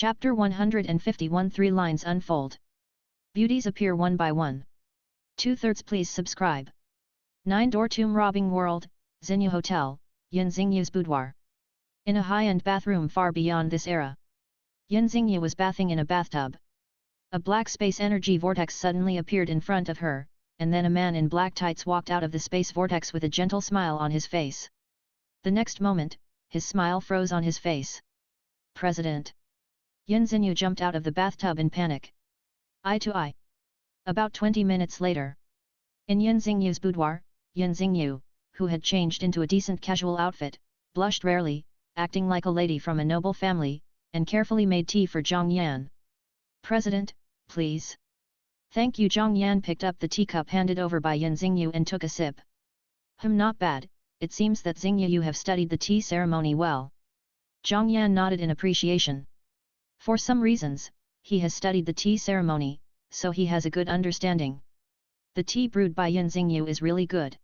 Chapter 151. 3 lines unfold. Beauties appear one by one. 2/3. Please subscribe. 9 Door Tomb Robbing World, Xingyu Hotel, Yan Xingyu's boudoir. In a high-end bathroom far beyond this era. Yan Xingyu was bathing in a bathtub. A black space energy vortex suddenly appeared in front of her, and then a man in black tights walked out of the space vortex with a gentle smile on his face. The next moment, his smile froze on his face. President. Yan Xingyu jumped out of the bathtub in panic. Eye to eye. About 20 minutes later. In Yan Xingyu's boudoir, Yan Xingyu, who had changed into a decent casual outfit, blushed rarely, acting like a lady from a noble family, and carefully made tea for Zhang Yan. President, please. Thank you. Zhang Yan picked up the teacup handed over by Yan Xingyu and took a sip. Not bad, it seems that Xingyu you have studied the tea ceremony well. Zhang Yan nodded in appreciation. For some reasons, he has studied the tea ceremony, so he has a good understanding. The tea brewed by Yan Xingyu is really good.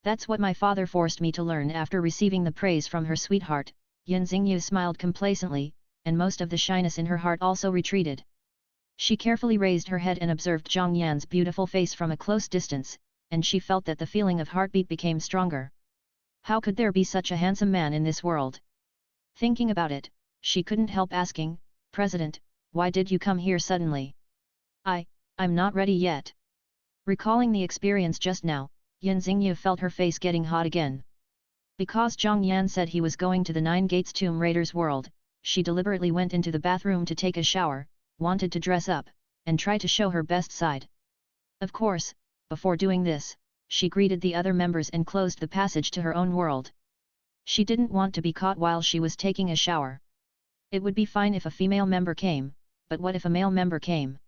That's what my father forced me to learn. After receiving the praise from her sweetheart, Yan Xingyu smiled complacently, and most of the shyness in her heart also retreated. She carefully raised her head and observed Zhang Yan's beautiful face from a close distance, and she felt that the feeling of heartbeat became stronger. How could there be such a handsome man in this world? Thinking about it, she couldn't help asking, President, why did you come here suddenly? I'm not ready yet. Recalling the experience just now, Yan Xingyu felt her face getting hot again. Because Zhang Yan said he was going to the Nine Gates Tomb Raiders world, she deliberately went into the bathroom to take a shower, wanted to dress up, and try to show her best side. Of course, before doing this, she greeted the other members and closed the passage to her own world. She didn't want to be caught while she was taking a shower. It would be fine if a female member came, but what if a male member came?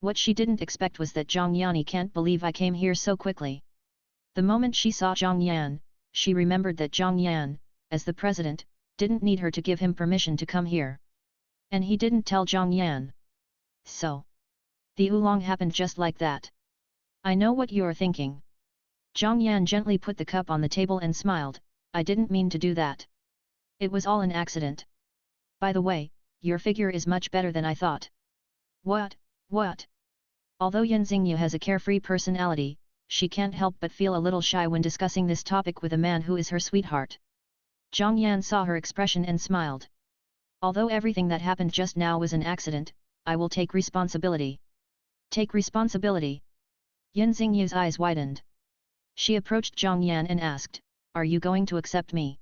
What she didn't expect was that Zhang Yan can't believe I came here so quickly. The moment she saw Zhang Yan, she remembered that Zhang Yan, as the president, didn't need her to give him permission to come here. And he didn't tell Zhang Yan. So. The oolong happened just like that. I know what you're thinking. Zhang Yan gently put the cup on the table and smiled, I didn't mean to do that. It was all an accident. By the way, your figure is much better than I thought. What? Although Yan Xingyu has a carefree personality, she can't help but feel a little shy when discussing this topic with a man who is her sweetheart. Zhang Yan saw her expression and smiled. Although everything that happened just now was an accident, I will take responsibility. Take responsibility? Yan Xingyu's eyes widened. She approached Zhang Yan and asked, are you going to accept me?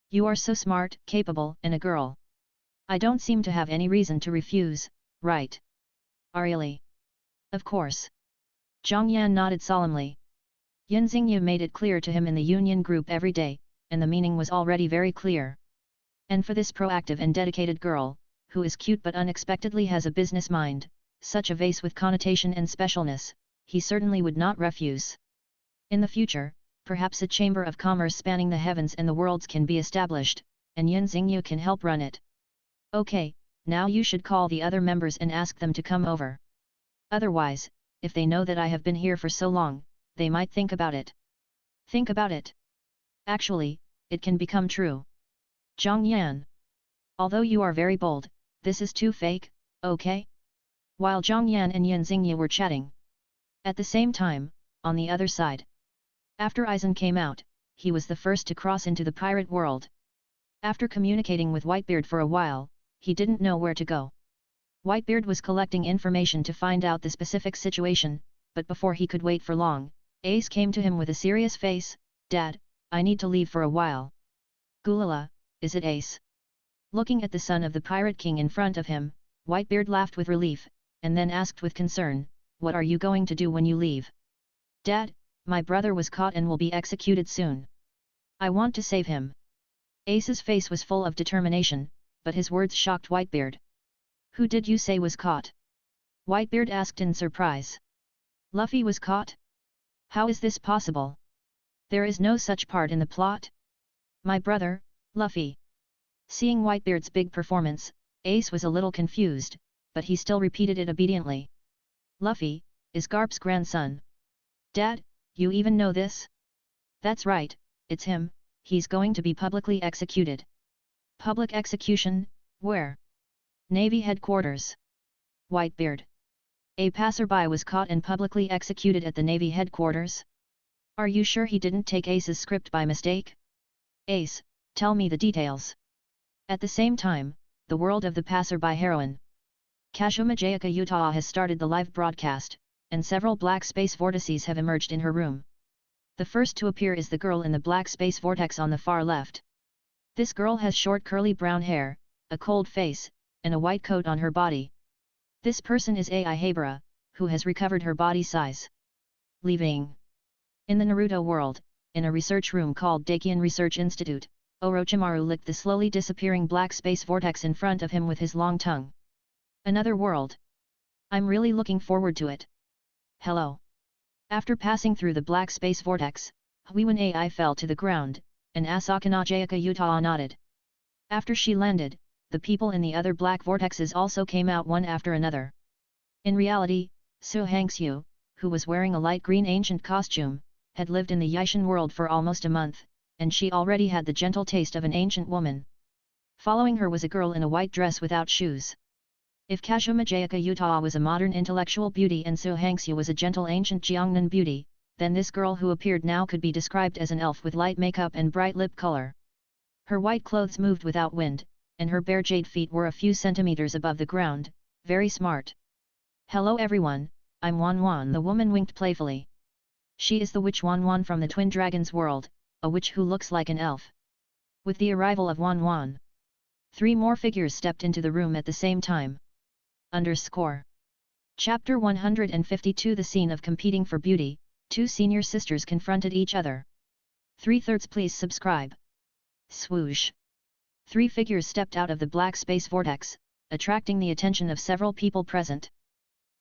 You are so smart, capable, and a girl. I don't seem to have any reason to refuse, right? Really? Of course. Zhang Yan nodded solemnly. Yan Xingyu made it clear to him in the union group every day, and the meaning was already very clear. And for this proactive and dedicated girl, who is cute but unexpectedly has a business mind, such a vase with connotation and specialness, he certainly would not refuse. In the future, perhaps a chamber of commerce spanning the heavens and the worlds can be established, and Yan Xingyu can help run it. Okay, now you should call the other members and ask them to come over. Otherwise, if they know that I have been here for so long, they might think about it. Think about it. Actually, it can become true. Zhang Yan. Although you are very bold, this is too fake, okay? While Zhang Yan and Yan Xingyu were chatting. At the same time, on the other side. After Aizen came out, he was the first to cross into the pirate world. After communicating with Whitebeard for a while, he didn't know where to go. Whitebeard was collecting information to find out the specific situation, but before he could wait for long, Ace came to him with a serious face, Dad, I need to leave for a while. Gulala, is it Ace? Looking at the son of the Pirate King in front of him, Whitebeard laughed with relief, and then asked with concern, what are you going to do when you leave? Dad, my brother was caught and will be executed soon. I want to save him. Ace's face was full of determination, but his words shocked Whitebeard. Who did you say was caught? Whitebeard asked in surprise. Luffy was caught? How is this possible? There is no such part in the plot. My brother, Luffy. Seeing Whitebeard's big performance, Ace was a little confused, but he still repeated it obediently. Luffy, is Garp's grandson. Dad, you even know this? That's right, it's him, he's going to be publicly executed. Public execution, where? Navy Headquarters. Whitebeard. A passerby was caught and publicly executed at the Navy headquarters. Are you sure he didn't take Ace's script by mistake? Ace, tell me the details. At the same time, the world of the passerby heroine. Kazuma Jayaka Utah has started the live broadcast, and several black space vortices have emerged in her room. The first to appear is the girl in the black space vortex on the far left. This girl has short curly brown hair, a cold face, and a white coat on her body. This person is Ai Habara, who has recovered her body size. Leaving. In the Naruto world, in a research room called Dakian Research Institute, Orochimaru licked the slowly disappearing black space vortex in front of him with his long tongue. Another world. I'm really looking forward to it. Hello. After passing through the black space vortex, Huiwen Ai fell to the ground, and Asakana Jayaka Utah nodded. After she landed, the people in the other black vortexes also came out one after another. In reality, Su Hangxiu, who was wearing a light green ancient costume, had lived in the Yaishan world for almost a month, and she already had the gentle taste of an ancient woman. Following her was a girl in a white dress without shoes. If Kazuma Jayaka Utah was a modern intellectual beauty and Su Hangxiu was a gentle ancient Jiangnan beauty, then this girl who appeared now could be described as an elf with light makeup and bright lip color. Her white clothes moved without wind, and her bare jade feet were a few centimeters above the ground, very smart. Hello everyone, I'm Wan Wan. The woman winked playfully. She is the witch Wan Wan from the Twin Dragons world, a witch who looks like an elf. With the arrival of Wan Wan, 3 more figures stepped into the room at the same time. Chapter 152. The scene of competing for beauty, 2 senior sisters confronted each other. 3/3 please subscribe. Swoosh. 3 figures stepped out of the black space vortex, attracting the attention of several people present.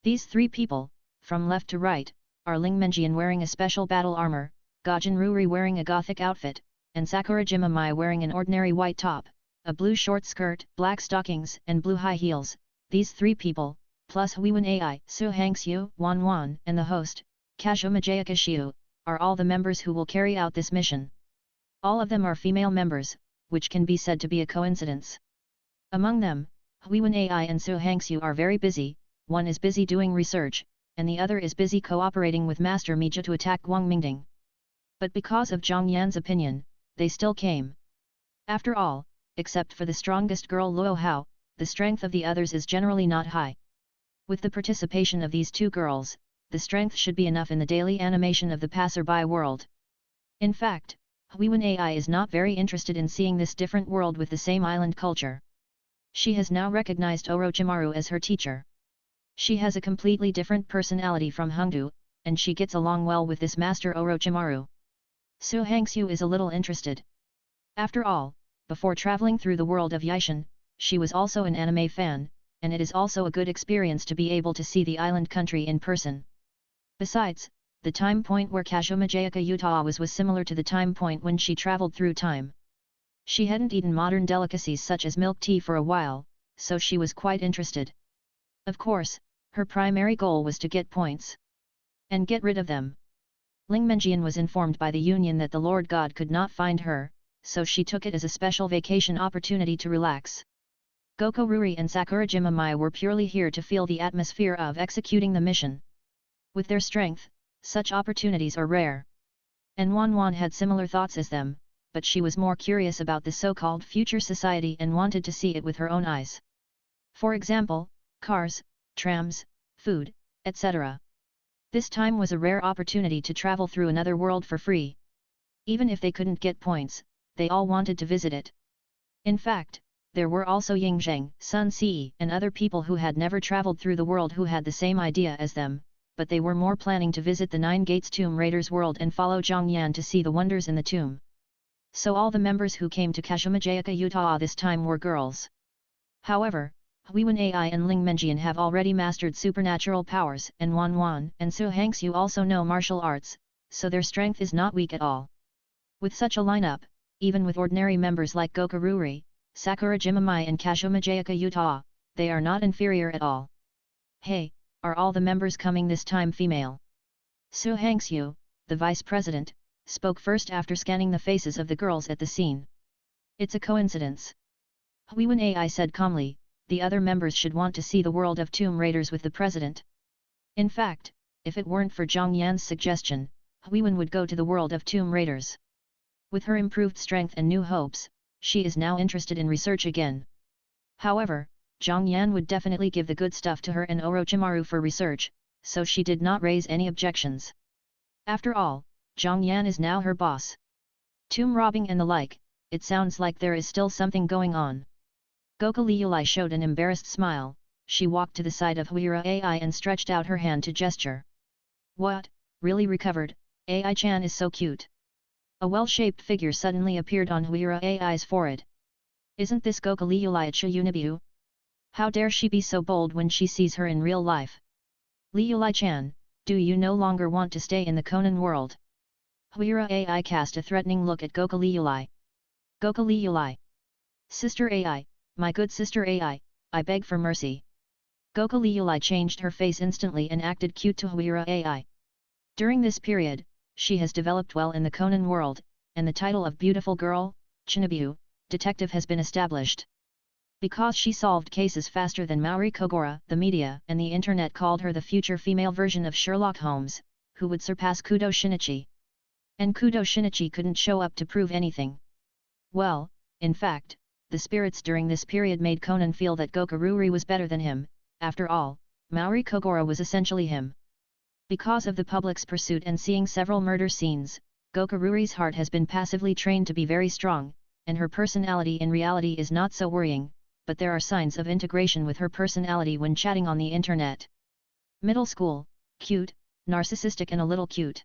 These 3 people, from left to right, are Ling Menjian wearing a special battle armor, Gaijin Ruri wearing a gothic outfit, and Sakurajima Mai wearing an ordinary white top, a blue short skirt, black stockings and blue high heels. These 3 people, plus Huiwen Ai, Su Hangxiu, Wan Wan, and the host, Kazuma Jayaka Shiu, are all the members who will carry out this mission. All of them are female members, which can be said to be a coincidence. Among them, Huiwen Ai and Su Hangxiu are very busy, one is busy doing research, and the other is busy cooperating with Master Mija to attack Guang Mingding. But because of Zhang Yan's opinion, they still came. After all, except for the strongest girl Luo Hao, the strength of the others is generally not high. With the participation of these 2 girls, the strength should be enough in the daily animation of the passerby world. In fact, Huiwen Ai is not very interested in seeing this different world with the same island culture. She has now recognized Orochimaru as her teacher. She has a completely different personality from Hongdu, and she gets along well with this master Orochimaru. Su Hangxiu is a little interested. After all, before traveling through the world of Yaishan, she was also an anime fan, and it is also a good experience to be able to see the island country in person. Besides, the time point where Kazuma Jayaka Utah was similar to the time point when she traveled through time. She hadn't eaten modern delicacies such as milk tea for a while, so she was quite interested. Of course, her primary goal was to get points. And get rid of them. Ling Menjian was informed by the Union that the Lord God could not find her, so she took it as a special vacation opportunity to relax. Goko Ruri and Sakurajima Mai were purely here to feel the atmosphere of executing the mission. With their strength, such opportunities are rare. And Wan Wan had similar thoughts as them, but she was more curious about the so-called future society and wanted to see it with her own eyes. For example, cars, trams, food, etc. This time was a rare opportunity to travel through another world for free. Even if they couldn't get points, they all wanted to visit it. In fact, there were also Ying Zheng, Sun Si, and other people who had never traveled through the world who had the same idea as them, but they were more planning to visit the Nine Gates Tomb Raiders world and follow Zhang Yan to see the wonders in the tomb. So all the members who came to Kazuma Jayaka Utah this time were girls. However, Huiwen Ai and Ling Menjian have already mastered supernatural powers, and Wan Wan and Su Hangxiu also know martial arts, so their strength is not weak at all. With such a lineup, even with ordinary members like Gokururi, Sakurajima Mai and Kazuma Jayaka Utah, they are not inferior at all. Hey, are all the members coming this time female? Su Hangxiu, the vice president, spoke first after scanning the faces of the girls at the scene. It's a coincidence. Huiwen Ai said calmly, the other members should want to see the world of Tomb Raiders with the president. In fact, if it weren't for Zhang Yan's suggestion, Huiwen would go to the world of Tomb Raiders. With her improved strength and new hopes, she is now interested in research again. However, Zhang Yan would definitely give the good stuff to her and Orochimaru for research, so she did not raise any objections. After all, Zhang Yan is now her boss. Tomb robbing and the like, it sounds like there is still something going on. Goku Liulai showed an embarrassed smile. She walked to the side of Huira AI and stretched out her hand to gesture. What, really recovered? AI-chan is so cute. A well-shaped figure suddenly appeared on Huira AI's forehead. Isn't this Goku Liulai Chiyunabu? How dare she be so bold when she sees her in real life? Liulai-chan, do you no longer want to stay in the Conan world? Huira AI cast a threatening look at Goku Liulai. Goku Liulai. Sister AI, my good sister AI, I beg for mercy. Goku Liulai changed her face instantly and acted cute to Huira AI. During this period, she has developed well in the Conan world, and the title of Beautiful Girl, Chinabu, Detective has been established. Because she solved cases faster than Mauri Kogora, the media and the internet called her the future female version of Sherlock Holmes, who would surpass Kudo Shinichi. And Kudo Shinichi couldn't show up to prove anything. Well, in fact, the spirits during this period made Conan feel that Gokururi was better than him. After all, Mauri Kogora was essentially him. Because of the public's pursuit and seeing several murder scenes, Gokururi's heart has been passively trained to be very strong, and her personality in reality is not so worrying, but there are signs of integration with her personality when chatting on the internet. Middle school, cute, narcissistic and a little cute.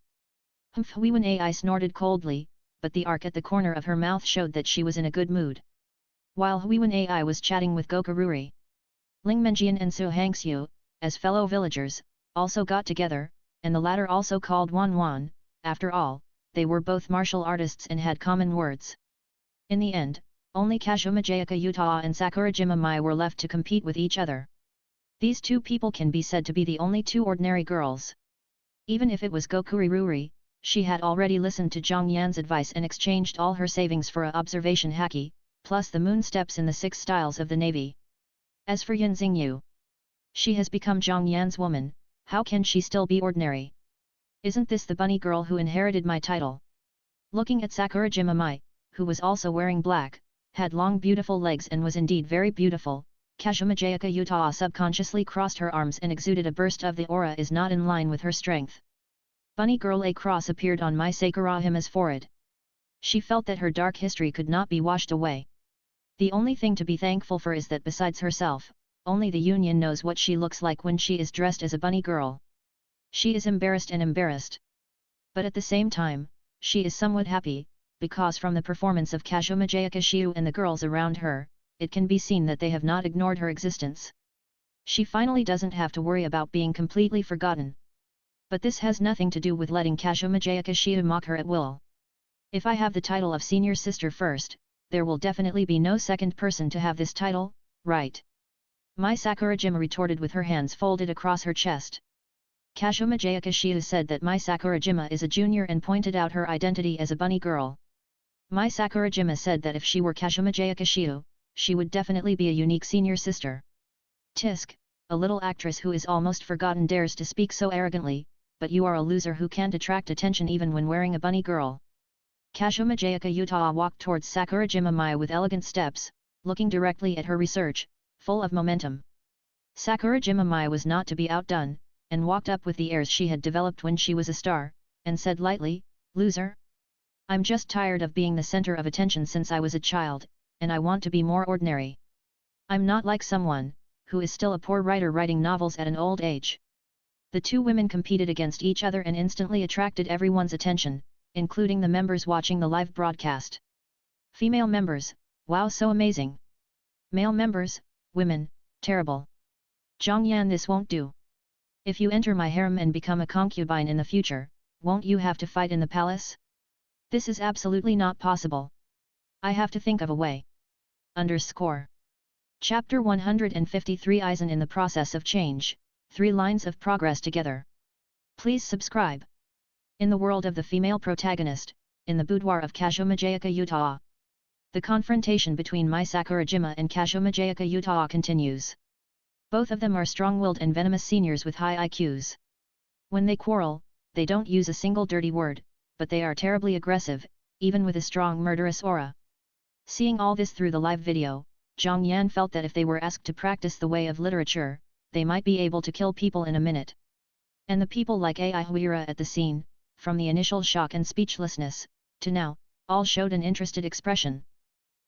Huiwen AI snorted coldly, but the arc at the corner of her mouth showed that she was in a good mood. While Huiwen AI was chatting with Gokururi, Ling Menjian and Su Hangxiu, as fellow villagers, also got together, and the latter also called Wan Wan. After all, they were both martial artists and had common words. In the end, only Kazuma Jayaka Utah and Sakurajima Mai were left to compete with each other. These two people can be said to be the only two ordinary girls. Even if it was Gokuriruri, she had already listened to Zhang Yan's advice and exchanged all her savings for a observation haki, plus the moon steps in the 6 styles of the navy. As for Yin Xingyu, she has become Zhang Yan's woman. How can she still be ordinary? Isn't this the bunny girl who inherited my title? Looking at Sakurajima Mai, who was also wearing black, had long beautiful legs and was indeed very beautiful, Kazuma Jayaka Utah subconsciously crossed her arms and exuded a burst of the aura is not in line with her strength. Bunny girl A cross appeared on Mai Sakurahima's forehead. She felt that her dark history could not be washed away. The only thing to be thankful for is that besides herself, only the Union knows what she looks like when she is dressed as a bunny girl. She is embarrassed. But at the same time, she is somewhat happy, because from the performance of Kazuma Jayaka Shiu and the girls around her, it can be seen that they have not ignored her existence. She finally doesn't have to worry about being completely forgotten. But this has nothing to do with letting Kazuma Jayaka Shiu mock her at will. If I have the title of senior sister first, there will definitely be no second person to have this title, right? Mai Sakurajima retorted with her hands folded across her chest. Kazuma Jayaka Shiu said that Mai Sakurajima is a junior and pointed out her identity as a bunny girl. Mai Sakurajima said that if she were Kazuma Jayaka Shiu, she would definitely be a unique senior sister. Tisk, a little actress who is almost forgotten dares to speak so arrogantly, but you are a loser who can't attract attention even when wearing a bunny girl. Kazuma Jayaka Utah walked towards Sakurajima Mai with elegant steps, looking directly at her research, full of momentum. Sakurajima Mai was not to be outdone, and walked up with the airs she had developed when she was a star, and said lightly, "Loser? I'm just tired of being the center of attention since I was a child, and I want to be more ordinary. I'm not like someone who is still a poor writer writing novels at an old age." The two women competed against each other and instantly attracted everyone's attention, including the members watching the live broadcast. Female members, wow, so amazing. Male members, women, terrible. Zhang Yan, this won't do. If you enter my harem and become a concubine in the future, won't you have to fight in the palace? This is absolutely not possible. I have to think of a way. Chapter 153 Eisen in the process of change, 3 lines of progress together. Please subscribe. In the world of the female protagonist, in the boudoir of Kazuma Jayaka Utah. The confrontation between Mai Sakurajima and Kazumajayaka Utah continues. Both of them are strong-willed and venomous seniors with high IQs. When they quarrel, they don't use a single dirty word, but they are terribly aggressive, even with a strong murderous aura. Seeing all this through the live video, Zhang Yan felt that if they were asked to practice the way of literature, they might be able to kill people in a minute. And the people like Ai Huira at the scene, from the initial shock and speechlessness, to now, all showed an interested expression.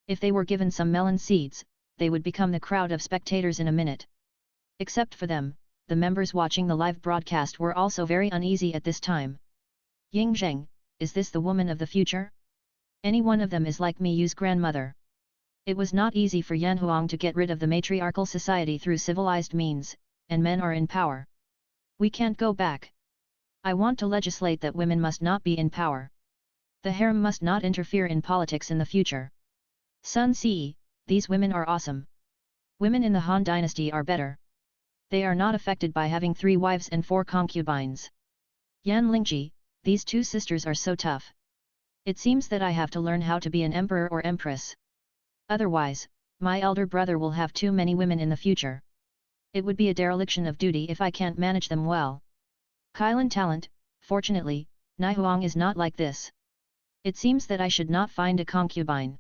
If they were given some melon seeds, they would become the crowd of spectators in a minute. Except for them, the members watching the live broadcast were also very uneasy at this time. Ying Zheng, is this the woman of the future? Any one of them is like Miyu's grandmother. It was not easy for Yan Huang to get rid of the matriarchal society through civilized means, and men are in power. We can't go back. I want to legislate that women must not be in power. The harem must not interfere in politics in the future. Sun Ce, these women are awesome. Women in the Han dynasty are better. They are not affected by having 3 wives and 4 concubines. Yan Lingji, these 2 sisters are so tough. It seems that I have to learn how to be an emperor or empress. Otherwise, my elder brother will have too many women in the future. It would be a dereliction of duty if I can't manage them well. Kailan talent, fortunately, Nai Huang is not like this. It seems that I should not find a concubine.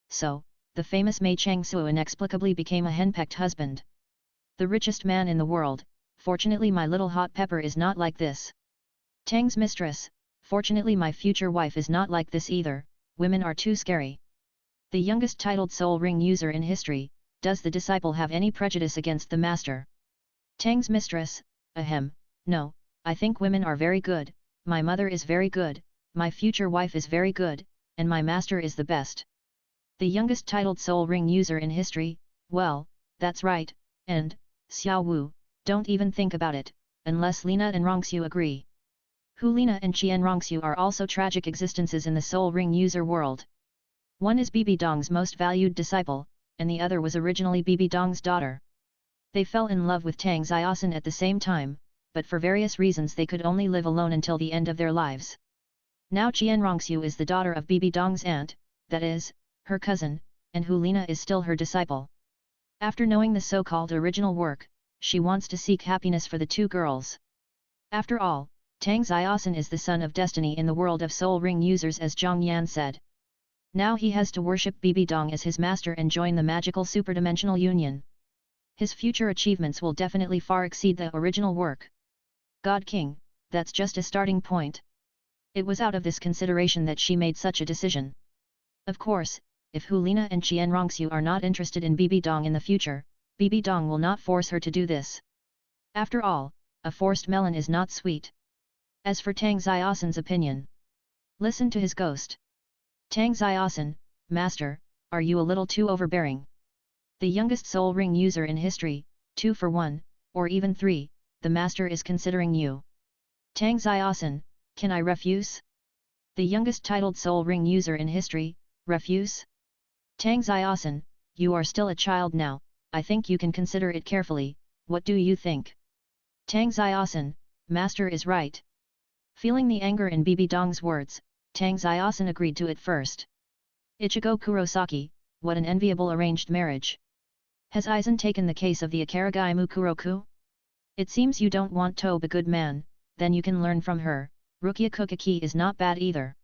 So, the famous Mei Changsu inexplicably became a henpecked husband. The richest man in the world, fortunately my little hot pepper is not like this. Tang's mistress, fortunately my future wife is not like this either, women are too scary. The youngest titled soul ring user in history, does the disciple have any prejudice against the master? Tang's mistress, ahem, no, I think women are very good, my mother is very good, my future wife is very good, and my master is the best. The youngest titled soul ring user in history, well, that's right, and, Xiao Wu, don't even think about it, unless Lina and Rongxiu agree. Hu Lina and Qian Rongxiu are also tragic existences in the soul ring user world. One is Bibi Dong's most valued disciple, and the other was originally Bibi Dong's daughter. They fell in love with Tang Xiaosan at the same time, but for various reasons they could only live alone until the end of their lives. Now Qian Rongxiu is the daughter of Bibi Dong's aunt, that is, her cousin, and Hu Lina is still her disciple. After knowing the so-called original work, she wants to seek happiness for the 2 girls. After all, Tang Xiaosan is the son of destiny in the world of soul ring users as Zhang Yan said. Now he has to worship Bibi Dong as his master and join the magical superdimensional union. His future achievements will definitely far exceed the original work. God King, that's just a starting point. It was out of this consideration that she made such a decision. Of course, if Hu Lina and Qian Rongxiu are not interested in Bibi Dong in the future, Bibi Dong will not force her to do this. After all, a forced melon is not sweet. As for Tang Xiaosan's opinion, listen to his ghost. Tang Xiaosan, Master, are you a little too overbearing? The youngest soul ring user in history, 2 for 1, or even 3, the Master is considering you. Tang Xiaosan, can I refuse? The youngest titled soul ring user in history, refuse? Tang Xiaosan, you are still a child now, I think you can consider it carefully, what do you think? Tang Xiaosan, Master is right. Feeling the anger in Bibi Dong's words, Tang Xiaosan agreed to it first. Ichigo Kurosaki, what an enviable arranged marriage. Has Aizen taken the case of the Akaragai Mukuroku? It seems you don't want Toba good man, then you can learn from her, Rukia Kukaki is not bad either.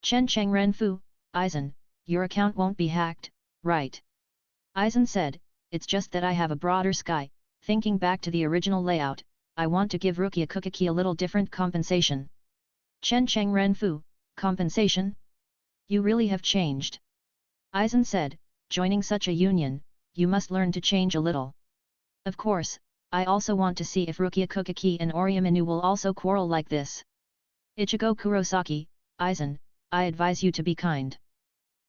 Chen Cheng Renfu, Aizen, your account won't be hacked, right? Aizen said, it's just that I have a broader sky, thinking back to the original layout, I want to give Rukia Kukaki a little different compensation. Chen Cheng Renfu, compensation? You really have changed. Aizen said, joining such a union, you must learn to change a little. Of course, I also want to see if Rukia Kukaki and Oriaminu will also quarrel like this. Ichigo Kurosaki, Aizen, I advise you to be kind.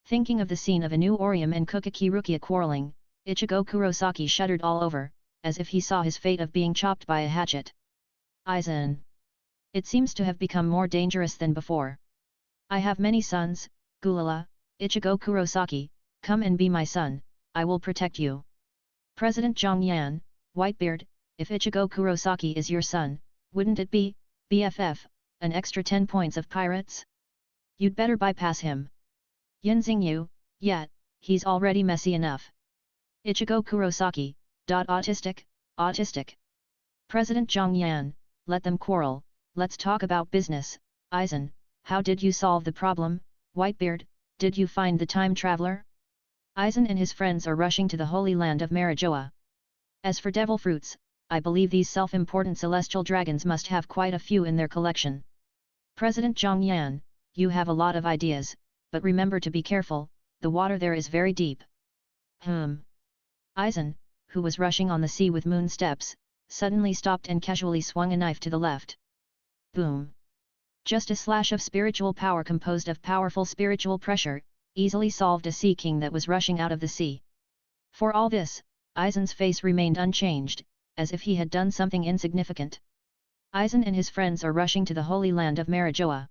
Thinking of the scene of Inu Oriam and Kukaki Rukia quarreling, Ichigo Kurosaki shuddered all over, as if he saw his fate of being chopped by a hatchet. Aizen. It seems to have become more dangerous than before. I have many sons, Gulala, Ichigo Kurosaki, come and be my son, I will protect you. President Zhang Yan, Whitebeard, if Ichigo Kurosaki is your son, wouldn't it be, BFF, an extra 10 points of pirates? You'd better bypass him. Yin Xingyu, Yet, he's already messy enough. Ichigo Kurosaki, autistic, autistic. President Zhang Yan, let them quarrel, let's talk about business. Aizen, how did you solve the problem? Whitebeard, did you find the time traveler? Aizen and his friends are rushing to the holy land of Marijoa. As for devil fruits, I believe these self-important celestial dragons must have quite a few in their collection. President Zhang Yan, you have a lot of ideas, but remember to be careful, the water there is very deep. Aizen, who was rushing on the sea with moon steps, suddenly stopped and casually swung a knife to the left. Boom! Just a slash of spiritual power composed of powerful spiritual pressure, easily solved a sea king that was rushing out of the sea. For all this, Aizen's face remained unchanged, as if he had done something insignificant. Aizen and his friends are rushing to the holy land of Marijoa.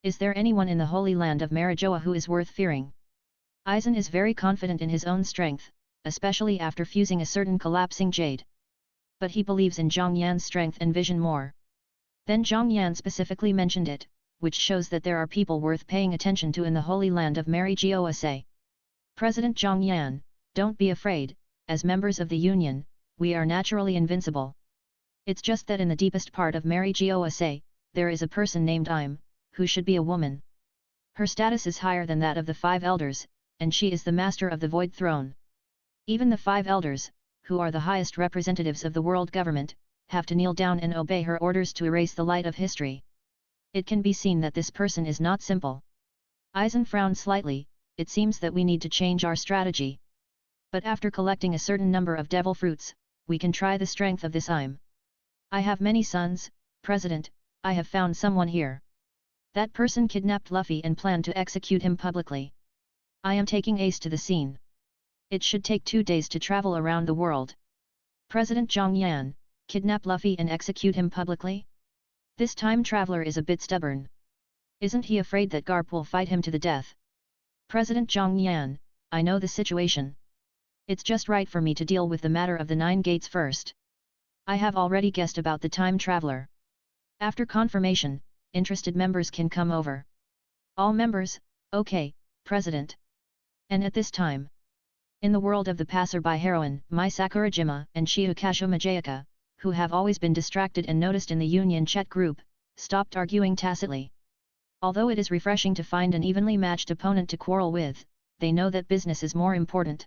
Is there anyone in the holy land of Marijoa who is worth fearing? Aizen is very confident in his own strength, especially after fusing a certain collapsing jade. But he believes in Zhang Yan's strength and vision more. Then Zhang Yan specifically mentioned it, which shows that there are people worth paying attention to in the holy land of Marijoa. President Zhang Yan, don't be afraid, as members of the Union, we are naturally invincible. It's just that in the deepest part of Marijoa, there is a person named Im, who should be a woman. Her status is higher than that of the 5 elders, and she is the master of the Void Throne. Even the 5 elders, who are the highest representatives of the world government, have to kneel down and obey her orders to erase the light of history. It can be seen that this person is not simple. Aizen frowned slightly, it seems that we need to change our strategy. But after collecting a certain number of devil fruits, we can try the strength of this Im. I have many sons, President, I have found someone here. That person kidnapped Luffy and planned to execute him publicly. I am taking Ace to the scene. It should take 2 days to travel around the world. President Zhang Yan, kidnap Luffy and execute him publicly? This time traveler is a bit stubborn. Isn't he afraid that Garp will fight him to the death? President Zhang Yan, I know the situation. It's just right for me to deal with the matter of the 9 gates first. I have already guessed about the time traveler. After confirmation, interested members can come over. All members, okay, President. And at this time, in the world of the passerby heroine, Mai Sakurajima and Shiukasho Majayaka, who have always been distracted and noticed in the Union chat group, stopped arguing tacitly. Although it is refreshing to find an evenly matched opponent to quarrel with, they know that business is more important.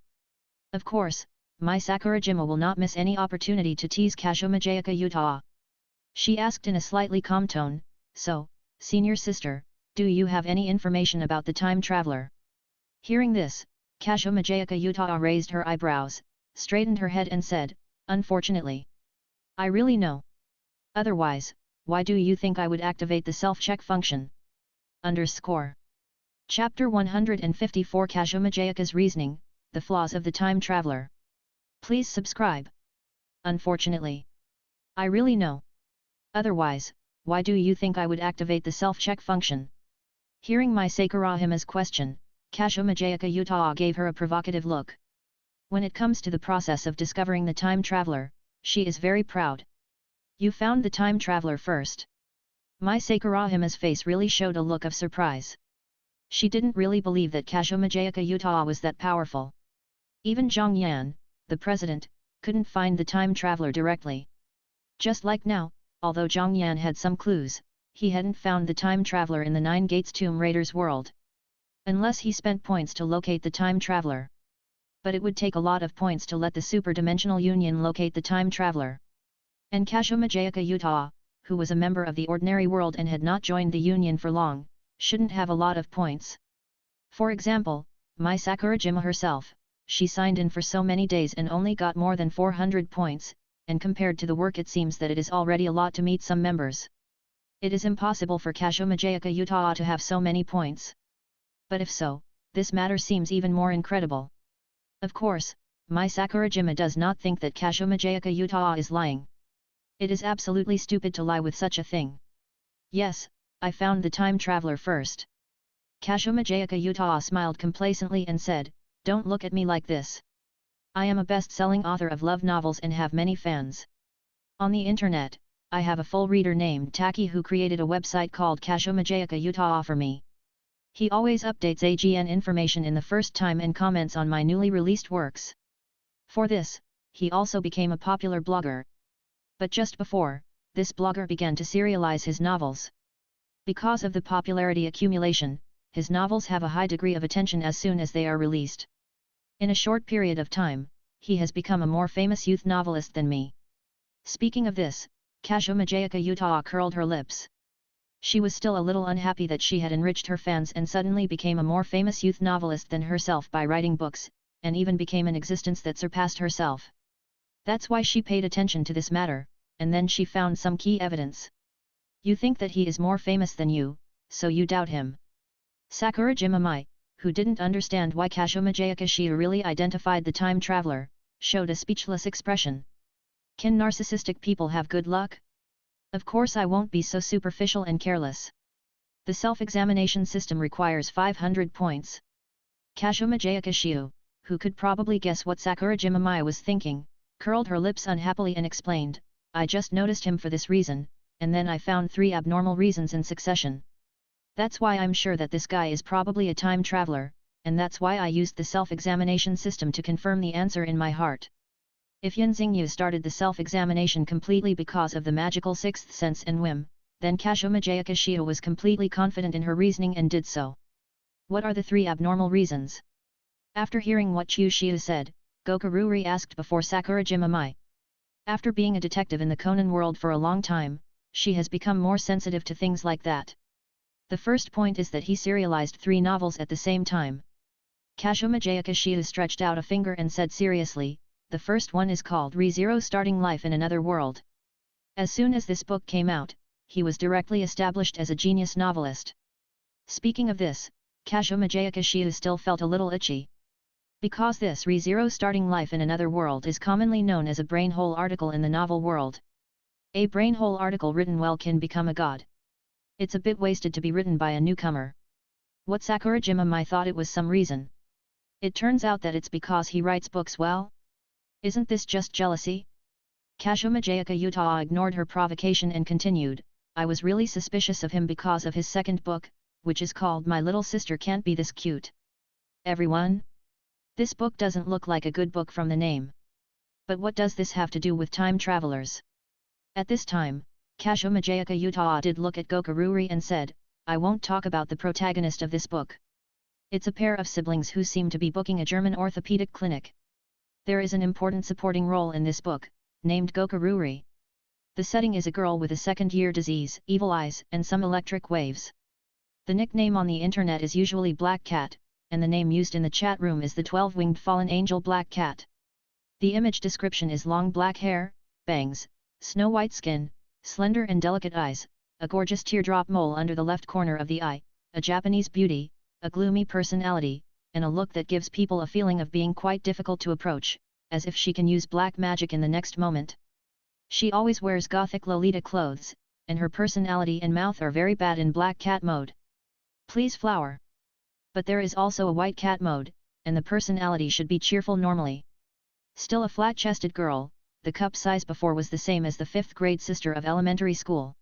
Of course, Mai Sakurajima will not miss any opportunity to tease Kasho Majayaka Utah. She asked in a slightly calm tone, so, senior sister, do you have any information about the time traveler? Hearing this, Kasho Majayaka Utah raised her eyebrows, straightened her head and said, unfortunately. I really know. Otherwise, why do you think I would activate the self-check function? Chapter 154 Kasho Majayaka's Reasoning, The Flaws of the Time Traveler. Please subscribe. Unfortunately. I really know. Otherwise, why do you think I would activate the self-check function? Hearing Mai Sakurahima's question, Kasho Majayaka Utah gave her a provocative look. When it comes to the process of discovering the time traveler, she is very proud. You found the time traveler first. Mai Sakurahima's face really showed a look of surprise. She didn't really believe that Kasho Majayaka Utah was that powerful. Even Zhang Yan, the president, couldn't find the time traveler directly. Just like now, although Zhang Yan had some clues, he hadn't found the time traveler in the 9 Gates Tomb Raiders world. Unless he spent points to locate the time traveler. But it would take a lot of points to let the Super-Dimensional Union locate the time traveler. And Kasho Majayaka Utah, who was a member of the ordinary world and had not joined the Union for long, shouldn't have a lot of points. For example, Mai Sakurajima herself, she signed in for so many days and only got more than 400 points, and compared to the work it seems that it is already a lot to meet some members. It is impossible for Kasho Majayaka Utah to have so many points. But if so, this matter seems even more incredible. Of course, Mai Sakurajima does not think that Kasho Majayaka Utah is lying. It is absolutely stupid to lie with such a thing. Yes, I found the time traveler first. Kasho Majayaka Utah smiled complacently and said, don't look at me like this. I am a best-selling author of love novels and have many fans. On the internet, I have a full reader named Taki who created a website called Kasho Majayaka Utah for me. He always updates AGN information in the first time and comments on my newly released works. For this, he also became a popular blogger. But just before, this blogger began to serialize his novels. Because of the popularity accumulation, his novels have a high degree of attention as soon as they are released. In a short period of time, he has become a more famous youth novelist than me. Speaking of this, Kazuma Jayaka Utah curled her lips. She was still a little unhappy that she had enriched her fans and suddenly became a more famous youth novelist than herself by writing books, and even became an existence that surpassed herself. That's why she paid attention to this matter, and then she found some key evidence. You think that he is more famous than you, so you doubt him. Sakurajima Mai, who didn't understand why Kazuma Jayakashia really identified the time traveler, showed a speechless expression. Can narcissistic people have good luck? Of course I won't be so superficial and careless. The self-examination system requires 500 points. Kazuma Jayakashia, who could probably guess what Sakurajima Mai was thinking, curled her lips unhappily and explained, I just noticed him for this reason, and then I found 3 abnormal reasons in succession. That's why I'm sure that this guy is probably a time traveler, and that's why I used the self-examination system to confirm the answer in my heart. If Yan Xingyu started the self-examination completely because of the magical sixth sense and whim, then Kazuma Jayakashia was completely confident in her reasoning and did so. What are the 3 abnormal reasons? After hearing what Chu Shiu said, Gokururi asked before Sakurajima Mai. After being a detective in the Conan world for a long time, she has become more sensitive to things like that. The first point is that he serialized 3 novels at the same time. Kazuma Jayakashia stretched out a finger and said seriously, the first one is called ReZero Starting Life in Another World. As soon as this book came out, he was directly established as a genius novelist. Speaking of this, Kazuma Jayakashia still felt a little itchy. Because this ReZero Starting Life in Another World is commonly known as a brainhole article in the novel world. A brainhole article written well can become a god. It's a bit wasted to be written by a newcomer. What Sakurajima Mai thought it was some reason. It turns out that it's because he writes books well? Isn't this just jealousy? Kazuma Jayaka Utah ignored her provocation and continued, I was really suspicious of him because of his second book, which is called My Little Sister Can't Be This Cute. Everyone? This book doesn't look like a good book from the name. But what does this have to do with time travelers? At this time, Kazuma Jayaka Utah did look at Gokururi and said, I won't talk about the protagonist of this book. It's a pair of siblings who seem to be booking a German orthopedic clinic. There is an important supporting role in this book, named Gokururi. The setting is a girl with a second-year disease, evil eyes, and some electric waves. The nickname on the internet is usually Black Cat, and the name used in the chat room is the 12-winged fallen angel Black Cat. The image description is long black hair, bangs, snow-white skin, slender and delicate eyes, a gorgeous teardrop mole under the left corner of the eye, a Japanese beauty, a gloomy personality, and a look that gives people a feeling of being quite difficult to approach, as if she can use black magic in the next moment. She always wears gothic Lolita clothes, and her personality and mouth are very bad in Black Cat mode. Please flower. But there is also a White Cat mode, and the personality should be cheerful normally. Still a flat-chested girl, the cup size before was the same as the 5th grade sister of elementary school.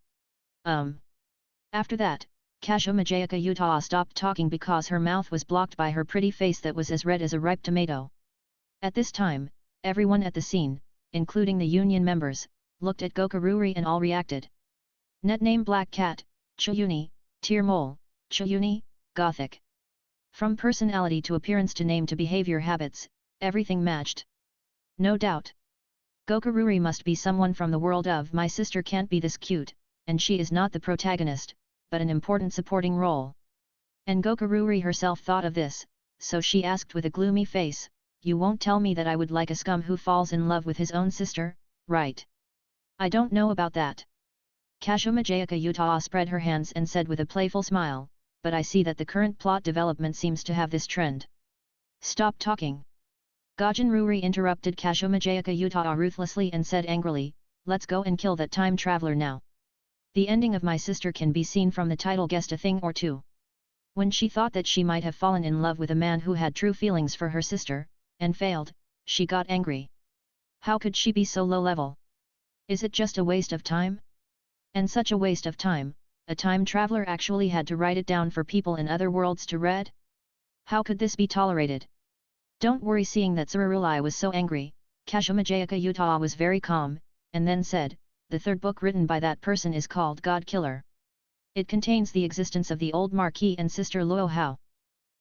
After that, Kazuma Jayaka Utah stopped talking because her mouth was blocked by her pretty face that was as red as a ripe tomato. At this time, everyone at the scene, including the union members, looked at Gokururi and all reacted. Net name Black Cat, Chiyuni, Tear Mole, Chiyuni, Gothic. From personality to appearance to name to behavior habits, everything matched. No doubt. Gokururi must be someone from the world of My Sister Can't Be This Cute, and she is not the protagonist, but an important supporting role. And Gokururi herself thought of this, so she asked with a gloomy face, you won't tell me that I would like a scum who falls in love with his own sister, right? I don't know about that. Kazuma Jayaka Utah spread her hands and said with a playful smile, but I see that the current plot development seems to have this trend. Stop talking. Gaijin Ruri interrupted Kazuma Jayaka Utah ruthlessly and said angrily, let's go and kill that time traveler now. The ending of My Sister can be seen from the title guessed a thing or two. When she thought that she might have fallen in love with a man who had true feelings for her sister, and failed, she got angry. How could she be so low level? Is it just a waste of time? And such a waste of time, a time traveler actually had to write it down for people in other worlds to read? How could this be tolerated? Don't worry. Seeing that Tsururuli was so angry, Kazumajayaka Utah was very calm, and then said, the third book written by that person is called God Killer. It contains the existence of the old Marquis and Sister Luo Hao.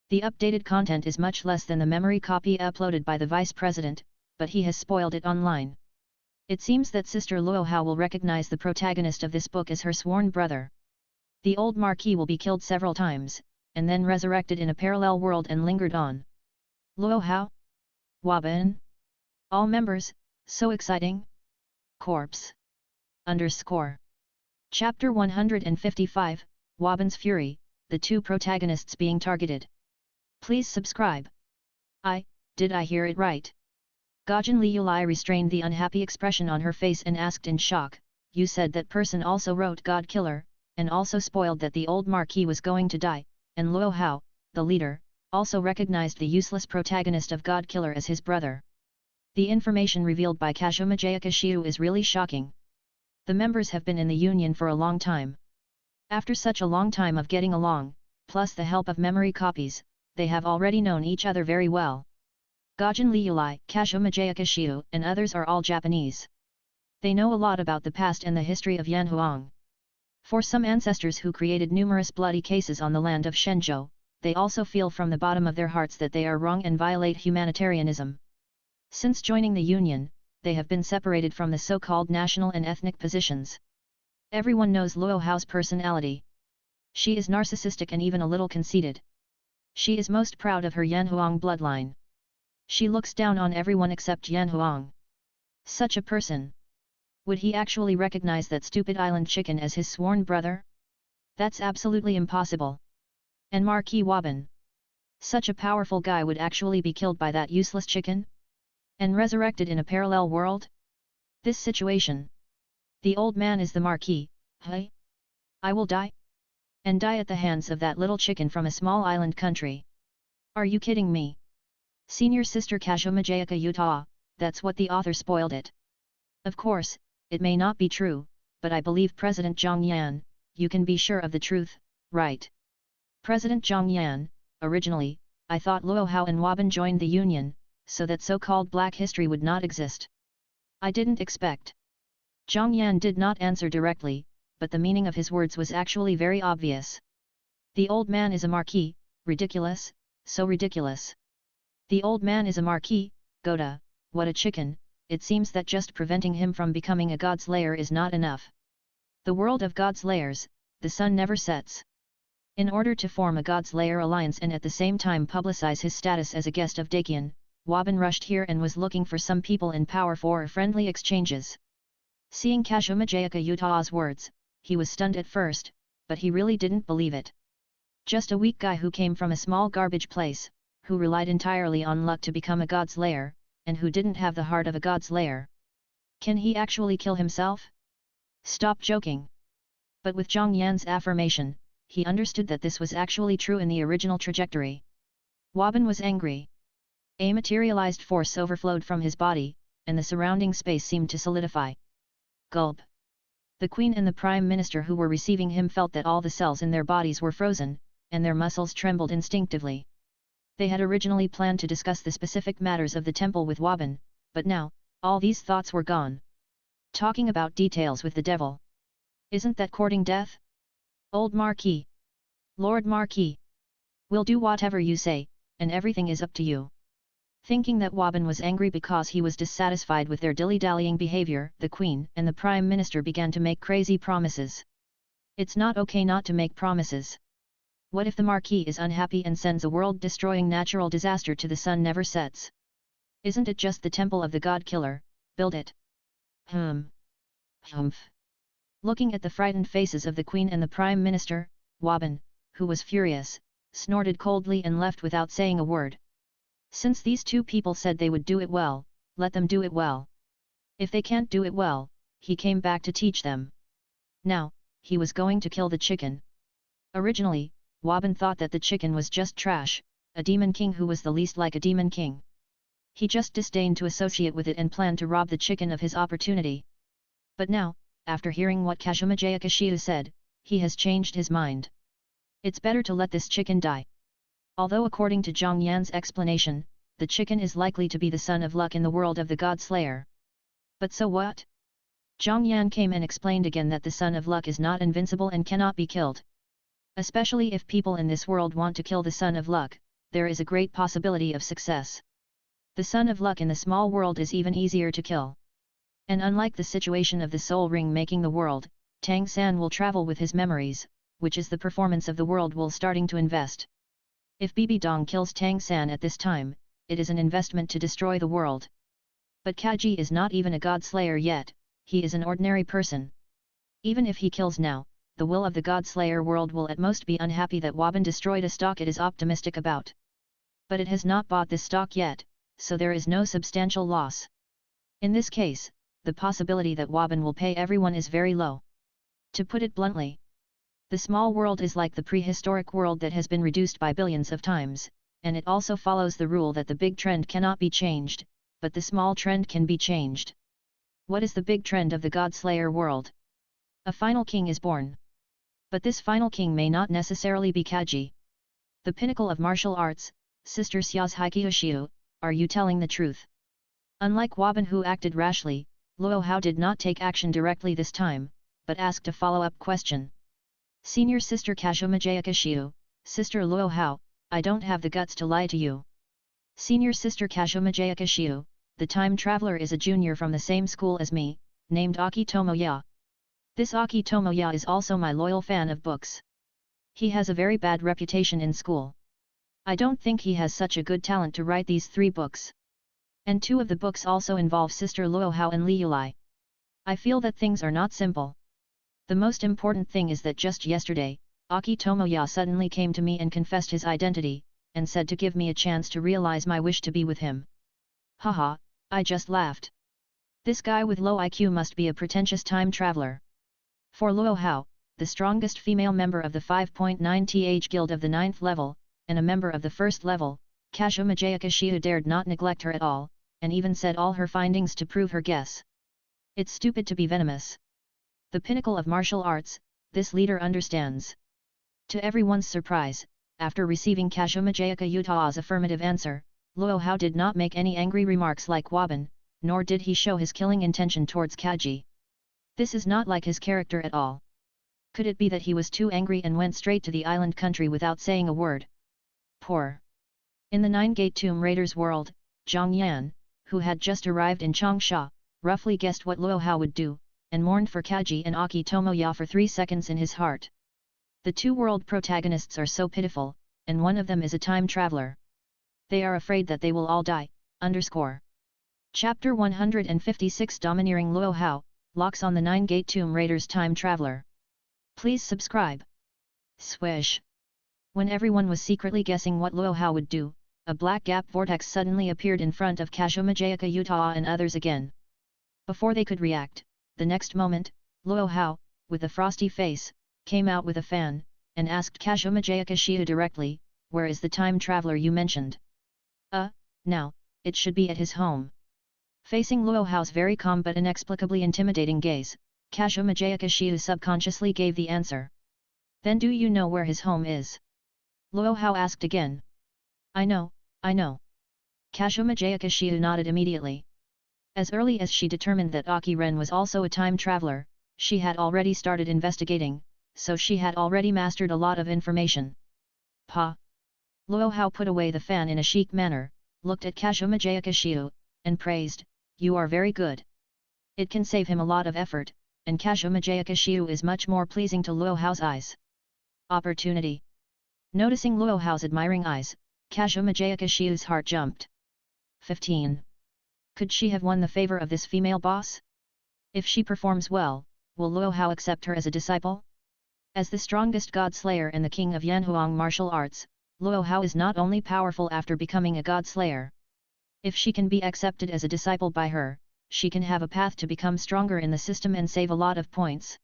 The updated content is much less than the memory copy uploaded by the Vice President, but he has spoiled it online. It seems that Sister Luo Hao will recognize the protagonist of this book as her sworn brother. The old Marquis will be killed several times, and then resurrected in a parallel world and lingered on. Luo Hao? Waban? All members, so exciting? Corpse. _ Chapter 155, Waban's Fury, the two protagonists being targeted. Please subscribe. Did I hear it right? Gajan Liulai restrained the unhappy expression on her face and asked in shock, you said that person also wrote God Killer, and also spoiled that the old Marquis was going to die, and Luo Hao, the leader, also recognized the useless protagonist of God Killer as his brother. The information revealed by Kazumajayaka Shiu is really shocking. The members have been in the Union for a long time. After such a long time of getting along, plus the help of memory copies, they have already known each other very well. Gajan Liulai, Kazumajayaka Shiu, and others are all Japanese. They know a lot about the past and the history of Yanhuang. For some ancestors who created numerous bloody cases on the land of Shenzhou, they also feel from the bottom of their hearts that they are wrong and violate humanitarianism. Since joining the Union, they have been separated from the so-called national and ethnic positions. Everyone knows Luo Hao's personality. She is narcissistic and even a little conceited. She is most proud of her Yanhuang bloodline. She looks down on everyone except Yanhuang. Such a person. Would he actually recognize that stupid island chicken as his sworn brother? That's absolutely impossible. And Marquis Waban. Such a powerful guy would actually be killed by that useless chicken? And resurrected in a parallel world? This situation. The old man is the Marquis, hey? I will die? And die at the hands of that little chicken from a small island country. Are you kidding me? Senior Sister Kazumajayaka Utah, that's what the author spoiled it. Of course, it may not be true, but I believe President Zhang Yan, you can be sure of the truth, right? President Zhang Yan, originally, I thought Luo Hao and Waban joined the Union, so that so-called black history would not exist. I didn't expect. Zhang Yan did not answer directly, but the meaning of his words was actually very obvious. The old man is a Marquis, ridiculous, so ridiculous. The old man is a Marquis, Goda, what a chicken. It seems that just preventing him from becoming a God's Lair is not enough. The world of God's Lairs, the sun never sets. In order to form a God's Lair alliance and at the same time publicize his status as a guest of Dakian, Waban rushed here and was looking for some people in power for friendly exchanges. Seeing Kazumajayaka Utah's words, he was stunned at first, but he really didn't believe it. Just a weak guy who came from a small garbage place, who relied entirely on luck to become a God's Lair, and who didn't have the heart of a God's Lair. Can he actually kill himself? Stop joking. But with Zhang Yan's affirmation, he understood that this was actually true in the original trajectory. Waban was angry. A materialized force overflowed from his body, and the surrounding space seemed to solidify. Gulp. The Queen and the Prime Minister who were receiving him felt that all the cells in their bodies were frozen, and their muscles trembled instinctively. They had originally planned to discuss the specific matters of the temple with Waban, but now, all these thoughts were gone. Talking about details with the devil. Isn't that courting death? Old Marquis. Lord Marquis. We'll do whatever you say, and everything is up to you. Thinking that Waban was angry because he was dissatisfied with their dilly-dallying behavior, the Queen and the Prime Minister began to make crazy promises. It's not okay not to make promises. What if the Marquis is unhappy and sends a world-destroying natural disaster to the sun never sets? Isn't it just the temple of the God Killer? Build it. Humph. Looking at the frightened faces of the Queen and the Prime Minister, Waban, who was furious, snorted coldly and left without saying a word. Since these two people said they would do it well, let them do it well. If they can't do it well, he came back to teach them. Now, he was going to kill the chicken. Originally, Waban thought that the chicken was just trash, a demon king who was the least like a demon king. He just disdained to associate with it and planned to rob the chicken of his opportunity. But now, after hearing what Kazumajayaka Shiu said, he has changed his mind. It's better to let this chicken die. Although according to Zhang Yan's explanation, the chicken is likely to be the son of luck in the world of the God Slayer. But so what? Zhang Yan came and explained again that the son of luck is not invincible and cannot be killed. Especially if people in this world want to kill the son of luck, there is a great possibility of success. The son of luck in the small world is even easier to kill. And unlike the situation of the soul ring making the world, Tang San will travel with his memories, which is the performance of the world will starting to invest. If Bibi Dong kills Tang San at this time, it is an investment to destroy the world. But Kaji is not even a God Slayer yet, he is an ordinary person. Even if he kills now, the will of the God Slayer world will at most be unhappy that Waban destroyed a stock it is optimistic about. But it has not bought this stock yet, so there is no substantial loss. In this case, the possibility that Waban will pay everyone is very low. To put it bluntly, the small world is like the prehistoric world that has been reduced by billions of times, and it also follows the rule that the big trend cannot be changed, but the small trend can be changed. What is the big trend of the God Slayer world? A final king is born. But this final king may not necessarily be Kaji. The pinnacle of martial arts, Sister Xiao's Haikyushiu, are you telling the truth? Unlike Waban who acted rashly, Luo Hao did not take action directly this time, but asked a follow-up question. Senior Sister Kashomajayakashiu, Sister Luo Hao, I don't have the guts to lie to you. Senior Sister Kashomajayakashiu, the time traveler is a junior from the same school as me, named Aki Tomoya. This Aki Tomoya is also my loyal fan of books. He has a very bad reputation in school. I don't think he has such a good talent to write these 3 books. And 2 of the books also involve Sister Luo Hao and Li Yulai. I feel that things are not simple. The most important thing is that just yesterday, Aki Tomoya suddenly came to me and confessed his identity, and said to give me a chance to realize my wish to be with him. Haha, I just laughed. This guy with low IQ must be a pretentious time traveler. For Luo Hao, the strongest female member of the 5.9th Guild of the 9th level, and a member of the 1st level, Kashomajayakashiu dared not neglect her at all, and even said all her findings to prove her guess. It's stupid to be venomous. The pinnacle of martial arts, this leader understands. To everyone's surprise, after receiving Kashomajayakashiu's affirmative answer, Luo Hao did not make any angry remarks like Waban, nor did he show his killing intention towards Kaji. This is not like his character at all. Could it be that he was too angry and went straight to the island country without saying a word? Poor. In the 9-Gate Tomb Raiders world, Zhang Yan, who had just arrived in Changsha, roughly guessed what Luo Hao would do, and mourned for Kaji and Aki Tomoya for 3 seconds in his heart. The 2 world protagonists are so pitiful, and one of them is a time traveler. They are afraid that they will all die. Chapter 156 Domineering Luo Hao, locks on the 9-Gate Tomb Raiders time traveler. Please subscribe. Swish. When everyone was secretly guessing what Luo Hao would do, a black gap vortex suddenly appeared in front of Kashomajayakashiu and others again. Before they could react, the next moment, Luo Hao, with a frosty face, came out with a fan, and asked Kashomajayakashiu directly, "Where is the time traveler you mentioned?" Now, it should be at his home." Facing Luo Hao's very calm but inexplicably intimidating gaze, Kashomajayakashiu subconsciously gave the answer. "Then do you know where his home is?" Luo Hao asked again. I know. Kashomajayakashiu nodded immediately. As early as she determined that Aki Ren was also a time traveler, she had already started investigating, so she had already mastered a lot of information. Pa. Luo Hao put away the fan in a chic manner, looked at Kashomajayakashiu, and praised, "You are very good." It can save him a lot of effort, and Kashomajayakashiu is much more pleasing to Luo Hao's eyes. Opportunity. Noticing Luo Hao's admiring eyes, Kashomajayakashiu's heart jumped. 15. Could she have won the favor of this female boss? If she performs well, will Luo Hao accept her as a disciple? As the strongest god slayer and the king of Yanhuang martial arts, Luo Hao is not only powerful after becoming a god slayer. If she can be accepted as a disciple by her, she can have a path to become stronger in the system and save a lot of points.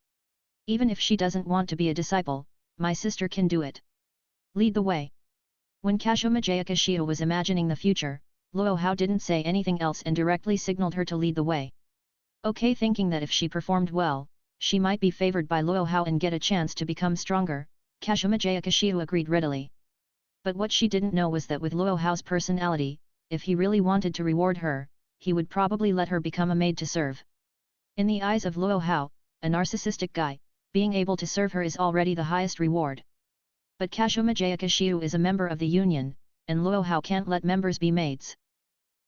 Even if she doesn't want to be a disciple, my sister can do it. Lead the way. When Kashomajayakashiu was imagining the future, Luo Hao didn't say anything else and directly signaled her to lead the way. Okay, thinking that if she performed well, she might be favored by Luo Hao and get a chance to become stronger. Kazumajaya Kashiu agreed readily. But what she didn't know was that with Luo Hao's personality, if he really wanted to reward her, he would probably let her become a maid to serve. In the eyes of Luo Hao, a narcissistic guy, being able to serve her is already the highest reward. But Kazumajaya Kashiu is a member of the union, and Luo Hao can't let members be maids.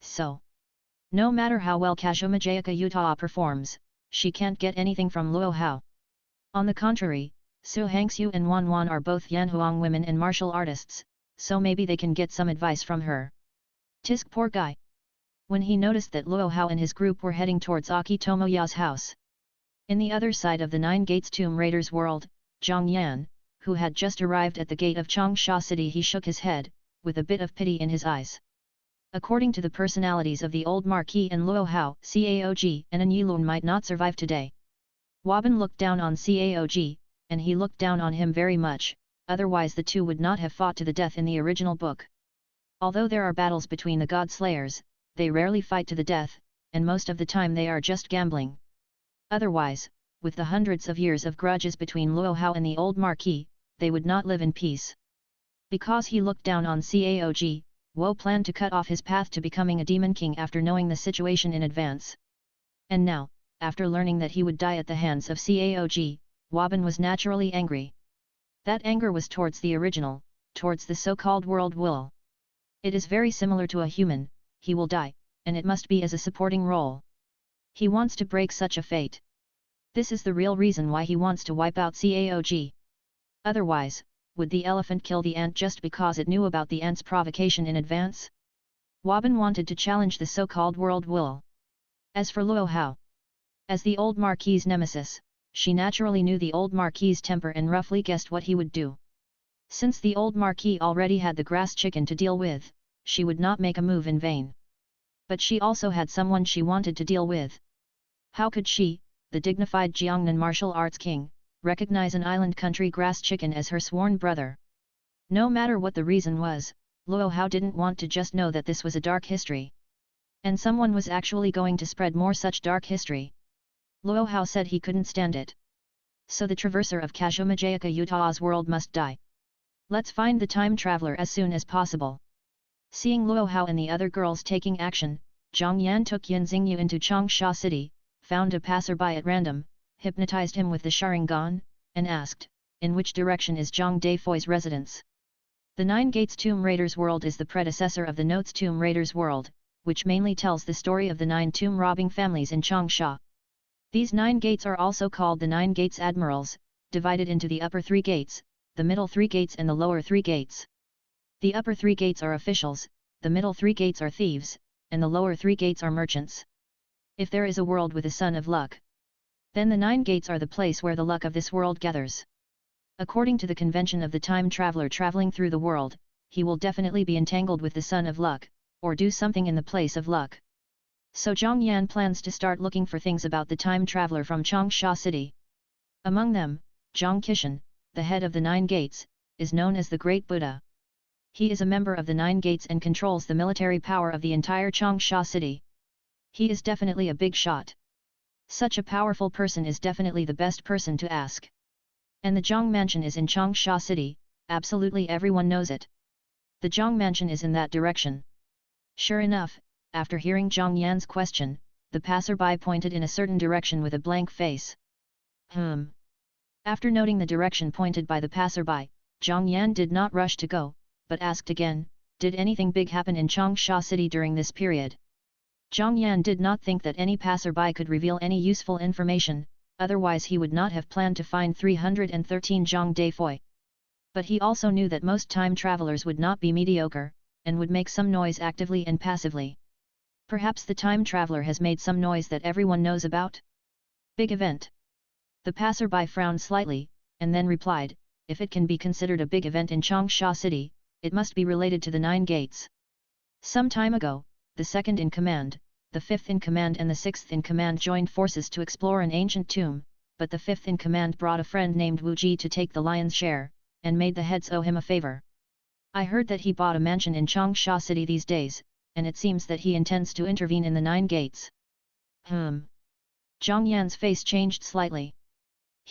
So, no matter how well Kazumajaya Yuta performs, she can't get anything from Luo Hao. On the contrary, Su Hangxiu and Wan Wan are both Yanhuang women and martial artists, so maybe they can get some advice from her. Tisk poor guy. When he noticed that Luo Hao and his group were heading towards Aki Tomoya's house. In the other side of the Nine Gates Tomb Raiders world, Zhang Yan, who had just arrived at the gate of Changsha City, he shook his head, with a bit of pity in his eyes. According to the personalities of the old Marquis and Luo Hao, Caog and An Yilun might not survive today. Waban looked down on Caog, and he looked down on him very much, otherwise the two would not have fought to the death in the original book. Although there are battles between the God Slayers, they rarely fight to the death, and most of the time they are just gambling. Otherwise, with the hundreds of years of grudges between Luo Hao and the old Marquis, they would not live in peace. Because he looked down on Caog, Wu planned to cut off his path to becoming a demon king after knowing the situation in advance. And now, after learning that he would die at the hands of Caog, Waban was naturally angry. That anger was towards the original, towards the so-called world will. It is very similar to a human, he will die, and it must be as a supporting role. He wants to break such a fate. This is the real reason why he wants to wipe out Caog. Otherwise, would the elephant kill the ant just because it knew about the ant's provocation in advance? Waban wanted to challenge the so-called world will. As for Luo Hao, as the old Marquis's nemesis, she naturally knew the old Marquis's temper and roughly guessed what he would do. Since the old Marquis already had the grass chicken to deal with, she would not make a move in vain. But she also had someone she wanted to deal with. How could she, the dignified Jiangnan martial arts king, recognize an island country grass chicken as her sworn brother? No matter what the reason was, Luo Hao didn't want to just know that this was a dark history. And someone was actually going to spread more such dark history. Luo Hao said he couldn't stand it. So the traverser of Kazumajaya Yuta's world must die. Let's find the time traveler as soon as possible. Seeing Luo Hao and the other girls taking action, Zhang Yan took Yin Xingyu into Changsha City, found a passerby at random, hypnotized him with the Sharingan, and asked, in which direction is Zhang Daifoi's residence? The Nine Gates Tomb Raiders world is the predecessor of the Notes Tomb Raiders world, which mainly tells the story of the 9 tomb robbing families in Changsha. These 9 gates are also called the 9 Gates Admirals, divided into the upper 3 gates, the middle 3 gates and the lower 3 gates. The upper 3 gates are officials, the middle 3 gates are thieves, and the lower 3 gates are merchants. If there is a world with a son of luck, then the 9 gates are the place where the luck of this world gathers. According to the convention of the time traveler traveling through the world, he will definitely be entangled with the son of luck, or do something in the place of luck. So Zhang Yan plans to start looking for things about the time traveler from Changsha City. Among them, Zhang Qishan, the head of the 9 gates, is known as the Great Buddha. He is a member of the 9 gates and controls the military power of the entire Changsha City. He is definitely a big shot. Such a powerful person is definitely the best person to ask. And the Zhang Mansion is in Changsha City, absolutely everyone knows it. The Zhang Mansion is in that direction. Sure enough, after hearing Zhang Yan's question, the passerby pointed in a certain direction with a blank face. After noting the direction pointed by the passerby, Zhang Yan did not rush to go, but asked again, did anything big happen in Changsha City during this period? Zhang Yan did not think that any passerby could reveal any useful information, otherwise he would not have planned to find 313 Zhang Daifoi. But he also knew that most time travelers would not be mediocre, and would make some noise actively and passively. Perhaps the time traveler has made some noise that everyone knows about? Big event. The passerby frowned slightly, and then replied, if it can be considered a big event in Changsha City, it must be related to the 9 gates. Some time ago, the 2nd in command, the 5th in command and the 6th in command joined forces to explore an ancient tomb, but the 5th in command brought a friend named Wu Ji to take the lion's share, and made the heads owe him a favor. I heard that he bought a mansion in Changsha City these days, and it seems that he intends to intervene in the 9 gates. Zhang Yan's face changed slightly.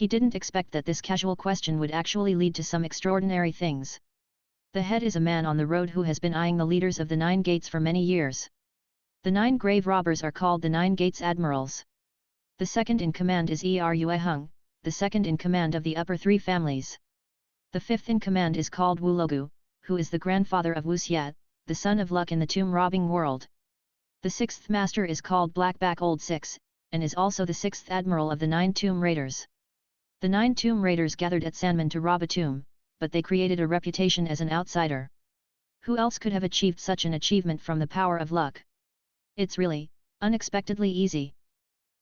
He didn't expect that this casual question would actually lead to some extraordinary things. The head is a man on the road who has been eyeing the leaders of the 9 gates for many years. The 9 grave robbers are called the 9 gates admirals. The second in command is Erui Hung, the second in command of the upper 3 families. The fifth in command is called Wu Logu, who is the grandfather of Wu Xiat, the son of luck in the tomb robbing world. The sixth master is called Blackback Old Six, and is also the 6th admiral of the 9 tomb raiders. The 9 tomb raiders gathered at Sanmen to rob a tomb, but they created a reputation as an outsider. Who else could have achieved such an achievement from the power of luck? It's really, unexpectedly easy.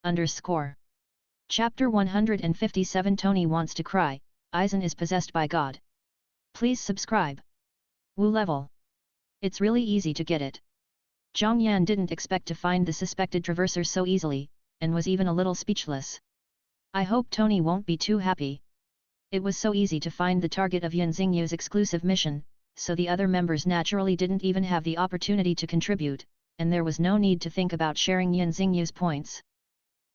Underscore. Chapter 157 Tony wants to cry, Aizen is possessed by God. Please subscribe. Wu level. It's really easy to get it. Zhang Yan didn't expect to find the suspected traverser so easily, and was even a little speechless. I hope Tony won't be too happy. It was so easy to find the target of Yan Xingyu's exclusive mission, so the other members naturally didn't even have the opportunity to contribute, and there was no need to think about sharing Yan Xingyu's points.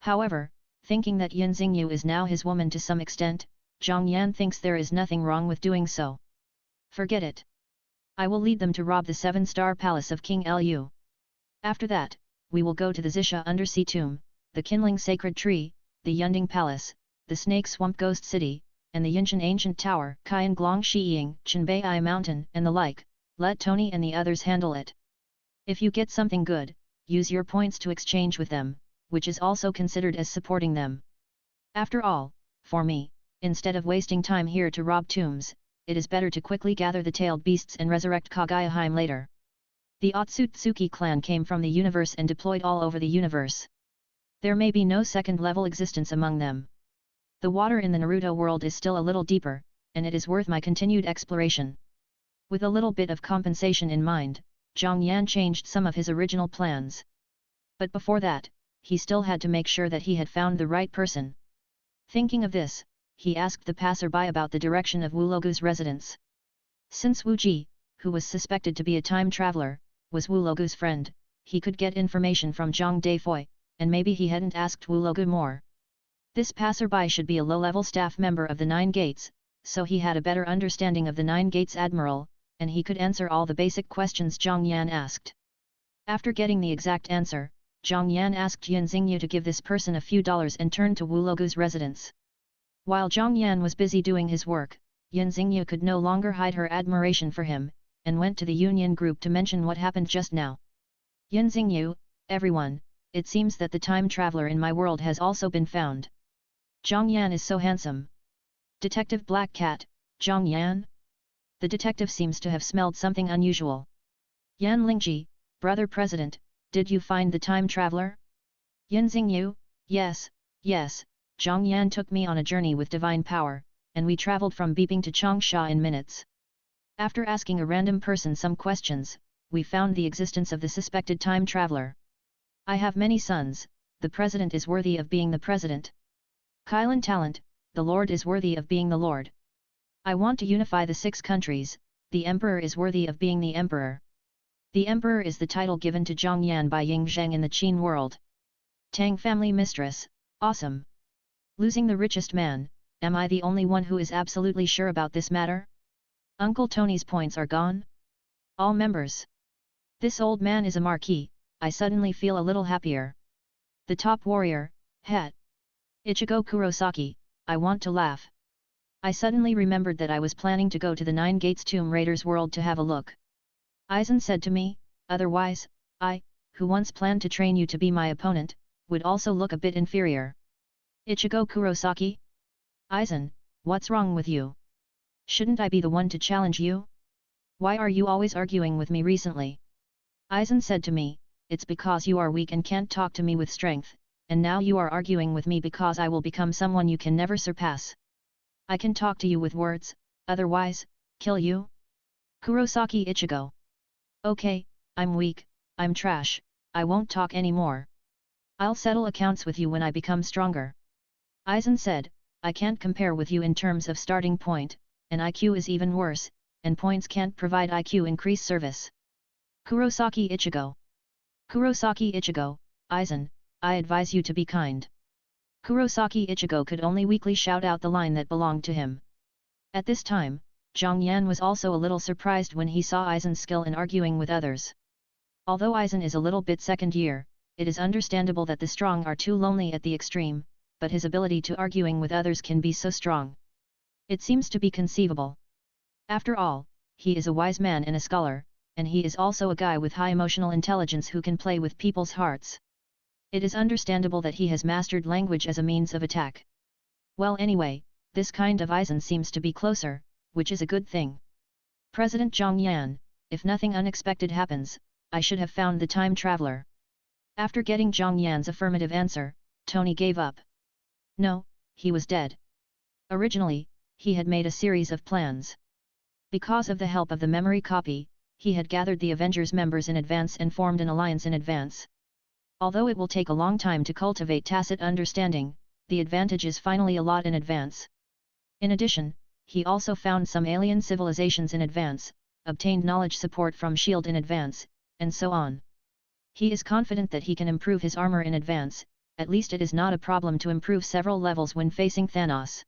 However, thinking that Yan Xingyu is now his woman to some extent, Zhang Yan thinks there is nothing wrong with doing so. Forget it. I will lead them to rob the 7-star palace of King Lu. After that, we will go to the Zisha Undersea Tomb, the Kindling Sacred Tree, the Yunding Palace, the Snake Swamp Ghost City, and the Yinshan Ancient Tower, Kaian Glong Shiying, Chenbei Mountain, and the like. Let Tony and the others handle it. If you get something good, use your points to exchange with them, which is also considered as supporting them. After all, for me, instead of wasting time here to rob tombs, it is better to quickly gather the tailed beasts and resurrect Kagayaheim later. The Otsutsuki clan came from the universe and deployed all over the universe. There may be no second-level existence among them. The water in the Naruto world is still a little deeper, and it is worth my continued exploration. With a little bit of compensation in mind, Zhang Yan changed some of his original plans. But before that, he still had to make sure that he had found the right person. Thinking of this, he asked the passerby about the direction of Wu Logu's residence. Since Wu Ji, who was suspected to be a time traveler, was Wu Logu's friend, he could get information from Zhang Daifoi, and maybe he hadn't asked Wu Logu more. This passerby should be a low-level staff member of the 9 gates, so he had a better understanding of the 9 gates admiral, and he could answer all the basic questions Zhang Yan asked. After getting the exact answer, Zhang Yan asked Yan Xingyu to give this person a few dollars and turned to Wu Logu's residence. While Zhang Yan was busy doing his work, Yan Xingyu could no longer hide her admiration for him, and went to the Union group to mention what happened just now. Yan Xingyu, everyone, it seems that the time traveler in my world has also been found. Zhang Yan is so handsome. Detective Black Cat, Zhang Yan? The detective seems to have smelled something unusual. Yan Lingji, brother president, did you find the time traveler? Yan Xingyu, yes, Zhang Yan took me on a journey with divine power, and we traveled from Beiping to Changsha in minutes. After asking a random person some questions, we found the existence of the suspected time traveler. I have many sons, the president is worthy of being the president. Kailan Talent, the lord is worthy of being the lord. I want to unify the 6 countries, the emperor is worthy of being the emperor. The emperor is the title given to Zhang Yan by Ying Zheng in the Qin world. Tang family mistress, awesome. Losing the richest man, am I the only one who is absolutely sure about this matter? Uncle Tony's points are gone? All members. This old man is a marquis, I suddenly feel a little happier. The top warrior, het. Ichigo Kurosaki, I want to laugh. I suddenly remembered that I was planning to go to the 9 Gates Tomb Raiders world to have a look. Aizen said to me, otherwise, I, who once planned to train you to be my opponent, would also look a bit inferior. Ichigo Kurosaki? Aizen, what's wrong with you? Shouldn't I be the one to challenge you? Why are you always arguing with me recently? Aizen said to me, it's because you are weak and can't talk to me with strength, and now you are arguing with me because I will become someone you can never surpass. I can talk to you with words, otherwise, kill you? Kurosaki Ichigo. Okay, I'm weak, I'm trash, I won't talk anymore. I'll settle accounts with you when I become stronger. Aizen said, I can't compare with you in terms of starting point, and IQ is even worse, and points can't provide IQ increase service. Kurosaki Ichigo. Kurosaki Ichigo, Aizen, I advise you to be kind. Kurosaki Ichigo could only weakly shout out the line that belonged to him. At this time, Zhang Yan was also a little surprised when he saw Aizen's skill in arguing with others. Although Aizen is a little bit second year, it is understandable that the strong are too lonely at the extreme, but his ability to arguing with others can be so strong. It seems to be conceivable. After all, he is a wise man and a scholar, and he is also a guy with high emotional intelligence who can play with people's hearts. It is understandable that he has mastered language as a means of attack. Well anyway, this kind of Aizen seems to be closer, which is a good thing. President Zhang Yan, if nothing unexpected happens, I should have found the time traveler. After getting Zhang Yan's affirmative answer, Tony gave up. No, he was dead. Originally, he had made a series of plans. Because of the help of the memory copy, he had gathered the Avengers members in advance and formed an alliance in advance. Although it will take a long time to cultivate tacit understanding, the advantage is finally a lot in advance. In addition, he also found some alien civilizations in advance, obtained knowledge support from S.H.I.E.L.D. in advance, and so on. He is confident that he can improve his armor in advance, at least it is not a problem to improve several levels when facing Thanos.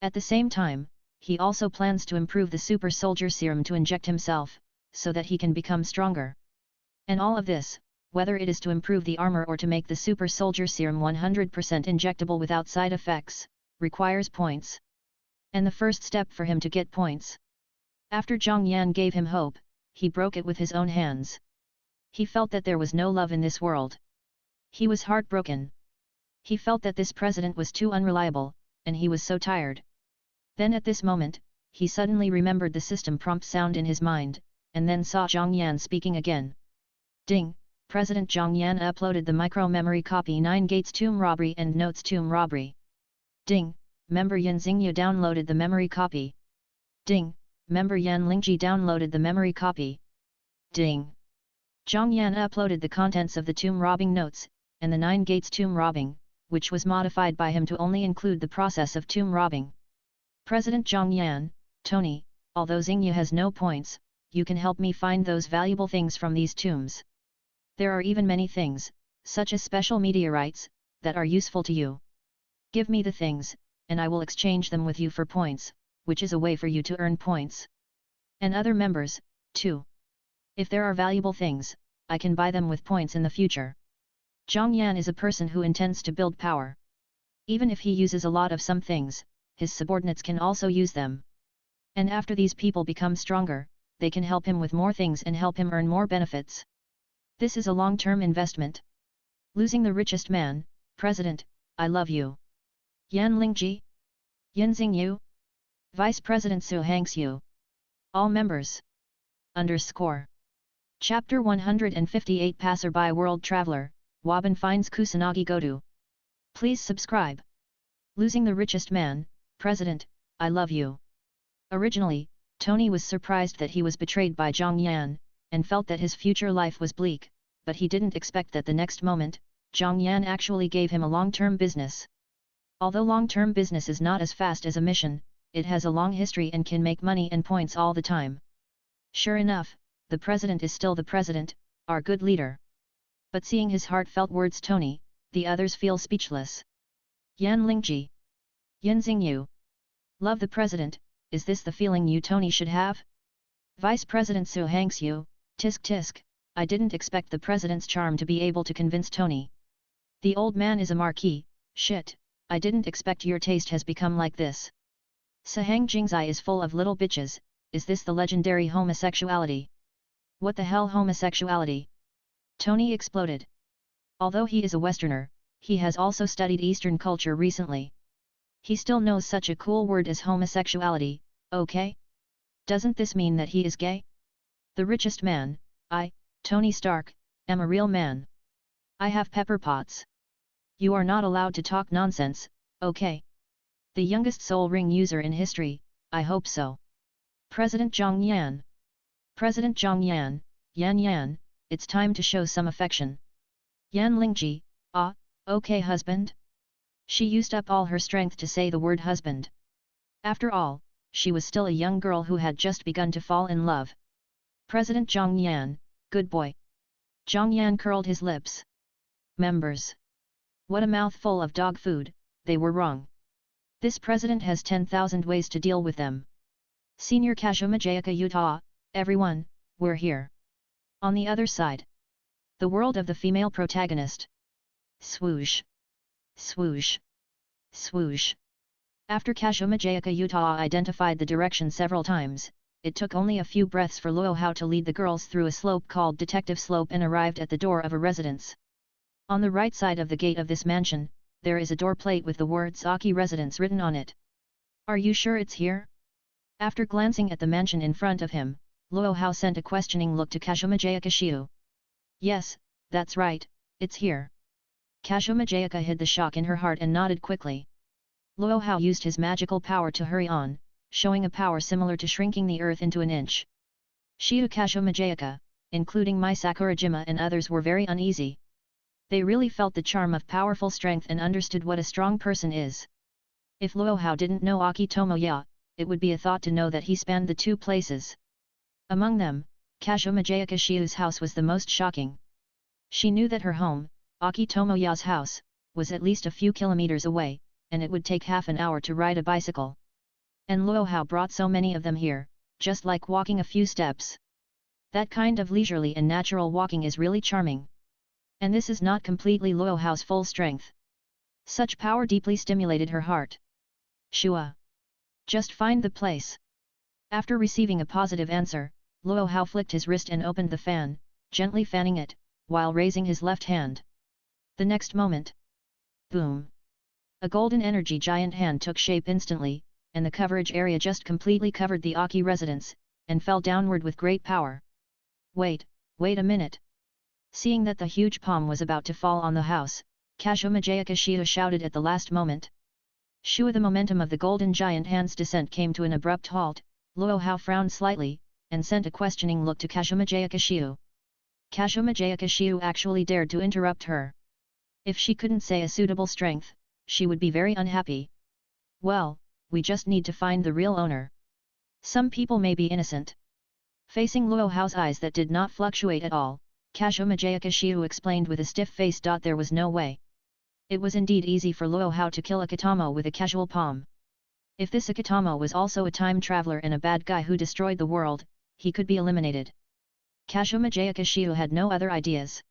At the same time, he also plans to improve the super soldier serum to inject himself, so that he can become stronger. And all of this, whether it is to improve the armor or to make the super soldier serum 100% injectable without side effects, requires points. And the first step for him to get points. After Zhang Yan gave him hope, he broke it with his own hands. He felt that there was no love in this world. He was heartbroken. He felt that this president was too unreliable, and he was so tired. Then at this moment, he suddenly remembered the system prompt sound in his mind, and then saw Zhang Yan speaking again. Ding! President Zhang Yan uploaded the micro-memory copy 9 Gates Tomb Robbery and Notes Tomb Robbery. Ding! Member Yan Xingyu downloaded the memory copy. Ding! Member Yan Lingji downloaded the memory copy. Ding! Zhang Yan uploaded the contents of the tomb robbing notes, and the 9 Gates tomb robbing, which was modified by him to only include the process of tomb robbing. President Zhang Yan, Tony, although Xingyu has no points, you can help me find those valuable things from these tombs. There are even many things, such as special meteorites, that are useful to you. Give me the things, and I will exchange them with you for points, which is a way for you to earn points. And other members, too. If there are valuable things, I can buy them with points in the future. Zhang Yan is a person who intends to build power. Even if he uses a lot of some things, his subordinates can also use them. And after these people become stronger, they can help him with more things and help him earn more benefits. This is a long-term investment. Losing the richest man, President, I love you. Yan Lingji? Yan Xingyu? Vice President Su Hangxiu. All members. _ Chapter 158 Passerby World Traveler, Waban finds Kusanagi Godu. Please subscribe. Losing the richest man, President, I love you. Originally, Tony was surprised that he was betrayed by Zhang Yan, and felt that his future life was bleak, but he didn't expect that the next moment, Zhang Yan actually gave him a long-term business. Although long-term business is not as fast as a mission, it has a long history and can make money and points all the time. Sure enough, the president is still the president, our good leader. But seeing his heartfelt words Tony, the others feel speechless. Yan Lingji. Yan Xingyu. Love the president, is this the feeling you Tony should have? Vice President Su Hangxiu, tisk tisk, I didn't expect the president's charm to be able to convince Tony. The old man is a marquis, shit, I didn't expect your taste has become like this. Sahang Jingzai is full of little bitches, is this the legendary homosexuality? What the hell homosexuality? Tony exploded. Although he is a Westerner, he has also studied Eastern culture recently. He still knows such a cool word as homosexuality, okay? Doesn't this mean that he is gay? The richest man, I, Tony Stark, am a real man. I have pepper pots. You are not allowed to talk nonsense, okay? The youngest soul ring user in history, I hope so. President Zhang Yan. President Zhang Yan, Yan Yan, it's time to show some affection. Yan Lingji, ah, okay husband? She used up all her strength to say the word husband. After all, she was still a young girl who had just begun to fall in love. President Zhang Yan, good boy. Zhang Yan curled his lips. Members. What a mouthful of dog food, they were wrong. This president has 10,000 ways to deal with them. Senior Kashomajayaka Utah, everyone, we're here. On the other side. The world of the female protagonist. Swoosh. Swoosh. Swoosh. After Kashomajayaka Utah identified the direction several times, it took only a few breaths for Luo Hao to lead the girls through a slope called Detective Slope and arrived at the door of a residence. On the right side of the gate of this mansion, there is a door plate with the words Aki Residence written on it. Are you sure it's here? After glancing at the mansion in front of him, Luo Hao sent a questioning look to Kashomajayaka Shiu. Yes, that's right, it's here. Kashomajayaka hid the shock in her heart and nodded quickly. Luo Hao used his magical power to hurry on, showing a power similar to shrinking the earth into an inch. Shiu Kashomajayaka, including Mai Sakurajima and others were very uneasy. They really felt the charm of powerful strength and understood what a strong person is. If Luo Hao didn't know Aki Tomoya, it would be a thought to know that he spanned the two places. Among them, Kashomajayaka Shiu's house was the most shocking. She knew that her home, Aki Tomoya's house, was at least a few kilometers away, and it would take half an hour to ride a bicycle. And Luo Hao brought so many of them here, just like walking a few steps. That kind of leisurely and natural walking is really charming. And this is not completely Luo Hao's full strength. Such power deeply stimulated her heart. Shua. Just find the place. After receiving a positive answer, Luo Hao flicked his wrist and opened the fan, gently fanning it, while raising his left hand. The next moment. Boom. A golden energy giant hand took shape instantly, and the coverage area just completely covered the Aki residence, and fell downward with great power. Wait a minute. Seeing that the huge palm was about to fall on the house, Kashomajayaka Shiu shouted at the last moment. Shua, the momentum of the golden giant hand's descent came to an abrupt halt. Luo Hao frowned slightly, and sent a questioning look to Kashomajayaka Shiu. Kashomajayaka Shiu actually dared to interrupt her. If she couldn't say a suitable strength, she would be very unhappy. Well, we just need to find the real owner. Some people may be innocent. Facing Luo Hao's eyes that did not fluctuate at all, Kashomajayaka Shiu explained with a stiff face. There was no way. It was indeed easy for Luo Hao to kill Akatamo with a casual palm. If this Akatamo was also a time traveler and a bad guy who destroyed the world, he could be eliminated. Kashomajayaka Shiu had no other ideas.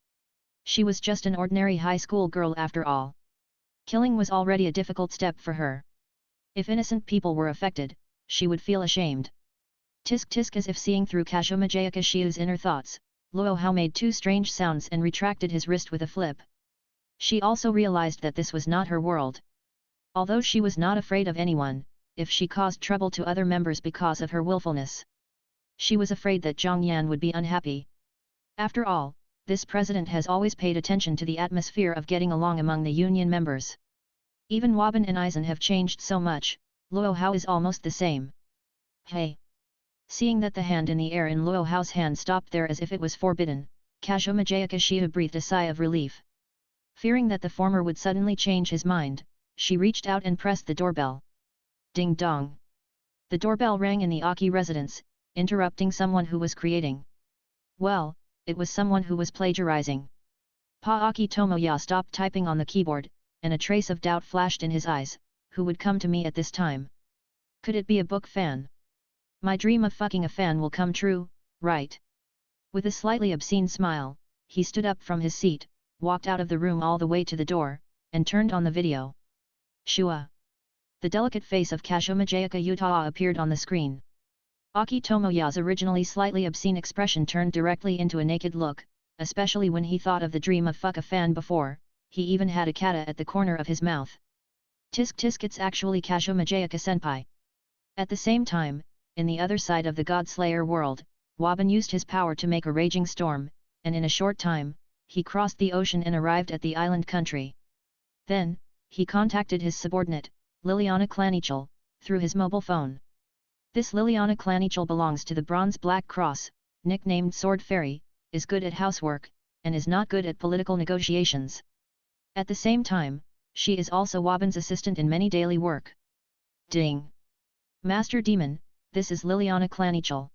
She was just an ordinary high school girl after all. Killing was already a difficult step for her. If innocent people were affected, she would feel ashamed. Tisk tisk, as if seeing through Kashomajayaka Shiu's inner thoughts, Luo Hao made two strange sounds and retracted his wrist with a flip. She also realized that this was not her world. Although she was not afraid of anyone, if she caused trouble to other members because of her willfulness, she was afraid that Zhang Yan would be unhappy. After all, this president has always paid attention to the atmosphere of getting along among the union members. Even Waban and Eisen have changed so much, Luo Hao is almost the same. Hey! Seeing that the hand in the air in Luo Hao's hand stopped there as if it was forbidden, Kashomajayaka Shiu breathed a sigh of relief. Fearing that the former would suddenly change his mind, she reached out and pressed the doorbell. Ding dong! The doorbell rang in the Aki residence, interrupting someone who was creating. Well, it was someone who was plagiarizing. Aki Tomoya stopped typing on the keyboard, and a trace of doubt flashed in his eyes. Who would come to me at this time? Could it be a book fan? My dream of fucking a fan will come true, right? With a slightly obscene smile, he stood up from his seat, walked out of the room all the way to the door, and turned on the video. Shua! The delicate face of Kashomajayaka Utah appeared on the screen. Aki Tomoya's originally slightly obscene expression turned directly into a naked look, especially when he thought of the dream of fuck a fan before. He even had a kata at the corner of his mouth. Tisk tisk, it's actually Kashomajayaka senpai. At the same time, in the other side of the God-Slayer world, Waban used his power to make a raging storm, and in a short time, he crossed the ocean and arrived at the island country. Then, he contacted his subordinate, Liliana Klanichel, through his mobile phone. This Liliana Klanichel belongs to the Bronze Black Cross, nicknamed Sword Fairy, is good at housework, and is not good at political negotiations. At the same time, she is also Waban's assistant in many daily work. Ding! Master Demon, this is Liliana Klanichel.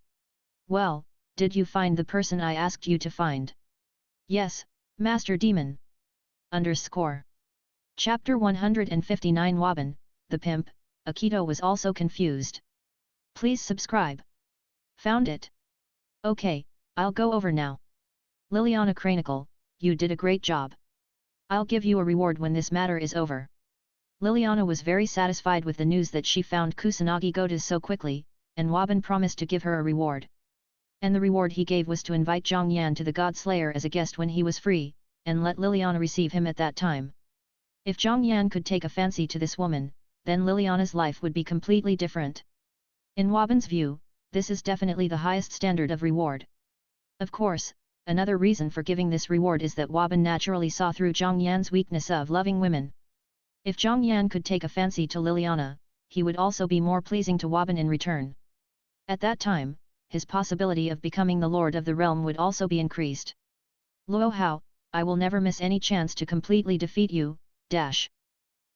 Well, did you find the person I asked you to find? Yes, Master Demon. __ Chapter 159 Waban, the Pimp, Akito was also confused. Please subscribe. Found it. Okay, I'll go over now. Liliana Chronicle, you did a great job. I'll give you a reward when this matter is over. Liliana was very satisfied with the news that she found Kusanagi Goda so quickly, and Waban promised to give her a reward. And the reward he gave was to invite Zhang Yan to the God Slayer as a guest when he was free, and let Liliana receive him at that time. If Zhang Yan could take a fancy to this woman, then Liliana's life would be completely different. In Waban's view, this is definitely the highest standard of reward. Of course, another reason for giving this reward is that Waban naturally saw through Zhang Yan's weakness of loving women. If Zhang Yan could take a fancy to Liliana, he would also be more pleasing to Waban in return. At that time, his possibility of becoming the Lord of the Realm would also be increased. Luo Hao, I will never miss any chance to completely defeat you,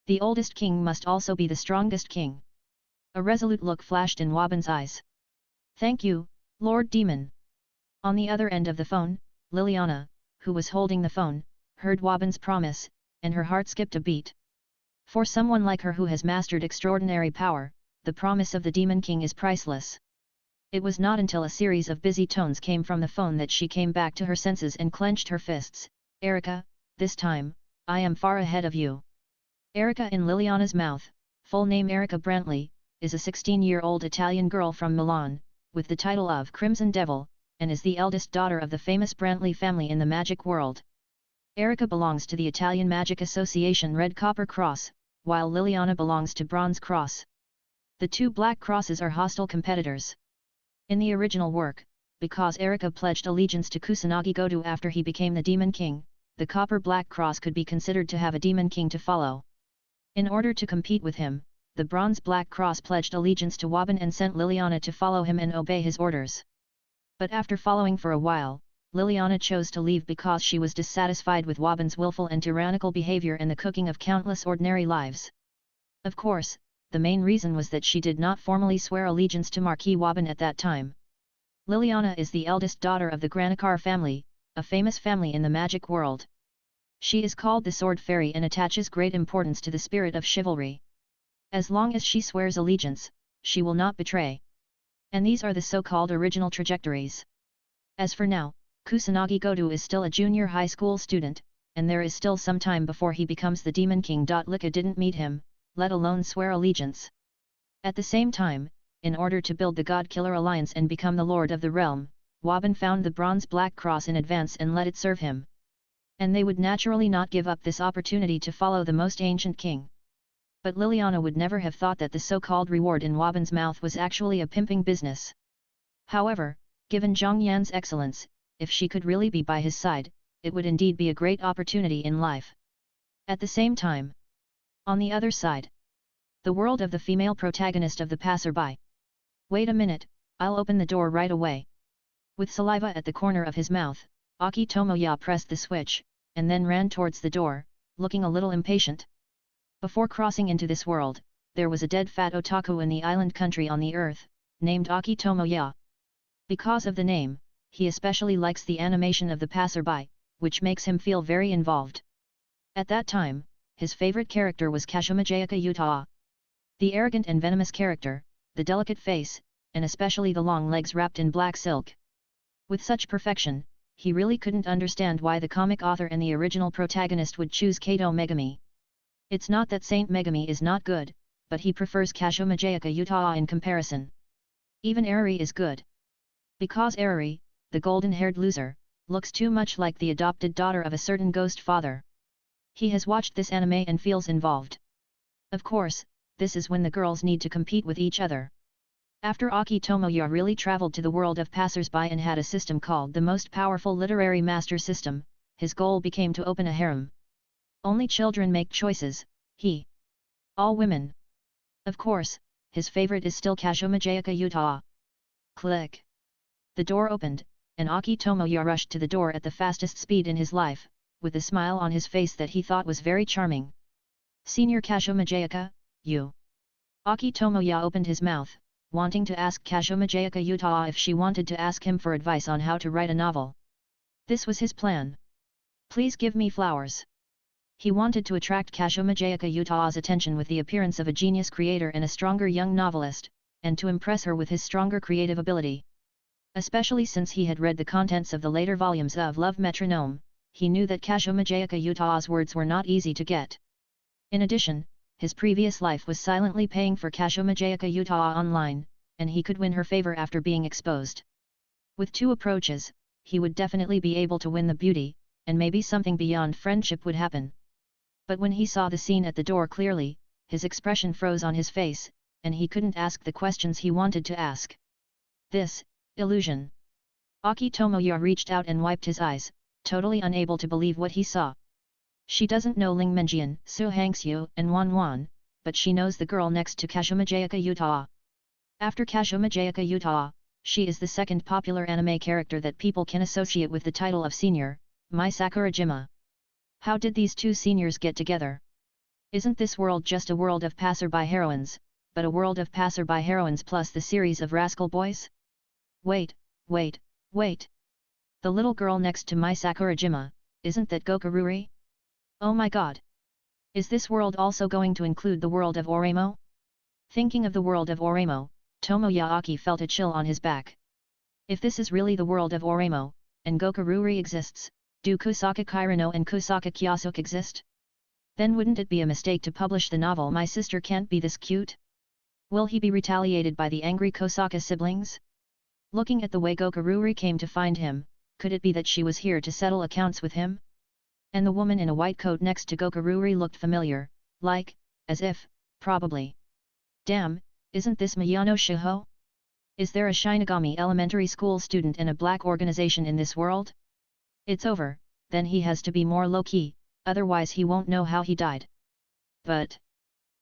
The oldest king must also be the strongest king. A resolute look flashed in Waban's eyes. Thank you, Lord Demon. On the other end of the phone, Liliana, who was holding the phone, heard Waban's promise, and her heart skipped a beat. For someone like her who has mastered extraordinary power, the promise of the Demon King is priceless. It was not until a series of busy tones came from the phone that she came back to her senses and clenched her fists. Erica, this time, I am far ahead of you. Erica in Liliana's mouth, full name Erica Brantley, is a 16-year-old Italian girl from Milan, with the title of Crimson Devil, and is the eldest daughter of the famous Brantley family in the magic world. Erica belongs to the Italian Magic Association Red Copper Cross, while Liliana belongs to Bronze Cross. The two black crosses are hostile competitors. In the original work, because Erica pledged allegiance to Kusanagi Godu after he became the Demon King, the Copper Black Cross could be considered to have a Demon King to follow. In order to compete with him, the Bronze Black Cross pledged allegiance to Waban and sent Liliana to follow him and obey his orders. But after following for a while, Liliana chose to leave because she was dissatisfied with Waban's willful and tyrannical behavior and the cooking of countless ordinary lives. Of course, the main reason was that she did not formally swear allegiance to Marquis Waban at that time. Liliana is the eldest daughter of the Granikar family, a famous family in the magic world. She is called the Sword Fairy and attaches great importance to the spirit of chivalry. As long as she swears allegiance, she will not betray. And these are the so-called original trajectories. As for now, Kusanagi Godu is still a junior high school student, and there is still some time before he becomes the Demon King. Lika didn't meet him, let alone swear allegiance. At the same time, in order to build the God Killer Alliance and become the Lord of the Realm, Waban found the Bronze Black Cross in advance and let it serve him. And they would naturally not give up this opportunity to follow the most ancient king. But Liliana would never have thought that the so-called reward in Waban's mouth was actually a pimping business. However, given Zhang Yan's excellence, if she could really be by his side, it would indeed be a great opportunity in life. At the same time, on the other side, the world of the female protagonist of The Passerby. Wait a minute, I'll open the door right away. With saliva at the corner of his mouth, Aki Tomoya pressed the switch, and then ran towards the door, looking a little impatient. Before crossing into this world, there was a dead fat otaku in the island country on the earth, named Aki Tomoya. Because of the name, he especially likes the animation of The Passerby, which makes him feel very involved. At that time, his favorite character was Kashumajayaka Utawa. The arrogant and venomous character, the delicate face, and especially the long legs wrapped in black silk. With such perfection, he really couldn't understand why the comic author and the original protagonist would choose Kato Megami. It's not that Saint Megami is not good, but he prefers Kashumajayaka Utawa in comparison. Even Arari is good. Because Arari, the golden-haired loser, looks too much like the adopted daughter of a certain ghost father. He has watched this anime and feels involved. Of course, this is when the girls need to compete with each other. After Aki Tomoya really traveled to the world of passersby and had a system called the Most Powerful Literary Master System, his goal became to open a harem. Only children make choices, all women. Of course, his favorite is still Kashumajayaka Utawa. Click. The door opened, and Aki Tomoya rushed to the door at the fastest speed in his life, with a smile on his face that he thought was very charming. Senior Kashumajayaka, you. Aki Tomoya opened his mouth, wanting to ask Kashumajayaka Utawa if she wanted to ask him for advice on how to write a novel. This was his plan. Please give me flowers. He wanted to attract Kashomajayaka Uta's attention with the appearance of a genius creator and a stronger young novelist, and to impress her with his stronger creative ability. Especially since he had read the contents of the later volumes of Love Metronome, he knew that Kashomajayaka Uta's words were not easy to get. In addition, his previous life was silently paying for Kashomajayaka Uta online, and he could win her favor after being exposed. With 2 approaches, he would definitely be able to win the beauty, and maybe something beyond friendship would happen. But when he saw the scene at the door clearly, his expression froze on his face, and he couldn't ask the questions he wanted to ask. This illusion. Aki Tomoya reached out and wiped his eyes, totally unable to believe what he saw. She doesn't know Ling Menjian, Su Hangxiu and Wan Wan, but she knows the girl next to Kashomajayaka Uta. After Kashomajayaka Uta, she is the second popular anime character that people can associate with the title of senior, Mai Sakurajima. How did these 2 seniors get together? Isn't this world just a world of passerby heroines, but a world of passerby heroines plus the series of rascal boys? Wait. The little girl next to Mai Sakurajima, isn't that Gokururi? Oh my god! Is this world also going to include the world of Oremo? Thinking of the world of Oremo, Tomoya Aki felt a chill on his back. If this is really the world of Oremo, and Gokururi exists, do Kusaka Kirino and Kusaka Kyosuke exist? Then wouldn't it be a mistake to publish the novel My Sister Can't Be This Cute? Will he be retaliated by the angry Kosaka siblings? Looking at the way Gokururi came to find him, could it be that she was here to settle accounts with him? And the woman in a white coat next to Gokururi looked familiar, as if, probably. Damn, isn't this Miyano Shiho? Is there a Shinigami elementary school student and a black organization in this world? It's over, then he has to be more low-key, otherwise he won't know how he died. But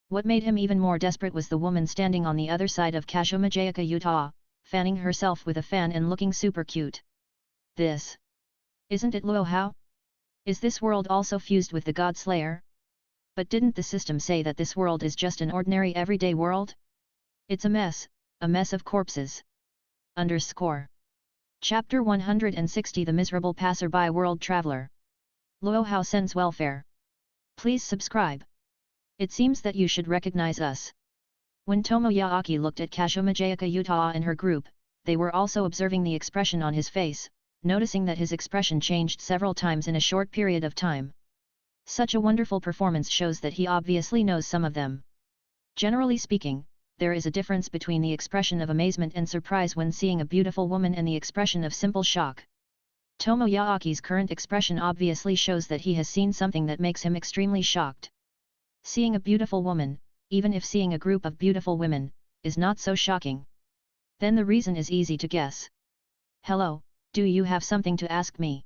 what made him even more desperate was the woman standing on the other side of Kashomajayaka Uta, fanning herself with a fan and looking super cute. This. Isn't it Luo Hao? Is this world also fused with the God Slayer? But didn't the system say that this world is just an ordinary everyday world? It's a mess of corpses. Chapter 160 The Miserable Passerby World Traveler. Luo Hao sends welfare. Please subscribe. It seems that you should recognize us. When Tomoya Aki looked at Kashomajayaka Uta and her group, they were also observing the expression on his face, noticing that his expression changed several times in a short period of time. Such a wonderful performance shows that he obviously knows some of them. Generally speaking, there is a difference between the expression of amazement and surprise when seeing a beautiful woman and the expression of simple shock. Tomoya Aki's current expression obviously shows that he has seen something that makes him extremely shocked. Seeing a beautiful woman, even if seeing a group of beautiful women, is not so shocking. Then the reason is easy to guess. Hello, do you have something to ask me?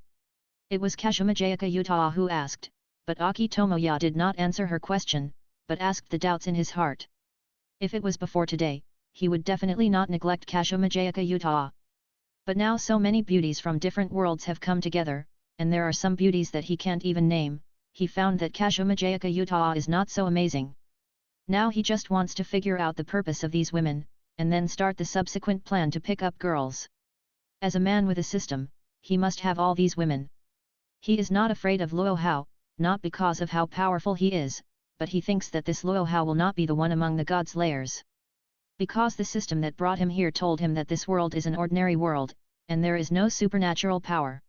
It was Kashomajayaka Uta who asked, but Aki Tomoya did not answer her question, but asked the doubts in his heart. If it was before today, he would definitely not neglect Kashomajayaka Uta. But now so many beauties from different worlds have come together, and there are some beauties that he can't even name. He found that Kashomajayaka Uta is not so amazing. Now he just wants to figure out the purpose of these women, and then start the subsequent plan to pick up girls. As a man with a system, he must have all these women. He is not afraid of Luo Hao, not because of how powerful he is, but he thinks that this Luo Hao will not be the one among the God Slayers. Because the system that brought him here told him that this world is an ordinary world, and there is no supernatural power.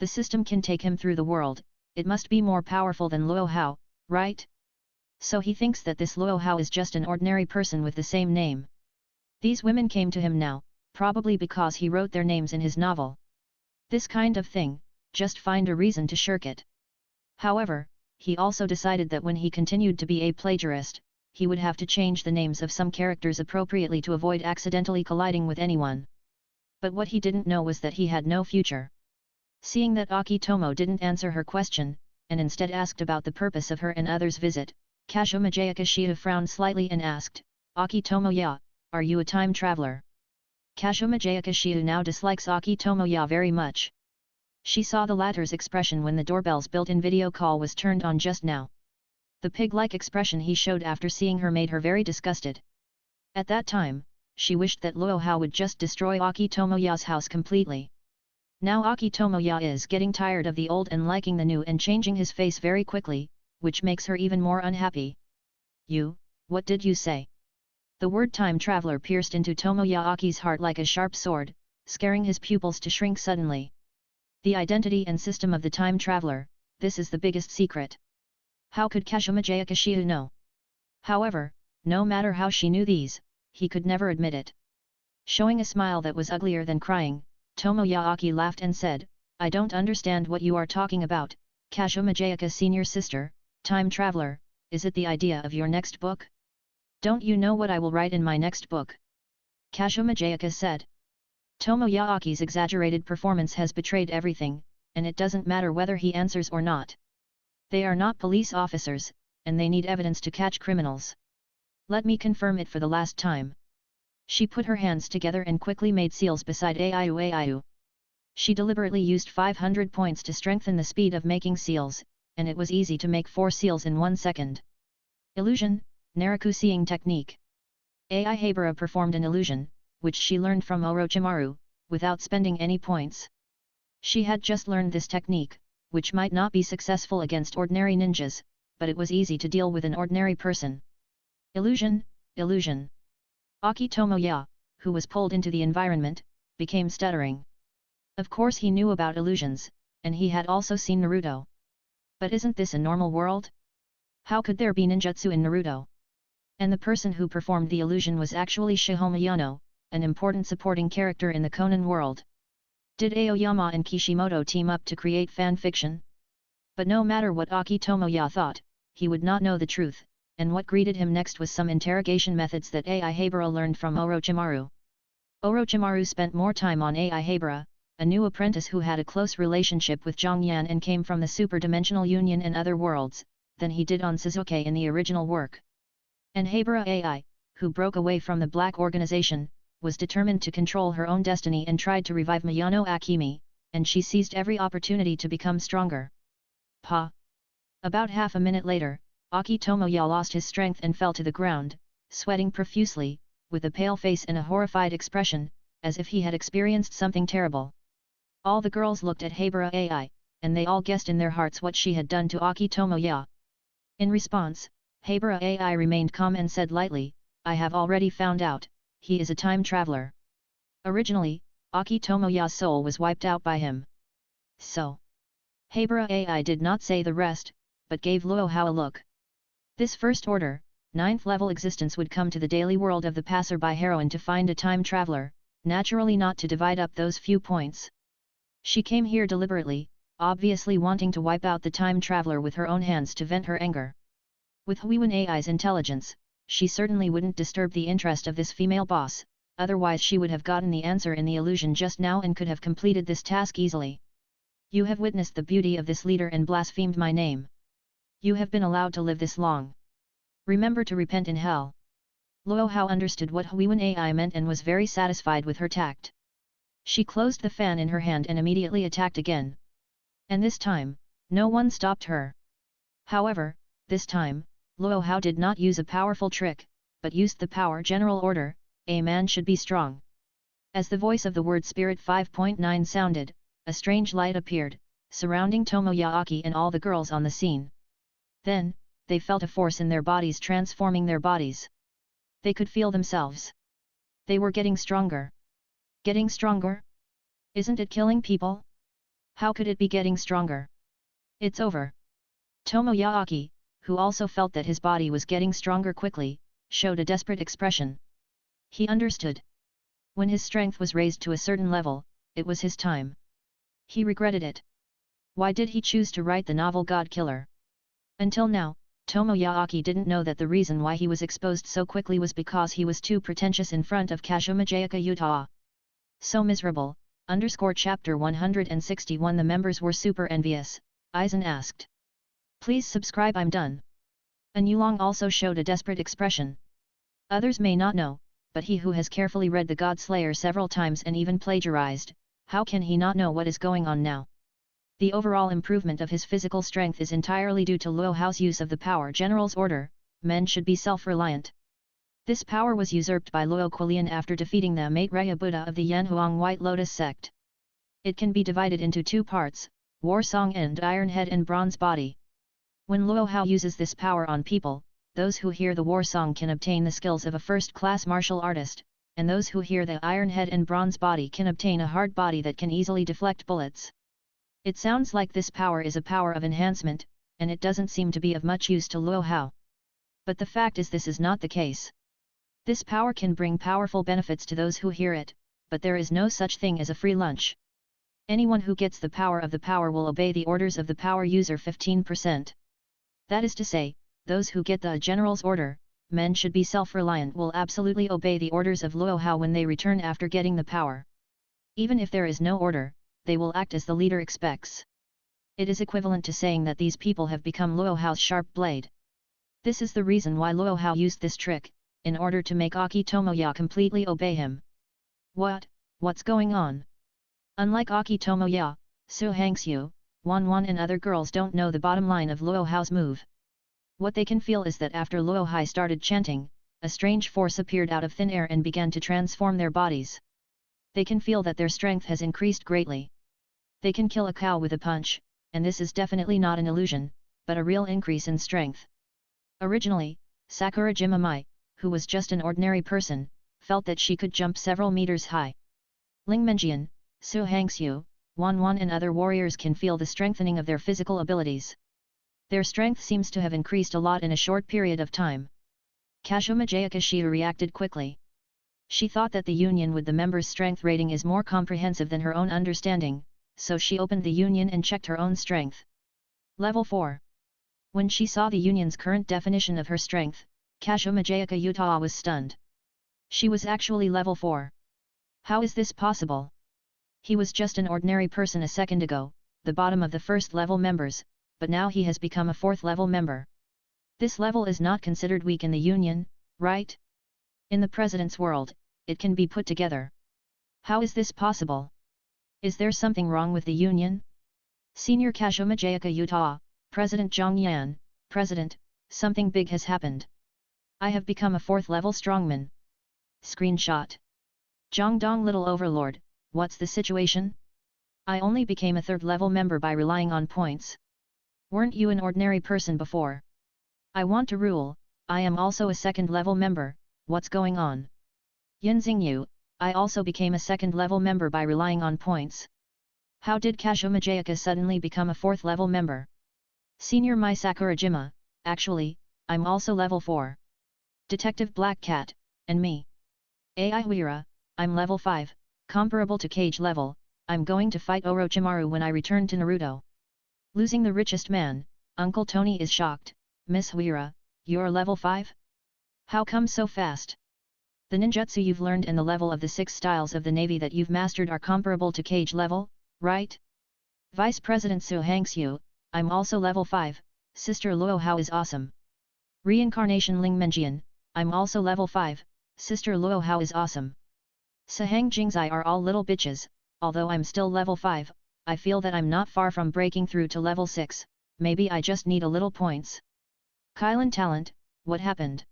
The system can take him through the world, it must be more powerful than Luo Hao, right? So he thinks that this Luo Hao is just an ordinary person with the same name. These women came to him now, probably because he wrote their names in his novel. This kind of thing, just find a reason to shirk it. However, he also decided that when he continued to be a plagiarist, he would have to change the names of some characters appropriately to avoid accidentally colliding with anyone. But what he didn't know was that he had no future. Seeing that Aki Tomo didn't answer her question, and instead asked about the purpose of her and others' visit, Kashomajayaka Shia frowned slightly and asked, Aki Tomoya, are you a time traveler? Kashomajayaka Shia now dislikes Aki Tomoya very much. She saw the latter's expression when the doorbell's built-in video call was turned on just now. The pig-like expression he showed after seeing her made her very disgusted. At that time, she wished that Luo Hao would just destroy Aki Tomoya's house completely. Now Aki Tomoya is getting tired of the old and liking the new and changing his face very quickly, which makes her even more unhappy. You, what did you say? The word time traveler pierced into Tomoyaaki's heart like a sharp sword, scaring his pupils to shrink suddenly. The identity and system of the time traveler, this is the biggest secret. How could Kashima Jayakishiu know? However, no matter how she knew these, he could never admit it. Showing a smile that was uglier than crying, Tomoyaaki laughed and said, I don't understand what you are talking about, Kashima Jayaka senior sister, time traveler, is it the idea of your next book? Don't you know what I will write in my next book? Kashima Jayaka said. Tomoyaaki's exaggerated performance has betrayed everything, and it doesn't matter whether he answers or not. They are not police officers, and they need evidence to catch criminals. Let me confirm it for the last time. She put her hands together and quickly made seals beside Aiu. She deliberately used 500 points to strengthen the speed of making seals, and it was easy to make 4 seals in 1 second. Illusion, Naraku seeing technique. Ai Habara performed an illusion, which she learned from Orochimaru, without spending any points. She had just learned this technique, which might not be successful against ordinary ninjas, but it was easy to deal with an ordinary person. Illusion. Aki Tomoya, who was pulled into the environment, became stuttering. Of course he knew about illusions, and he had also seen Naruto. But isn't this a normal world? How could there be ninjutsu in Naruto? And the person who performed the illusion was actually Shihoma Yano, an important supporting character in the Conan world. Did Aoyama and Kishimoto team up to create fanfiction? But no matter what Aki Tomoya thought, he would not know the truth, and what greeted him next was some interrogation methods that Ai Habara learned from Orochimaru. Orochimaru spent more time on Ai Habara, a new apprentice who had a close relationship with Zhongyan and came from the super-dimensional union and other worlds, than he did on Sasuke in the original work. And Habara Ai, who broke away from the Black Organization, was determined to control her own destiny and tried to revive Miyano Akemi, and she seized every opportunity to become stronger. About half a minute later, Aki Tomoya lost his strength and fell to the ground, sweating profusely, with a pale face and a horrified expression, as if he had experienced something terrible. All the girls looked at Habara Ai, and they all guessed in their hearts what she had done to Aki Tomoya. In response, Habara Ai remained calm and said lightly, I have already found out, he is a time traveler. Originally, Aki Tomoya's soul was wiped out by him. So. Habara Ai did not say the rest, but gave Luo Hao a look. This first order, 9th level existence would come to the daily world of the passerby heroine to find a time traveler, naturally not to divide up those few points. She came here deliberately, obviously wanting to wipe out the time traveler with her own hands to vent her anger. With Huiwen Ai's intelligence, she certainly wouldn't disturb the interest of this female boss, otherwise she would have gotten the answer in the illusion just now and could have completed this task easily. You have witnessed the beauty of this leader and blasphemed my name. You have been allowed to live this long. Remember to repent in hell. Luo Hao understood what Huiwen Ai meant and was very satisfied with her tact. She closed the fan in her hand and immediately attacked again. And this time, no one stopped her. However, this time, Luo Hao did not use a powerful trick, but used the power general order, a man should be strong. As the voice of the word Spirit 5.9 sounded, a strange light appeared, surrounding Tomoyaaki and all the girls on the scene. Then, they felt a force in their bodies transforming their bodies. They could feel themselves. They were getting stronger. Getting stronger? Isn't it killing people? How could it be getting stronger? It's over. Tomoyaaki, who also felt that his body was getting stronger quickly, showed a desperate expression. He understood. When his strength was raised to a certain level, it was his time. He regretted it. Why did he choose to write the novel God Killer? Until now, Tomoyaaki didn't know that the reason why he was exposed so quickly was because he was too pretentious in front of Kashima Jayaka Utah. So miserable, Chapter 161. The members were super envious, Aizen asked. Please subscribe, I'm done. An Yulong also showed a desperate expression. Others may not know, but he who has carefully read the God Slayer several times and even plagiarized, how can he not know what is going on now? The overall improvement of his physical strength is entirely due to Luo Hao's use of the power general's order, men should be self-reliant. This power was usurped by Luo Quilian after defeating the Maitreya Buddha of the Yanhuang White Lotus sect. It can be divided into 2 parts, War Song and Iron Head and Bronze Body. When Luo Hao uses this power on people, those who hear the war song can obtain the skills of a first-class martial artist, and those who hear the iron head and bronze body can obtain a hard body that can easily deflect bullets. It sounds like this power is a power of enhancement, and it doesn't seem to be of much use to Luo Hao. But the fact is this is not the case. This power can bring powerful benefits to those who hear it, but there is no such thing as a free lunch. Anyone who gets the power of the power will obey the orders of the power user 15%. That is to say, those who get the general's order, men should be self-reliant, will absolutely obey the orders of Luo Hao when they return after getting the power. Even if there is no order, they will act as the leader expects. It is equivalent to saying that these people have become Luo Hao's sharp blade. This is the reason why Luo Hao used this trick, in order to make Aki Tomoya completely obey him. What's going on? Unlike Aki Tomoya, Su Hangxiu, Wan and other girls don't know the bottom line of Luo Hao's move. What they can feel is that after Luo Hai started chanting, a strange force appeared out of thin air and began to transform their bodies. They can feel that their strength has increased greatly. They can kill a cow with a punch, and this is definitely not an illusion, but a real increase in strength. Originally, Sakurajima Mai, who was just an ordinary person, felt that she could jump several meters high. Ling Menjian, Su Hangxiu, Wan and other warriors can feel the strengthening of their physical abilities. Their strength seems to have increased a lot in a short period of time. Kazuma Jayakashiya reacted quickly. She thought that the union with the members' strength rating is more comprehensive than her own understanding, so she opened the union and checked her own strength. Level 4. When she saw the union's current definition of her strength, Kazuma Jayakashiya was stunned. She was actually level 4. How is this possible? He was just an ordinary person a second ago, the bottom of the first level members, but now he has become a 4th level member. This level is not considered weak in the union, right? In the president's world, it can be put together. How is this possible? Is there something wrong with the union? Senior Kazuma Jayakashiya, President Zhang Yan, President, something big has happened. I have become a 4th level strongman. Screenshot. Zhang Dong Little Overlord, what's the situation? I only became a 3rd level member by relying on points. Weren't you an ordinary person before? I want to rule, I am also a 2nd level member, what's going on? Yin Xingyu, I also became a 2nd level member by relying on points. How did Kazuma Jayaka suddenly become a 4th level member? Senior Mai Sakurajima, actually, I'm also level 4. Detective Black Cat, and me. AI Huira, I'm level 5, comparable to Cage level, I'm going to fight Orochimaru when I return to Naruto. Losing the richest man, Uncle Tony is shocked. Miss Huira, you're level 5? How come so fast? The ninjutsu you've learned and the level of the 6 styles of the Navy that you've mastered are comparable to Cage level, right? Vice President Su Hangxiu, I'm also level 5, Sister Luo Hao is awesome. Reincarnation Ling Menjian, I'm also level 5, Sister Luo Hao is awesome. Sahang Jingzai are all little bitches, although I'm still level 5, I feel that I'm not far from breaking through to level 6, maybe I just need a little points. Kylan Talent, what happened?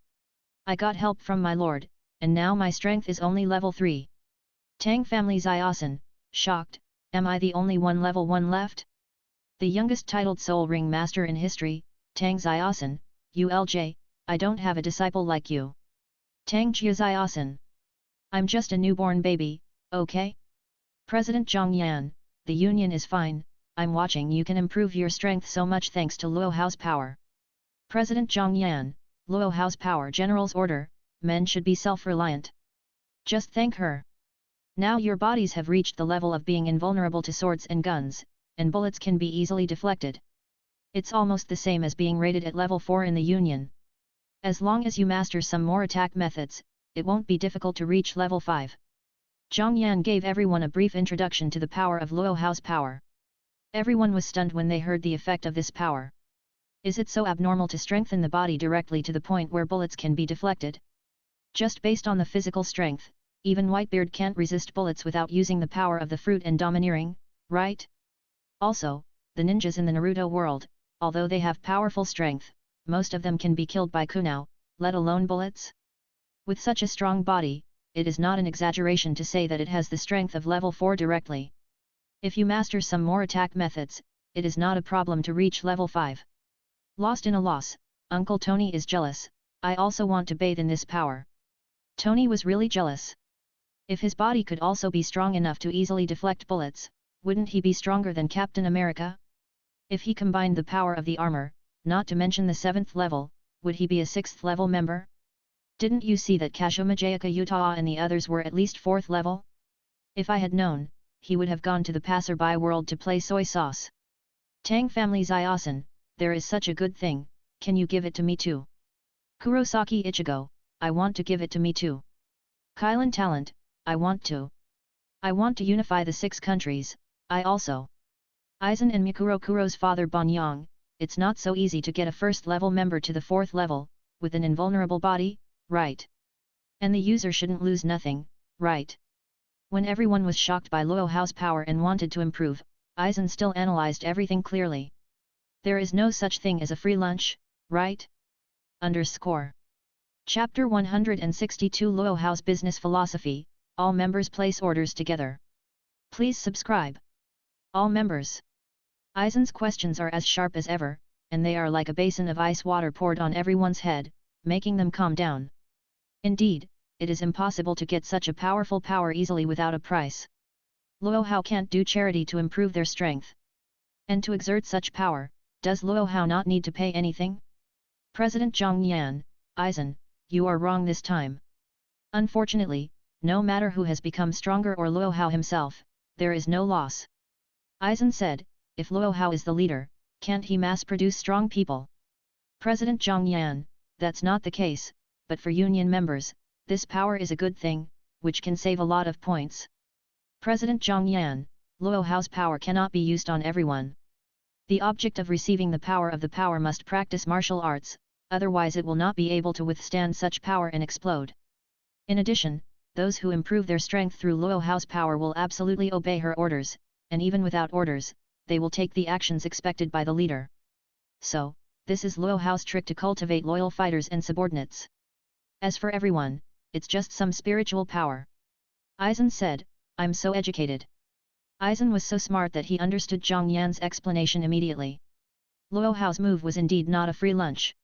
I got help from my lord, and now my strength is only level 3. Tang Family Ziosan, shocked, am I the only one level 1 left? The youngest titled Soul Ring Master in history, Tang Ziosan, ULJ, I don't have a disciple like you. Tang Jia Ziosan. I'm just a newborn baby, okay? President Zhang Yan, the union is fine, I'm watching you can improve your strength so much thanks to Luo Hao's power. President Zhang Yan, Luo Hao's power general's order, men should be self-reliant. Just thank her. Now your bodies have reached the level of being invulnerable to swords and guns, and bullets can be easily deflected. It's almost the same as being rated at level 4 in the union. As long as you master some more attack methods, it won't be difficult to reach level 5. Zhang Yan gave everyone a brief introduction to the power of Luo Hao's power. Everyone was stunned when they heard the effect of this power. Is it so abnormal to strengthen the body directly to the point where bullets can be deflected? Just based on the physical strength, even Whitebeard can't resist bullets without using the power of the fruit and domineering, right? Also, the ninjas in the Naruto world, although they have powerful strength, most of them can be killed by kunao, let alone bullets. With such a strong body, it is not an exaggeration to say that it has the strength of level 4 directly. If you master some more attack methods, it is not a problem to reach level 5. Lost in a loss, Uncle Tony is jealous, I also want to bathe in this power. Tony was really jealous. If his body could also be strong enough to easily deflect bullets, wouldn't he be stronger than Captain America? If he combined the power of the armor, not to mention the 7th level, would he be a 6th level member? Didn't you see that Kazumajayaka Utah and the others were at least 4th level? If I had known, he would have gone to the passerby world to play soy sauce. Tang family Ziosan, there is such a good thing, can you give it to me too? Kurosaki Ichigo, I want to give it to me too. Kylan Talent, I want to. I want to unify the 6 countries, I also. Aizen and Kuro's father Banyang, it's not so easy to get a 1st level member to the 4th level, with an invulnerable body, right? And the user shouldn't lose nothing, right? When everyone was shocked by Luo Hao's power and wanted to improve, Aizen still analyzed everything clearly. There is no such thing as a free lunch, right? Chapter 162 Luo Hao's Business Philosophy, all members place orders together. Please subscribe. All members. Aizen's questions are as sharp as ever, and they are like a basin of ice water poured on everyone's head, making them calm down. Indeed, it is impossible to get such a powerful power easily without a price. Luo Hao can't do charity to improve their strength. And to exert such power, does Luo Hao not need to pay anything? President Zhang Yan, Aizen, you are wrong this time. Unfortunately, no matter who has become stronger or Luo Hao himself, there is no loss. Aizen said, if Luo Hao is the leader, can't he mass-produce strong people? President Zhang Yan, that's not the case, but for union members, this power is a good thing, which can save a lot of points. President Zhang Yan, Luo Hao's power cannot be used on everyone. The object of receiving the power must practice martial arts, otherwise it will not be able to withstand such power and explode. In addition, those who improve their strength through Luo Hao's power will absolutely obey her orders, and even without orders, they will take the actions expected by the leader. So, this is Luo Hao's trick to cultivate loyal fighters and subordinates. As for everyone, it's just some spiritual power. Aizen said, I'm so educated. Aizen was so smart that he understood Zhang Yan's explanation immediately. Luo Hao's move was indeed not a free lunch.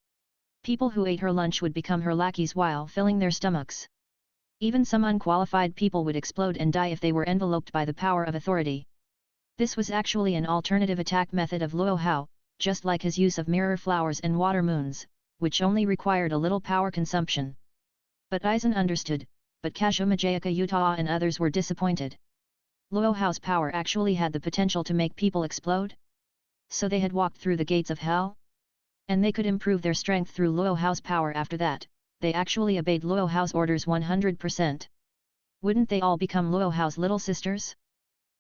People who ate her lunch would become her lackeys while filling their stomachs. Even some unqualified people would explode and die if they were enveloped by the power of authority. This was actually an alternative attack method of Luo Hao, just like his use of mirror flowers and water moons, which only required a little power consumption. But Aizen understood, but Kazumajayaka Utah and others were disappointed. Luo Hao's power actually had the potential to make people explode? So they had walked through the gates of hell? And they could improve their strength through Luo Hao's power after that, they actually obeyed Luo Hao's orders 100%. Wouldn't they all become Luo Hao's little sisters?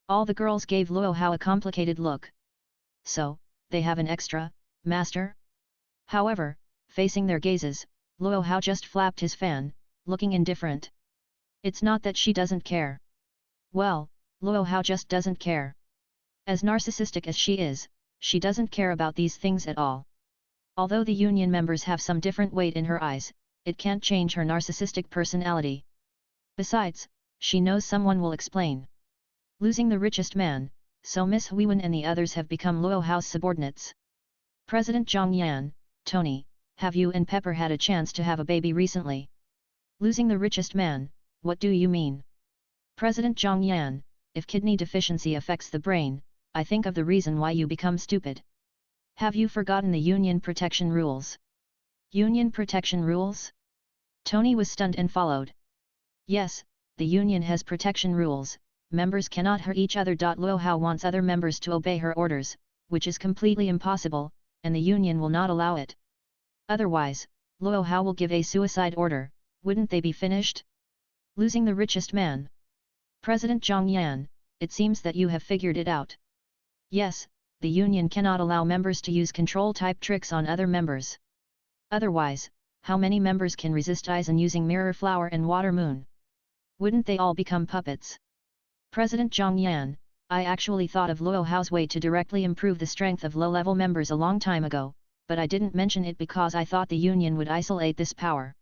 All the girls gave Luo Hao a complicated look. So, they have an extra master? However, facing their gazes, Luo Hao just flapped his fan, looking indifferent. It's not that she doesn't care. Well, Luo Hao just doesn't care. As narcissistic as she is, she doesn't care about these things at all. Although the union members have some different weight in her eyes, it can't change her narcissistic personality. Besides, she knows someone will explain. Losing the richest man, so Miss Huiwen and the others have become Luo Hao's subordinates. President Zhang Yan, Tony, have you and Pepper had a chance to have a baby recently? Losing the richest man, what do you mean? President Zhang Yan, if kidney deficiency affects the brain, I think of the reason why you become stupid. Have you forgotten the union protection rules? Union protection rules? Tony was stunned and followed. Yes, the union has protection rules. Members cannot hurt each other. Luo Hao wants other members to obey her orders, which is completely impossible, and the union will not allow it. Otherwise, Luo Hao will give a suicide order, wouldn't they be finished? Losing the richest man. President Zhang Yan, it seems that you have figured it out. Yes, the union cannot allow members to use control-type tricks on other members. Otherwise, how many members can resist Aizen using mirror flower and water moon? Wouldn't they all become puppets? President Zhang Yan, I actually thought of Luo Hao's way to directly improve the strength of low-level members a long time ago, but I didn't mention it because I thought the union would isolate this power.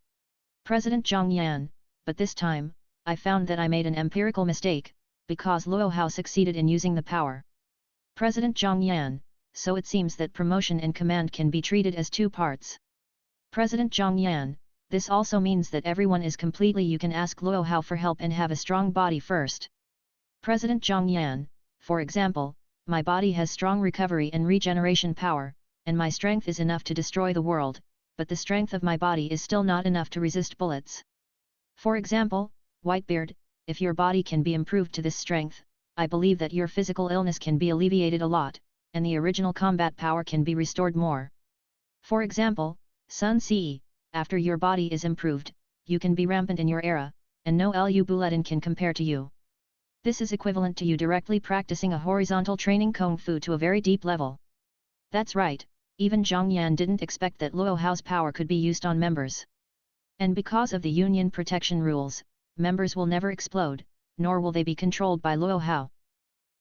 President Zhang Yan, but this time, I found that I made an empirical mistake, because Luo Hao succeeded in using the power. President Zhang Yan, so it seems that promotion and command can be treated as two parts. President Zhang Yan, this also means that everyone is completely you can ask Luo Hao for help and have a strong body first. President Zhang Yan, for example, my body has strong recovery and regeneration power, and my strength is enough to destroy the world, but the strength of my body is still not enough to resist bullets. For example, Whitebeard, if your body can be improved to this strength, I believe that your physical illness can be alleviated a lot, and the original combat power can be restored more. For example, Sun Ce, after your body is improved, you can be rampant in your era, and no Lu Buletin can compare to you. This is equivalent to you directly practicing a horizontal training Kung Fu to a very deep level. That's right, even Zhang Yan didn't expect that Luo Hao's power could be used on members. And because of the Union protection rules, members will never explode, nor will they be controlled by Luo Hao.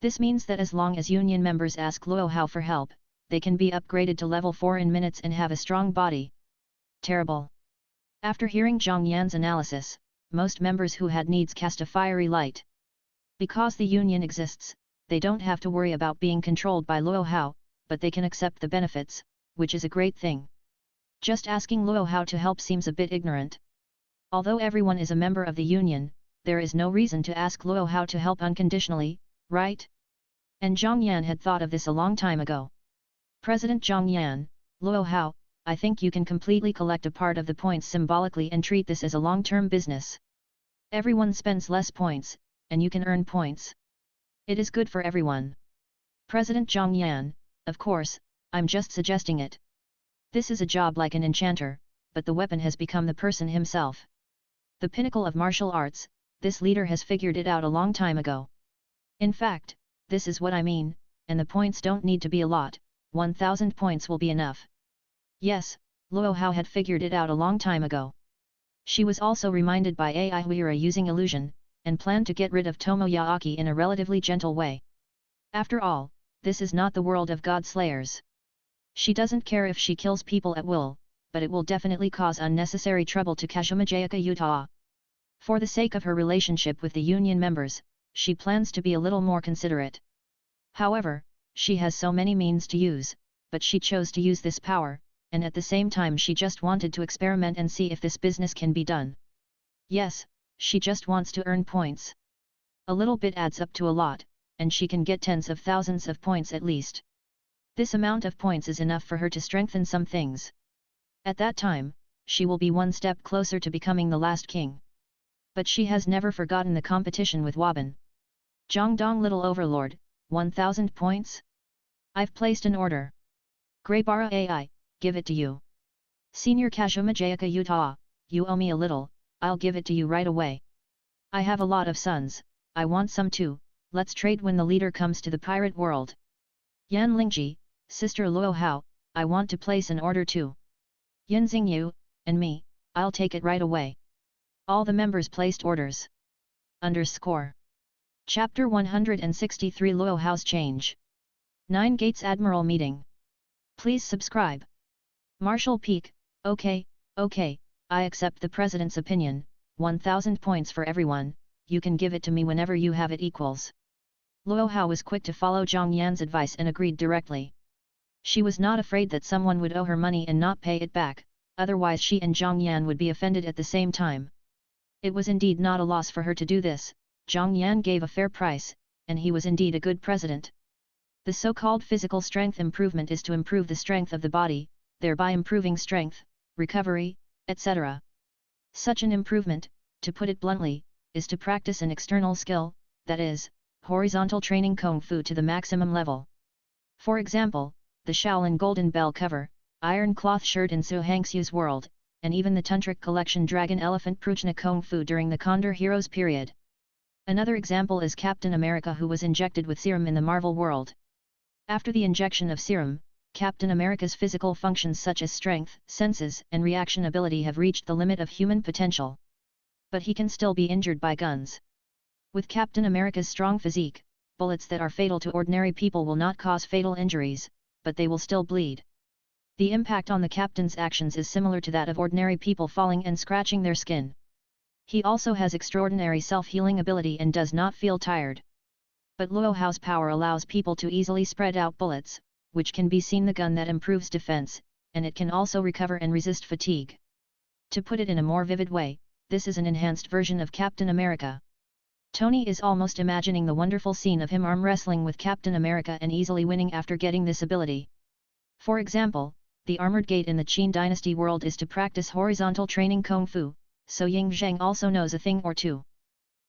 This means that as long as Union members ask Luo Hao for help, they can be upgraded to level 4 in minutes and have a strong body. Terrible. After hearing Zhang Yan's analysis, most members who had needs cast a fiery light. Because the Union exists, they don't have to worry about being controlled by Luo Hao, but they can accept the benefits, which is a great thing. Just asking Luo Hao to help seems a bit ignorant. Although everyone is a member of the Union, there is no reason to ask Luo Hao to help unconditionally, right? And Zhang Yan had thought of this a long time ago. President Zhang Yan, Luo Hao, I think you can completely collect a part of the points symbolically and treat this as a long-term business. Everyone spends less points, and you can earn points. It is good for everyone. President Zhang Yan, of course, I'm just suggesting it. This is a job like an enchanter, but the weapon has become the person himself. The pinnacle of martial arts, this leader has figured it out a long time ago. In fact, this is what I mean, and the points don't need to be a lot, 1000 points will be enough. Yes, Luo Hao had figured it out a long time ago. She was also reminded by Ai Huira using illusion, and planned to get rid of Tomoyaaki in a relatively gentle way. After all, this is not the world of god slayers. She doesn't care if she kills people at will, but it will definitely cause unnecessary trouble to Kashumajayaka Utah. For the sake of her relationship with the Union members, she plans to be a little more considerate. However, she has so many means to use, but she chose to use this power, and at the same time she just wanted to experiment and see if this business can be done. Yes, she just wants to earn points. A little bit adds up to a lot, and she can get tens of thousands of points at least. This amount of points is enough for her to strengthen some things. At that time, she will be one step closer to becoming the last king. But she has never forgotten the competition with Waban. Jiangdong Little Overlord, 1000 points? I've placed an order. Greybara AI, give it to you. Senior Kashumajayaka Utah, you owe me a little, I'll give it to you right away. I have a lot of sons, I want some too, let's trade when the leader comes to the pirate world. Yan Lingji, Sister Luo Hao, I want to place an order too. Yan Xingyu, and me, I'll take it right away. All the members placed orders. Underscore. Chapter 163 Luo Hao's Change. 9 Gates Admiral Meeting. Please subscribe. Marshal Peak, okay, I accept the President's opinion, 1000 points for everyone, you can give it to me whenever you have it equals. Luo Hao was quick to follow Zhang Yan's advice and agreed directly. She was not afraid that someone would owe her money and not pay it back, otherwise she and Zhang Yan would be offended at the same time. It was indeed not a loss for her to do this, Zhang Yan gave a fair price, and he was indeed a good president. The so-called physical strength improvement is to improve the strength of the body, thereby improving strength, recovery, etc. Such an improvement, to put it bluntly, is to practice an external skill, that is, horizontal training Kung Fu to the maximum level. For example, the Shaolin Golden Bell cover, Iron Cloth shirt in Su Hangxiu's world, and even the Tantric collection Dragon Elephant Prujna Kung Fu during the Condor Heroes period. Another example is Captain America, who was injected with serum in the Marvel world. After the injection of serum, Captain America's physical functions such as strength, senses, and reaction ability have reached the limit of human potential. But he can still be injured by guns. With Captain America's strong physique, bullets that are fatal to ordinary people will not cause fatal injuries, but they will still bleed. The impact on the captain's actions is similar to that of ordinary people falling and scratching their skin. He also has extraordinary self-healing ability and does not feel tired. But Luo Hao's power allows people to easily spread out bullets, which can be seen the gun that improves defense, and it can also recover and resist fatigue. To put it in a more vivid way, this is an enhanced version of Captain America. Tony is almost imagining the wonderful scene of him arm wrestling with Captain America and easily winning after getting this ability. For example, the armored gate in the Qin Dynasty world is to practice horizontal training Kung Fu, so Ying Zheng also knows a thing or two.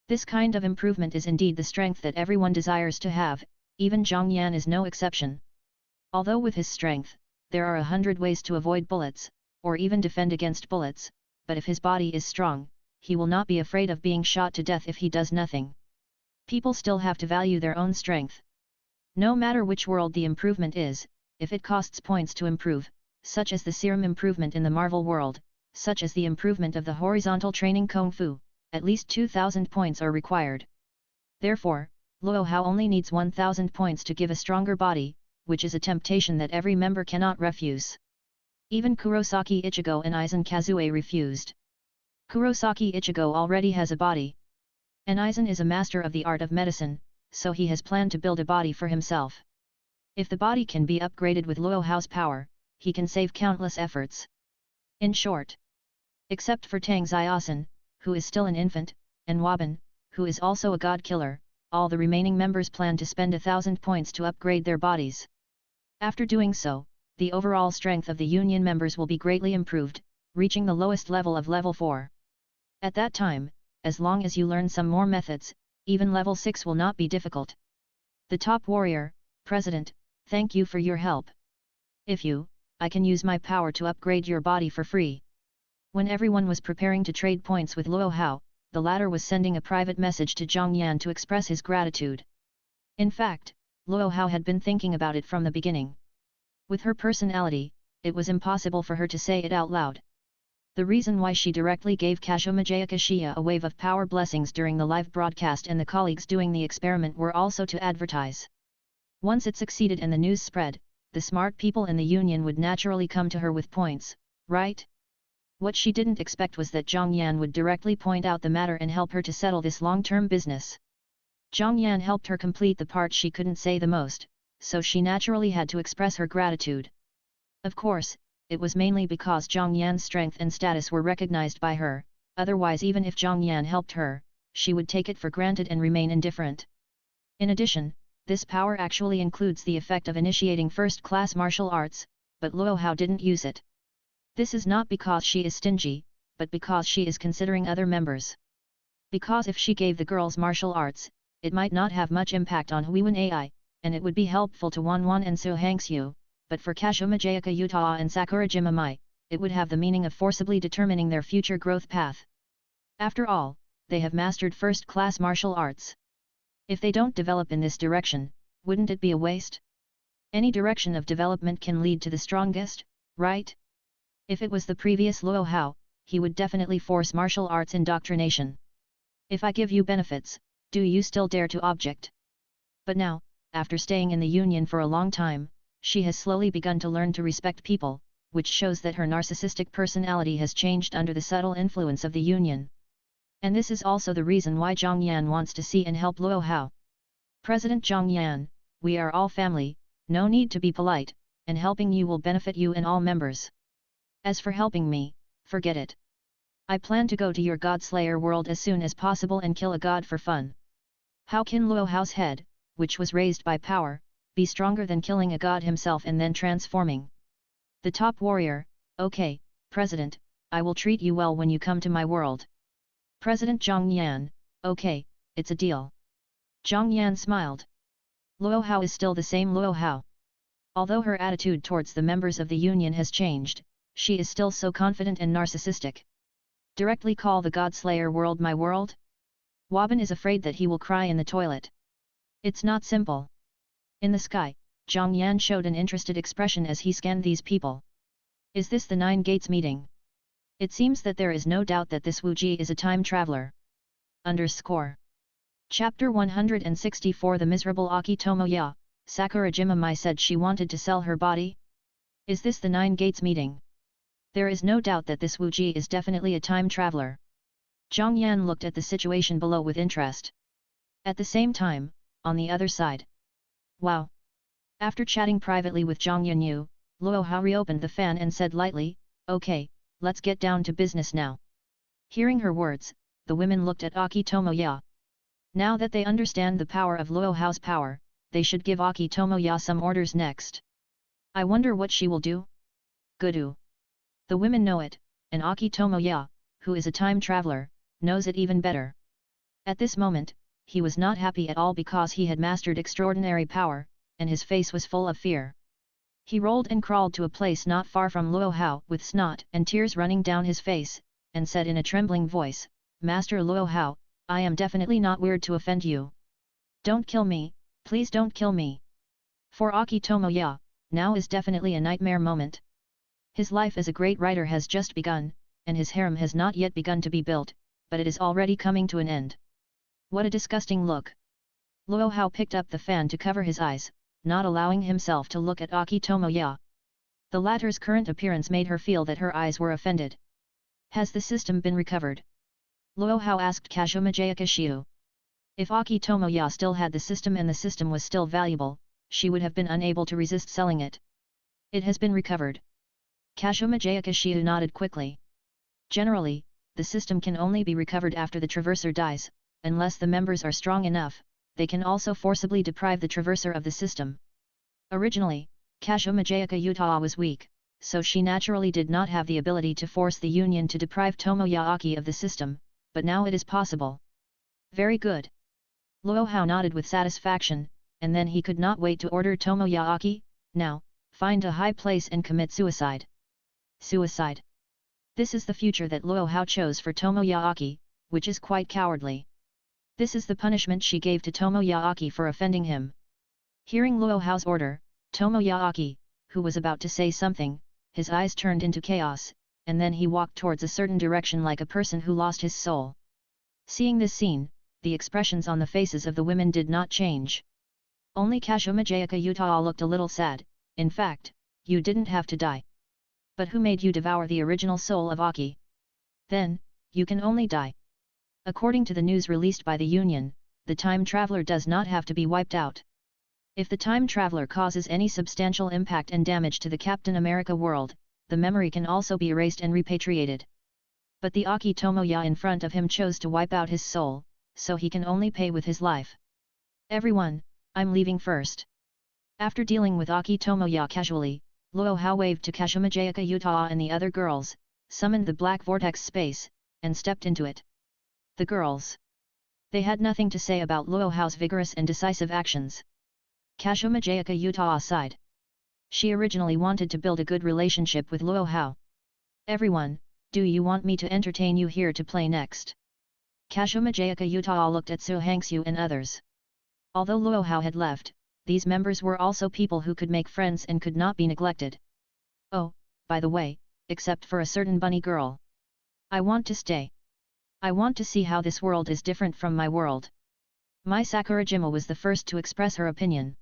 This kind of improvement is indeed the strength that everyone desires to have, even Zhang Yan is no exception. Although with his strength, there are 100 ways to avoid bullets, or even defend against bullets, but if his body is strong, he will not be afraid of being shot to death if he does nothing. People still have to value their own strength. No matter which world the improvement is, if it costs points to improve, such as the serum improvement in the Marvel world, such as the improvement of the horizontal training Kung Fu, at least 2,000 points are required. Therefore, Luo Hao only needs 1,000 points to give a stronger body, which is a temptation that every member cannot refuse. Even Kurosaki Ichigo and Aizen Kazue refused. Kurosaki Ichigo already has a body. And Aizen is a master of the art of medicine, so he has planned to build a body for himself. If the body can be upgraded with Luo Hao's power, he can save countless efforts. In short, except for Tang Xiaosan, who is still an infant, and Waban, who is also a god killer, all the remaining members plan to spend 1,000 points to upgrade their bodies. After doing so, the overall strength of the Union members will be greatly improved, reaching the lowest level of level 4. At that time, as long as you learn some more methods, even level 6 will not be difficult. The top warrior, President, thank you for your help. If you, I can use my power to upgrade your body for free. When everyone was preparing to trade points with Luo Hao, the latter was sending a private message to Zhang Yan to express his gratitude. In fact, Luo Hao had been thinking about it from the beginning. With her personality, it was impossible for her to say it out loud. The reason why she directly gave Kazumajaya Kashiya a wave of power blessings during the live broadcast and the colleagues doing the experiment were also to advertise. Once it succeeded and the news spread, the smart people in the Union would naturally come to her with points, right? What she didn't expect was that Zhang Yan would directly point out the matter and help her to settle this long-term business. Zhang Yan helped her complete the part she couldn't say the most, so she naturally had to express her gratitude. Of course, it was mainly because Zhang Yan's strength and status were recognized by her, otherwise even if Zhang Yan helped her, she would take it for granted and remain indifferent. In addition, this power actually includes the effect of initiating first-class martial arts, but Luo Hao didn't use it. This is not because she is stingy, but because she is considering other members. Because if she gave the girls martial arts, it might not have much impact on Huiwen Ai, and it would be helpful to Wanwan and Su Hangxiu, but for Kazumajayaka Utah and Sakurajima Mai, it would have the meaning of forcibly determining their future growth path. After all, they have mastered first-class martial arts. If they don't develop in this direction, wouldn't it be a waste? Any direction of development can lead to the strongest, right? If it was the previous Luo Hao, he would definitely force martial arts indoctrination. If I give you benefits, do you still dare to object? But now, after staying in the Union for a long time, she has slowly begun to learn to respect people, which shows that her narcissistic personality has changed under the subtle influence of the Union. And this is also the reason why Zhang Yan wants to see and help Luo Hao. President Zhang Yan, we are all family, no need to be polite, and helping you will benefit you and all members. As for helping me, forget it. I plan to go to your God-Slayer world as soon as possible and kill a god for fun. How can Luo Hao's head, which was raised by power, be stronger than killing a god himself and then transforming? The top warrior, okay, President, I will treat you well when you come to my world. President Zhang Yan, okay, it's a deal. Zhang Yan smiled. Luo Hao is still the same Luo Hao. Although her attitude towards the members of the Union has changed, she is still so confident and narcissistic. Directly call the God-Slayer world my world? Waban is afraid that he will cry in the toilet. It's not simple. In the sky, Zhang Yan showed an interested expression as he scanned these people. Is this the Nine Gates meeting? It seems that there is no doubt that this Wu Ji is a time traveler. Chapter 164 The Miserable Aki Tomoya, Sakurajima Mai said she wanted to sell her body? Is this the Nine Gates meeting? There is no doubt that this Wu Ji is definitely a time traveler. Zhang Yan looked at the situation below with interest. At the same time, on the other side. Wow! After chatting privately with Zhang Yanyu, Luo Hao reopened the fan and said lightly, "Okay, let's get down to business now." Hearing her words, the women looked at Aki Tomoya. Now that they understand the power of Luo Hao's power, they should give Aki Tomoya some orders next. I wonder what she will do? Gudu. The women know it, and Aki Tomoya, who is a time traveler, knows it even better. At this moment, he was not happy at all because he had mastered extraordinary power, and his face was full of fear. He rolled and crawled to a place not far from Luo Hao with snot and tears running down his face, and said in a trembling voice, "Master Luo Hao, I am definitely not weird to offend you. Don't kill me, please don't kill me." For Aki Tomoya, now is definitely a nightmare moment. His life as a great writer has just begun, and his harem has not yet begun to be built, but it is already coming to an end. What a disgusting look! Luo Hao picked up the fan to cover his eyes, not allowing himself to look at Aki Tomoya. The latter's current appearance made her feel that her eyes were offended. Has the system been recovered? Luo Hao asked Kazumajaya Kashiu. If Aki Tomoya still had the system and the system was still valuable, she would have been unable to resist selling it. It has been recovered. Kazumajaya Kashiu nodded quickly. Generally, the system can only be recovered after the traverser dies, unless the members are strong enough. They can also forcibly deprive the traverser of the system. Originally, Kazumajaya Yuta was weak, so she naturally did not have the ability to force the union to deprive Tomoya Aki of the system, but now it is possible. Very good. Luo Hao nodded with satisfaction, and then he could not wait to order Tomoya Aki, now, find a high place and commit suicide. Suicide. This is the future that Luo Hao chose for Tomoya Aki, which is quite cowardly. This is the punishment she gave to Tomoya Aki for offending him. Hearing Luo Hao's order, Tomoya Aki, who was about to say something, his eyes turned into chaos, and then he walked towards a certain direction like a person who lost his soul. Seeing this scene, the expressions on the faces of the women did not change. Only Kazumajaya Yuta looked a little sad. In fact, you didn't have to die. But who made you devour the original soul of Aki? Then, you can only die. According to the news released by the Union, the time traveler does not have to be wiped out. If the time traveler causes any substantial impact and damage to the Captain America world, the memory can also be erased and repatriated. But the Aki Tomoya in front of him chose to wipe out his soul, so he can only pay with his life. Everyone, I'm leaving first. After dealing with Aki Tomoya casually, Luo Hao waved to Kazumajaya Yuta and the other girls, summoned the black vortex space, and stepped into it. The girls. They had nothing to say about Luo Hao's vigorous and decisive actions. Kazumajaya Yuta sighed. She originally wanted to build a good relationship with Luo Hao. Everyone, do you want me to entertain you here to play next? Kazumajaya Yuta looked at Su Hangxiu and others. Although Luo Hao had left, these members were also people who could make friends and could not be neglected. Oh, by the way, except for a certain bunny girl. I want to stay. I want to see how this world is different from my world. Mai Sakurajima was the first to express her opinion.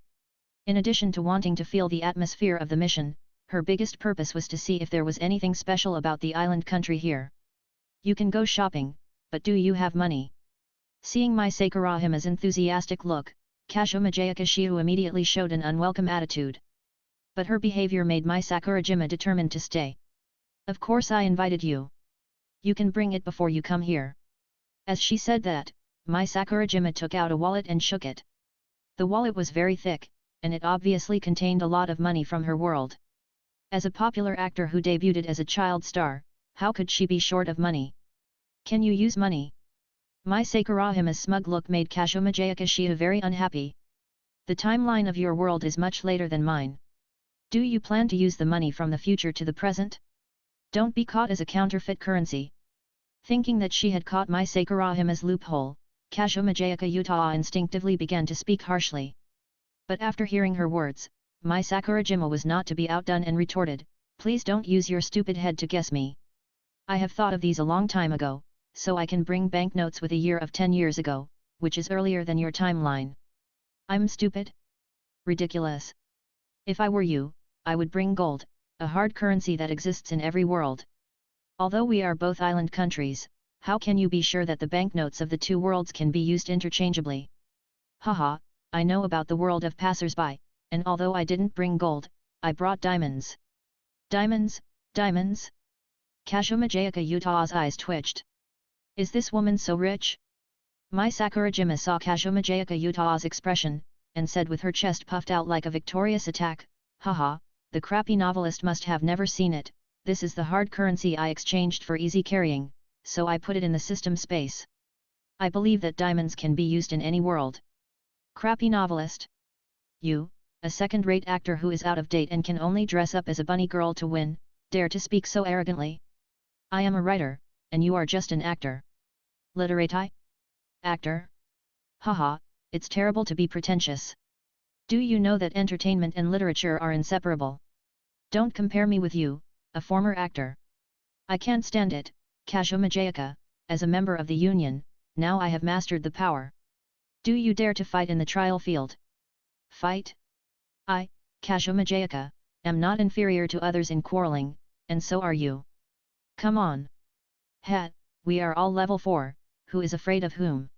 In addition to wanting to feel the atmosphere of the mission, her biggest purpose was to see if there was anything special about the island country here. You can go shopping, but do you have money? Seeing Mai Sakurajima's enthusiastic look, Kazumajaya Kashiu immediately showed an unwelcome attitude. But her behavior made Mai Sakurajima determined to stay. Of course I invited you. You can bring it before you come here. As she said that, Mai Sakurajima took out a wallet and shook it. The wallet was very thick, and it obviously contained a lot of money from her world. As a popular actor who debuted as a child star, how could she be short of money? Can you use money? Mai Sakurajima's smug look made Kazumajaya Kashiu very unhappy. The timeline of your world is much later than mine. Do you plan to use the money from the future to the present? Don't be caught as a counterfeit currency. Thinking that she had caught Mai Sakurajima's loophole, Kazumajaya Yuta instinctively began to speak harshly. But after hearing her words, Mai Sakurajima was not to be outdone and retorted, "Please don't use your stupid head to guess me. I have thought of these a long time ago, so I can bring banknotes with a year of 10 years ago, which is earlier than your timeline. I'm stupid? Ridiculous. If I were you, I would bring gold, a hard currency that exists in every world. Although we are both island countries, how can you be sure that the banknotes of the two worlds can be used interchangeably? Haha, I know about the world of passers-by, and although I didn't bring gold, I brought diamonds. Diamonds, diamonds? Kashomajayaka Uta's eyes twitched. Is this woman so rich? Mai Sakurajima saw Kashomajayaka Uta's expression, and said with her chest puffed out like a victorious attack, haha, the crappy novelist must have never seen it, this is the hard currency I exchanged for easy carrying, so I put it in the system space. I believe that diamonds can be used in any world. Crappy novelist? You, a second-rate actor who is out of date and can only dress up as a bunny girl to win, dare to speak so arrogantly? I am a writer, and you are just an actor. Literati? Actor? Haha, it's terrible to be pretentious. Do you know that entertainment and literature are inseparable? Don't compare me with you, a former actor. I can't stand it, Kashomajayaka, as a member of the union, now I have mastered the power. Do you dare to fight in the trial field? Fight? I, Kashomajayaka, am not inferior to others in quarreling, and so are you. Come on. Het, we are all level 4, who is afraid of whom?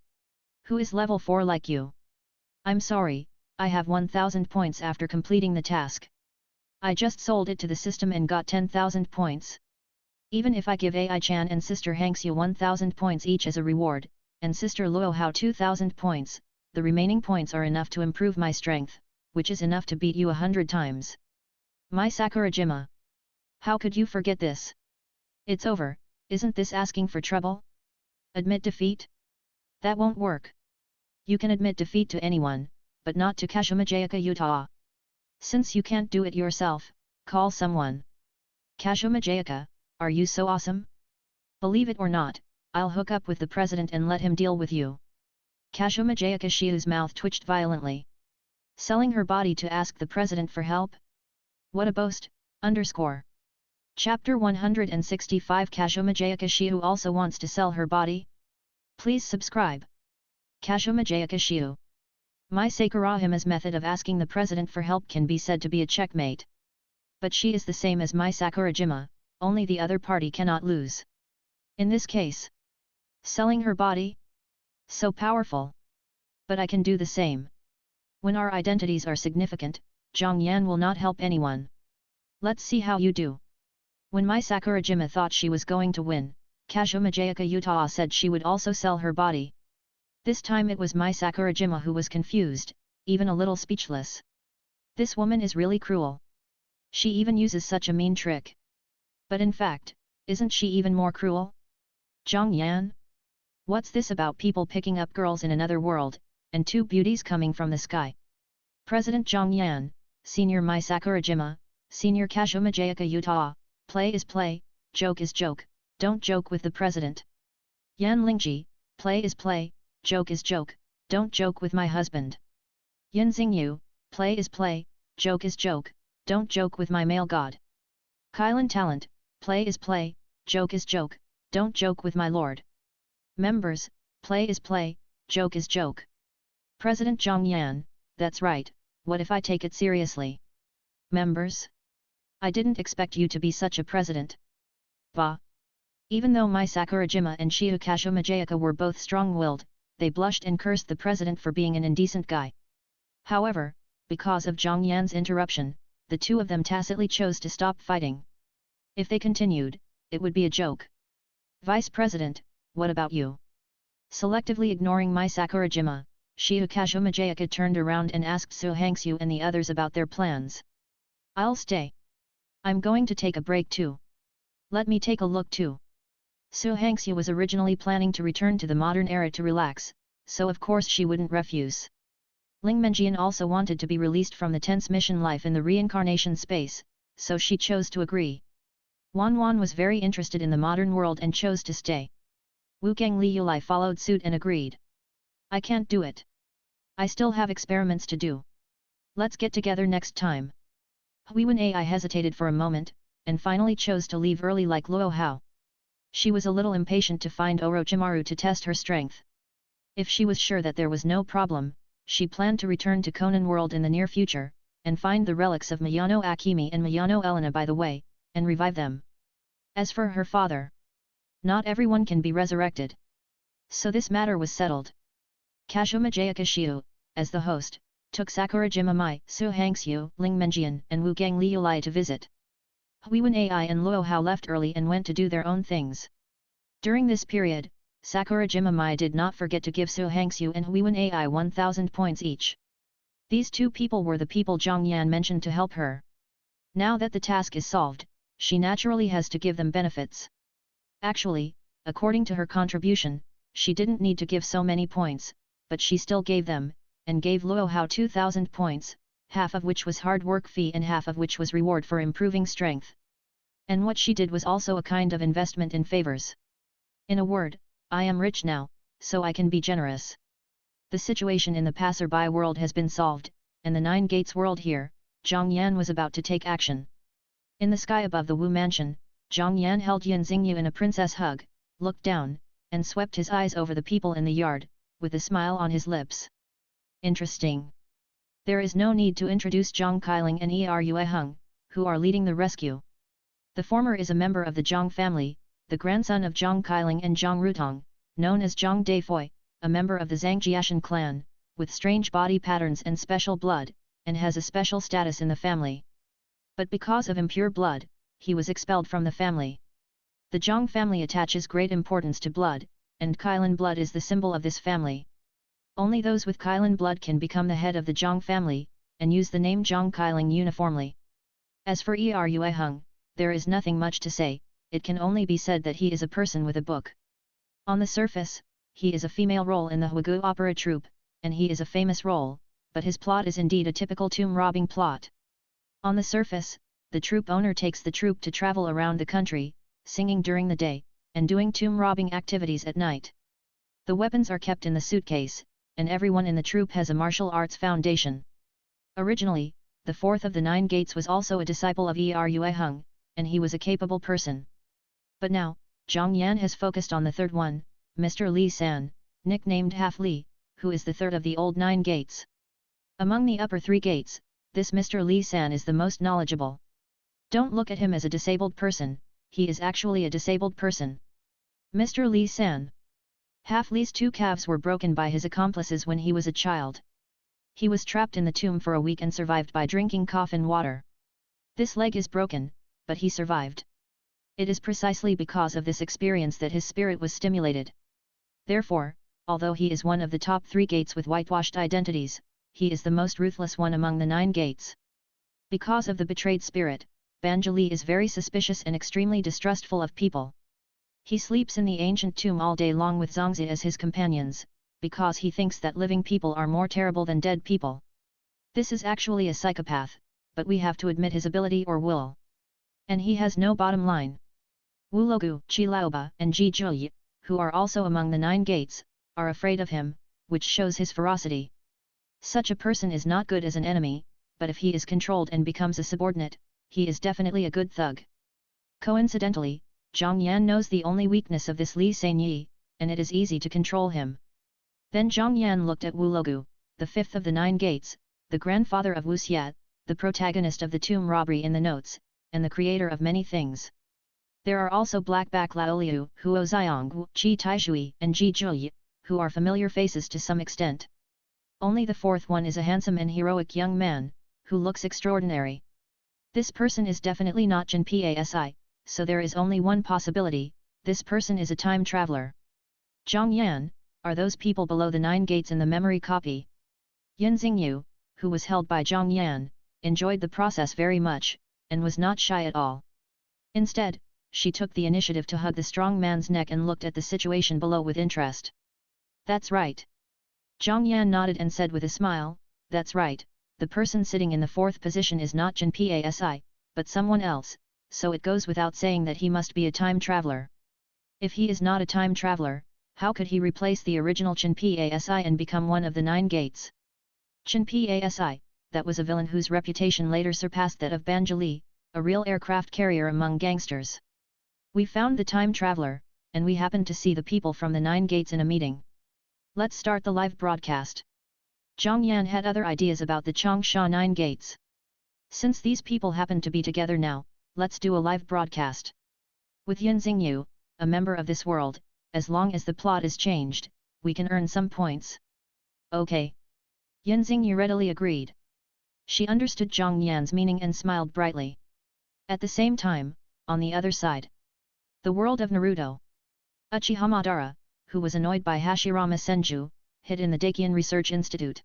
Who is level 4 like you? I'm sorry, I have 1000 points after completing the task. I just sold it to the system and got 10,000 points. Even if I give AI-chan and Sister Hanksyu 1000 points each as a reward, and Sister Luohao 2000 points, the remaining points are enough to improve my strength, which is enough to beat you 100 times. Mai Sakurajima. How could you forget this? It's over, isn't this asking for trouble? Admit defeat? That won't work. You can admit defeat to anyone, but not to Kashomajayaka Uta. Since you can't do it yourself, call someone. Kashomajayaka, are you so awesome? Believe it or not, I'll hook up with the president and let him deal with you. Kashomajayaka Shiu's mouth twitched violently. Selling her body to ask the president for help? What a boast, underscore. Chapter 165 Kashomajayaka Shiu also wants to sell her body? Please subscribe. Kashomajayaka Shiu. Mai Sakurahima's method of asking the president for help can be said to be a checkmate. But she is the same as Mai Sakurajima, only the other party cannot lose. In this case, selling her body? So powerful. But I can do the same. When our identities are significant, Zhang Yan will not help anyone. Let's see how you do. When Mai Sakurajima thought she was going to win, Kashomajayaka Uta said she would also sell her body. This time it was Mai Sakurajima who was confused, even a little speechless. This woman is really cruel. She even uses such a mean trick. But in fact, isn't she even more cruel? Zhang Yan? What's this about people picking up girls in another world, and two beauties coming from the sky? President Zhang Yan, Senior Mai Sakurajima, Senior Kashomajayaka Uta, play is play, joke is joke, don't joke with the president. Yan Lingji, play is play, joke is joke, don't joke with my husband. Yin Xingyu, play is play, joke is joke, don't joke with my male god. Kylan Talent, play is play, joke is joke, don't joke with my lord. Members, play is play, joke is joke. President Zhang Yan, that's right, what if I take it seriously? Members? I didn't expect you to be such a president. Bah! Even though Mai Sakurajima and Shiu Kashomajayaka were both strong-willed, they blushed and cursed the president for being an indecent guy. However, because of Zhang Yan's interruption, the two of them tacitly chose to stop fighting. If they continued, it would be a joke. Vice President, what about you? Selectively ignoring Mai Sakurajima, Shiu Kashomajayaka turned around and asked Su Hangsu and the others about their plans. I'll stay. I'm going to take a break too. Let me take a look too. Su Hangsu was originally planning to return to the modern era to relax, so of course she wouldn't refuse. Ling Menjian also wanted to be released from the tense mission life in the reincarnation space, so she chose to agree. Wan Wan was very interested in the modern world and chose to stay. Wukang Liulai followed suit and agreed. I can't do it. I still have experiments to do. Let's get together next time. Huiwen Ai hesitated for a moment, and finally chose to leave early like Luo Hao. She was a little impatient to find Orochimaru to test her strength. If she was sure that there was no problem, she planned to return to Conan World in the near future, and find the relics of Miyano Akemi and Miyano Elena by the way, and revive them. As for her father, not everyone can be resurrected. So this matter was settled. Kashomajayaka Shiu, as the host, took Sakurajima Mai, Su Hangxiu, Ling Menjian, and Wu Gang Liulai to visit. Huiwen Ai and Luo Hao left early and went to do their own things. During this period, Sakurajima Mai did not forget to give Su Hangxiu and Huiwen Ai 1,000 points each. These two people were the people Zhang Yan mentioned to help her. Now that the task is solved, she naturally has to give them benefits. Actually, according to her contribution, she didn't need to give so many points, but she still gave them, and gave Luo Hao 2,000 points, half of which was hard work fee and half of which was reward for improving strength. And what she did was also a kind of investment in favors. In a word, I am rich now, so I can be generous. The situation in the passerby world has been solved, and the Nine Gates world here, Zhang Yan was about to take action. In the sky above the Wu mansion, Zhang Yan held Yan Xingyu in a princess hug, looked down, and swept his eyes over the people in the yard, with a smile on his lips. Interesting. There is no need to introduce Zhang Kailing and Erui Hung, who are leading the rescue. The former is a member of the Zhang family, the grandson of Zhang Kailing and Zhang Rutong, known as Zhang Daifoi, a member of the Zhangjiashan clan, with strange body patterns and special blood, and has a special status in the family. But because of impure blood, he was expelled from the family. The Zhang family attaches great importance to blood, and Kailan blood is the symbol of this family. Only those with Kailan blood can become the head of the Zhang family, and use the name Zhang Kailing uniformly. As for Erui Hung, there is nothing much to say, it can only be said that he is a person with a book. On the surface, he is a female role in the Huigu opera troupe, and he is a famous role, but his plot is indeed a typical tomb-robbing plot. On the surface, the troupe owner takes the troupe to travel around the country, singing during the day, and doing tomb-robbing activities at night. The weapons are kept in the suitcase, and everyone in the troupe has a martial arts foundation. Originally, the fourth of the Nine Gates was also a disciple of Erui Hung, and he was a capable person. But now, Zhang Yan has focused on the third one, Mr. Li San, nicknamed Half Li, who is the third of the old Nine Gates. Among the upper three gates, this Mr. Li San is the most knowledgeable. Don't look at him as a disabled person, he is actually a disabled person. Mr. Li San. Half Li's two calves were broken by his accomplices when he was a child. He was trapped in the tomb for a week and survived by drinking coffin water. This leg is broken, but he survived. It is precisely because of this experience that his spirit was stimulated. Therefore, although he is one of the top three gates with whitewashed identities, he is the most ruthless one among the nine gates. Because of the betrayed spirit, Banjali is very suspicious and extremely distrustful of people. He sleeps in the ancient tomb all day long with Zongzi as his companions, because he thinks that living people are more terrible than dead people. This is actually a psychopath, but we have to admit his ability or will. And he has no bottom line. Wu Logu, Qi Laoba, and Ji Zhuyi, who are also among the nine gates, are afraid of him, which shows his ferocity. Such a person is not good as an enemy, but if he is controlled and becomes a subordinate, he is definitely a good thug. Coincidentally, Zhang Yan knows the only weakness of this Li Sanyi, and it is easy to control him. Then Zhang Yan looked at Wu Logu, the fifth of the nine gates, the grandfather of Wu Xiat, the protagonist of the tomb robbery in the notes, and the creator of many things. There are also Blackback Laoliu, Huo Xiong, Qi Taishui, and Ji Zhuyi, who are familiar faces to some extent. Only the fourth one is a handsome and heroic young man, who looks extraordinary. This person is definitely not Jin Pasi, so there is only one possibility, this person is a time traveler. Zhang Yan, are those people below the nine gates in the memory copy? Yan Xingyu, who was held by Zhang Yan, enjoyed the process very much, and was not shy at all. Instead, she took the initiative to hug the strong man's neck and looked at the situation below with interest. That's right. Zhang Yan nodded and said with a smile, that's right, the person sitting in the fourth position is not Jin Pasi, but someone else, so it goes without saying that he must be a time traveler. If he is not a time traveler, how could he replace the original Jin Pasi and become one of the nine gates? Jin Pasi, that was a villain whose reputation later surpassed that of Banjali, a real aircraft carrier among gangsters. We found the time traveler, and we happened to see the people from the nine gates in a meeting. Let's start the live broadcast. Zhang Yan had other ideas about the Changsha nine gates. Since these people happen to be together now, let's do a live broadcast. With Yan Xingyu, a member of this world, as long as the plot is changed, we can earn some points. Okay. Yan Xingyu readily agreed. She understood Zhang Yan's meaning and smiled brightly. At the same time, on the other side, the world of Naruto. Uchiha Madara, who was annoyed by Hashirama Senju, hid in the Dakian Research Institute.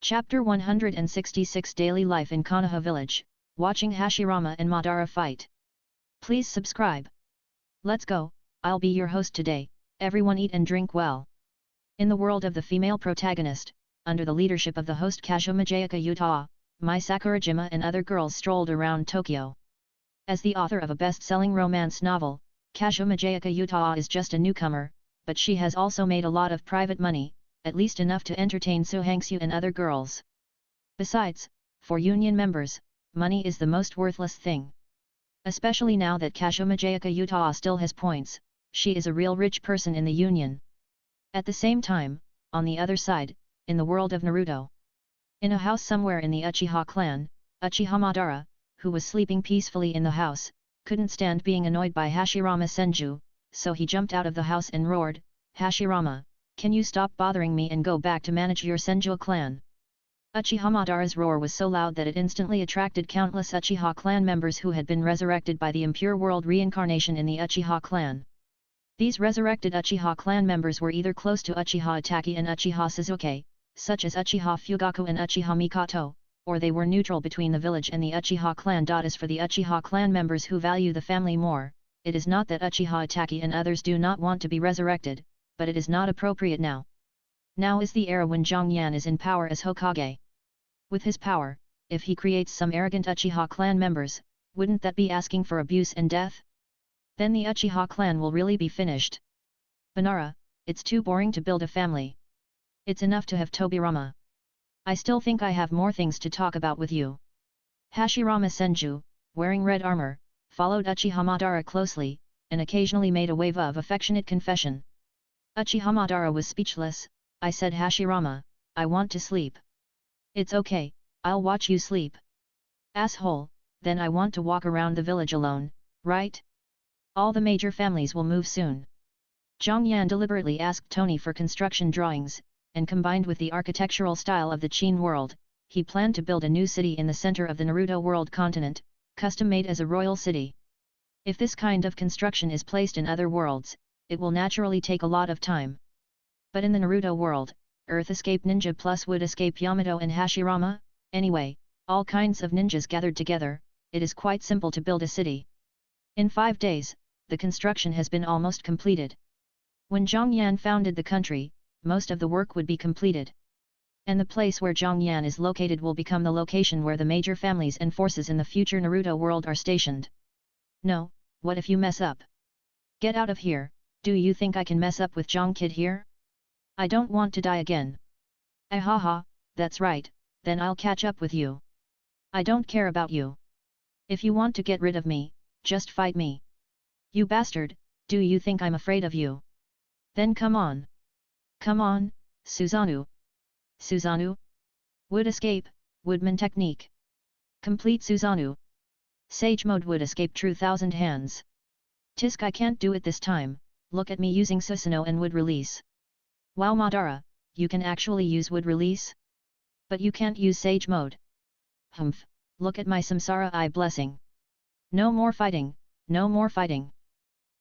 Chapter 166 Daily Life in Konoha Village, watching Hashirama and Madara fight. Please subscribe. Let's go, I'll be your host today, everyone eat and drink well. In the world of the female protagonist, under the leadership of the host Kazuma Jayaka Utah, Mai Sakurajima and other girls strolled around Tokyo. As the author of a best-selling romance novel, Kazuma Jayaka Utah is just a newcomer, but she has also made a lot of private money, at least enough to entertain Suhangshu and other girls. Besides, for union members, money is the most worthless thing. Especially now that Kazuma Jayaka Utah still has points, she is a real rich person in the union. At the same time, on the other side, in the world of Naruto. In a house somewhere in the Uchiha clan, Uchiha Madara, who was sleeping peacefully in the house, couldn't stand being annoyed by Hashirama Senju, so he jumped out of the house and roared, "Hashirama, can you stop bothering me and go back to manage your Senju clan?" Uchiha Madara's roar was so loud that it instantly attracted countless Uchiha clan members who had been resurrected by the impure world reincarnation in the Uchiha clan. These resurrected Uchiha clan members were either close to Uchiha Itachi and Uchiha Sasuke, such as Uchiha Fugaku and Uchiha Mikoto, or they were neutral between the village and the Uchiha clan. As for the Uchiha clan members who value the family more, it is not that Uchiha Itachi and others do not want to be resurrected, but it is not appropriate now. Now is the era when Zhang Yan is in power as Hokage. With his power, if he creates some arrogant Uchiha clan members, wouldn't that be asking for abuse and death? Then the Uchiha clan will really be finished. Banara, it's too boring to build a family. It's enough to have Tobirama. I still think I have more things to talk about with you. Hashirama Senju, wearing red armor, followed Uchiha Madara closely, and occasionally made a wave of affectionate confession. Uchiha Madara was speechless. "I said Hashirama, I want to sleep." "It's okay, I'll watch you sleep." "Asshole, then I want to walk around the village alone, right? All the major families will move soon." Zhang Yan deliberately asked Tony for construction drawings, and combined with the architectural style of the Qin world, he planned to build a new city in the center of the Naruto world continent, custom-made as a royal city. If this kind of construction is placed in other worlds, it will naturally take a lot of time. But in the Naruto world, Earth Escape Ninja plus Wood Escape Yamato and Hashirama, anyway, all kinds of ninjas gathered together, it is quite simple to build a city. In 5 days, the construction has been almost completed. When Zhang Yan founded the country, most of the work would be completed. And the place where Zhang Yan is located will become the location where the major families and forces in the future Naruto world are stationed. No, what if you mess up? Get out of here, do you think I can mess up with Zhang Kid here? I don't want to die again. Ahaha, that's right, then I'll catch up with you. I don't care about you. If you want to get rid of me, just fight me. You bastard, do you think I'm afraid of you? Then come on. Come on, Susanoo. Susanoo? Wood escape, Woodman technique. Complete Susanoo. Sage mode would escape true thousand hands. Tisk, I can't do it this time, look at me using Susanoo and wood release. Wow Madara, you can actually use wood release? But you can't use sage mode. Humph, look at my samsara eye blessing. No more fighting, no more fighting.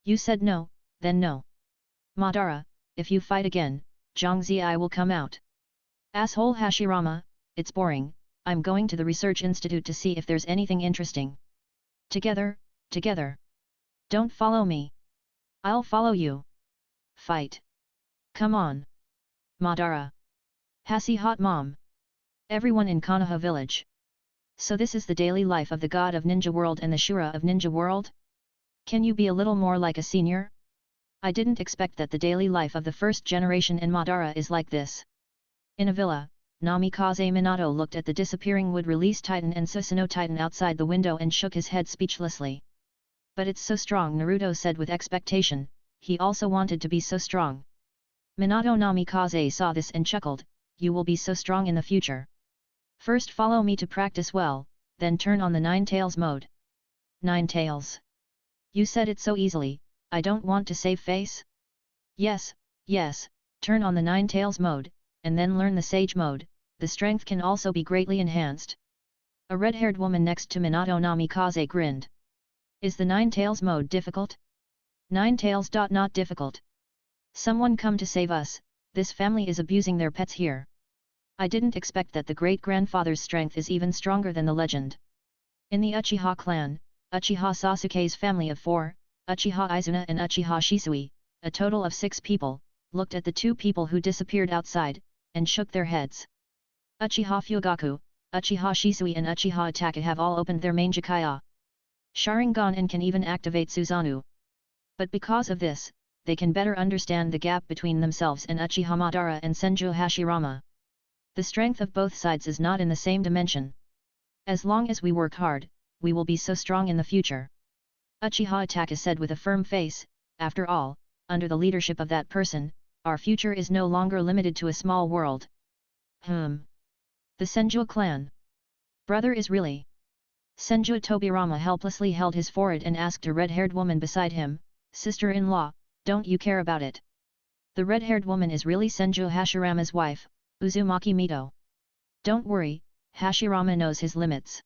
You said no, then no. Madara, if you fight again, Zhangzi I will come out. Asshole Hashirama, it's boring, I'm going to the research institute to see if there's anything interesting. Together, together. Don't follow me. I'll follow you. Fight. Come on. Madara. Hassie hot mom. Everyone in Konoha village. So this is the daily life of the god of Ninja World and the Shura of Ninja World? Can you be a little more like a senior? I didn't expect that the daily life of the first generation in Madara is like this. In a villa, Namikaze Minato looked at the disappearing wood release titan and Susanoo titan outside the window and shook his head speechlessly. But it's so strong, Naruto said with expectation. He also wanted to be so strong. Minato Namikaze saw this and chuckled, you will be so strong in the future. First follow me to practice well, then turn on the Nine Tails mode. Nine Tails. You said it so easily, I don't want to save face? Yes, yes, turn on the Nine Tails mode, and then learn the Sage mode, the strength can also be greatly enhanced. A red-haired woman next to Minato Namikaze grinned. Is the Nine Tails mode difficult? Nine Tails. Not difficult. Someone come to save us, this family is abusing their pets here. I didn't expect that the great-grandfather's strength is even stronger than the legend. In the Uchiha clan, Uchiha Sasuke's family of 4, Uchiha Izuna and Uchiha Shisui, a total of 6 people, looked at the 2 people who disappeared outside, and shook their heads. Uchiha Fugaku, Uchiha Shisui and Uchiha Itachi have all opened their main Jikaya Sharingan and can even activate Susanoo. But because of this, they can better understand the gap between themselves and Uchiha Madara and Senju Hashirama. The strength of both sides is not in the same dimension. As long as we work hard, we will be so strong in the future. Uchiha Itachi said with a firm face, after all, under the leadership of that person, our future is no longer limited to a small world. The Senju clan. Brother is really. Senju Tobirama helplessly held his forehead and asked a red-haired woman beside him, sister-in-law, don't you care about it? The red-haired woman is really Senju Hashirama's wife, Uzumaki Mito. Don't worry, Hashirama knows his limits.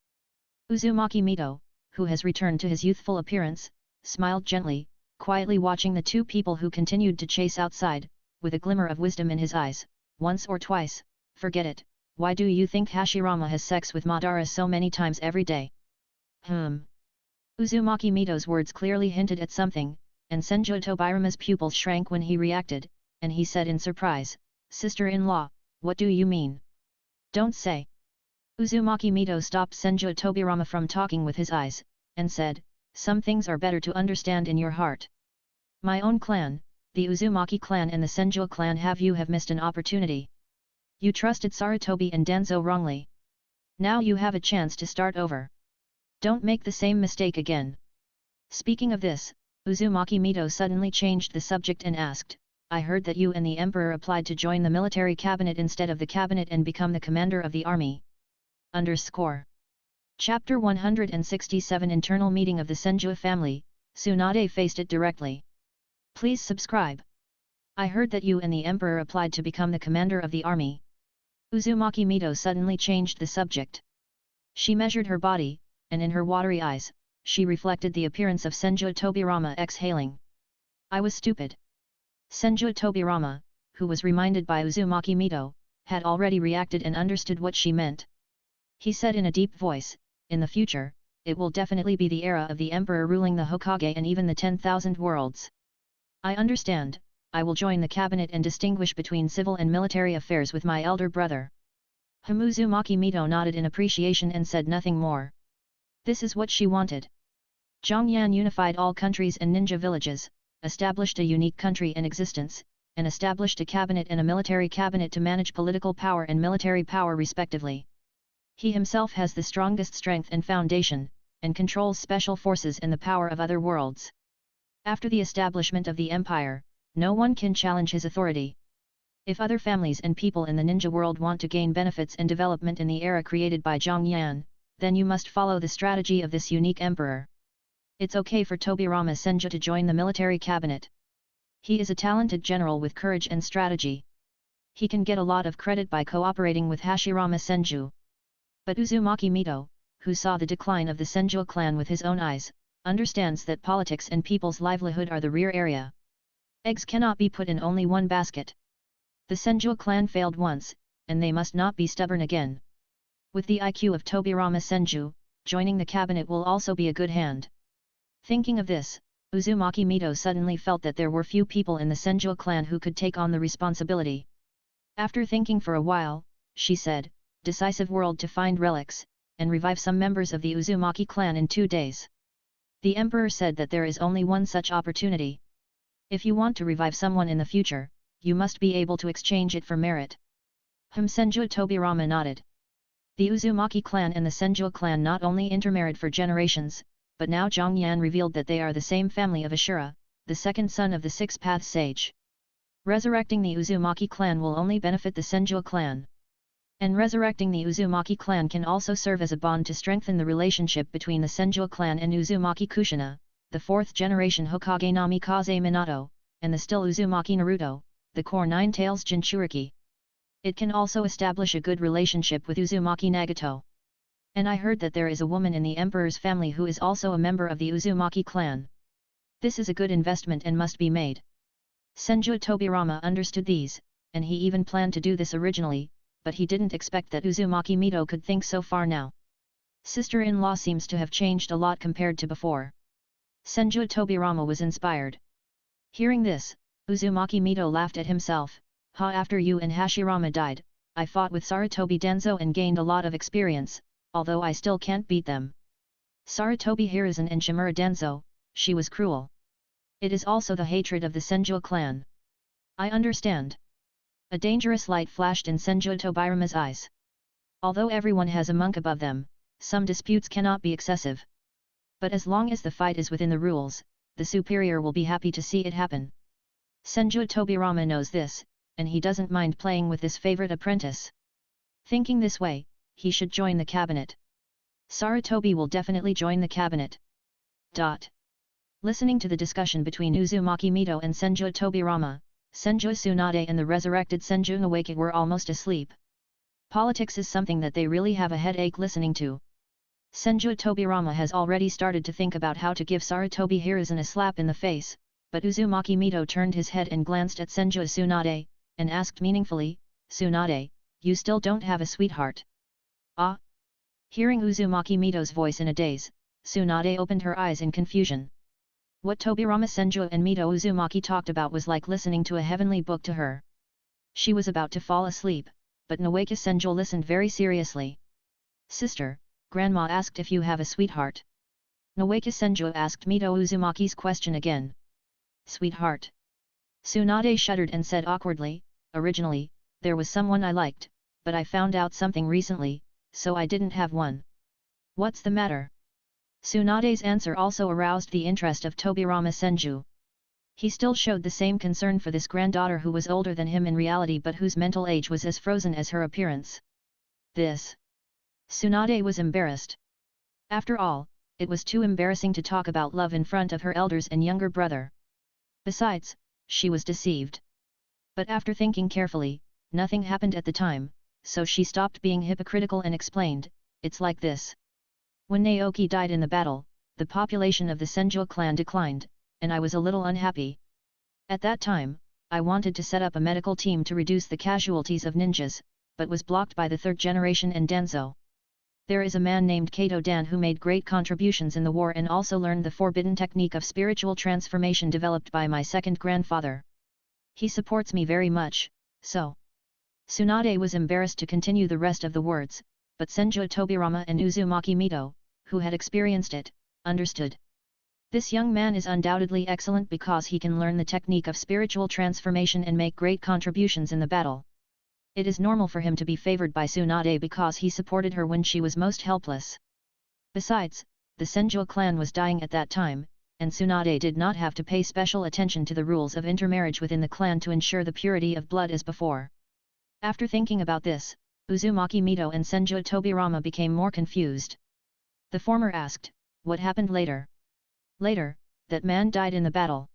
Uzumaki Mito, who has returned to his youthful appearance, smiled gently, quietly watching the 2 people who continued to chase outside, with a glimmer of wisdom in his eyes, once or twice, forget it, why do you think Hashirama has sex with Madara so many times every day? Uzumaki Mito's words clearly hinted at something, and Senju Tobirama's pupils shrank when he reacted, and he said in surprise, sister-in-law, what do you mean? Don't say. Uzumaki Mito stopped Senju Tobirama from talking with his eyes, and said, some things are better to understand in your heart. My own clan, the Uzumaki clan and the Senju clan have missed an opportunity. You trusted Sarutobi and Danzo wrongly. Now you have a chance to start over. Don't make the same mistake again. Speaking of this, Uzumaki Mito suddenly changed the subject and asked, I heard that you and the Emperor applied to join the military cabinet instead of the cabinet and become the commander of the army. Chapter 167 Internal Meeting of the Senju family, Tsunade faced it directly. Please subscribe. I heard that you and the Emperor applied to become the commander of the army. Uzumaki Mito suddenly changed the subject. She measured her body, and in her watery eyes, she reflected the appearance of Senju Tobirama exhaling. I was stupid. Senju Tobirama, who was reminded by Uzumaki Mito, had already reacted and understood what she meant. He said in a deep voice, in the future, it will definitely be the era of the Emperor ruling the Hokage and even the 10,000 worlds. I understand, I will join the cabinet and distinguish between civil and military affairs with my elder brother. Uzumaki Mito nodded in appreciation and said nothing more. This is what she wanted. Zhongyan unified all countries and ninja villages, established a unique country in existence, and established a cabinet and a military cabinet to manage political power and military power respectively. He himself has the strongest strength and foundation, and controls special forces and the power of other worlds. After the establishment of the empire, no one can challenge his authority. If other families and people in the ninja world want to gain benefits and development in the era created by Zhongyan, then you must follow the strategy of this unique emperor. It's okay for Tobirama Senju to join the military cabinet. He is a talented general with courage and strategy. He can get a lot of credit by cooperating with Hashirama Senju. But Uzumaki Mito, who saw the decline of the Senju clan with his own eyes, understands that politics and people's livelihood are the rear area. Eggs cannot be put in only one basket. The Senju clan failed once, and they must not be stubborn again. With the IQ of Tobirama Senju, joining the cabinet will also be a good hand. Thinking of this, Uzumaki Mito suddenly felt that there were few people in the Senju clan who could take on the responsibility. After thinking for a while, she said, decisive world to find relics, and revive some members of the Uzumaki clan in 2 days. The emperor said that there is only one such opportunity. If you want to revive someone in the future, you must be able to exchange it for merit. Senju Tobirama nodded. The Uzumaki clan and the Senju clan not only intermarried for generations, but now Zhongyan revealed that they are the same family of Ashura, the second son of the Six-Path Sage. Resurrecting the Uzumaki clan will only benefit the Senju clan. And resurrecting the Uzumaki clan can also serve as a bond to strengthen the relationship between the Senju clan and Uzumaki Kushina, the 4th generation Hokage Namikaze Minato, and the still Uzumaki Naruto, the core 9 Tails Jinchuriki. It can also establish a good relationship with Uzumaki Nagato. And I heard that there is a woman in the Emperor's family who is also a member of the Uzumaki clan. This is a good investment and must be made. Senju Tobirama understood these, and he even planned to do this originally, but he didn't expect that Uzumaki Mito could think so far now. Sister-in-law seems to have changed a lot compared to before. Senju Tobirama was inspired. Hearing this, Uzumaki Mito laughed at himself. After you and Hashirama died, I fought with Sarutobi Denzo and gained a lot of experience, although I still can't beat them. Sarutobi Hiruzen and Shimura Denzo, she was cruel. It is also the hatred of the Senju clan. I understand. A dangerous light flashed in Senju Tobirama's eyes. Although everyone has a monk above them, some disputes cannot be excessive. But as long as the fight is within the rules, the superior will be happy to see it happen. Senju Tobirama knows this, and he doesn't mind playing with this favorite apprentice. Thinking this way, he should join the cabinet. Sarutobi will definitely join the cabinet. Listening to the discussion between Uzumaki Mito and Senju Tobirama, Senju Tsunade and the resurrected Senju Nawake were almost asleep. Politics is something that they really have a headache listening to. Senju Tobirama has already started to think about how to give Sarutobi Hiruzen a slap in the face, but Uzumaki Mito turned his head and glanced at Senju Tsunade, and asked meaningfully, "Tsunade, you still don't have a sweetheart?" Ah! Hearing Uzumaki Mito's voice in a daze, Tsunade opened her eyes in confusion. What Tobirama Senju and Mito Uzumaki talked about was like listening to a heavenly book to her. She was about to fall asleep, but Nawake Senju listened very seriously. "Sister, Grandma asked if you have a sweetheart." Nawake Senju asked Mito Uzumaki's question again. "Sweetheart?" Tsunade shuddered and said awkwardly, "Originally, there was someone I liked, but I found out something recently, so I didn't have one." "What's the matter?" Tsunade's answer also aroused the interest of Tobirama Senju. He still showed the same concern for this granddaughter who was older than him in reality but whose mental age was as frozen as her appearance. Tsunade was embarrassed. After all, it was too embarrassing to talk about love in front of her elders and younger brother. Besides, she was deceived. But after thinking carefully, nothing happened at the time, so she stopped being hypocritical and explained, "It's like this. When Naoki died in the battle, the population of the Senju clan declined, and I was a little unhappy. At that time, I wanted to set up a medical team to reduce the casualties of ninjas, but was blocked by the third generation and Denzo. There is a man named Kato Dan who made great contributions in the war and also learned the forbidden technique of spiritual transformation developed by my second grandfather. He supports me very much, so." Tsunade was embarrassed to continue the rest of the words, but Senju Tobirama and Uzumaki Mito, who had experienced it, understood. This young man is undoubtedly excellent because he can learn the technique of spiritual transformation and make great contributions in the battle. It is normal for him to be favored by Tsunade because he supported her when she was most helpless. Besides, the Senju clan was dying at that time, and Tsunade did not have to pay special attention to the rules of intermarriage within the clan to ensure the purity of blood as before. After thinking about this, Uzumaki Mito and Senju Tobirama became more confused. The former asked, "What happened later?" "Later, that man died in the battle."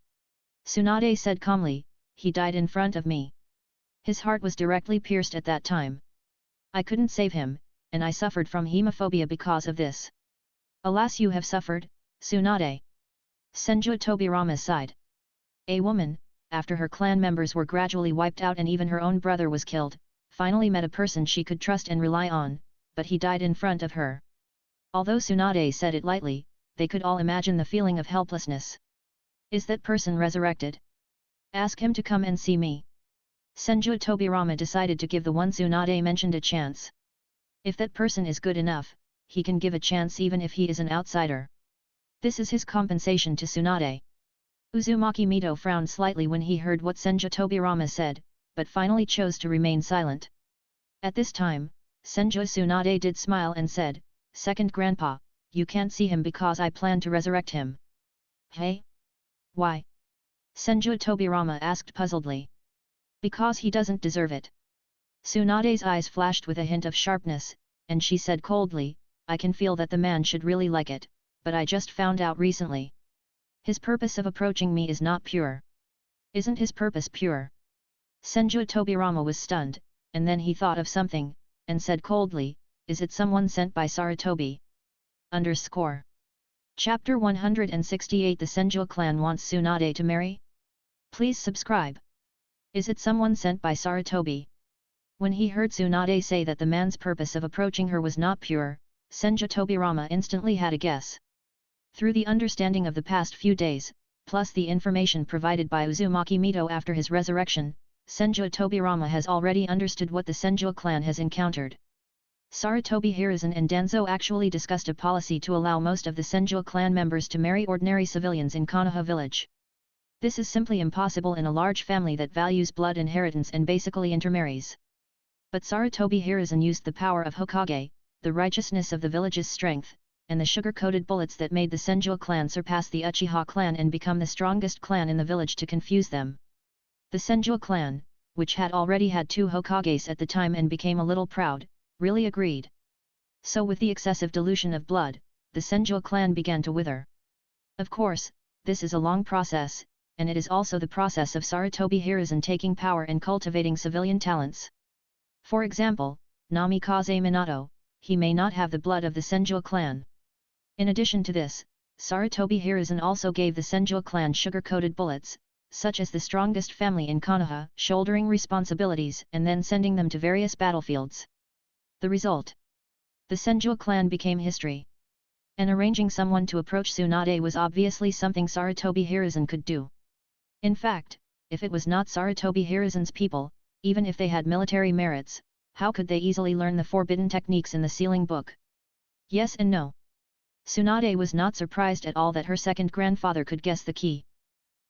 Tsunade said calmly, "He died in front of me. His heart was directly pierced at that time. I couldn't save him, and I suffered from hemophobia because of this." "Alas, you have suffered, Tsunade." Senju Tobirama sighed. A woman, after her clan members were gradually wiped out and even her own brother was killed, finally met a person she could trust and rely on, but he died in front of her. Although Tsunade said it lightly, they could all imagine the feeling of helplessness. "Is that person resurrected? Ask him to come and see me." Senju Tobirama decided to give the one Tsunade mentioned a chance. If that person is good enough, he can give a chance even if he is an outsider. This is his compensation to Tsunade. Uzumaki Mito frowned slightly when he heard what Senju Tobirama said, but finally chose to remain silent. At this time, Senju Tsunade did smile and said, "Second grandpa, you can't see him because I plan to resurrect him." "Hey? Why?" Senju Tobirama asked puzzledly. "Because he doesn't deserve it." Tsunade's eyes flashed with a hint of sharpness, and she said coldly, "I can feel that the man should really like it, but I just found out recently. His purpose of approaching me is not pure." "Isn't his purpose pure?" Senju Tobirama was stunned, and then he thought of something, and said coldly, "Is it someone sent by Sarutobi?" Chapter 168 The Senju clan wants Tsunade to marry? Please subscribe. Is it someone sent by Sarutobi? When he heard Tsunade say that the man's purpose of approaching her was not pure, Senju Tobirama instantly had a guess. Through the understanding of the past few days, plus the information provided by Uzumaki Mito after his resurrection, Senju Tobirama has already understood what the Senju clan has encountered. Sarutobi Hiruzen and Danzo actually discussed a policy to allow most of the Senju clan members to marry ordinary civilians in Konoha village. This is simply impossible in a large family that values blood inheritance and basically intermarries. But Sarutobi Hiruzen used the power of Hokage, the righteousness of the village's strength, and the sugar-coated bullets that made the Senju clan surpass the Uchiha clan and become the strongest clan in the village to confuse them. The Senju clan, which had already had 2 Hokages at the time and became a little proud, really agreed. So with the excessive dilution of blood, the Senju clan began to wither. Of course, this is a long process, and it is also the process of Sarutobi Hiruzen taking power and cultivating civilian talents. For example, Namikaze Minato, he may not have the blood of the Senju clan. In addition to this, Sarutobi Hiruzen also gave the Senju clan sugar-coated bullets, such as the strongest family in Konoha, shouldering responsibilities and then sending them to various battlefields. The result? The Senju clan became history. And arranging someone to approach Tsunade was obviously something Sarutobi Hiruzen could do. In fact, if it was not Sarutobi Hiruzen's people, even if they had military merits, how could they easily learn the forbidden techniques in the sealing book? Yes and no. Tsunade was not surprised at all that her second grandfather could guess the key.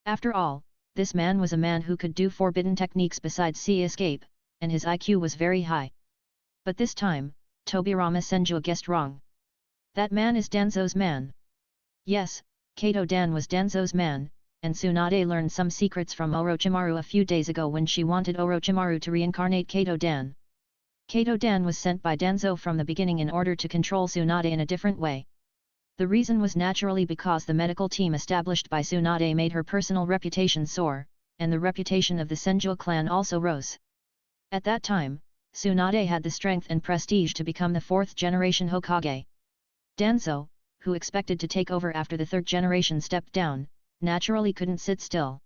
After all, this man was a man who could do forbidden techniques besides sea escape, and his IQ was very high. But this time, Tobirama Senju guessed wrong. That man is Danzo's man. Yes, Kato Dan was Danzo's man, and Tsunade learned some secrets from Orochimaru a few days ago when she wanted Orochimaru to reincarnate Kato Dan. Kato Dan was sent by Danzo from the beginning in order to control Tsunade in a different way. The reason was naturally because the medical team established by Tsunade made her personal reputation soar, and the reputation of the Senju clan also rose. At that time, Tsunade had the strength and prestige to become the 4th generation Hokage. Danzo, who expected to take over after the 3rd generation stepped down, naturally couldn't sit still.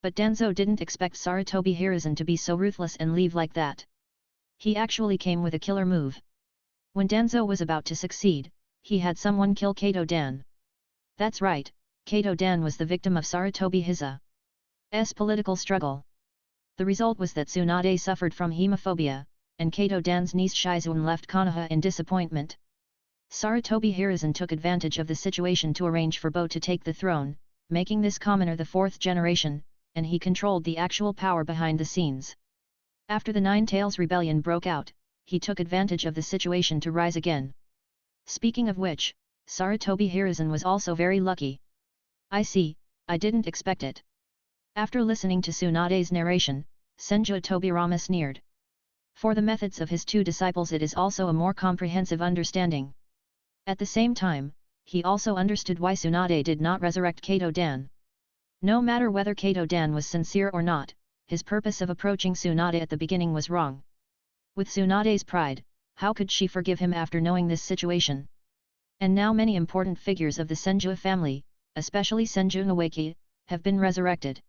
But Danzo didn't expect Sarutobi Hiruzen to be so ruthless and leave like that. He actually came with a killer move. When Danzo was about to succeed, he had someone kill Kato Dan. That's right, Kato Dan was the victim of Sarutobi Hiruzen's political struggle. The result was that Tsunade suffered from hemophobia, and Kato Dan's niece Shizune left Konoha in disappointment. Sarutobi Hiruzen took advantage of the situation to arrange for Bo to take the throne, making this commoner the 4th generation, and he controlled the actual power behind the scenes. After the Nine Tails rebellion broke out, he took advantage of the situation to rise again. Speaking of which, Sarutobi Hiruzen was also very lucky. I see, I didn't expect it. After listening to Tsunade's narration, Senju Tobirama sneered. For the methods of his 2 disciples it is also a more comprehensive understanding. At the same time, he also understood why Tsunade did not resurrect Kato Dan. No matter whether Kato Dan was sincere or not, his purpose of approaching Tsunade at the beginning was wrong. With Tsunade's pride, how could she forgive him after knowing this situation? And now many important figures of the Senju family, especially Senju Nwaki, have been resurrected.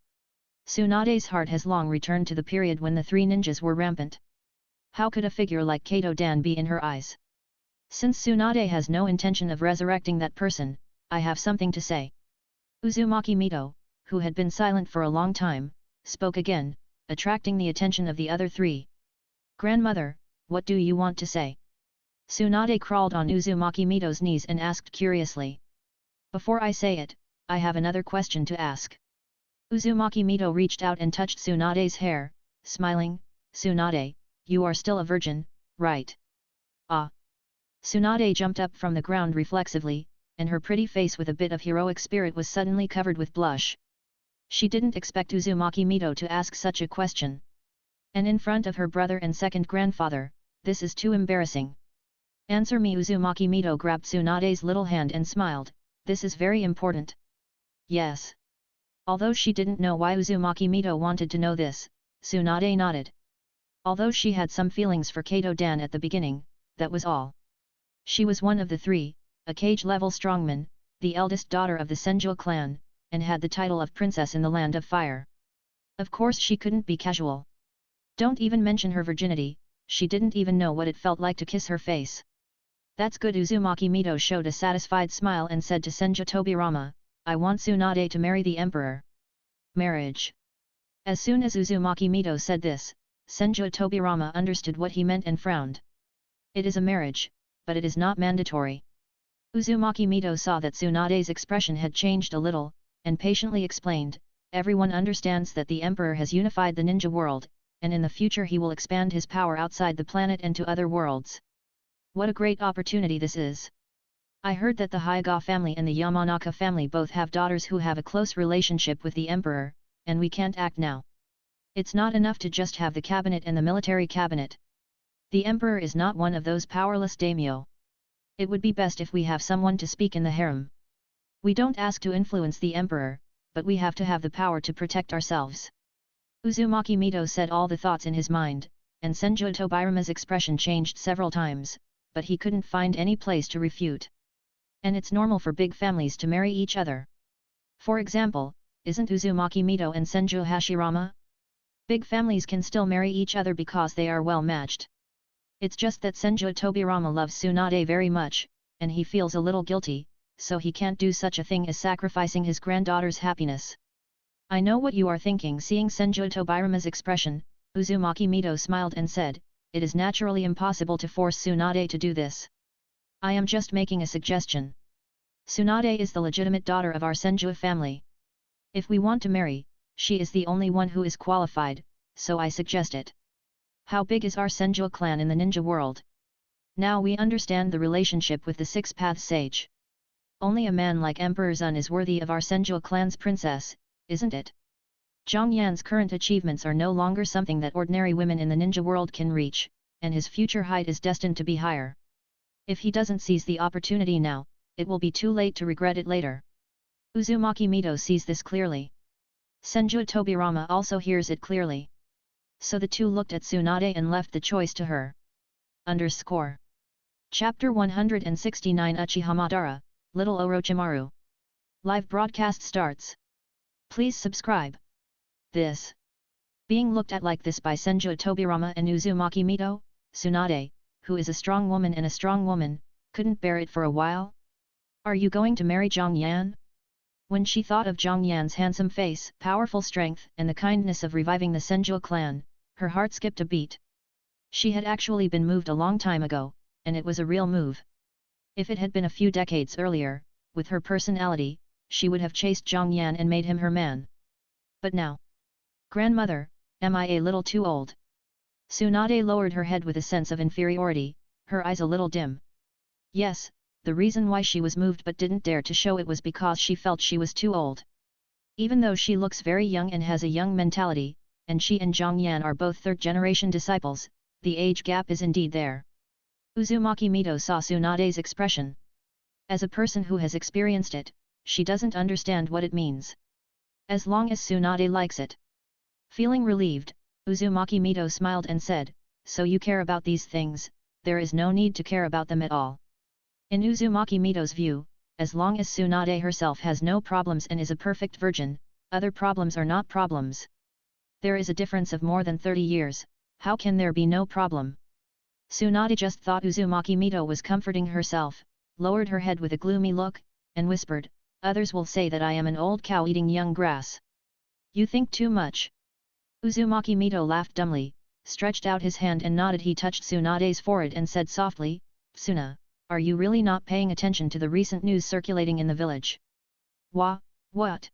Tsunade's heart has long returned to the period when the 3 ninjas were rampant. How could a figure like Kato Dan be in her eyes? Since Tsunade has no intention of resurrecting that person, I have something to say. Uzumaki Mito, who had been silent for a long time, spoke again, attracting the attention of the other 3. Grandmother, what do you want to say? Tsunade crawled on Uzumaki Mito's knees and asked curiously. Before I say it, I have another question to ask. Uzumaki Mito reached out and touched Tsunade's hair, smiling. Tsunade, you are still a virgin, right? Ah! Tsunade jumped up from the ground reflexively, and her pretty face with a bit of heroic spirit was suddenly covered with blush. She didn't expect Uzumaki Mito to ask such a question. And in front of her brother and second grandfather, this is too embarrassing. Answer me. Uzumaki Mito grabbed Tsunade's little hand and smiled, this is very important. Yes. Although she didn't know why Uzumaki Mito wanted to know this, Tsunade nodded. Although she had some feelings for Kato Dan at the beginning, that was all. She was one of the three, a Kage-level strongman, the eldest daughter of the Senju clan, and had the title of princess in the Land of Fire. Of course she couldn't be casual. Don't even mention her virginity, she didn't even know what it felt like to kiss her face. That's good. Uzumaki Mito showed a satisfied smile and said to Senju Tobirama, I want Tsunade to marry the emperor. Marriage. As soon as Uzumaki Mito said this, Senju Tobirama understood what he meant and frowned. It is a marriage, but it is not mandatory. Uzumaki Mito saw that Tsunade's expression had changed a little, and patiently explained, everyone understands that the emperor has unified the ninja world, and in the future he will expand his power outside the planet and to other worlds. What a great opportunity this is! I heard that the Hyuga family and the Yamanaka family both have daughters who have a close relationship with the emperor, and we can't act now. It's not enough to just have the cabinet and the military cabinet. The emperor is not one of those powerless daimyo. It would be best if we have someone to speak in the harem. We don't ask to influence the emperor, but we have to have the power to protect ourselves. Uzumaki Mito said all the thoughts in his mind, and Senju Tobirama's expression changed several times, but he couldn't find any place to refute. And it's normal for big families to marry each other. For example, isn't Uzumaki Mito and Senju Hashirama? Big families can still marry each other because they are well matched. It's just that Senju Tobirama loves Tsunade very much, and he feels a little guilty, so he can't do such a thing as sacrificing his granddaughter's happiness. I know what you are thinking. Seeing Senju Tobirama's expression, Uzumaki Mito smiled and said, it is naturally impossible to force Tsunade to do this. I am just making a suggestion. Tsunade is the legitimate daughter of our Senju family. If we want to marry, she is the only one who is qualified, so I suggest it. How big is our Senju clan in the ninja world? Now we understand the relationship with the Six Paths Sage. Only a man like Emperor Zun is worthy of our Senju clan's princess, isn't it? Zhang Yan's current achievements are no longer something that ordinary women in the ninja world can reach, and his future height is destined to be higher. If he doesn't seize the opportunity now, it will be too late to regret it later. Uzumaki Mito sees this clearly. Senju Tobirama also hears it clearly. So the two looked at Tsunade and left the choice to her. Chapter 169 Uchihamadara, Little Orochimaru. Live broadcast starts. Please subscribe. This. Being looked at like this by Senju Tobirama and Uzumaki Mito, Tsunade, who is a strong woman and a strong woman, couldn't bear it for a while. Are you going to marry Zhang Yan? When she thought of Zhang Yan's handsome face, powerful strength and the kindness of reviving the Senju clan, her heart skipped a beat. She had actually been moved a long time ago, and it was a real move. If it had been a few decades earlier, with her personality, she would have chased Zhang Yan and made him her man. But now. Grandmother, am I a little too old? Tsunade lowered her head with a sense of inferiority, her eyes a little dim. Yes, the reason why she was moved but didn't dare to show it was because she felt she was too old. Even though she looks very young and has a young mentality, and she and Zhang Yan are both third-generation disciples, the age gap is indeed there. Uzumaki Mito saw Tsunade's expression. As a person who has experienced it, she doesn't understand what it means. As long as Tsunade likes it. Feeling relieved, Uzumaki Mito smiled and said, so you care about these things, there is no need to care about them at all. In Uzumaki Mito's view, as long as Tsunade herself has no problems and is a perfect virgin, other problems are not problems. There is a difference of more than 30 years, how can there be no problem? Tsunade just thought Uzumaki Mito was comforting herself, lowered her head with a gloomy look, and whispered, others will say that I am an old cow eating young grass. You think too much. Uzumaki Mito laughed dumbly, stretched out his hand and nodded. He touched Tsunade's forehead and said softly, Tsuna, are you really not paying attention to the recent news circulating in the village? What?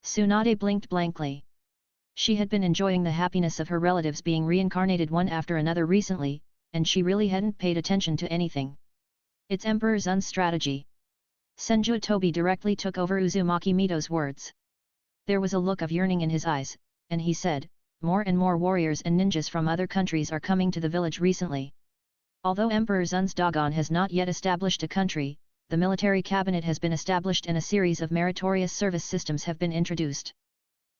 Tsunade blinked blankly. She had been enjoying the happiness of her relatives being reincarnated one after another recently, and she really hadn't paid attention to anything. It's Emperor Zun's strategy. Senju Tobi directly took over Uzumaki Mito's words. There was a look of yearning in his eyes, and he said, more and more warriors and ninjas from other countries are coming to the village recently. Although Emperor Zun's Dogon has not yet established a country, the military cabinet has been established and a series of meritorious service systems have been introduced.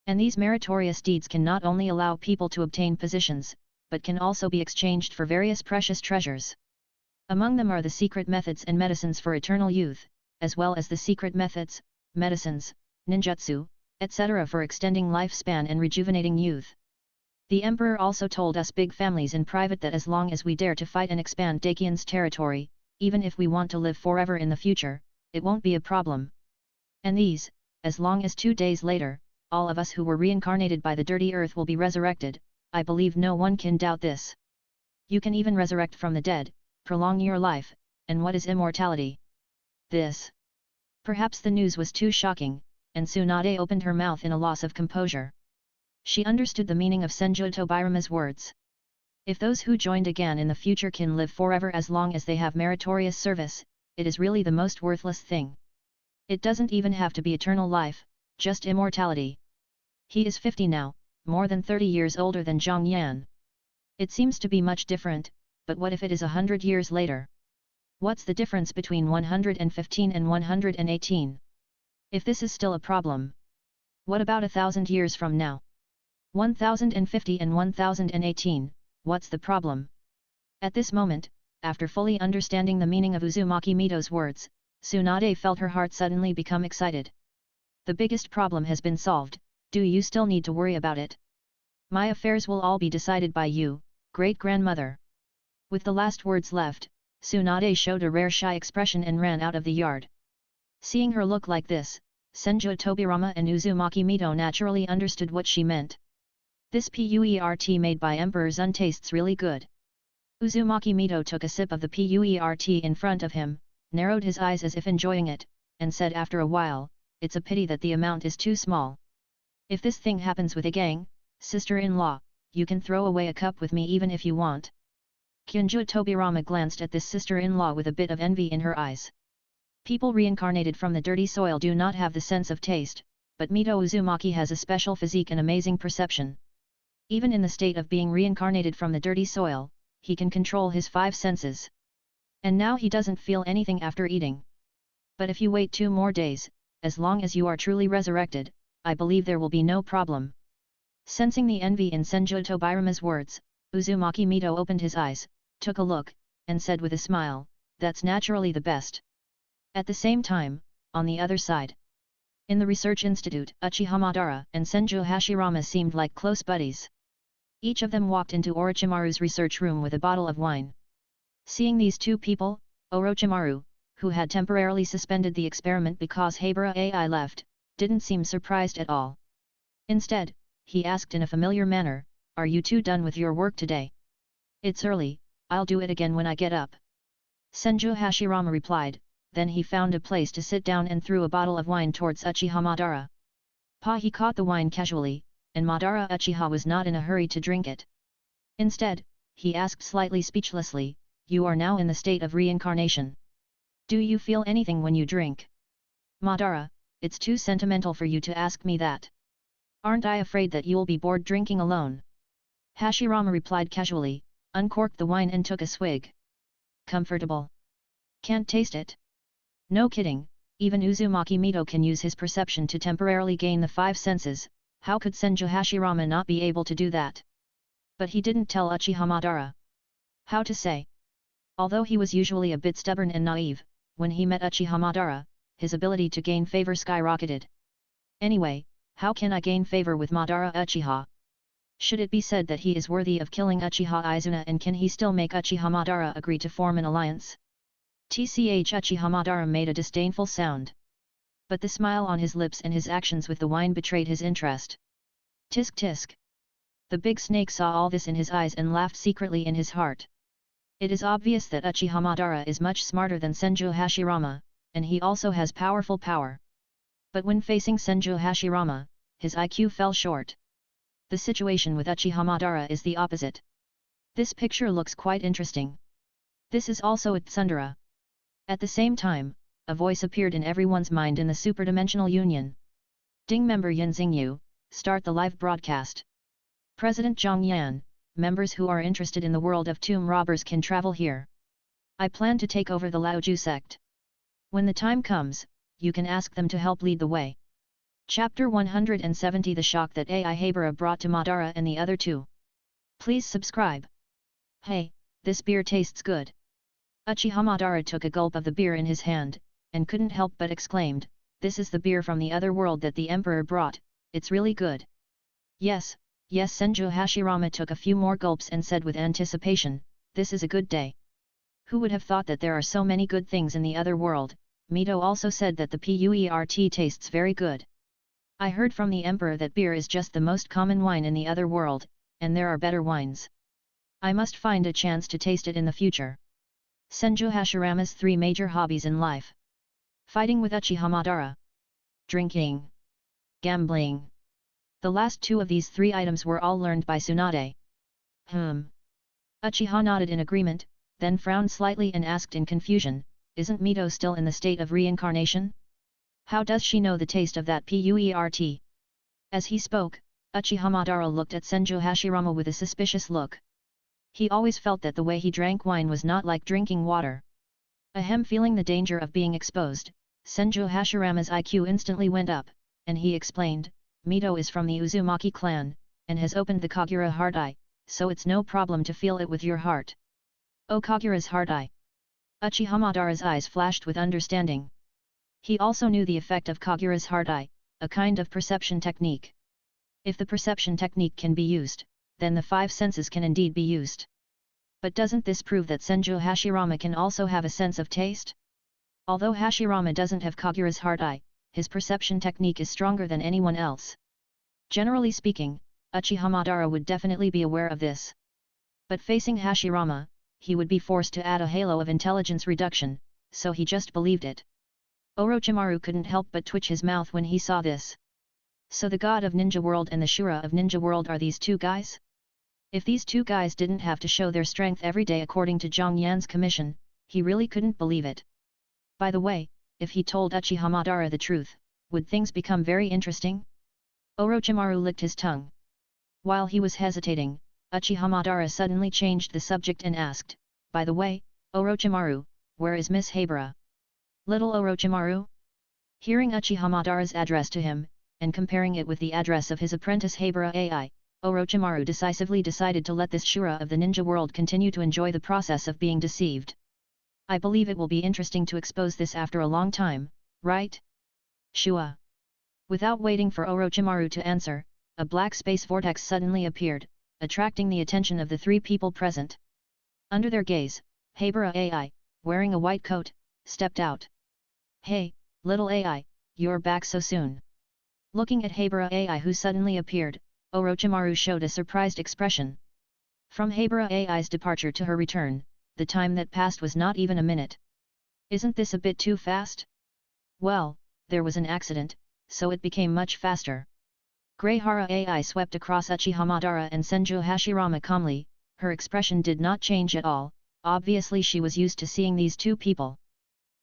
And these meritorious deeds can not only allow people to obtain positions, but can also be exchanged for various precious treasures. Among them are the secret methods and medicines for eternal youth, as well as the secret methods, medicines, ninjutsu, etc. for extending lifespan and rejuvenating youth. The Emperor also told us big families in private that as long as we dare to fight and expand Dakian's territory, even if we want to live forever in the future, it won't be a problem. And these, as long as 2 days later, all of us who were reincarnated by the dirty earth will be resurrected, I believe no one can doubt this. You can even resurrect from the dead, prolong your life, and what is immortality? This. Perhaps the news was too shocking, and Tsunade opened her mouth in a loss of composure. She understood the meaning of Senju Tobirama's words. If those who joined again in the future can live forever as long as they have meritorious service, it is really the most worthless thing. It doesn't even have to be eternal life, just immortality. He is 50 now, more than 30 years older than Zhang Yan. It seems to be much different, but what if it is 100 years later? What's the difference between 115 and 118? If this is still a problem, what about 1,000 years from now? 1050 and 1018, what's the problem? At this moment, after fully understanding the meaning of Uzumaki Mito's words, Tsunade felt her heart suddenly become excited. The biggest problem has been solved, do you still need to worry about it? My affairs will all be decided by you, great-grandmother. With the last words left, Tsunade showed a rare shy expression and ran out of the yard. Seeing her look like this, Senju Tobirama and Uzumaki Mito naturally understood what she meant. This puert made by Emperor Zun tastes really good. Uzumaki Mito took a sip of the puert in front of him, narrowed his eyes as if enjoying it, and said after a while, it's a pity that the amount is too small. If this thing happens with a gang, sister-in-law, you can throw away a cup with me even if you want. Kyunju Tobirama glanced at this sister-in-law with a bit of envy in her eyes. People reincarnated from the dirty soil do not have the sense of taste, but Mito Uzumaki has a special physique and amazing perception. Even in the state of being reincarnated from the dirty soil, he can control his 5 senses. And now he doesn't feel anything after eating. But if you wait 2 more days, as long as you are truly resurrected, I believe there will be no problem. Sensing the envy in Senju Tobirama's words, Uzumaki Mito opened his eyes, took a look, and said with a smile, that's naturally the best. At the same time, on the other side. In the research institute, Uchiha Madara and Senju Hashirama seemed like close buddies. Each of them walked into Orochimaru's research room with a bottle of wine. Seeing these two people, Orochimaru, who had temporarily suspended the experiment because Habara AI left, didn't seem surprised at all. Instead, he asked in a familiar manner, are you two done with your work today? It's early, I'll do it again when I get up. Senju Hashirama replied, then he found a place to sit down and threw a bottle of wine towards Uchiha Madara. He caught the wine casually, and Madara Uchiha was not in a hurry to drink it. Instead, he asked slightly speechlessly, you are now in the state of reincarnation. Do you feel anything when you drink? Madara, it's too sentimental for you to ask me that. Aren't I afraid that you'll be bored drinking alone? Hashirama replied casually, uncorked the wine and took a swig. Comfortable. Can't taste it? No kidding, even Uzumaki Mito can use his perception to temporarily gain the 5 senses, how could Senju Hashirama not be able to do that? But he didn't tell Uchiha Madara. How to say? Although he was usually a bit stubborn and naive, when he met Uchiha Madara, his ability to gain favor skyrocketed. Anyway, how can I gain favor with Madara Uchiha? Should it be said that he is worthy of killing Uchiha Izuna, and can he still make Uchiha Madara agree to form an alliance? Tch Uchiha Madara made a disdainful sound. But the smile on his lips and his actions with the wine betrayed his interest. Tisk tisk. The big snake saw all this in his eyes and laughed secretly in his heart. It is obvious that Uchiha Madara is much smarter than Senju Hashirama, and he also has powerful power. But when facing Senju Hashirama, his IQ fell short. The situation with Uchiha Madara is the opposite. This picture looks quite interesting. This is also at Tsundere. At the same time, a voice appeared in everyone's mind in the superdimensional union. Ding member Yin Xingyu, start the live broadcast. President Zhang Yan, members who are interested in the world of tomb robbers can travel here. I plan to take over the Laoju sect. When the time comes, you can ask them to help lead the way. Chapter 170 The shock that Ai Habara brought to Madara and the other two. Please subscribe. Hey, this beer tastes good. Uchiha Madara took a gulp of the beer in his hand, and couldn't help but exclaimed, this is the beer from the other world that the emperor brought, it's really good. Yes, yes. Senju Hashirama took a few more gulps and said with anticipation, this is a good day. Who would have thought that there are so many good things in the other world? Mito also said that the PUERT tastes very good. I heard from the emperor that beer is just the most common wine in the other world, and there are better wines. I must find a chance to taste it in the future. Senju Hashirama's 3 major hobbies in life. Fighting with Uchiha Madara. Drinking. Gambling. The last 2 of these 3 items were all learned by Tsunade. Uchiha nodded in agreement, then frowned slightly and asked in confusion, isn't Mito still in the state of reincarnation? How does she know the taste of that PUERT? As he spoke, Uchiha Madara looked at Senju Hashirama with a suspicious look. He always felt that the way he drank wine was not like drinking water. Feeling the danger of being exposed, Senju Hashirama's IQ instantly went up, and he explained, Mito is from the Uzumaki clan, and has opened the Kagura heart eye, so it's no problem to feel it with your heart. Oh, Kagura's heart eye! Uchiha Madara's eyes flashed with understanding. He also knew the effect of Kagura's heart eye, a kind of perception technique. If the perception technique can be used, then the 5 senses can indeed be used. But doesn't this prove that Senju Hashirama can also have a sense of taste? Although Hashirama doesn't have Kagura's heart eye, his perception technique is stronger than anyone else. Generally speaking, Uchiha Madara would definitely be aware of this. But facing Hashirama, he would be forced to add a halo of intelligence reduction, so he just believed it. Orochimaru couldn't help but twitch his mouth when he saw this. So the god of Ninja World and the Shura of Ninja World are these 2 guys? If these 2 guys didn't have to show their strength every day according to Zhang Yan's commission, he really couldn't believe it. By the way, if he told Uchiha Madara the truth, would things become very interesting? Orochimaru licked his tongue. While he was hesitating, Uchiha Madara suddenly changed the subject and asked, by the way, Orochimaru, where is Miss Habara? Little Orochimaru? Hearing Uchiha Madara's address to him, and comparing it with the address of his apprentice Habara AI, Orochimaru decisively decided to let this Shura of the ninja world continue to enjoy the process of being deceived. I believe it will be interesting to expose this after a long time, right? Shua. Without waiting for Orochimaru to answer, a black space vortex suddenly appeared, attracting the attention of the 3 people present. Under their gaze, Habara AI, wearing a white coat, stepped out. Hey, little AI, you're back so soon. Looking at Habara AI who suddenly appeared, Orochimaru showed a surprised expression. From Habara AI's departure to her return, the time that passed was not even a minute. Isn't this a bit too fast? Well, there was an accident, so it became much faster. Greyhara AI swept across Uchiha Madara and Senju Hashirama calmly, her expression did not change at all, obviously she was used to seeing these 2 people.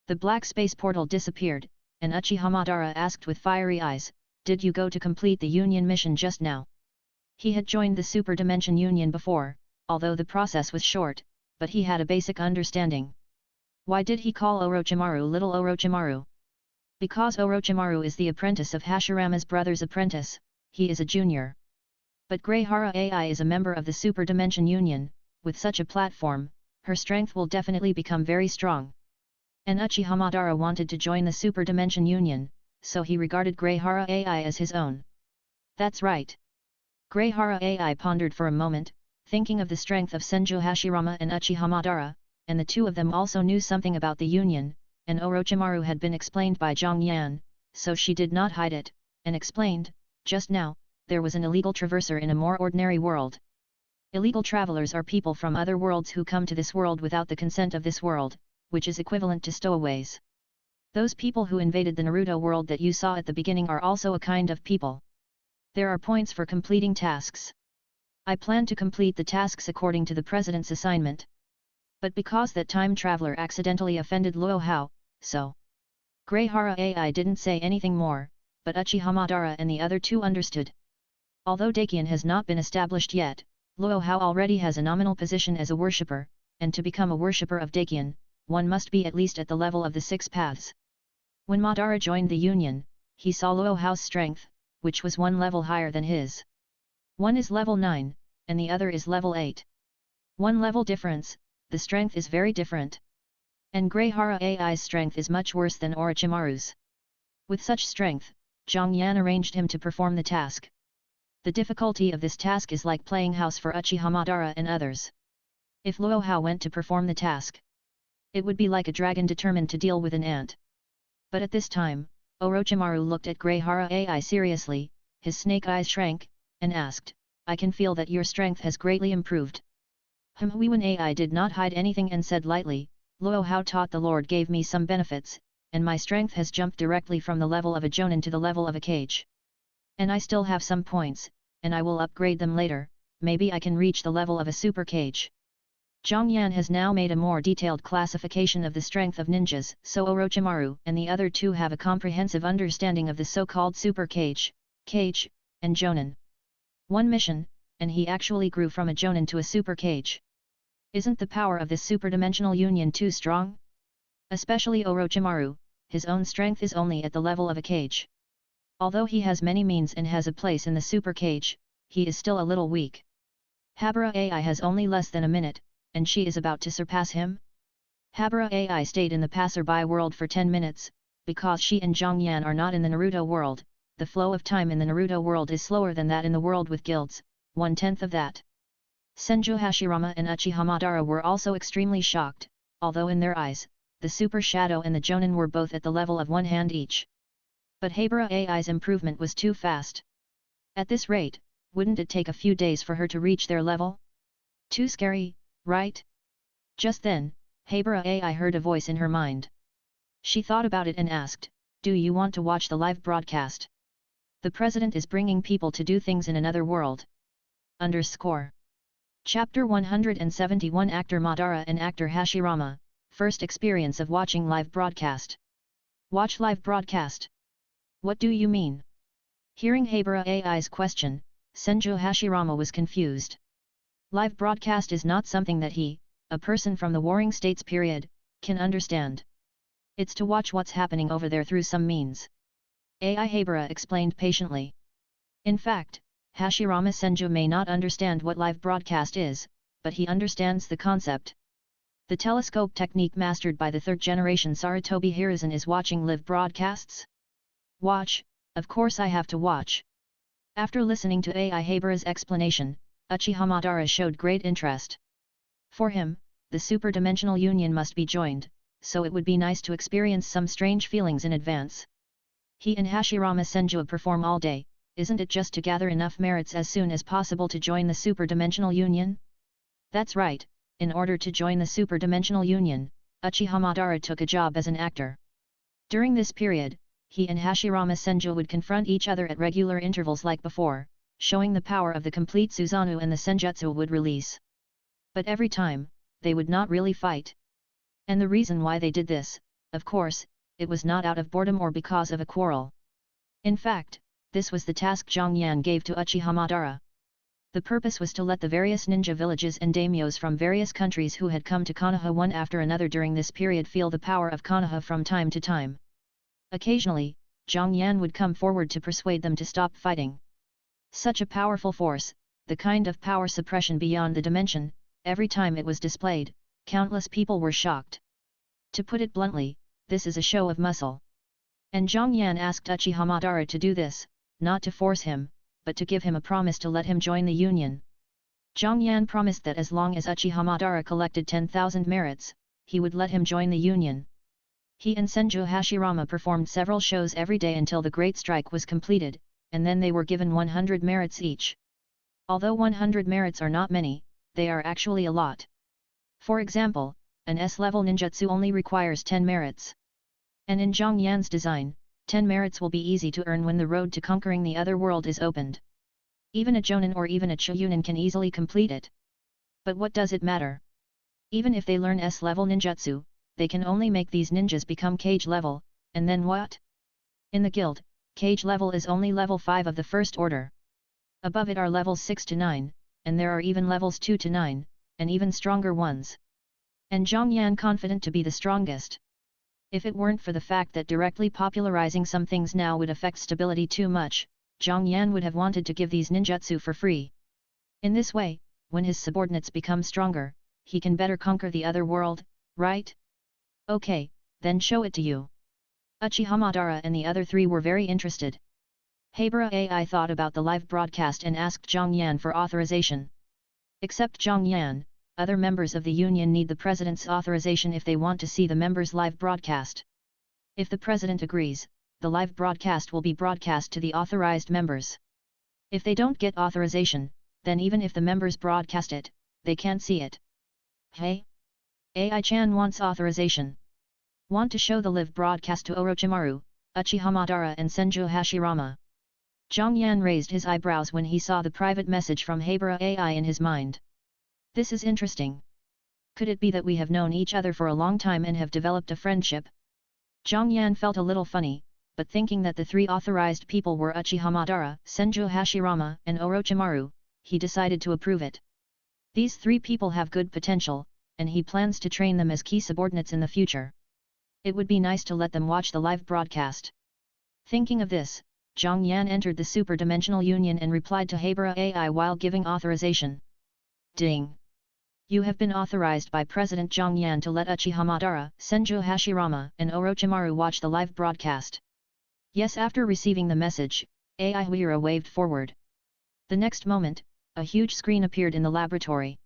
The black space portal disappeared, and Uchiha Madara asked with fiery eyes, did you go to complete the Union mission just now? He had joined the Super Dimension Union before, although the process was short, but he had a basic understanding. Why did he call Orochimaru little Orochimaru? Because Orochimaru is the apprentice of Hashirama's brother's apprentice, he is a junior. But Greyhara AI is a member of the Super Dimension Union, with such a platform, her strength will definitely become very strong. And Uchiha Madara wanted to join the Super Dimension Union, so he regarded Greyhara AI as his own. That's right. Greyhara AI pondered for a moment, thinking of the strength of Senju Hashirama and Uchiha Madara, and the 2 of them also knew something about the Union, and Orochimaru had been explained by Zhang Yan, so she did not hide it, and explained, just now, there was an illegal traverser in a more ordinary world. Illegal travelers are people from other worlds who come to this world without the consent of this world, which is equivalent to stowaways. Those people who invaded the Naruto world that you saw at the beginning are also a kind of people. There are points for completing tasks. I plan to complete the tasks according to the president's assignment. But because that time traveler accidentally offended Luo Hao, so. Greyhara AI didn't say anything more, but Uchiha Madara and the other 2 understood. Although Dakian has not been established yet, Luo Hao already has a nominal position as a worshipper, and to become a worshipper of Dakian, one must be at least at the level of the 6 paths. When Madara joined the Union, he saw Luo Hao's strength, which was 1 level higher than his. One is level 9, and the other is level 8. One level difference, the strength is very different. And Greyhara AI's strength is much worse than Orochimaru's. With such strength, Zhang Yan arranged him to perform the task. The difficulty of this task is like playing house for Uchiha Madara and others. If Luo Hao went to perform the task, it would be like a dragon determined to deal with an ant. But at this time, Orochimaru looked at Greyhara AI seriously, his snake eyes shrank, and asked, "I can feel that your strength has greatly improved." Huiwen AI did not hide anything and said lightly, "Luo Hao taught the Lord gave me some benefits, and my strength has jumped directly from the level of a Jonin to the level of a Kage. And I still have some points, and I will upgrade them later, maybe I can reach the level of a Super Kage." Zhang Yan has now made a more detailed classification of the strength of ninjas, so Orochimaru and the other two have a comprehensive understanding of the so-called Super Kage, Kage, and Jonin. One mission, and he actually grew from a Jonin to a Super Kage. Isn't the power of this superdimensional union too strong? Especially Orochimaru, his own strength is only at the level of a Kage. Although he has many means and has a place in the Super Kage, he is still a little weak. Habara AI has only less than a minute, and she is about to surpass him? Habara AI stayed in the passerby world for 10 minutes, because she and Zhang Yan are not in the Naruto world. The flow of time in the Naruto world is slower than that in the world with guilds, 1/10 of that. Senju Hashirama and Uchiha Madara were also extremely shocked, although in their eyes, the Super Shadow and the Jonin were both at the level of one hand each. But Habara AI's improvement was too fast. At this rate, wouldn't it take a few days for her to reach their level? Too scary, right? Just then, Habara AI heard a voice in her mind. She thought about it and asked, "Do you want to watch the live broadcast? The president is bringing people to do things in another world." Chapter 171 Actor Madara and Actor Hashirama, First Experience of Watching Live Broadcast. Watch live broadcast? What do you mean? Hearing Habara AI's question, Senju Hashirama was confused. Live broadcast is not something that he, a person from the Warring States period, can understand. It's to watch what's happening over there through some means. AI Habara explained patiently. In fact, Hashirama Senju may not understand what live broadcast is, but he understands the concept. The telescope technique mastered by the third-generation Sarutobi Hiruzen is watching live broadcasts? Watch, of course I have to watch. After listening to AI Habara's explanation, Uchiha Madara showed great interest. For him, the super-dimensional union must be joined, so it would be nice to experience some strange feelings in advance. He and Hashirama Senju perform all day, isn't it just to gather enough merits as soon as possible to join the super-dimensional union? That's right, in order to join the super-dimensional union, Uchiha Madara took a job as an actor. During this period, he and Hashirama Senju would confront each other at regular intervals like before, showing the power of the complete Susanoo and the Senjutsu would release. But every time, they would not really fight. And the reason why they did this, of course, it was not out of boredom or because of a quarrel. In fact, this was the task Zhang Yan gave to Uchiha Madara. The purpose was to let the various ninja villages and daimyos from various countries who had come to Konoha one after another during this period feel the power of Konoha from time to time. Occasionally, Zhang Yan would come forward to persuade them to stop fighting. Such a powerful force, the kind of power suppression beyond the dimension, every time it was displayed, countless people were shocked. To put it bluntly, this is a show of muscle. And Zhang Yan asked Uchiha Madara to do this, not to force him, but to give him a promise to let him join the union. Zhang Yan promised that as long as Uchiha Madara collected 10,000 merits, he would let him join the union. He and Senju Hashirama performed several shows every day until the Great Strike was completed, and then they were given 100 merits each. Although 100 merits are not many, they are actually a lot. For example, an S-level ninjutsu only requires 10 merits. And in Zhang Yan's design, 10 merits will be easy to earn when the road to conquering the other world is opened. Even a Jonin or even a Chunin can easily complete it. But what does it matter? Even if they learn S-level ninjutsu, they can only make these ninjas become Kage level, and then what? In the guild, Kage level is only level 5 of the first order. Above it are levels 6 to 9, and there are even levels 2 to 9, and even stronger ones. And Zhang Yan confident to be the strongest. If it weren't for the fact that directly popularizing some things now would affect stability too much, Zhang Yan would have wanted to give these ninjutsu for free. In this way, when his subordinates become stronger, he can better conquer the other world, right? Okay, then show it to you. Uchiha Madara and the other three were very interested. Habara AI thought about the live broadcast and asked Zhang Yan for authorization. Except Zhang Yan, other members of the union need the president's authorization if they want to see the members' live broadcast. If the president agrees, the live broadcast will be broadcast to the authorized members. If they don't get authorization, then even if the members broadcast it, they can't see it. Hey? AI-chan wants authorization. Want to show the live broadcast to Orochimaru, Uchiha Madara and Senju Hashirama. Zhang Yan raised his eyebrows when he saw the private message from Habara AI in his mind. This is interesting. Could it be that we have known each other for a long time and have developed a friendship? Zhang Yan felt a little funny, but thinking that the three authorized people were Uchiha Madara, Senju Hashirama and Orochimaru, he decided to approve it. These three people have good potential, and he plans to train them as key subordinates in the future. It would be nice to let them watch the live broadcast. Thinking of this, Zhang Yan entered the super-dimensional union and replied to Habara AI while giving authorization. Ding! You have been authorized by President Zhang Yan to let Uchiha Madara, Senju Hashirama and Orochimaru watch the live broadcast. Yes. After receiving the message, AI Huira waved forward. The next moment, a huge screen appeared in the laboratory.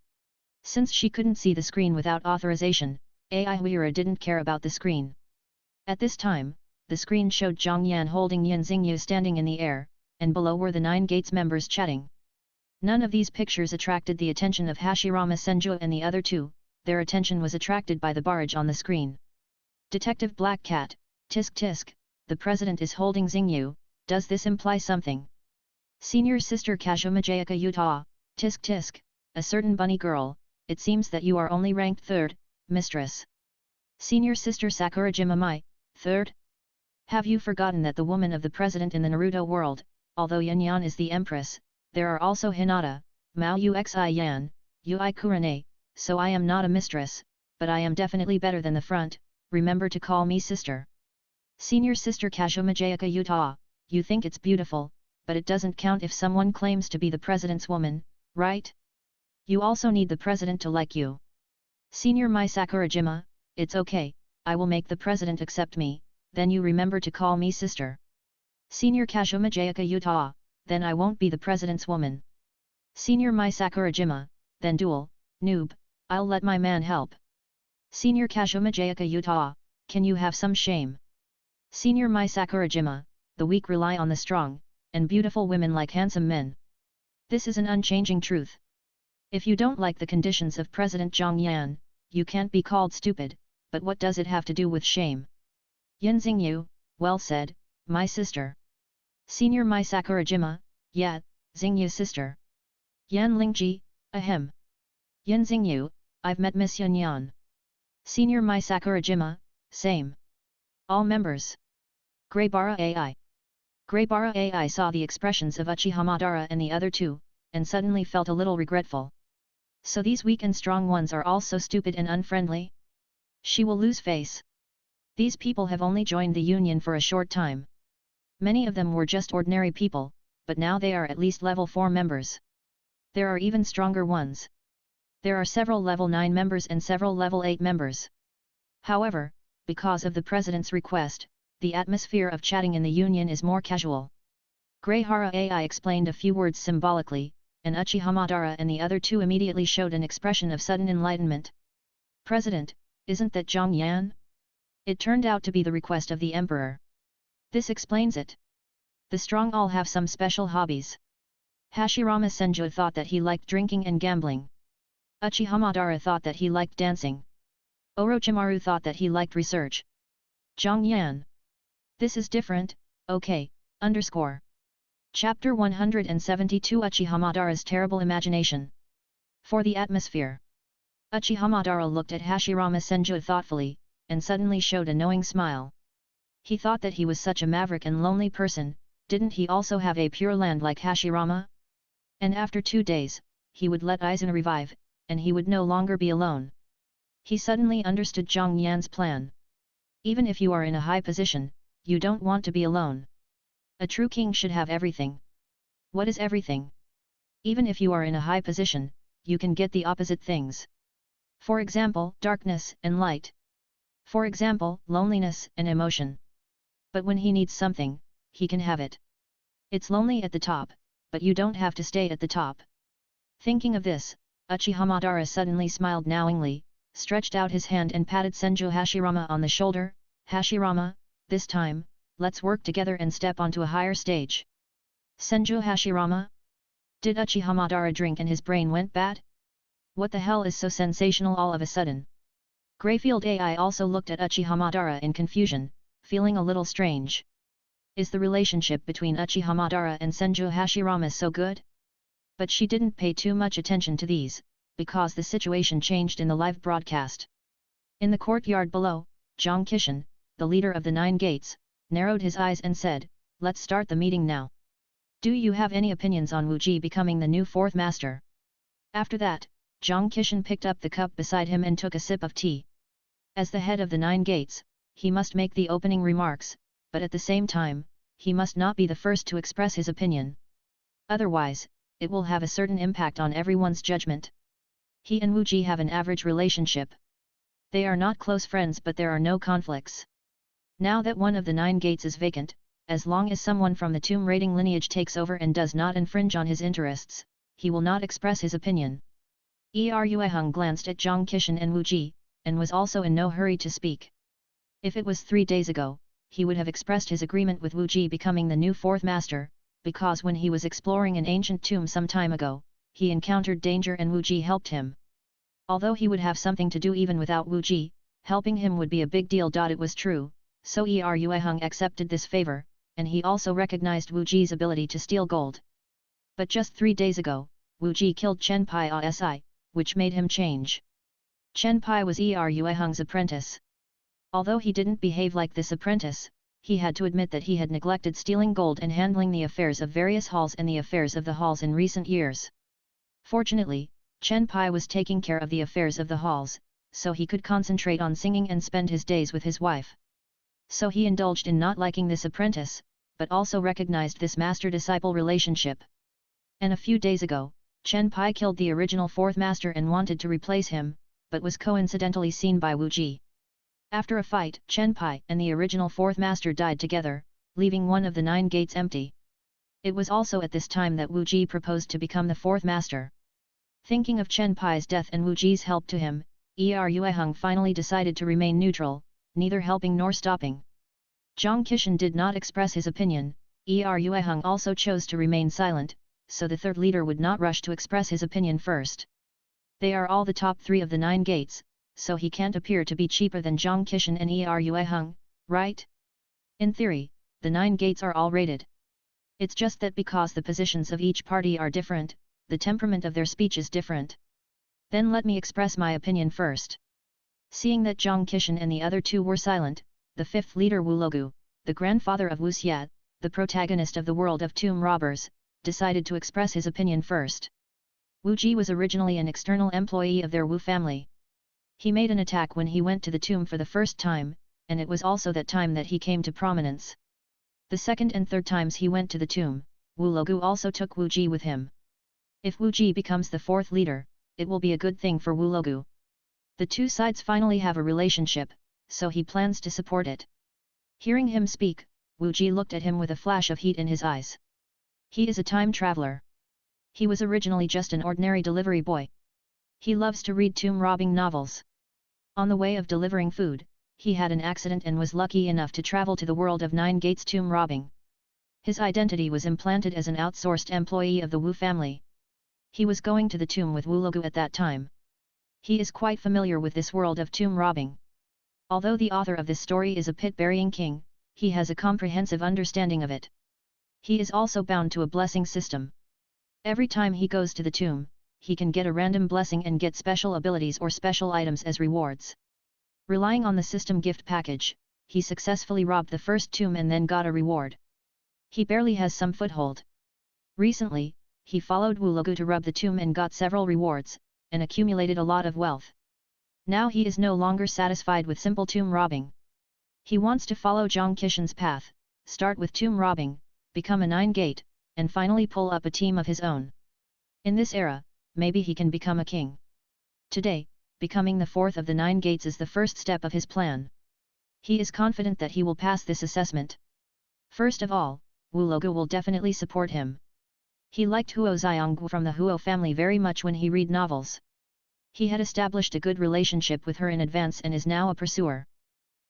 Since she couldn't see the screen without authorization, AI Huira didn't care about the screen. At this time, the screen showed Zhang Yan holding Yan Xingyu standing in the air, and below were the 9 Gates members chatting. None of these pictures attracted the attention of Hashirama Senju and the other two, their attention was attracted by the barrage on the screen. Detective Black Cat, tisk tisk, the president is holding Xingyu, does this imply something? Senior Sister Kazuma Jayaka Utah, tisk tisk, a certain bunny girl, it seems that you are only ranked 3rd, mistress. Senior Sister Sakurajima Mai, 3rd? Have you forgotten that the woman of the president in the Naruto world, although Yanyan is the empress, there are also Hinata, Mao Uxi Yan, Ui Kurane, so I am not a mistress, but I am definitely better than the front, remember to call me sister. Senior Sister Kazuma Jayaka Utah, you think it's beautiful, but it doesn't count if someone claims to be the president's woman, right? You also need the president to like you. Senior Mai Sakurajima, it's okay, I will make the president accept me, then you remember to call me sister. Senior Kazuma Jayaka Utah, then I won't be the president's woman. Senior Mai Sakurajima, then duel, noob, I'll let my man help. Senior Kazuma Jayaka Utah, can you have some shame? Senior Mai Sakurajima, the weak rely on the strong, and beautiful women like handsome men. This is an unchanging truth. If you don't like the conditions of President Zhang Yan, you can't be called stupid, but what does it have to do with shame? Yan Xingyu, well said, my sister. Senior Mai Sakurajima, yeah, Xingyu sister. Yan Lingji, ahem. Yan Xingyu, I've met Miss Yanyan. Senior Mai Sakurajima, same. All members. Greybara AI. Greybara AI saw the expressions of Uchiha Madara and the other two, and suddenly felt a little regretful. So these weak and strong ones are all so stupid and unfriendly? She will lose face. These people have only joined the union for a short time. Many of them were just ordinary people, but now they are at least level 4 members. There are even stronger ones. There are several level 9 members and several level 8 members. However, because of the president's request, the atmosphere of chatting in the union is more casual. Greyhara AI explained a few words symbolically, and Uchiha Madara and the other two immediately showed an expression of sudden enlightenment. President, isn't that Zhang Yan? It turned out to be the request of the emperor. This explains it. The strong all have some special hobbies. Hashirama Senju thought that he liked drinking and gambling. Uchiha Madara thought that he liked dancing. Orochimaru thought that he liked research. Zhang Yan. This is different, okay, underscore. Chapter 172 Uchiha Madara's Terrible Imagination. For the atmosphere. Uchiha Madara looked at Hashirama Senju thoughtfully, and suddenly showed a knowing smile. He thought that he was such a maverick and lonely person, didn't he also have a pure land like Hashirama? And after 2 days, he would let Aizen revive, and he would no longer be alone. He suddenly understood Zhang Yan's plan. Even if you are in a high position, you don't want to be alone. A true king should have everything. What is everything? Even if you are in a high position, you can get the opposite things. For example, darkness and light. For example, loneliness and emotion. But when he needs something, he can have it. It's lonely at the top, but you don't have to stay at the top. Thinking of this, Uchiha Madara suddenly smiled knowingly, stretched out his hand and patted Senju Hashirama on the shoulder. Hashirama, this time, let's work together and step onto a higher stage. Senju Hashirama? Did Uchiha Madara drink and his brain went bad? What the hell is so sensational all of a sudden? Greyfield AI also looked at Uchiha Madara in confusion, feeling a little strange. Is the relationship between Uchiha Madara and Senju Hashirama so good? But she didn't pay too much attention to these, because the situation changed in the live broadcast. In the courtyard below, Zhang Qishan, the leader of the Nine Gates, narrowed his eyes and said, "Let's start the meeting now. Do you have any opinions on Wu Ji becoming the new fourth master?" After that, Zhang Qishan picked up the cup beside him and took a sip of tea. As the head of the Nine Gates, he must make the opening remarks, but at the same time, he must not be the first to express his opinion. Otherwise, it will have a certain impact on everyone's judgment. He and Wu Ji have an average relationship. They are not close friends, but there are no conflicts. Now that one of the Nine Gates is vacant, as long as someone from the tomb raiding lineage takes over and does not infringe on his interests, he will not express his opinion. Eruehung glanced at Zhang Qishan and Wu Ji, and was also in no hurry to speak. If it was 3 days ago, he would have expressed his agreement with Wu Ji becoming the new fourth master, because when he was exploring an ancient tomb some time ago, he encountered danger and Wu Ji helped him. Although he would have something to do even without Wu Ji, helping him would be a big deal. It was true, so Eruehung accepted this favor, and he also recognized Wu Ji's ability to steal gold. But just 3 days ago, Wu Ji killed Chen Pai Asi, which made him change. Chen Pai was Eruehung's apprentice. Although he didn't behave like this apprentice, he had to admit that he had neglected stealing gold and handling the affairs of various halls and the affairs of the halls in recent years. Fortunately, Chen Pai was taking care of the affairs of the halls, so he could concentrate on singing and spend his days with his wife. So he indulged in not liking this apprentice, but also recognized this master-disciple relationship. And a few days ago, Chen Pai killed the original fourth master and wanted to replace him, but was coincidentally seen by Wu Ji. After a fight, Chen Pai and the original fourth master died together, leaving one of the Nine Gates empty. It was also at this time that Wu Ji proposed to become the fourth master. Thinking of Chen Pai's death and Wu Ji's help to him, Eruehung finally decided to remain neutral, neither helping nor stopping. Zhang Qishan did not express his opinion. Eruehung also chose to remain silent, so the third leader would not rush to express his opinion first. They are all the top 3 of the Nine Gates, so he can't appear to be cheaper than Zhang Qishan and Eruehung, right? In theory, the 9 gates are all rated. It's just that because the positions of each party are different, the temperament of their speech is different. Then let me express my opinion first. Seeing that Zhang Qishan and the other 2 were silent, the 5th leader Wu Logu, the grandfather of Wu Xiat, the protagonist of the world of tomb robbers, decided to express his opinion first. Wu Ji was originally an external employee of their Wu family. He made an attack when he went to the tomb for the first time, and it was also that time that he came to prominence. The second and third times he went to the tomb, Wu Logu also took Wu Ji with him. If Wu Ji becomes the 4th leader, it will be a good thing for Wu Logu. The 2 sides finally have a relationship, so he plans to support it. Hearing him speak, Wu Ji looked at him with a flash of heat in his eyes. He is a time traveler. He was originally just an ordinary delivery boy. He loves to read tomb robbing novels. On the way of delivering food, he had an accident and was lucky enough to travel to the world of 9 gates tomb robbing. His identity was implanted as an outsourced employee of the Wu family. He was going to the tomb with Wu Logu at that time. He is quite familiar with this world of tomb robbing. Although the author of this story is a pit-burying king, he has a comprehensive understanding of it. He is also bound to a blessing system. Every time he goes to the tomb, he can get a random blessing and get special abilities or special items as rewards. Relying on the system gift package, he successfully robbed the first tomb and then got a reward. He barely has some foothold. Recently, he followed Wu Logu to rob the tomb and got several rewards, and accumulated a lot of wealth. Now he is no longer satisfied with simple tomb robbing. He wants to follow Zhang Qishan's path, start with tomb robbing, become a 9 gate, and finally pull up a team of his own. In this era, maybe he can become a king. Today, becoming the fourth of the 9 gates is the first step of his plan. He is confident that he will pass this assessment. First of all, Wu Logu will definitely support him. He liked Huo Xionggu from the Huo family very much when he read novels. He had established a good relationship with her in advance and is now a pursuer.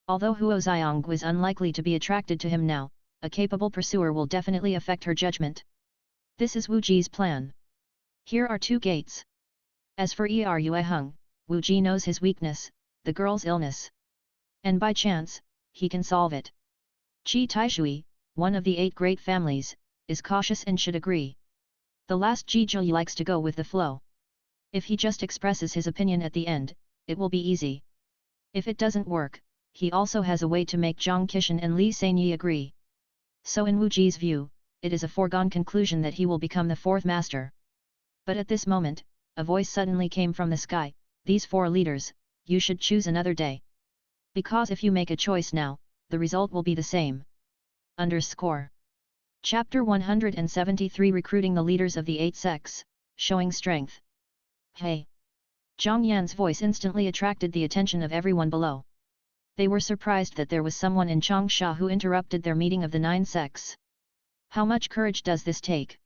Although Huo Xionggu is unlikely to be attracted to him now, a capable pursuer will definitely affect her judgment. This is Wu Ji's plan. Here are 2 gates. As for Erui Hung, Wu Ji knows his weakness, the girl's illness. And by chance, he can solve it. Qi Taishui, one of the 8 great families, is cautious and should agree. The last Ji Zhui likes to go with the flow. If he just expresses his opinion at the end, it will be easy. If it doesn't work, he also has a way to make Zhang Qishan and Li Sanyi agree. So in Wu Ji's view, it is a foregone conclusion that he will become the 4th master. But at this moment, a voice suddenly came from the sky, "These 4 leaders, you should choose another day. Because if you make a choice now, the result will be the same." Chapter 173 Recruiting the Leaders of the 8 Sects, Showing Strength. Hey! Zhang Yan's voice instantly attracted the attention of everyone below. They were surprised that there was someone in Changsha who interrupted their meeting of the 9 sects. How much courage does this take?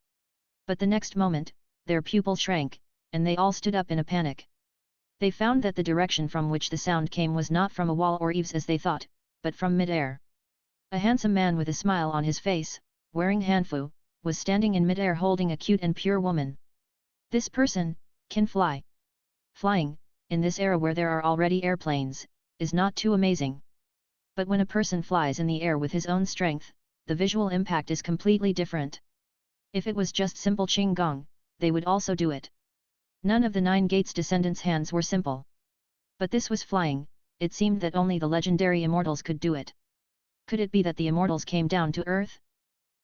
But the next moment, their pupils shrank, and they all stood up in a panic. They found that the direction from which the sound came was not from a wall or eaves as they thought, but from mid-air. A handsome man with a smile on his face, wearing hanfu, was standing in mid-air holding a cute and pure woman. This person can fly. Flying, in this era where there are already airplanes, is not too amazing. But when a person flies in the air with his own strength, the visual impact is completely different. If it was just simple Qinggong, they would also do it. None of the 9 gates descendants' hands were simple. But this was flying, it seemed that only the legendary immortals could do it. Could it be that the immortals came down to earth?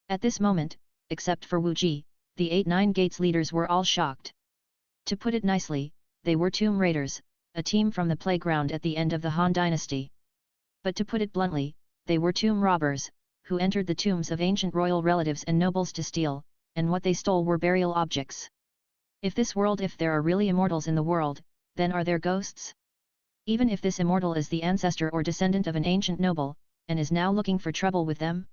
At this moment, except for Wu Ji, the 8-9 gates leaders were all shocked. To put it nicely, they were tomb raiders, a team from the playground at the end of the Han dynasty. But to put it bluntly, they were tomb robbers, who entered the tombs of ancient royal relatives and nobles to steal, and what they stole were burial objects. If there are really immortals in the world, then are there ghosts? Even if this immortal is the ancestor or descendant of an ancient noble, and is now looking for trouble with them?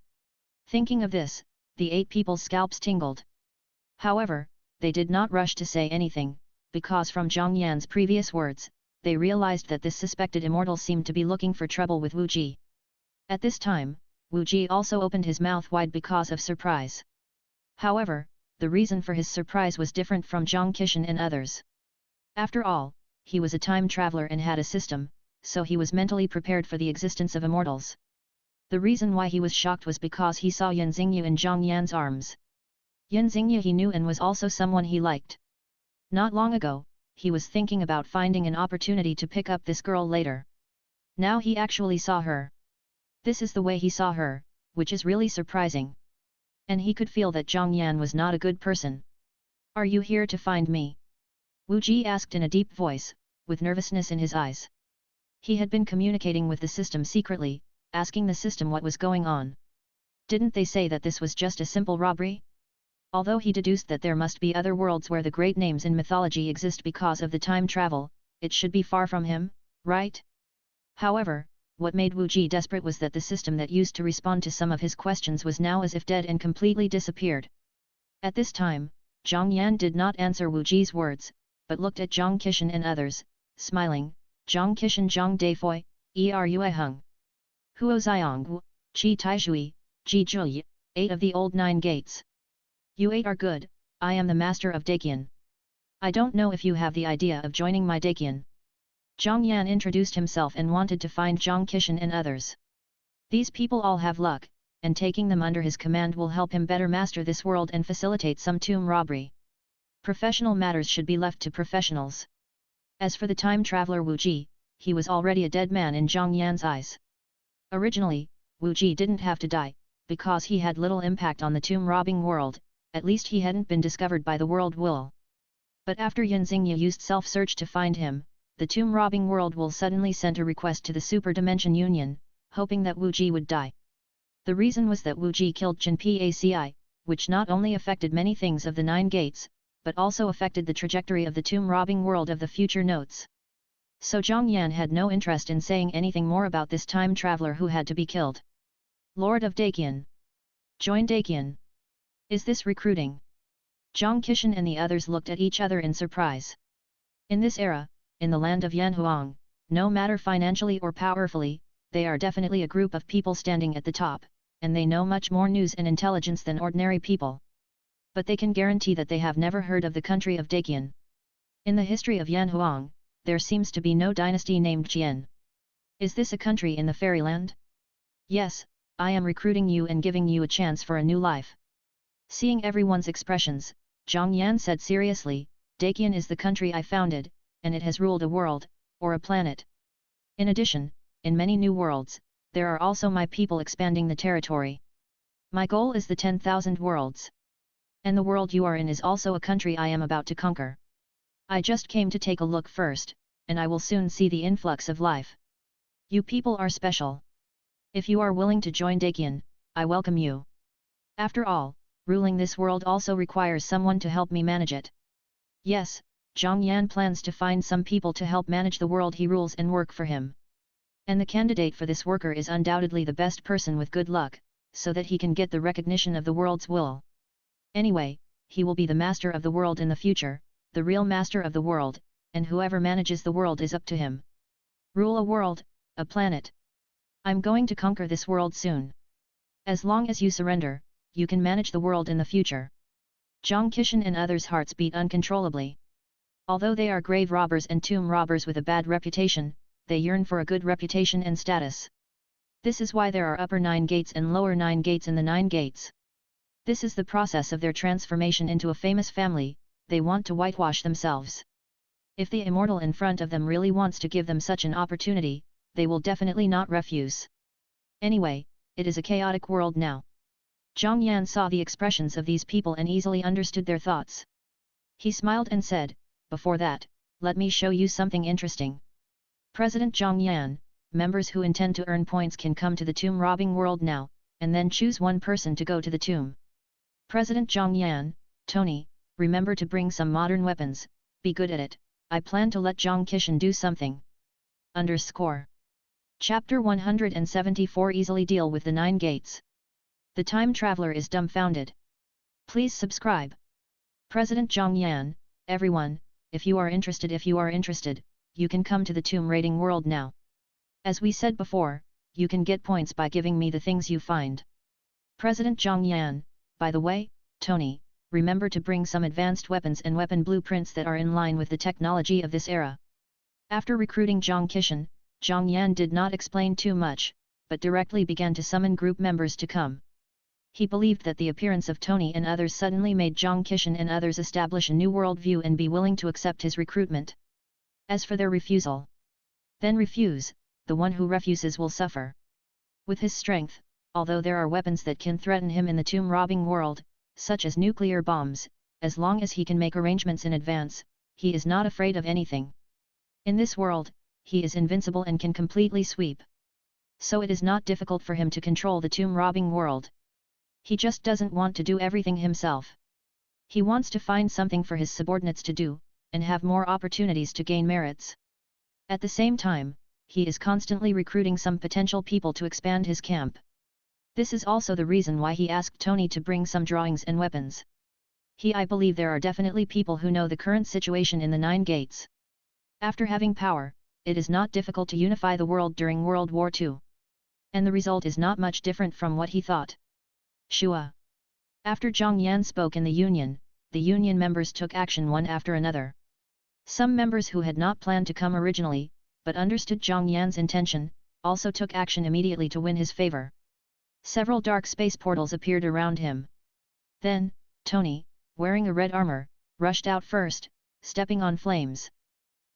Thinking of this, the 8 people's scalps tingled. However, they did not rush to say anything, because from Zhang Yan's previous words, they realized that this suspected immortal seemed to be looking for trouble with Wu Ji. At this time, Wu Ji also opened his mouth wide because of surprise. However, the reason for his surprise was different from Zhang Qishan and others. After all, he was a time traveler and had a system, so he was mentally prepared for the existence of immortals. The reason why he was shocked was because he saw Yan Xingyu in Zhang Yan's arms. Yan Xingyu he knew and was also someone he liked. Not long ago, he was thinking about finding an opportunity to pick up this girl later. Now he actually saw her. This is the way he saw her, which is really surprising. And he could feel that Zhang Yan was not a good person. "Are you here to find me?" Wu Ji asked in a deep voice, with nervousness in his eyes. He had been communicating with the system secretly, asking the system what was going on. Didn't they say that this was just a simple robbery? Although he deduced that there must be other worlds where the great names in mythology exist because of the time travel, it should be far from him, right? However, what made Wu Ji desperate was that the system that used to respond to some of his questions was now as if dead and completely disappeared. At this time, Zhang Yan did not answer Wu Ji's words, but looked at Zhang Qishan and others, smiling. "Zhang Qishan, Zhang Daifoi, Erui Hung. Huo Xionggu, Qi Taishui, Ji Zhui, 8 of the old 9 gates. You 8 are good, I am the master of Daqian. I don't know if you have the idea of joining my Daqian." Zhang Yan introduced himself and wanted to find Zhang Qishan and others. These people all have luck, and taking them under his command will help him better master this world and facilitate some tomb robbery. Professional matters should be left to professionals. As for the time traveler Wu Ji, he was already a dead man in Zhang Yan's eyes. Originally, Wu Ji didn't have to die, because he had little impact on the tomb-robbing world, at least he hadn't been discovered by the world will. But after Yan Xingyu used self-search to find him, the tomb-robbing world will suddenly sent a request to the Super Dimension Union, hoping that Wu Ji would die. The reason was that Wu Ji killed Chen Paci, which not only affected many things of the 9 gates, but also affected the trajectory of the tomb-robbing world of the future notes. So Zhang Yan had no interest in saying anything more about this time traveler who had to be killed. Lord of Dakian. Join Dakian. Is this recruiting? Zhang Qishan and the others looked at each other in surprise. In this era, in the land of Yanhuang, no matter financially or powerfully, they are definitely a group of people standing at the top, and they know much more news and intelligence than ordinary people. But they can guarantee that they have never heard of the country of Dakian. In the history of Yanhuang, there seems to be no dynasty named Qian. Is this a country in the fairyland? Yes, I am recruiting you and giving you a chance for a new life. Seeing everyone's expressions, Zhang Yan said seriously, Dakian is the country I founded, and it has ruled a world, or a planet. In addition, in many new worlds, there are also my people expanding the territory. My goal is the 10,000 worlds. And the world you are in is also a country I am about to conquer. I just came to take a look first, and I will soon see the influx of life. You people are special. If you are willing to join Dakian, I welcome you. After all, ruling this world also requires someone to help me manage it. Yes, Zhang Yan plans to find some people to help manage the world he rules and work for him. And the candidate for this worker is undoubtedly the best person with good luck, so that he can get the recognition of the world's will. Anyway, he will be the master of the world in the future, the real master of the world, and whoever manages the world is up to him. Rule a world, a planet. I'm going to conquer this world soon. As long as you surrender, you can manage the world in the future. Zhang Qishan and others' hearts beat uncontrollably. Although they are grave robbers and tomb robbers with a bad reputation, they yearn for a good reputation and status. This is why there are upper 9 gates and lower 9 gates in the 9 gates. This is the process of their transformation into a famous family. They want to whitewash themselves. If the immortal in front of them really wants to give them such an opportunity, they will definitely not refuse. Anyway, it is a chaotic world now. Zhang Yan saw the expressions of these people and easily understood their thoughts. He smiled and said, before that, let me show you something interesting. President Zhang Yan, members who intend to earn points can come to the tomb-robbing world now, and then choose one person to go to the tomb. President Zhang Yan, Tony, remember to bring some modern weapons, be good at it. I plan to let Zhang Qishan do something. _ Chapter 174 Easily deal with the 9 gates. The time traveler is dumbfounded. Please subscribe. President Zhang Yan, everyone, if you are interested, you can come to the tomb raiding world now. As we said before, you can get points by giving me the things you find. President Zhang Yan, by the way, Tony, remember to bring some advanced weapons and weapon blueprints that are in line with the technology of this era. After recruiting Zhang Qishan, Zhang Yan did not explain too much, but directly began to summon group members to come. He believed that the appearance of Tony and others suddenly made Zhang Qishan and others establish a new worldview and be willing to accept his recruitment. As for their refusal, then refuse, the one who refuses will suffer. With his strength, although there are weapons that can threaten him in the tomb-robbing world, such as nuclear bombs, as long as he can make arrangements in advance, he is not afraid of anything. In this world, he is invincible and can completely sweep. So it is not difficult for him to control the tomb-robbing world. He just doesn't want to do everything himself. He wants to find something for his subordinates to do, and have more opportunities to gain merits. At the same time, he is constantly recruiting some potential people to expand his camp. This is also the reason why he asked Tony to bring some drawings and weapons. I believe there are definitely people who know the current situation in the 9 gates. After having power, it is not difficult to unify the world during World War II. And the result is not much different from what he thought. Shua. After Zhang Yan spoke in the Union members took action one after another. Some members who had not planned to come originally, but understood Zhang Yan's intention, also took action immediately to win his favor. Several dark space portals appeared around him. Then, Tony, wearing a red armor, rushed out first, stepping on flames.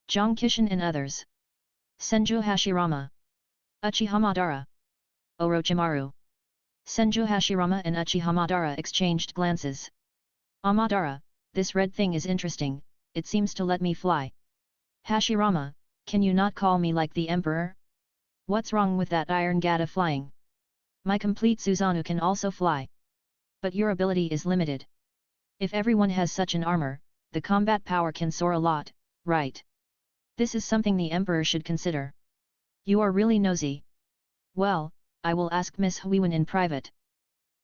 Zhang Qishan and others. Senju Hashirama. Uchiha Madara. Orochimaru. Senju Hashirama and Uchiha Madara exchanged glances. Amadara, this red thing is interesting, it seems to let me fly. Hashirama, can you not call me like the Emperor? What's wrong with that iron gata flying? My complete Susanoo can also fly. But your ability is limited. If everyone has such an armor, the combat power can soar a lot, right? This is something the Emperor should consider. You are really nosy. Well, I will ask Miss Huiwen in private.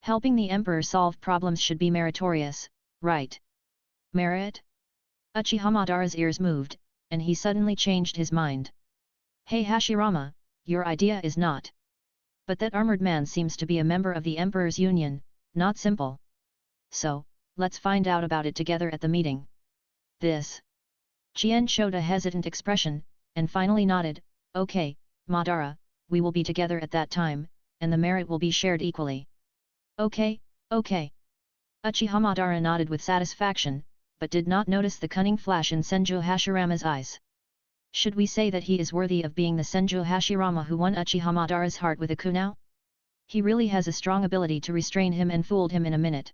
Helping the Emperor solve problems should be meritorious, right? Merit? Uchiha Madara's ears moved, and he suddenly changed his mind. Hey Hashirama, your idea is not. But that armored man seems to be a member of the Emperor's Union, not simple. So, let's find out about it together at the meeting. This. Chien showed a hesitant expression, and finally nodded, okay, Madara, we will be together at that time, and the merit will be shared equally. Okay, okay. Uchiha Madara nodded with satisfaction, but did not notice the cunning flash in Senju Hashirama's eyes. Should we say that he is worthy of being the Senju Hashirama who won Uchiha Madara's heart with a coup now? He really has a strong ability to restrain him and fooled him in a minute.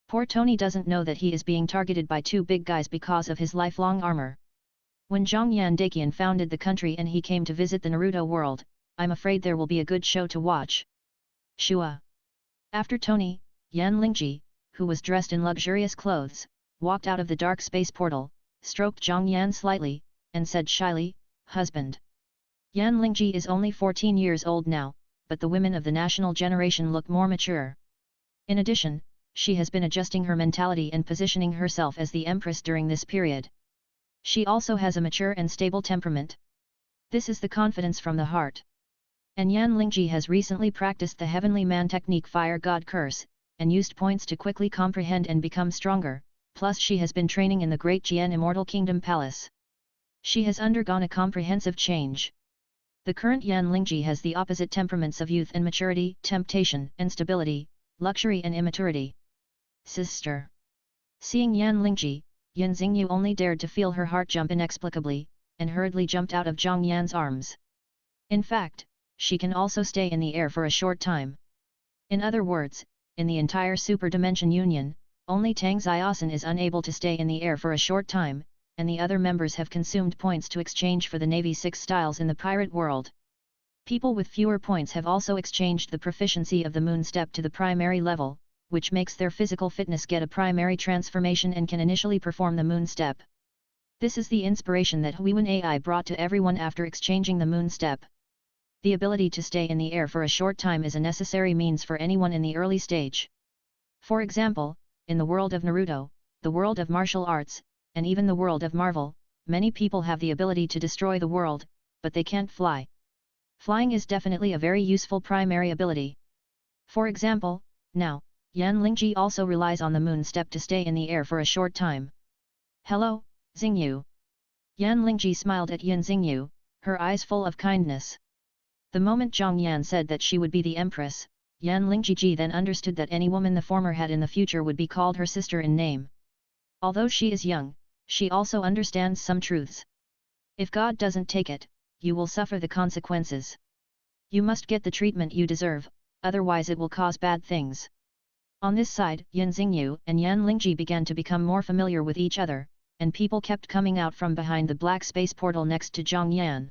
Poor Tony doesn't know that he is being targeted by two big guys because of his lifelong armor. When Zhongyan Dakian founded the country and he came to visit the Naruto world, I'm afraid there will be a good show to watch. Shua. After Tony, Yan Lingji, who was dressed in luxurious clothes, walked out of the dark space portal, stroked Zhongyan slightly, and said shyly, husband. Yan Lingji is only 14 years old now, but the women of the national generation look more mature. In addition, she has been adjusting her mentality and positioning herself as the empress during this period. She also has a mature and stable temperament. This is the confidence from the heart. And Yan Lingji has recently practiced the heavenly man technique Fire God Curse, and used points to quickly comprehend and become stronger, plus she has been training in the Great Jian Immortal Kingdom Palace. She has undergone a comprehensive change. The current Yan Lingji has the opposite temperaments of youth and maturity, temptation and stability, luxury and immaturity. Sister. Seeing Yan Lingji, Yan Xingyu only dared to feel her heart jump inexplicably, and hurriedly jumped out of Zhong Yan's arms. In fact, she can also stay in the air for a short time. In other words, in the entire Super Dimension Union, only Tang Xiaosan is unable to stay in the air for a short time, and the other members have consumed points to exchange for the Navy 6 styles in the pirate world. People with fewer points have also exchanged the proficiency of the Moon Step to the primary level, which makes their physical fitness get a primary transformation and can initially perform the Moon Step. This is the inspiration that Huiwen AI brought to everyone after exchanging the Moon Step. The ability to stay in the air for a short time is a necessary means for anyone in the early stage. For example, in the world of Naruto, the world of martial arts, and even the world of Marvel, many people have the ability to destroy the world, but they can't fly. Flying is definitely a very useful primary ability. For example, now, Yan Lingji also relies on the Moon Step to stay in the air for a short time. Hello, Xingyu. Yan Lingji smiled at Yan Xingyu, her eyes full of kindness. The moment Zhong Yan said that she would be the empress, Yan Lingji then understood that any woman the former had in the future would be called her sister in name. Although she is young, she also understands some truths. If God doesn't take it, you will suffer the consequences. You must get the treatment you deserve, otherwise it will cause bad things. On this side, Yan Xingyu and Yan Lingji began to become more familiar with each other, and people kept coming out from behind the black space portal next to Zhong Yan.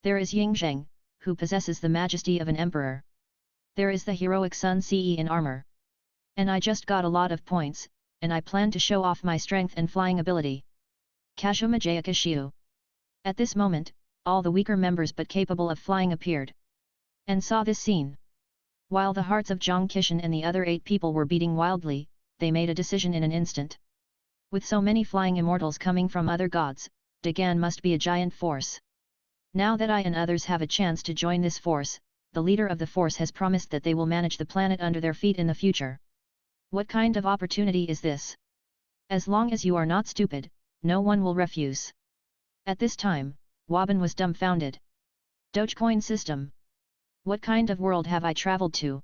There is Ying Zheng, who possesses the majesty of an emperor. There is the heroic Sun Ce in armor. And I just got a lot of points, and I plan to show off my strength and flying ability. Kashuma Jayakishiu. At this moment, all the weaker members but capable of flying appeared. And saw this scene. While the hearts of Zhang Qishan and the other 8 people were beating wildly, they made a decision in an instant. With so many flying immortals coming from other gods, Dagan must be a giant force. Now that I and others have a chance to join this force, the leader of the force has promised that they will manage the planet under their feet in the future. What kind of opportunity is this? As long as you are not stupid, no one will refuse. At this time, Waban was dumbfounded. Dogecoin system. What kind of world have I traveled to?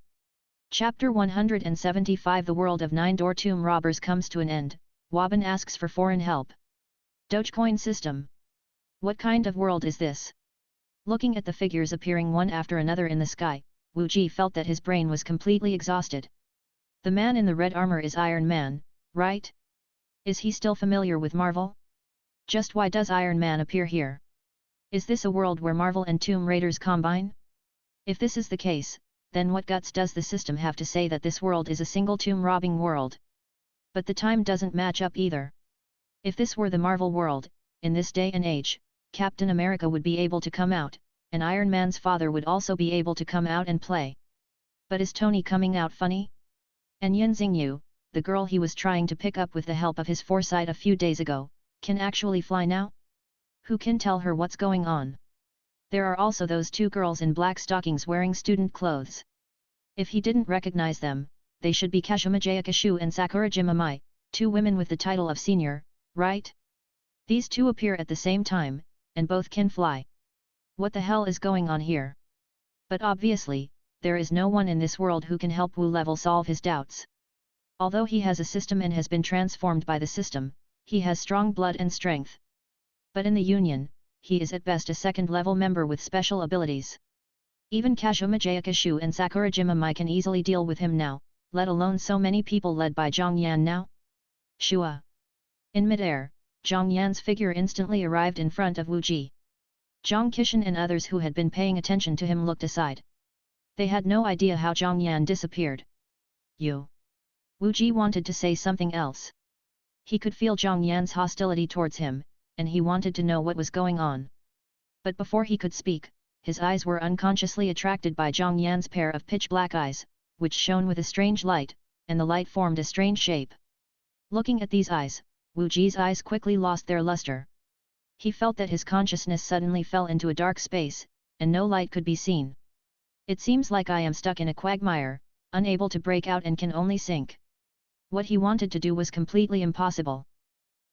Chapter 175 The world of 9-door tomb robbers comes to an end. Waban asks for foreign help. Dogecoin system. What kind of world is this? Looking at the figures appearing one after another in the sky, Wu Ji felt that his brain was completely exhausted. The man in the red armor is Iron Man, right? Is he still familiar with Marvel? Just why does Iron Man appear here? Is this a world where Marvel and Tomb Raiders combine? If this is the case, then what guts does the system have to say that this world is a single tomb robbing world? But the time doesn't match up either. If this were the Marvel world, in this day and age, Captain America would be able to come out, and Iron Man's father would also be able to come out and play. But is Tony coming out funny? And Yin Xingyu, the girl he was trying to pick up with the help of his foresight a few days ago, can actually fly now? Who can tell her what's going on? There are also those two girls in black stockings wearing student clothes. If he didn't recognize them, they should be Kazuma Jayakishu and Sakurajima Mai, two women with the title of senior, right? These two appear at the same time, and both can fly. What the hell is going on here? But obviously, there is no one in this world who can help Wu Level solve his doubts. Although he has a system and has been transformed by the system, he has strong blood and strength. But in the Union, he is at best a second-level member with special abilities. Even Kazuma Jayakishu and Sakurajima Mai can easily deal with him now, let alone so many people led by Zhang Yan now. Shua. In midair, Zhang Yan's figure instantly arrived in front of Wu Ji. Zhang Qishan and others who had been paying attention to him looked aside. They had no idea how Zhang Yan disappeared. You. Wu Ji wanted to say something else. He could feel Zhang Yan's hostility towards him, and he wanted to know what was going on. But before he could speak, his eyes were unconsciously attracted by Zhang Yan's pair of pitch-black eyes, which shone with a strange light, and the light formed a strange shape. Looking at these eyes, Wu Ji's eyes quickly lost their luster. He felt that his consciousness suddenly fell into a dark space, and no light could be seen. It seems like I am stuck in a quagmire, unable to break out and can only sink. What he wanted to do was completely impossible.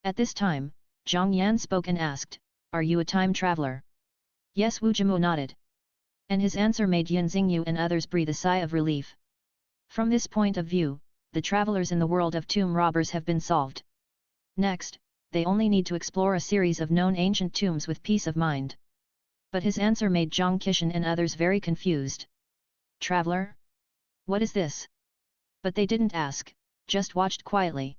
At this time, Zhang Yan spoke and asked, "Are you a time traveler?" Yes, Wu Jimu nodded. And his answer made Yin Xingyu and others breathe a sigh of relief. From this point of view, the travelers in the world of tomb robbers have been solved. Next, they only need to explore a series of known ancient tombs with peace of mind. But his answer made Zhang Qishan and others very confused. Traveler? What is this? But they didn't ask, just watched quietly.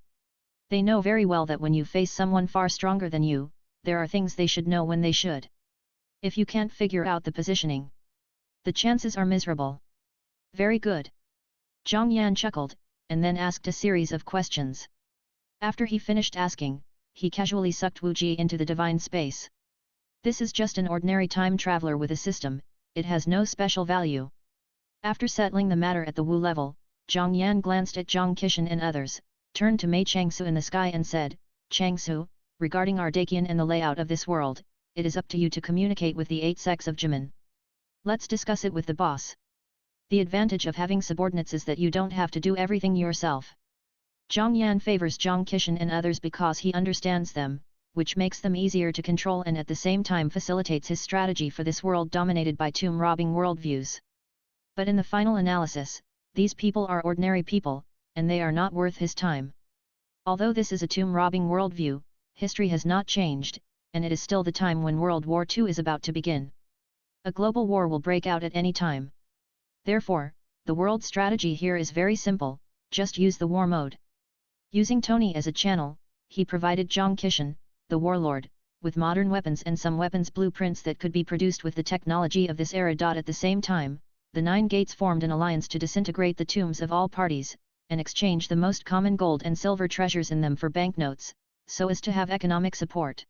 They know very well that when you face someone far stronger than you, there are things they should know when they should. If you can't figure out the positioning, the chances are miserable. Very good. Zhang Yan chuckled, and then asked a series of questions. After he finished asking, he casually sucked Wu Ji into the divine space. This is just an ordinary time traveler with a system, it has no special value. After settling the matter at the Wu level, Zhang Yan glanced at Zhang Qishan and others, turned to Mei Changsu in the sky and said, "Changsu, regarding our Dakian and the layout of this world, it is up to you to communicate with the 8 sects of Jimin. Let's discuss it with the boss. The advantage of having subordinates is that you don't have to do everything yourself." Zhang Yan favors Zhang Qishan and others because he understands them, which makes them easier to control and at the same time facilitates his strategy for this world dominated by tomb-robbing worldviews. But in the final analysis, these people are ordinary people, and they are not worth his time. Although this is a tomb-robbing worldview, history has not changed, and it is still the time when World War II is about to begin. A global war will break out at any time. Therefore, the world strategy here is very simple, just use the war mode. Using Tony as a channel, he provided Zhang Qishan, the warlord, with modern weapons and some weapons blueprints that could be produced with the technology of this era. At the same time, the 9 gates formed an alliance to disintegrate the tombs of all parties, and exchange the most common gold and silver treasures in them for banknotes, so as to have economic support.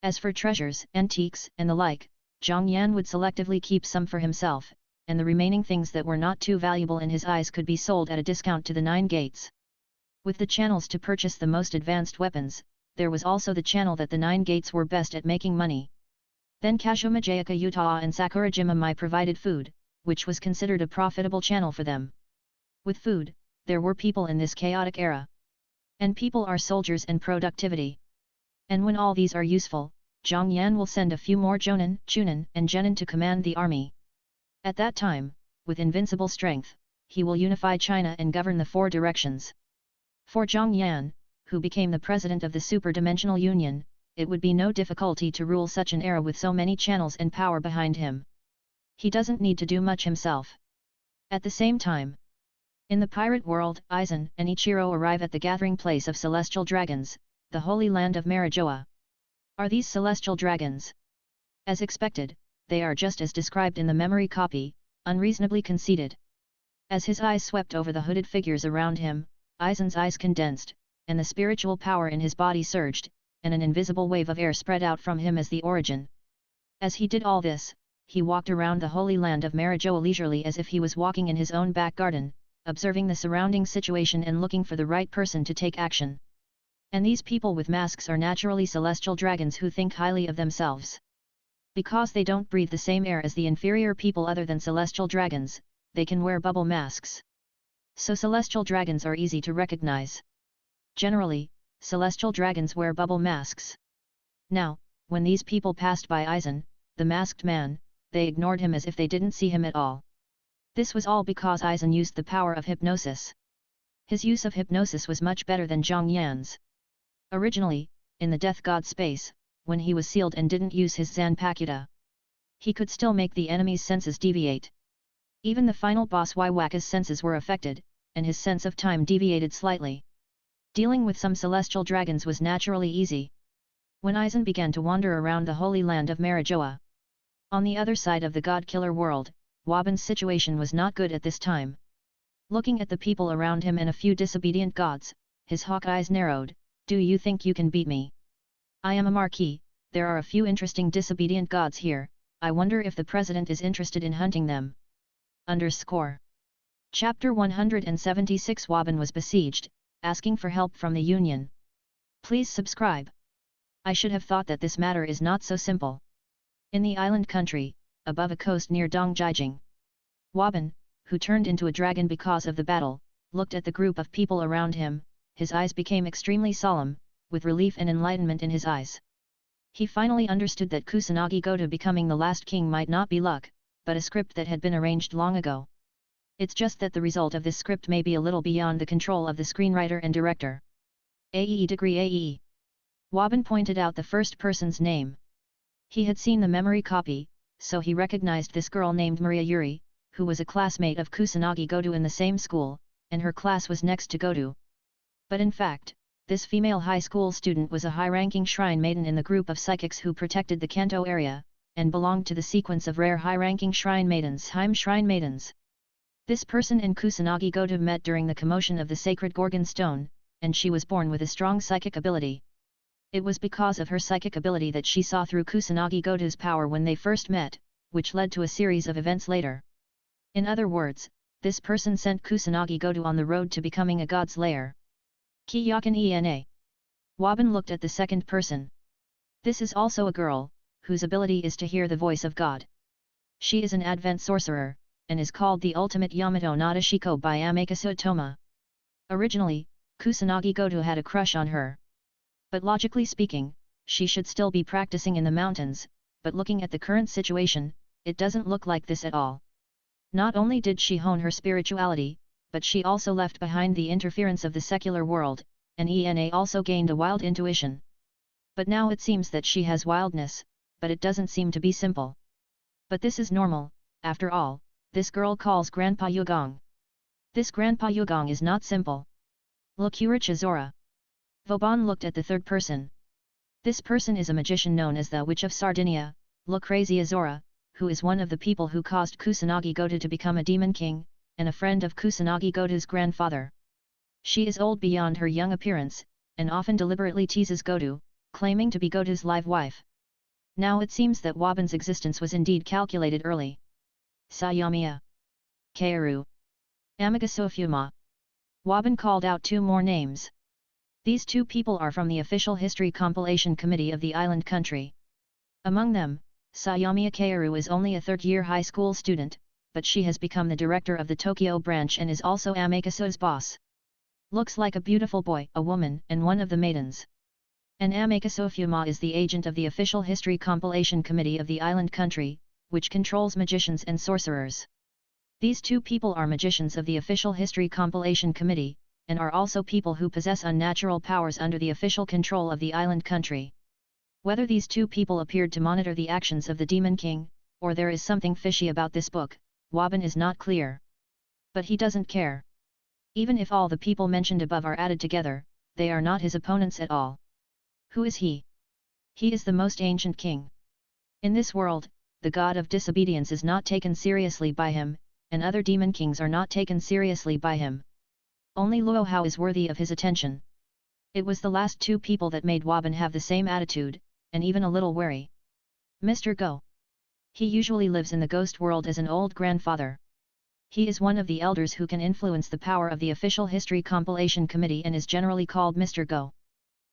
As for treasures, antiques, and the like, Zhang Yan would selectively keep some for himself, and the remaining things that were not too valuable in his eyes could be sold at a discount to the 9 gates. With the channels to purchase the most advanced weapons, there was also the channel that the 9 gates were best at making money. Then Kazuma Jayaka Utah and Sakurajima Mai provided food, which was considered a profitable channel for them. With food, there were people in this chaotic era. And people are soldiers and productivity. And when all these are useful, Zhang Yan will send a few more Jonin, Chunin, and Genin to command the army. At that time, with invincible strength, he will unify China and govern the 4 directions. For Zhang Yan, who became the president of the Super-Dimensional Union, it would be no difficulty to rule such an era with so many channels and power behind him. He doesn't need to do much himself. At the same time, in the pirate world, Aizen and Ichiro arrive at the gathering place of celestial dragons, the holy land of Marijoa. Are these celestial dragons? As expected, they are just as described in the memory copy, unreasonably conceited. As his eyes swept over the hooded figures around him, Aizen's eyes condensed, and the spiritual power in his body surged, and an invisible wave of air spread out from him as the origin. As he did all this, he walked around the holy land of Marijoa leisurely as if he was walking in his own back garden, observing the surrounding situation and looking for the right person to take action. And these people with masks are naturally celestial dragons who think highly of themselves. Because they don't breathe the same air as the inferior people other than celestial dragons, they can wear bubble masks. So celestial dragons are easy to recognize. Generally, celestial dragons wear bubble masks. Now, when these people passed by Aizen, the masked man, they ignored him as if they didn't see him at all. This was all because Aizen used the power of hypnosis. His use of hypnosis was much better than Zhang Yan's. Originally, in the Death God space, when he was sealed and didn't use his Zanpakuta, he could still make the enemy's senses deviate. Even the final boss Waka's senses were affected, and his sense of time deviated slightly. Dealing with some celestial dragons was naturally easy. When Aizen began to wander around the holy land of Marijoa, on the other side of the god-killer world, Waban's situation was not good at this time. Looking at the people around him and a few disobedient gods, his hawk eyes narrowed. Do you think you can beat me? I am a marquis, there are a few interesting disobedient gods here, I wonder if the president is interested in hunting them. Chapter 176 Waban was besieged, asking for help from the Union. Please subscribe. I should have thought that this matter is not so simple. In the island country, above a coast near Dongjijing, Waban, who turned into a dragon because of the battle, looked at the group of people around him, his eyes became extremely solemn, with relief and enlightenment in his eyes. He finally understood that Kusanagi Goto becoming the last king might not be luck, but a script that had been arranged long ago. It's just that the result of this script may be a little beyond the control of the screenwriter and director. AE degree AE. Waban pointed out the first person's name. He had seen the memory copy, so he recognized this girl named Maria Yuri, who was a classmate of Kusanagi Goto in the same school, and her class was next to Goto. But in fact, this female high school student was a high-ranking shrine maiden in the group of psychics who protected the Kanto area, and belonged to the sequence of rare high-ranking shrine maidens, Heim Shrine Maidens. This person and Kusanagi Goto met during the commotion of the sacred Gorgon stone, and she was born with a strong psychic ability. It was because of her psychic ability that she saw through Kusanagi Goto's power when they first met, which led to a series of events later. In other words, this person sent Kusanagi Goto on the road to becoming a god's lair. Kiyakan Ena. Waban looked at the second person. This is also a girl, whose ability is to hear the voice of God. She is an Advent sorcerer, and is called the ultimate Yamato Nadeshiko by Amekasu Toma. Originally, Kusanagi Goto had a crush on her. But logically speaking, she should still be practicing in the mountains, but looking at the current situation, it doesn't look like this at all. Not only did she hone her spirituality, but she also left behind the interference of the secular world, and Ena also gained a wild intuition. But now it seems that she has wildness, but it doesn't seem to be simple. But this is normal, after all, this girl calls Grandpa Yugong. This Grandpa Yugong is not simple. Look Azora. Vauban looked at the third person. This person is a magician known as the Witch of Sardinia, Look Crazy Azora, who is one of the people who caused Kusanagi Goto to become a demon king, and a friend of Kusanagi Goto's grandfather. She is old beyond her young appearance, and often deliberately teases Goto, claiming to be Goto's live wife. Now it seems that Waban's existence was indeed calculated early. Sayamiya. Kaoru. Amagasofuma. Waban called out two more names. These two people are from the official history compilation committee of the island country. Among them, Sayamiya Kaoru is only a third-year high school student, but she has become the director of the Tokyo branch and is also Amekasu's boss. Looks like a beautiful boy, a woman, and one of the maidens. And Amekasofuma is the agent of the official history compilation committee of the island country, which controls magicians and sorcerers. These two people are magicians of the official history compilation committee, and are also people who possess unnatural powers under the official control of the island country. Whether these two people appeared to monitor the actions of the Demon King, or there is something fishy about this book, Waban is not clear. But he doesn't care. Even if all the people mentioned above are added together, they are not his opponents at all. Who is he? He is the most ancient king. In this world, the god of disobedience is not taken seriously by him, and other demon kings are not taken seriously by him. Only Luohao is worthy of his attention. It was the last two people that made Woban have the same attitude, and even a little wary. Mr. Go. He usually lives in the ghost world as an old grandfather. He is one of the elders who can influence the power of the official history compilation committee and is generally called Mr. Go.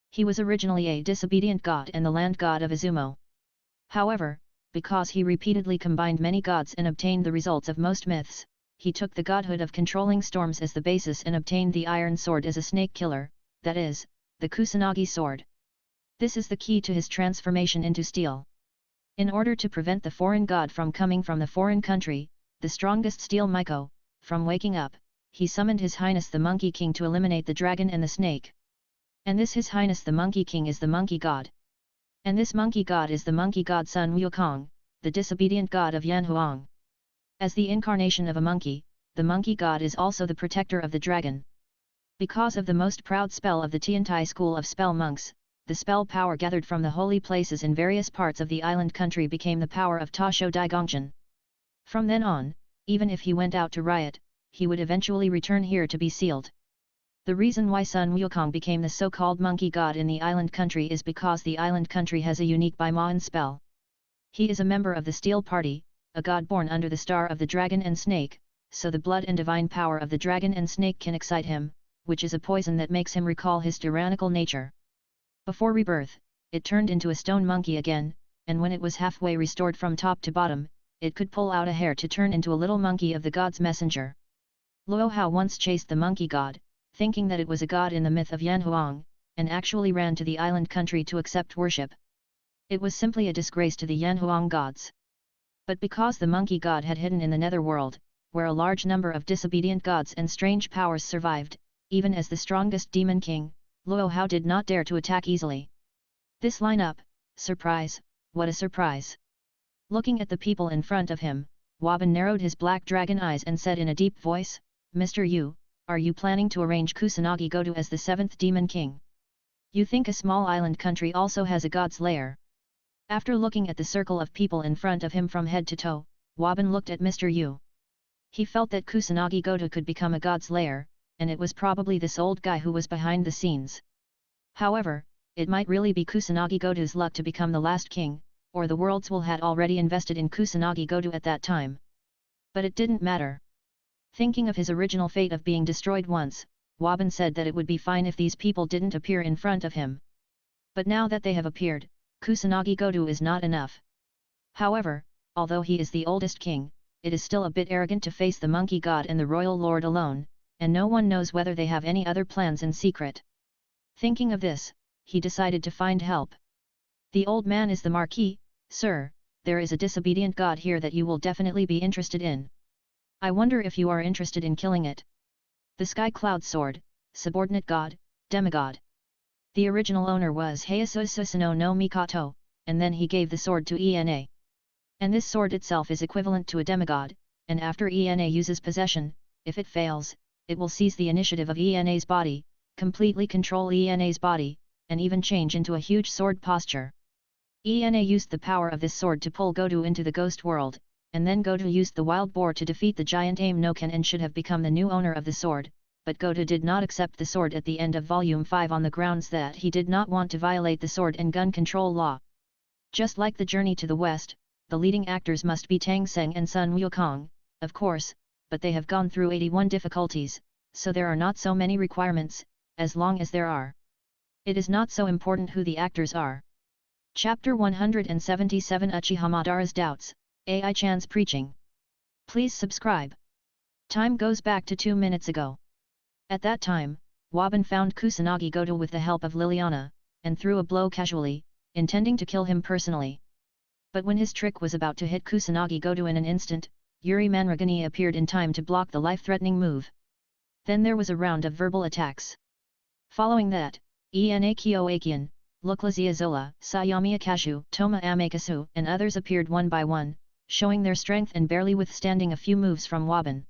He was originally a disobedient god and the land god of Izumo. However, because he repeatedly combined many gods and obtained the results of most myths, he took the godhood of controlling storms as the basis and obtained the iron sword as a snake killer, that is, the Kusanagi sword. This is the key to his transformation into steel. In order to prevent the foreign god from coming from the foreign country, the strongest steel Miko, from waking up, he summoned His Highness the Monkey King to eliminate the dragon and the snake. And this His Highness the Monkey King is the monkey god. And this monkey god is the monkey god Sun Wukong, the disobedient god of Yanhuang. As the incarnation of a monkey, the monkey god is also the protector of the dragon. Because of the most proud spell of the Tiantai school of spell monks, the spell power gathered from the holy places in various parts of the island country became the power of Tasho Daigongjian. From then on, even if he went out to riot, he would eventually return here to be sealed. The reason why Sun Wukong became the so-called monkey god in the island country is because the island country has a unique Baimaen spell. He is a member of the Steel Party, a god born under the star of the dragon and snake, so the blood and divine power of the dragon and snake can excite him, which is a poison that makes him recall his tyrannical nature. Before rebirth, it turned into a stone monkey again, and when it was halfway restored from top to bottom, it could pull out a hair to turn into a little monkey of the god's messenger. Luo Hao once chased the monkey god, thinking that it was a god in the myth of Yanhuang, and actually ran to the island country to accept worship. It was simply a disgrace to the Yanhuang gods. But because the monkey god had hidden in the netherworld, where a large number of disobedient gods and strange powers survived, even as the strongest demon king, Luo Hao did not dare to attack easily. This lineup, surprise, what a surprise! Looking at the people in front of him, Woban narrowed his black dragon eyes and said in a deep voice, Mr. Yu, are you planning to arrange Kusanagi Goto as the 7th demon king? You think a small island country also has a god's lair? After looking at the circle of people in front of him from head to toe, Woban looked at Mr. Yu. He felt that Kusanagi Goto could become a god's lair, and it was probably this old guy who was behind the scenes. However, it might really be Kusanagi Goto's luck to become the last king, or the world's will had already invested in Kusanagi Goto at that time. But it didn't matter. Thinking of his original fate of being destroyed once, Woban said that it would be fine if these people didn't appear in front of him. But now that they have appeared, Kusanagi Goto is not enough. However, although he is the oldest king, it is still a bit arrogant to face the monkey god and the royal lord alone, and no one knows whether they have any other plans in secret. Thinking of this, he decided to find help. The old man is the Marquis, sir, there is a disobedient god here that you will definitely be interested in. I wonder if you are interested in killing it. The Sky Cloud Sword, subordinate god, demigod. The original owner was Heiasu Susanoo no Mikoto, and then he gave the sword to Ena. And this sword itself is equivalent to a demigod, and after Ena uses possession, if it fails, it will seize the initiative of Ena's body, completely control Ena's body, and even change into a huge sword posture. Ena used the power of this sword to pull Goto into the ghost world, and then Goto used the wild boar to defeat the giant Aim no Ken and should have become the new owner of the sword, but Goto did not accept the sword at the end of Volume 5 on the grounds that he did not want to violate the sword and gun control law. Just like the journey to the west, the leading actors must be Tang Seng and Sun Wukong, of course, but they have gone through 81 difficulties, so there are not so many requirements, as long as there are. It is not so important who the actors are. Chapter 177 Uchihamadara's Doubts, AI-chan's Preaching. Please subscribe. Time goes back to 2 minutes ago. At that time, Woban found Kusanagi Goto with the help of Liliana, and threw a blow casually, intending to kill him personally. But when his trick was about to hit Kusanagi Goto in an instant, Yuri Manragani appeared in time to block the life-threatening move. Then there was a round of verbal attacks. Following that, Ena Kyoakian, Luklazia Zola, Sayami Akashu, Toma Amekasu and others appeared one by one, showing their strength and barely withstanding a few moves from Woban.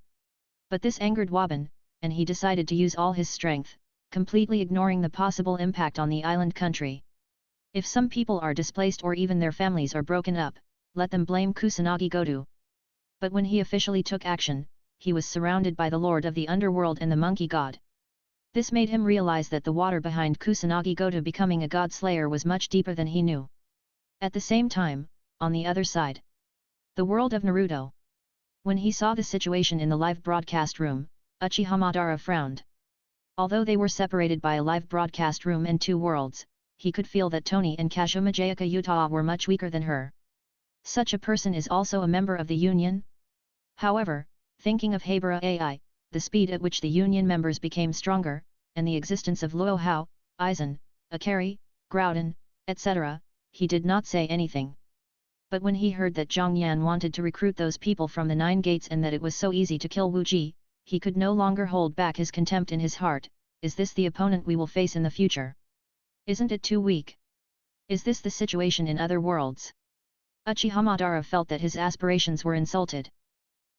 But this angered Woban, and he decided to use all his strength, completely ignoring the possible impact on the island country. If some people are displaced or even their families are broken up, let them blame Kusanagi Goto. But when he officially took action, he was surrounded by the Lord of the Underworld and the Monkey God. This made him realize that the water behind Kusanagi Goto becoming a god slayer was much deeper than he knew. At the same time, on the other side, the world of Naruto. When he saw the situation in the live broadcast room, Uchiha Madara frowned. Although they were separated by a live broadcast room and two worlds, he could feel that Tony and Kazuma Jayaka Utah were much weaker than her. Such a person is also a member of the Union? However, thinking of Habara AI, the speed at which the Union members became stronger, and the existence of Luo Hao, Aizen, Akari, Groudon, etc., he did not say anything. But when he heard that Zhang Yan wanted to recruit those people from the Nine Gates and that it was so easy to kill Wu Ji, he could no longer hold back his contempt in his heart. Is this the opponent we will face in the future? Isn't it too weak? Is this the situation in other worlds? Uchiha Madara felt that his aspirations were insulted.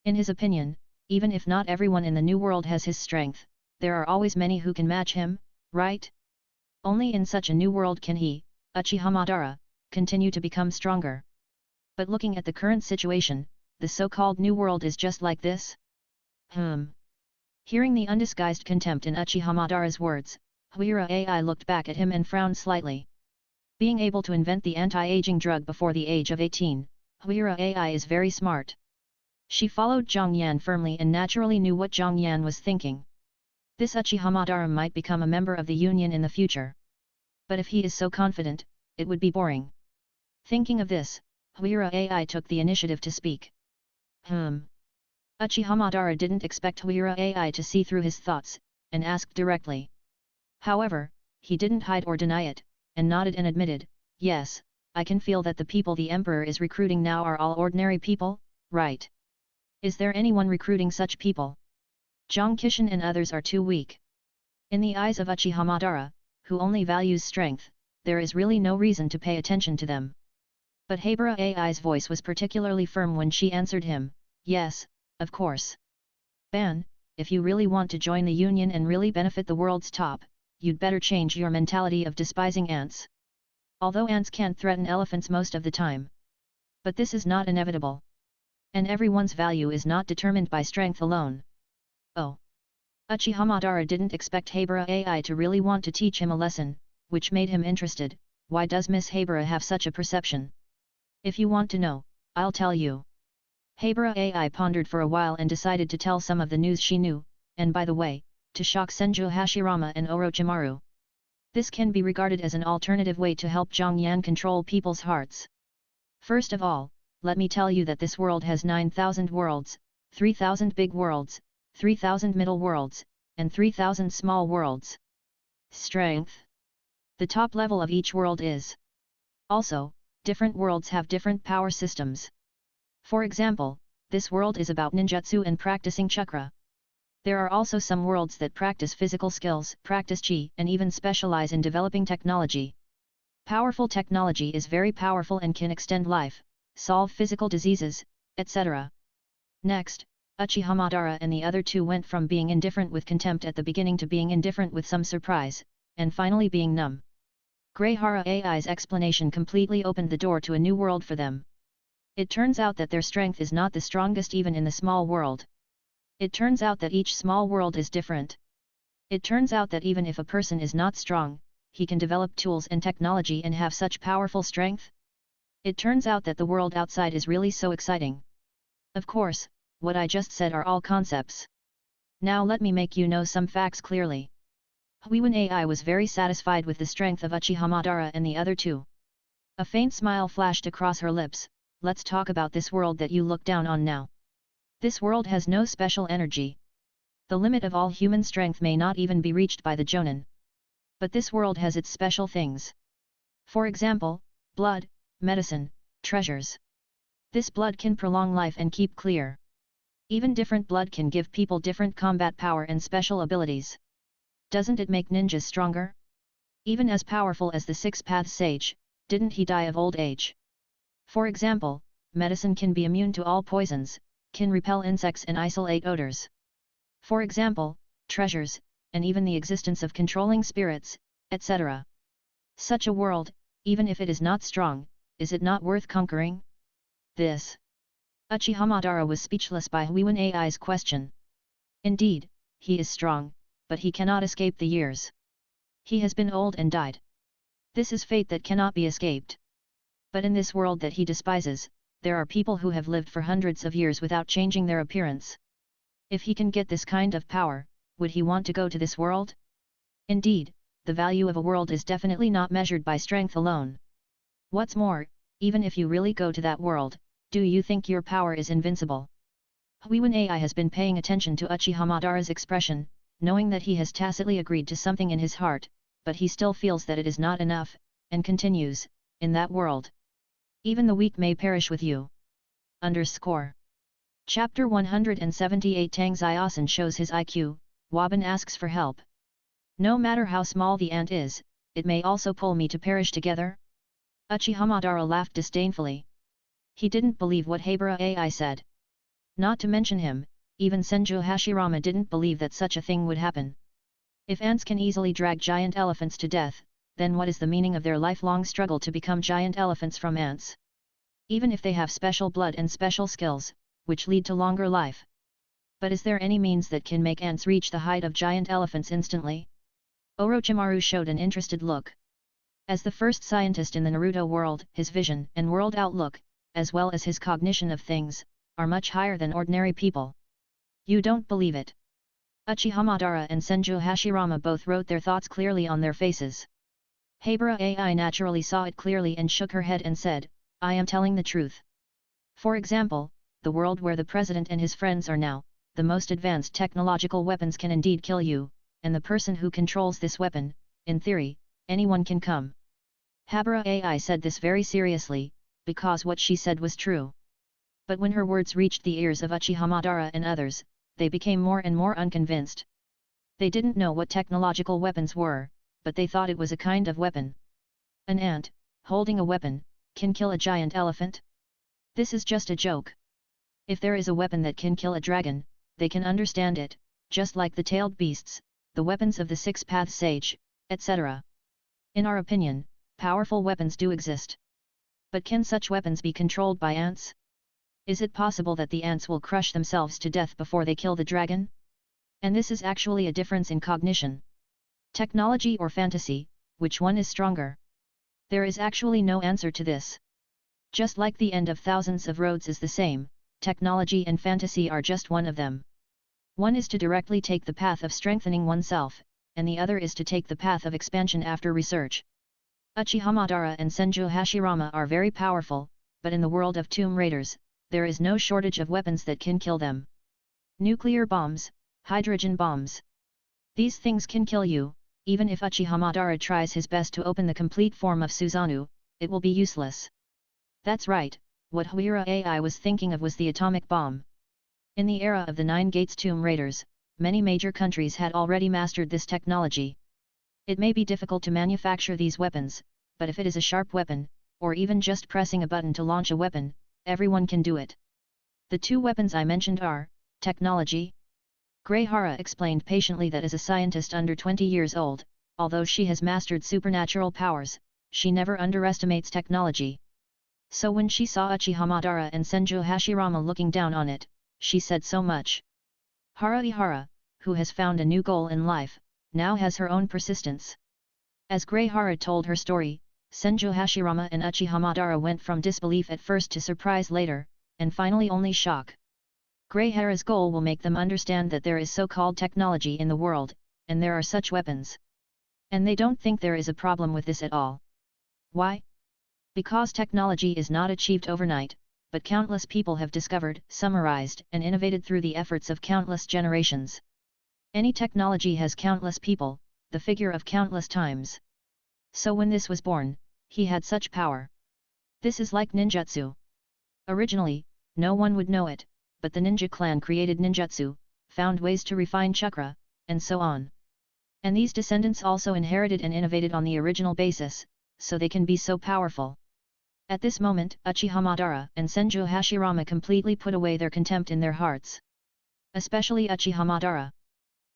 In his opinion, even if not everyone in the new world has his strength, there are always many who can match him, right? Only in such a new world can he, Uchiha Madara, continue to become stronger. But looking at the current situation, the so-called new world is just like this? Hearing the undisguised contempt in Uchiha Madara's words, Huira AI looked back at him and frowned slightly. Being able to invent the anti-aging drug before the age of 18, Huira AI is very smart. She followed Zhang Yan firmly and naturally knew what Zhang Yan was thinking. This Uchiha Madara might become a member of the Union in the future. But if he is so confident, it would be boring. Thinking of this, Huira AI took the initiative to speak. Uchiha Madara didn't expect Huira AI to see through his thoughts, and asked directly. However, he didn't hide or deny it, and nodded and admitted, yes, I can feel that the people the Emperor is recruiting now are all ordinary people, right? Is there anyone recruiting such people? Zhang Kishan and others are too weak. In the eyes of Uchiha Madara, who only values strength, there is really no reason to pay attention to them. But Habara AI's voice was particularly firm when she answered him, yes, of course. Ban, if you really want to join the Union and really benefit the world's top, you'd better change your mentality of despising ants. Although ants can't threaten elephants most of the time. But this is not inevitable. And everyone's value is not determined by strength alone. Oh. Uchiha Madara didn't expect Habara AI to really want to teach him a lesson, which made him interested. Why does Miss Habara have such a perception? If you want to know, I'll tell you. Habara AI pondered for a while and decided to tell some of the news she knew, and by the way, to shock Senju Hashirama and Orochimaru. This can be regarded as an alternative way to help Zhang Yan control people's hearts. First of all, let me tell you that this world has 9,000 worlds, 3,000 big worlds, 3,000 middle worlds, and 3,000 small worlds. Strength. The top level of each world is. Also, different worlds have different power systems. For example, this world is about ninjutsu and practicing chakra. There are also some worlds that practice physical skills, practice chi, and even specialize in developing technology. Powerful technology is very powerful and can extend life, solve physical diseases, etc. Next, Uchiha Madara and the other two went from being indifferent with contempt at the beginning to being indifferent with some surprise, and finally being numb. Greyhara AI's explanation completely opened the door to a new world for them. It turns out that their strength is not the strongest even in the small world. It turns out that each small world is different. It turns out that even if a person is not strong, he can develop tools and technology and have such powerful strength. It turns out that the world outside is really so exciting. Of course, what I just said are all concepts. Now let me make you know some facts clearly. Huiwen AI was very satisfied with the strength of Uchiha Madara and the other two. A faint smile flashed across her lips. Let's talk about this world that you look down on now. This world has no special energy. The limit of all human strength may not even be reached by the Jonin. But this world has its special things. For example, blood, medicine, treasures. This blood can prolong life and keep clear. Even different blood can give people different combat power and special abilities. Doesn't it make ninjas stronger? Even as powerful as the Six-Path Sage, didn't he die of old age? For example, medicine can be immune to all poisons, can repel insects and isolate odors. For example, treasures, and even the existence of controlling spirits, etc. Such a world, even if it is not strong, is it not worth conquering? This. Uchiha Madara was speechless by Huiwen AI's question. Indeed, he is strong, but he cannot escape the years. He has been old and died. This is fate that cannot be escaped. But in this world that he despises, there are people who have lived for hundreds of years without changing their appearance. If he can get this kind of power, would he want to go to this world? Indeed, the value of a world is definitely not measured by strength alone. What's more, even if you really go to that world, do you think your power is invincible? Huiwen Ai has been paying attention to Uchiha Madara's expression, knowing that he has tacitly agreed to something in his heart, but he still feels that it is not enough, and continues, in that world. Even the weak may perish with you. Underscore. Chapter 178 Tang Xiaosan shows his IQ, Waban asks for help. No matter how small the ant is, it may also pull me to perish together? Uchiha Madara laughed disdainfully. He didn't believe what Habara Ai said. Not to mention him, even Senju Hashirama didn't believe that such a thing would happen. If ants can easily drag giant elephants to death, then what is the meaning of their lifelong struggle to become giant elephants from ants? Even if they have special blood and special skills, which lead to longer life. But is there any means that can make ants reach the height of giant elephants instantly? Orochimaru showed an interested look. As the first scientist in the Naruto world, his vision and world outlook, as well as his cognition of things, are much higher than ordinary people. You don't believe it? Uchiha Madara and Senju Hashirama both wrote their thoughts clearly on their faces. Habara Ai naturally saw it clearly and shook her head and said, I am telling the truth. For example, the world where the president and his friends are now, the most advanced technological weapons can indeed kill you, and the person who controls this weapon, in theory, anyone can come. Habara Ai said this very seriously, because what she said was true. But when her words reached the ears of Uchiha Madara and others, they became more and more unconvinced. They didn't know what technological weapons were, but they thought it was a kind of weapon. An ant, holding a weapon, can kill a giant elephant? This is just a joke. If there is a weapon that can kill a dragon, they can understand it, just like the tailed beasts, the weapons of the six-path sage, etc. In our opinion, powerful weapons do exist. But can such weapons be controlled by ants? Is it possible that the ants will crush themselves to death before they kill the dragon? And this is actually a difference in cognition. Technology or fantasy, which one is stronger? There is actually no answer to this. Just like the end of thousands of roads is the same, technology and fantasy are just one of them. One is to directly take the path of strengthening oneself, and the other is to take the path of expansion after research. Uchiha Madara and Senju Hashirama are very powerful, but in the world of Tomb Raiders, there is no shortage of weapons that can kill them. Nuclear bombs, hydrogen bombs. These things can kill you, even if Uchiha Madara tries his best to open the complete form of Susanoo, it will be useless. That's right, what Habara Ai was thinking of was the atomic bomb. In the era of the Nine Gates Tomb Raiders, many major countries had already mastered this technology. It may be difficult to manufacture these weapons, but if it is a sharp weapon, or even just pressing a button to launch a weapon, everyone can do it. The two weapons I mentioned are, technology. Greyhara explained patiently that as a scientist under 20 years old, although she has mastered supernatural powers, she never underestimates technology. So when she saw Uchiha Madara and Senju Hashirama looking down on it, she said so much. Hara Ihara, who has found a new goal in life, now has her own persistence. As Greyhara told her story, Senju Hashirama and Uchiha Madara went from disbelief at first to surprise later, and finally only shock. Greyhara's goal will make them understand that there is so-called technology in the world, and there are such weapons. And they don't think there is a problem with this at all. Why? Because technology is not achieved overnight, but countless people have discovered, summarized, and innovated through the efforts of countless generations. Any technology has countless people, the figure of countless times. So when this was born, he had such power. This is like ninjutsu. Originally, no one would know it, but the ninja clan created ninjutsu, found ways to refine chakra, and so on. And these descendants also inherited and innovated on the original basis, so they can be so powerful. At this moment, Uchiha Madara and Senju Hashirama completely put away their contempt in their hearts. Especially Uchiha Madara.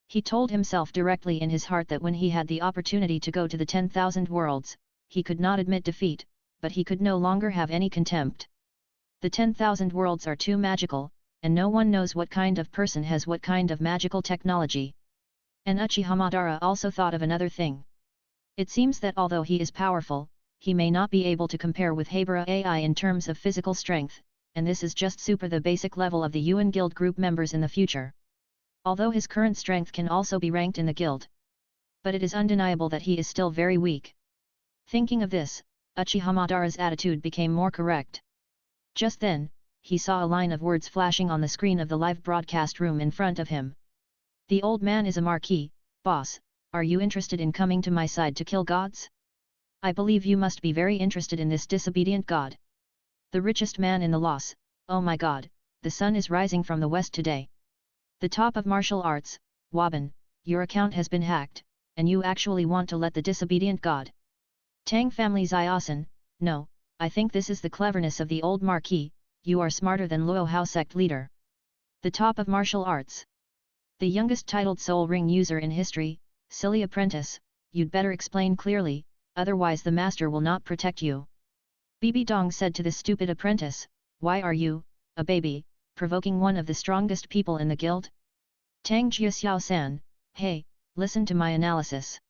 He told himself directly in his heart that when he had the opportunity to go to the 10,000 worlds, he could not admit defeat, but he could no longer have any contempt. The 10,000 worlds are too magical, and no one knows what kind of person has what kind of magical technology. And Uchihamadara also thought of another thing. It seems that although he is powerful, he may not be able to compare with Habara AI in terms of physical strength, and this is just super the basic level of the Yuan Guild group members in the future. Although his current strength can also be ranked in the guild. But it is undeniable that he is still very weak. Thinking of this, Uchihamadara's attitude became more correct. Just then, he saw a line of words flashing on the screen of the live broadcast room in front of him. The old man is a marquis, boss, are you interested in coming to my side to kill gods? I believe you must be very interested in this disobedient god. The richest man in the loss, oh my god, the sun is rising from the west today. The top of martial arts, Waban, your account has been hacked, and you actually want to let the disobedient god. Tang family Ziosan, no, I think this is the cleverness of the old marquis, you are smarter than Luo Hao sect leader. The top of martial arts. The youngest titled soul ring user in history, silly apprentice, you'd better explain clearly, otherwise the master will not protect you. Bibi Dong said to the stupid apprentice, why are you, a baby, provoking one of the strongest people in the guild? Tang Jiaxiao-san, hey, listen to my analysis.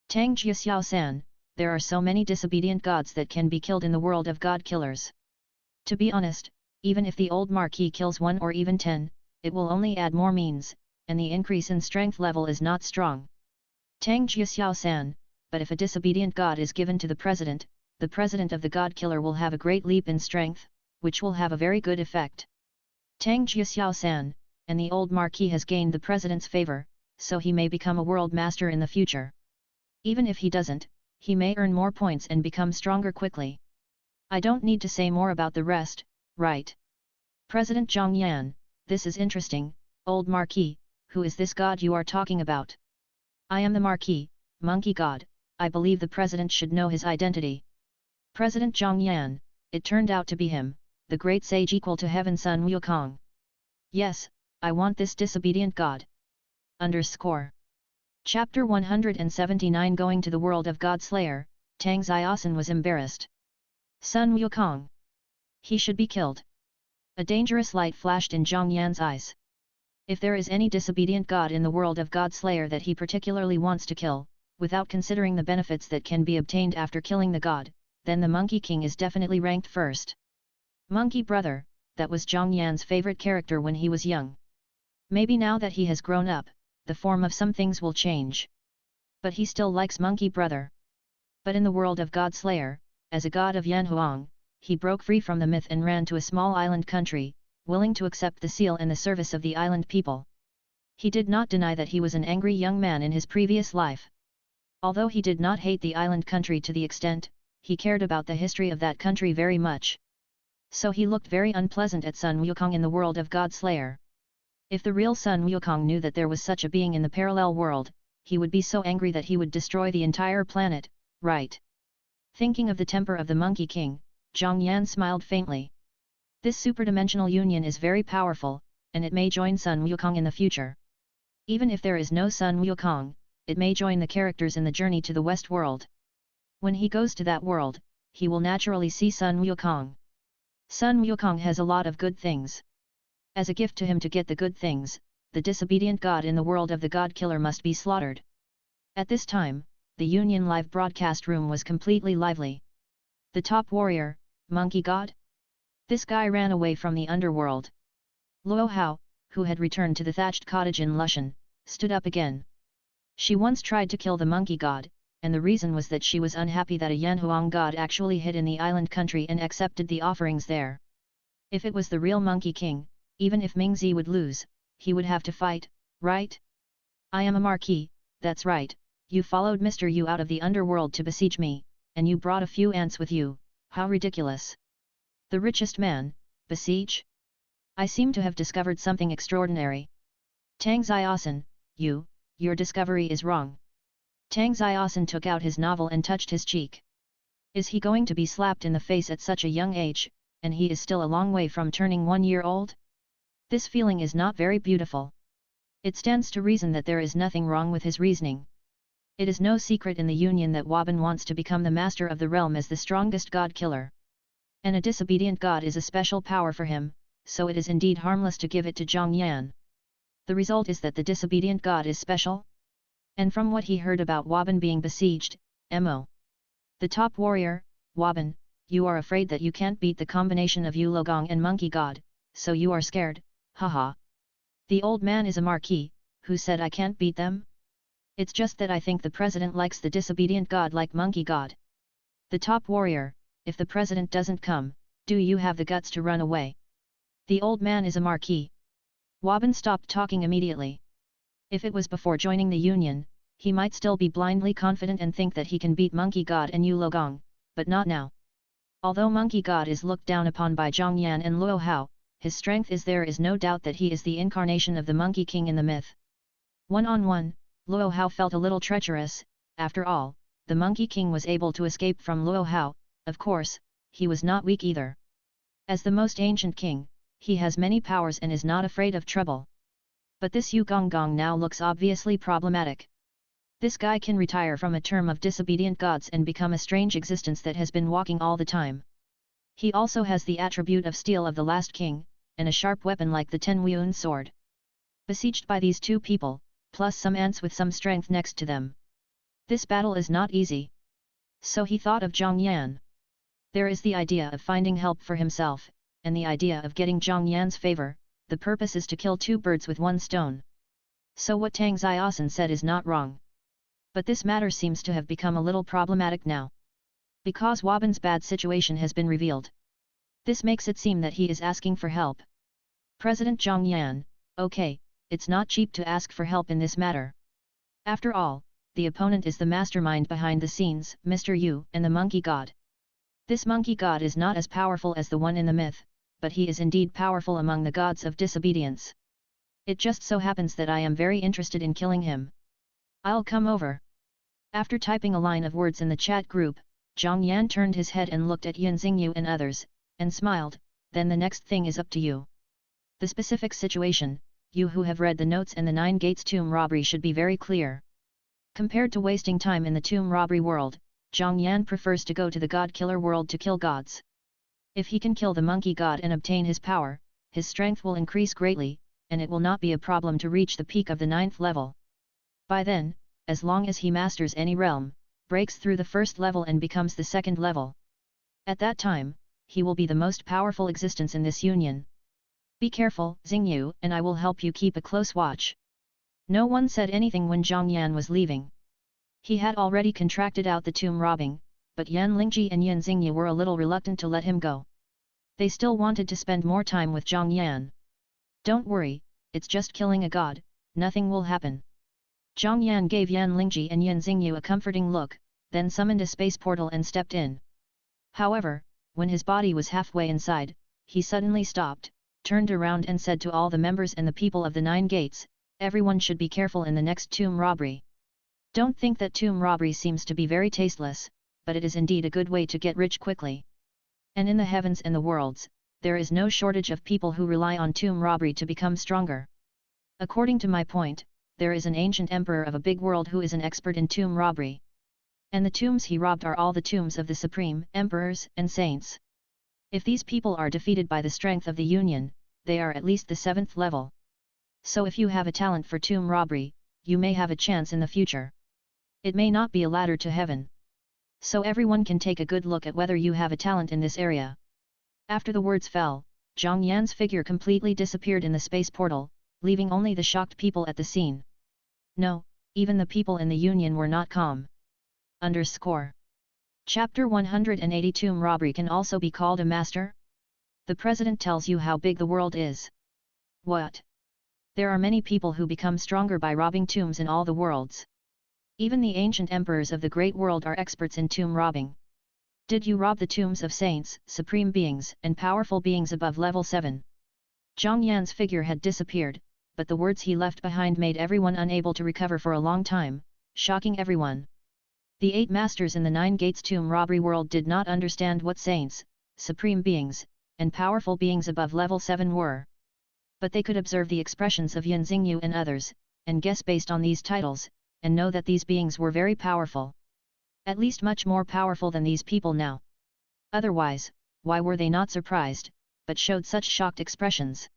Tang Jiaxiao-san, there are so many disobedient gods that can be killed in the world of god killers. To be honest, even if the old marquis kills 1 or even 10, it will only add more means, and the increase in strength level is not strong. Tang Jiaxiao-san, but if a disobedient god is given to the president of the god killer will have a great leap in strength, which will have a very good effect. Tang Jiaxiao-san, and the old marquis has gained the president's favor, so he may become a world master in the future. Even if he doesn't, he may earn more points and become stronger quickly. I don't need to say more about the rest, right? President Zhang Yan, this is interesting, old marquis, who is this god you are talking about? I am the marquis, monkey god, I believe the president should know his identity. President Zhang Yan, it turned out to be him, the great sage equal to Heaven Sun Wukong. Yes, I want this disobedient god. Chapter 179 Going to the world of Godslayer, Tang Ziosan was embarrassed. Sun Wukong. He should be killed. A dangerous light flashed in Zhang Yan's eyes. If there is any disobedient god in the world of Godslayer that he particularly wants to kill, without considering the benefits that can be obtained after killing the god, then the Monkey King is definitely ranked first. Monkey Brother, that was Zhang Yan's favorite character when he was young. Maybe now that he has grown up, the form of some things will change. But he still likes Monkey Brother. But in the world of Godslayer, as a god of Yanhuang, he broke free from the myth and ran to a small island country, willing to accept the seal and the service of the island people. He did not deny that he was an angry young man in his previous life. Although he did not hate the island country to the extent, he cared about the history of that country very much. So he looked very unpleasant at Sun Wukong in the world of Godslayer. If the real Sun Wukong knew that there was such a being in the parallel world, he would be so angry that he would destroy the entire planet, right? Thinking of the temper of the Monkey King, Zhang Yan smiled faintly. This superdimensional union is very powerful, and it may join Sun Wukong in the future. Even if there is no Sun Wukong, it may join the characters in the journey to the West World. When he goes to that world, he will naturally see Sun Wukong. Sun Wukong has a lot of good things. As a gift to him to get the good things, the disobedient god in the world of the god killer must be slaughtered. At this time, the Union live broadcast room was completely lively. The top warrior, Monkey God? This guy ran away from the underworld. Luo Hao, who had returned to the thatched cottage in Lushan, stood up again. She once tried to kill the monkey god, and the reason was that she was unhappy that a Yanhuang god actually hid in the island country and accepted the offerings there. If it was the real Monkey King, even if Mingzi would lose, he would have to fight, right? I am a marquis, that's right, you followed Mr. Yu out of the underworld to besiege me, and you brought a few ants with you, how ridiculous. The richest man, besiege? I seem to have discovered something extraordinary. Tang Ziosan, your discovery is wrong. Tang Ziosan took out his novel and touched his cheek. Is he going to be slapped in the face at such a young age, and he is still a long way from turning 1 year old? This feeling is not very beautiful. It stands to reason that there is nothing wrong with his reasoning. It is no secret in the Union that Waban wants to become the master of the realm as the strongest god killer. And a disobedient god is a special power for him, so it is indeed harmless to give it to Zhang Yan. The result is that the disobedient god is special? And from what he heard about Waban being besieged, Mo. The top warrior, Waban, you are afraid that you can't beat the combination of Yulogong and Monkey God, so you are scared, haha. The old man is a marquis, who said I can't beat them? It's just that I think the president likes the disobedient god like Monkey God. The top warrior, if the president doesn't come, do you have the guts to run away? The old man is a marquis. Waban stopped talking immediately. If it was before joining the union, he might still be blindly confident and think that he can beat Monkey God and Yulogong, but not now. Although Monkey God is looked down upon by Zhongyan and Luo Hao, his strength is no doubt that he is the incarnation of the Monkey King in the myth. One-on-one, Luo Hao felt a little treacherous. After all, the Monkey King was able to escape from Luo Hao. Of course, he was not weak either. As the most ancient king, he has many powers and is not afraid of trouble. But this Yu Gonggong now looks obviously problematic. This guy can retire from a term of disobedient gods and become a strange existence that has been walking all the time. He also has the attribute of steel of the last king, and a sharp weapon like the Ten Wuun sword. Besieged by these two people, plus some ants with some strength next to them. This battle is not easy. So he thought of Zhongyan. There is the idea of finding help for himself, and the idea of getting Zhongyan's favor. The purpose is to kill two birds with one stone. So what Tang Xiaosan said is not wrong. But this matter seems to have become a little problematic now. Because Waban's bad situation has been revealed. This makes it seem that he is asking for help. President Zhongyan, okay, it's not cheap to ask for help in this matter. After all, the opponent is the mastermind behind the scenes, Mr. Yu and the Monkey God. This Monkey God is not as powerful as the one in the myth, but he is indeed powerful among the gods of disobedience. It just so happens that I am very interested in killing him. I'll come over. After typing a line of words in the chat group, Zhongyan turned his head and looked at Yan Xingyu and others, and smiled, then the next thing is up to you. The specific situation, you who have read the notes and the Nine Gates tomb robbery should be very clear. Compared to wasting time in the tomb robbery world, Zhongyan prefers to go to the god killer world to kill gods. If he can kill the monkey god and obtain his power, his strength will increase greatly, and it will not be a problem to reach the peak of the 9th level. By then, as long as he masters any realm, breaks through the 1st level and becomes the 2nd level. At that time, he will be the most powerful existence in this union. Be careful, Xingyu, and I will help you keep a close watch. No one said anything when Zhongyan was leaving. He had already contracted out the tomb robbing, but Yan Lingji and Yan Xingyu were a little reluctant to let him go. They still wanted to spend more time with Zhongyan. Don't worry, it's just killing a god, nothing will happen. Zhongyan gave Yan Lingji and Yan Xingyu a comforting look, then summoned a space portal and stepped in. However, when his body was halfway inside, he suddenly stopped, turned around and said to all the members and the people of the 9 gates, everyone should be careful in the next tomb robbery. Don't think that tomb robbery seems to be very tasteless, but it is indeed a good way to get rich quickly. And in the heavens and the worlds, there is no shortage of people who rely on tomb robbery to become stronger. According to my point, there is an ancient emperor of a big world who is an expert in tomb robbery. And the tombs he robbed are all the tombs of the supreme emperors and saints. If these people are defeated by the strength of the union, they are at least the 7th level. So if you have a talent for tomb robbery, you may have a chance in the future. It may not be a ladder to heaven. So everyone can take a good look at whether you have a talent in this area. After the words fell, Zhongyan's figure completely disappeared in the space portal, leaving only the shocked people at the scene. No, even the people in the union were not calm. Chapter 180 Tomb robbery can also be called a master? The president tells you how big the world is. What? There are many people who become stronger by robbing tombs in all the worlds. Even the ancient emperors of the great world are experts in tomb robbing. Did you rob the tombs of saints, supreme beings, and powerful beings above level 7? Zhongyan's figure had disappeared, but the words he left behind made everyone unable to recover for a long time, shocking everyone. The 8 masters in the 9 gates tomb robbery world did not understand what saints, supreme beings, and powerful beings above level 7 were. But they could observe the expressions of Yan Xingyu and others, and guess based on these titles, and know that these beings were very powerful. At least much more powerful than these people now. Otherwise, why were they not surprised, but showed such shocked expressions?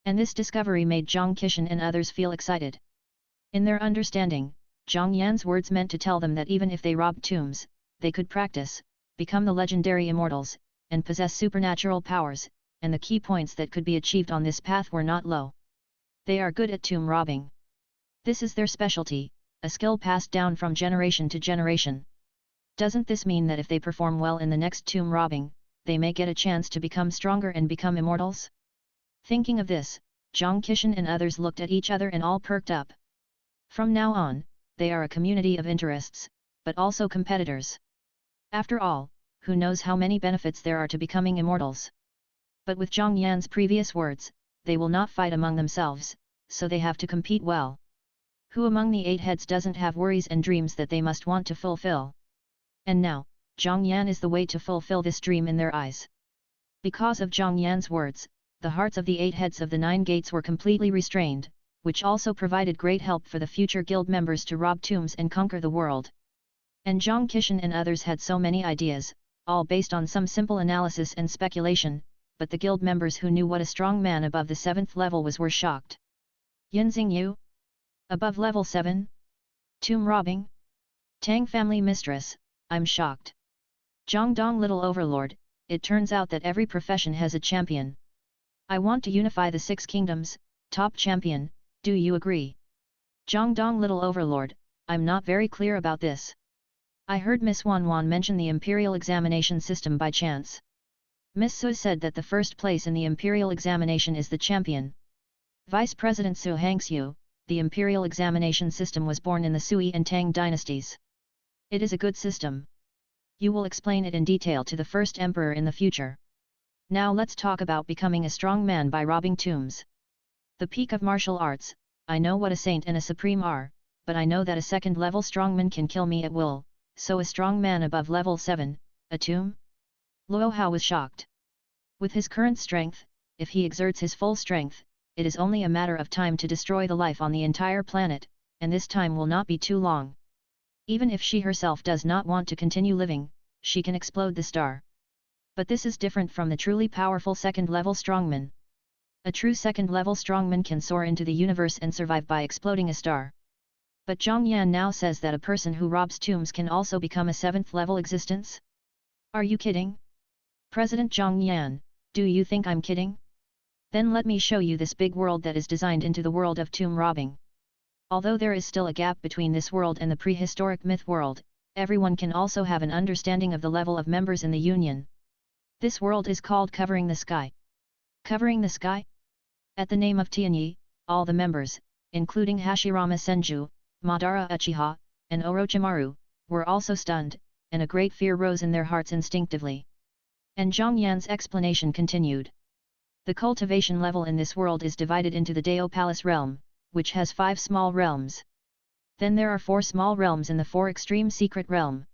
And this discovery made Zhang Qishan and others feel excited. In their understanding, Zhang Yan's words meant to tell them that even if they robbed tombs, they could practice, become the legendary immortals, and possess supernatural powers, and the key points that could be achieved on this path were not low. They are good at tomb robbing. This is their specialty, a skill passed down from generation to generation. Doesn't this mean that if they perform well in the next tomb robbing, they may get a chance to become stronger and become immortals? Thinking of this, Zhang Qishan and others looked at each other and all perked up. From now on, they are a community of interests, but also competitors. After all, who knows how many benefits there are to becoming immortals? But with Zhang Yan's previous words, they will not fight among themselves, so they have to compete well. Who among the 8 heads doesn't have worries and dreams that they must want to fulfill? And now, Zhang Yan is the way to fulfill this dream in their eyes. Because of Zhang Yan's words, the hearts of the 8 heads of the 9 gates were completely restrained, which also provided great help for the future guild members to rob tombs and conquer the world. And Zhang Qishan and others had so many ideas, all based on some simple analysis and speculation, but the guild members who knew what a strong man above the 7th level was were shocked. Yinxing Yu? Above level 7? Tomb robbing? Tang family mistress, I'm shocked. Zhang Dong little overlord, it turns out that every profession has a champion. I want to unify the 6 kingdoms, top champion, do you agree? Zhang Dong little overlord, I'm not very clear about this. I heard Miss Wan Wan mention the imperial examination system by chance. Miss Su said that the first place in the imperial examination is the champion. Vice President Su Hangxiu, the imperial examination system was born in the Sui and Tang dynasties. It is a good system. You will explain it in detail to the first emperor in the future. Now let's talk about becoming a strong man by robbing tombs. The peak of martial arts, I know what a saint and a supreme are, but I know that a 2nd level strongman can kill me at will, so a strong man above level 7, a tomb? Luo Hao was shocked. With his current strength, if he exerts his full strength, it is only a matter of time to destroy the life on the entire planet, and this time will not be too long. Even if she herself does not want to continue living, she can explode the star. But this is different from the truly powerful 2nd level strongman. A true 2nd level strongman can soar into the universe and survive by exploding a star. But Zhang Yan now says that a person who robs tombs can also become a 7th level existence? Are you kidding? President Zhang Yan, do you think I'm kidding? Then let me show you this big world that is designed into the world of tomb robbing. Although there is still a gap between this world and the prehistoric myth world, everyone can also have an understanding of the level of members in the Union. This world is called Covering the Sky. Covering the Sky? At the name of Tianyi, all the members, including Hashirama Senju, Madara Uchiha, and Orochimaru, were also stunned, and a great fear rose in their hearts instinctively. And Zhang Yan's explanation continued. The cultivation level in this world is divided into the Dao Palace realm, which has 5 small realms. Then there are 4 small realms in the 4 extreme secret realm.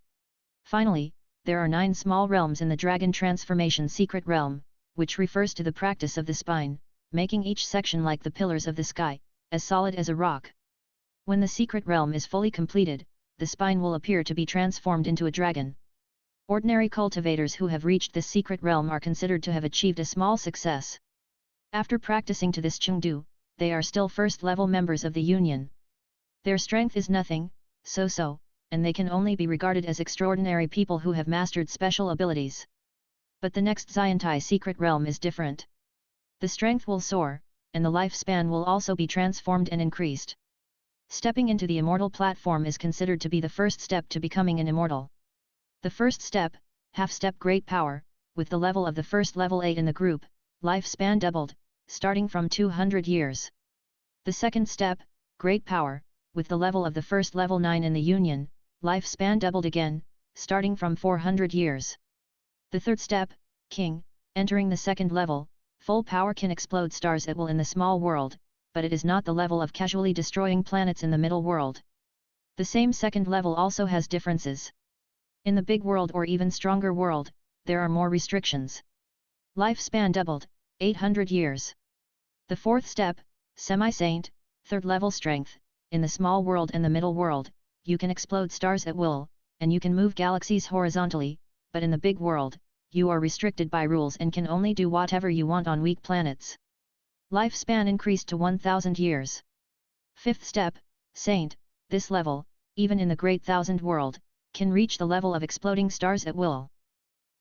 Finally, there are 9 small realms in the Dragon Transformation secret realm, which refers to the practice of the spine, making each section like the pillars of the sky, as solid as a rock. When the secret realm is fully completed, the spine will appear to be transformed into a dragon. Ordinary cultivators who have reached this secret realm are considered to have achieved a small success. After practicing to this Chengdu, they are still 1st level members of the Union. Their strength is nothing, so, and they can only be regarded as extraordinary people who have mastered special abilities. But the next Xiantai secret realm is different. The strength will soar, and the lifespan will also be transformed and increased. Stepping into the immortal platform is considered to be the first step to becoming an immortal. The first step, half-step great power, with the level of the first level 8 in the group, lifespan doubled, starting from 200 years. The second step, great power, with the level of the first level 9 in the Union, lifespan doubled again, starting from 400 years. The third step, king, entering the 2nd level, full power can explode stars at will in the small world, but it is not the level of casually destroying planets in the middle world. The same 2nd level also has differences. In the big world or even stronger world, there are more restrictions. Lifespan doubled, 800 years. The 4th step, semi-saint, 3rd level strength, in the small world and the middle world, you can explode stars at will, and you can move galaxies horizontally, but in the big world, you are restricted by rules and can only do whatever you want on weak planets. Lifespan increased to 1000 years. 5th step, saint, this level, even in the Great Thousand World, can reach the level of exploding stars at will.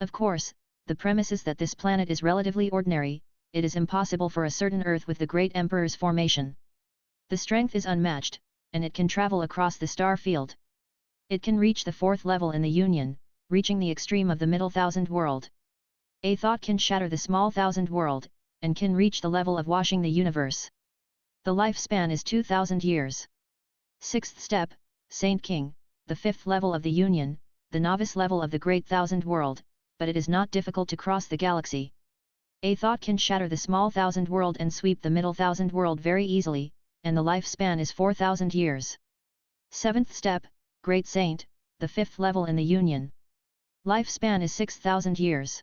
Of course, the premise is that this planet is relatively ordinary, it is impossible for a certain Earth with the Great Emperor's formation. The strength is unmatched, and it can travel across the star field. It can reach the 4th level in the Union, reaching the extreme of the Middle Thousand World. A thought can shatter the Small Thousand World, and can reach the level of washing the universe. The lifespan is 2000 years. 6th step, Saint King, the 5th level of the Union, the novice level of the Great Thousand World, but it is not difficult to cross the galaxy. A thought can shatter the Small Thousand World and sweep the Middle Thousand World very easily, and the lifespan is 4000 years. 7th step, Great Saint, the 5th level in the Union. Lifespan is 6000 years.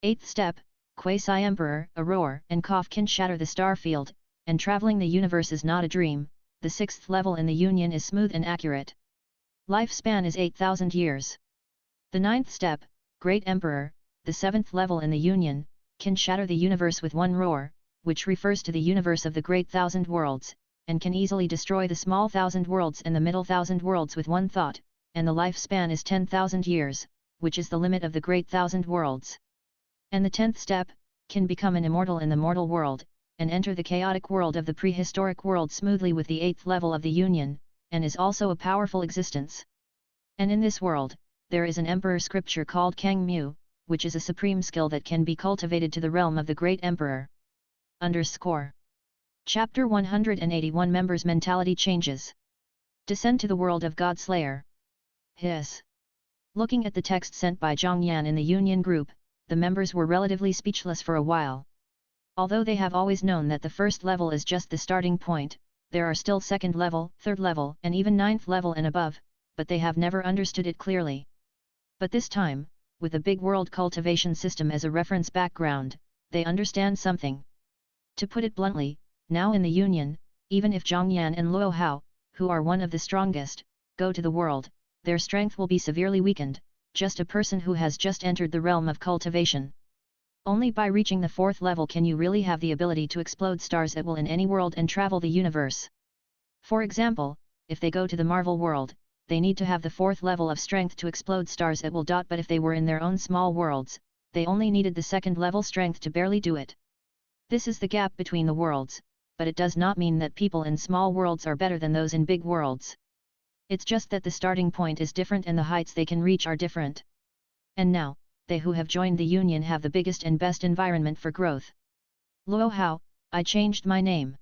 8th step, Quasi-Emperor, a roar and cough can shatter the star field, and traveling the universe is not a dream, the 6th level in the Union is smooth and accurate. Lifespan is 8000 years. The 9th step, Great Emperor, the 7th level in the Union, can shatter the universe with one roar, which refers to the universe of the Great Thousand Worlds, and can easily destroy the Small Thousand Worlds and the Middle Thousand Worlds with one thought, and the lifespan is 10,000 years, which is the limit of the Great Thousand Worlds. And the 10th step, can become an immortal in the mortal world, and enter the chaotic world of the prehistoric world smoothly with the 8th level of the Union, and is also a powerful existence. And in this world, there is an emperor scripture called Kang Mu, which is a supreme skill that can be cultivated to the realm of the Great Emperor. Chapter 181 Members' Mentality Changes. Descend to the world of Godslayer. Hiss. Looking at the text sent by Zhang Yan in the Union group, the members were relatively speechless for a while. Although they have always known that the first level is just the starting point, there are still second level, third level, and even 9th level and above, but they have never understood it clearly. But this time, with a big world cultivation system as a reference background, they understand something. To put it bluntly, now in the Union, even if Zhang Yan and Luo Hao, who are one of the strongest, go to the world, their strength will be severely weakened, just a person who has just entered the realm of cultivation. Only by reaching the 4th level can you really have the ability to explode stars at will in any world and travel the universe. For example, if they go to the Marvel world, they need to have the 4th level of strength to explode stars at will. But if they were in their own small worlds, they only needed the 2nd level strength to barely do it. This is the gap between the worlds, but it does not mean that people in small worlds are better than those in big worlds. It's just that the starting point is different and the heights they can reach are different. And now, they who have joined the Union have the biggest and best environment for growth. Luo Hao, I changed my name.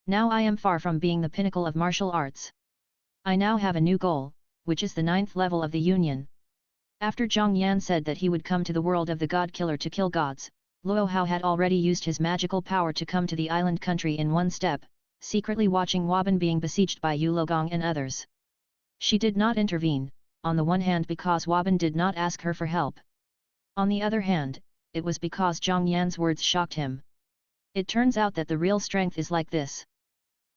Now I am far from being the pinnacle of martial arts. I now have a new goal, which is the 9th level of the Union. After Zhang Yan said that he would come to the world of the God Killer to kill gods, Luo Hao had already used his magical power to come to the island country in one step, secretly watching Waban being besieged by Yu Logong and others. She did not intervene, on the one hand because Waban did not ask her for help. On the other hand, it was because Zhang Yan's words shocked him. It turns out that the real strength is like this.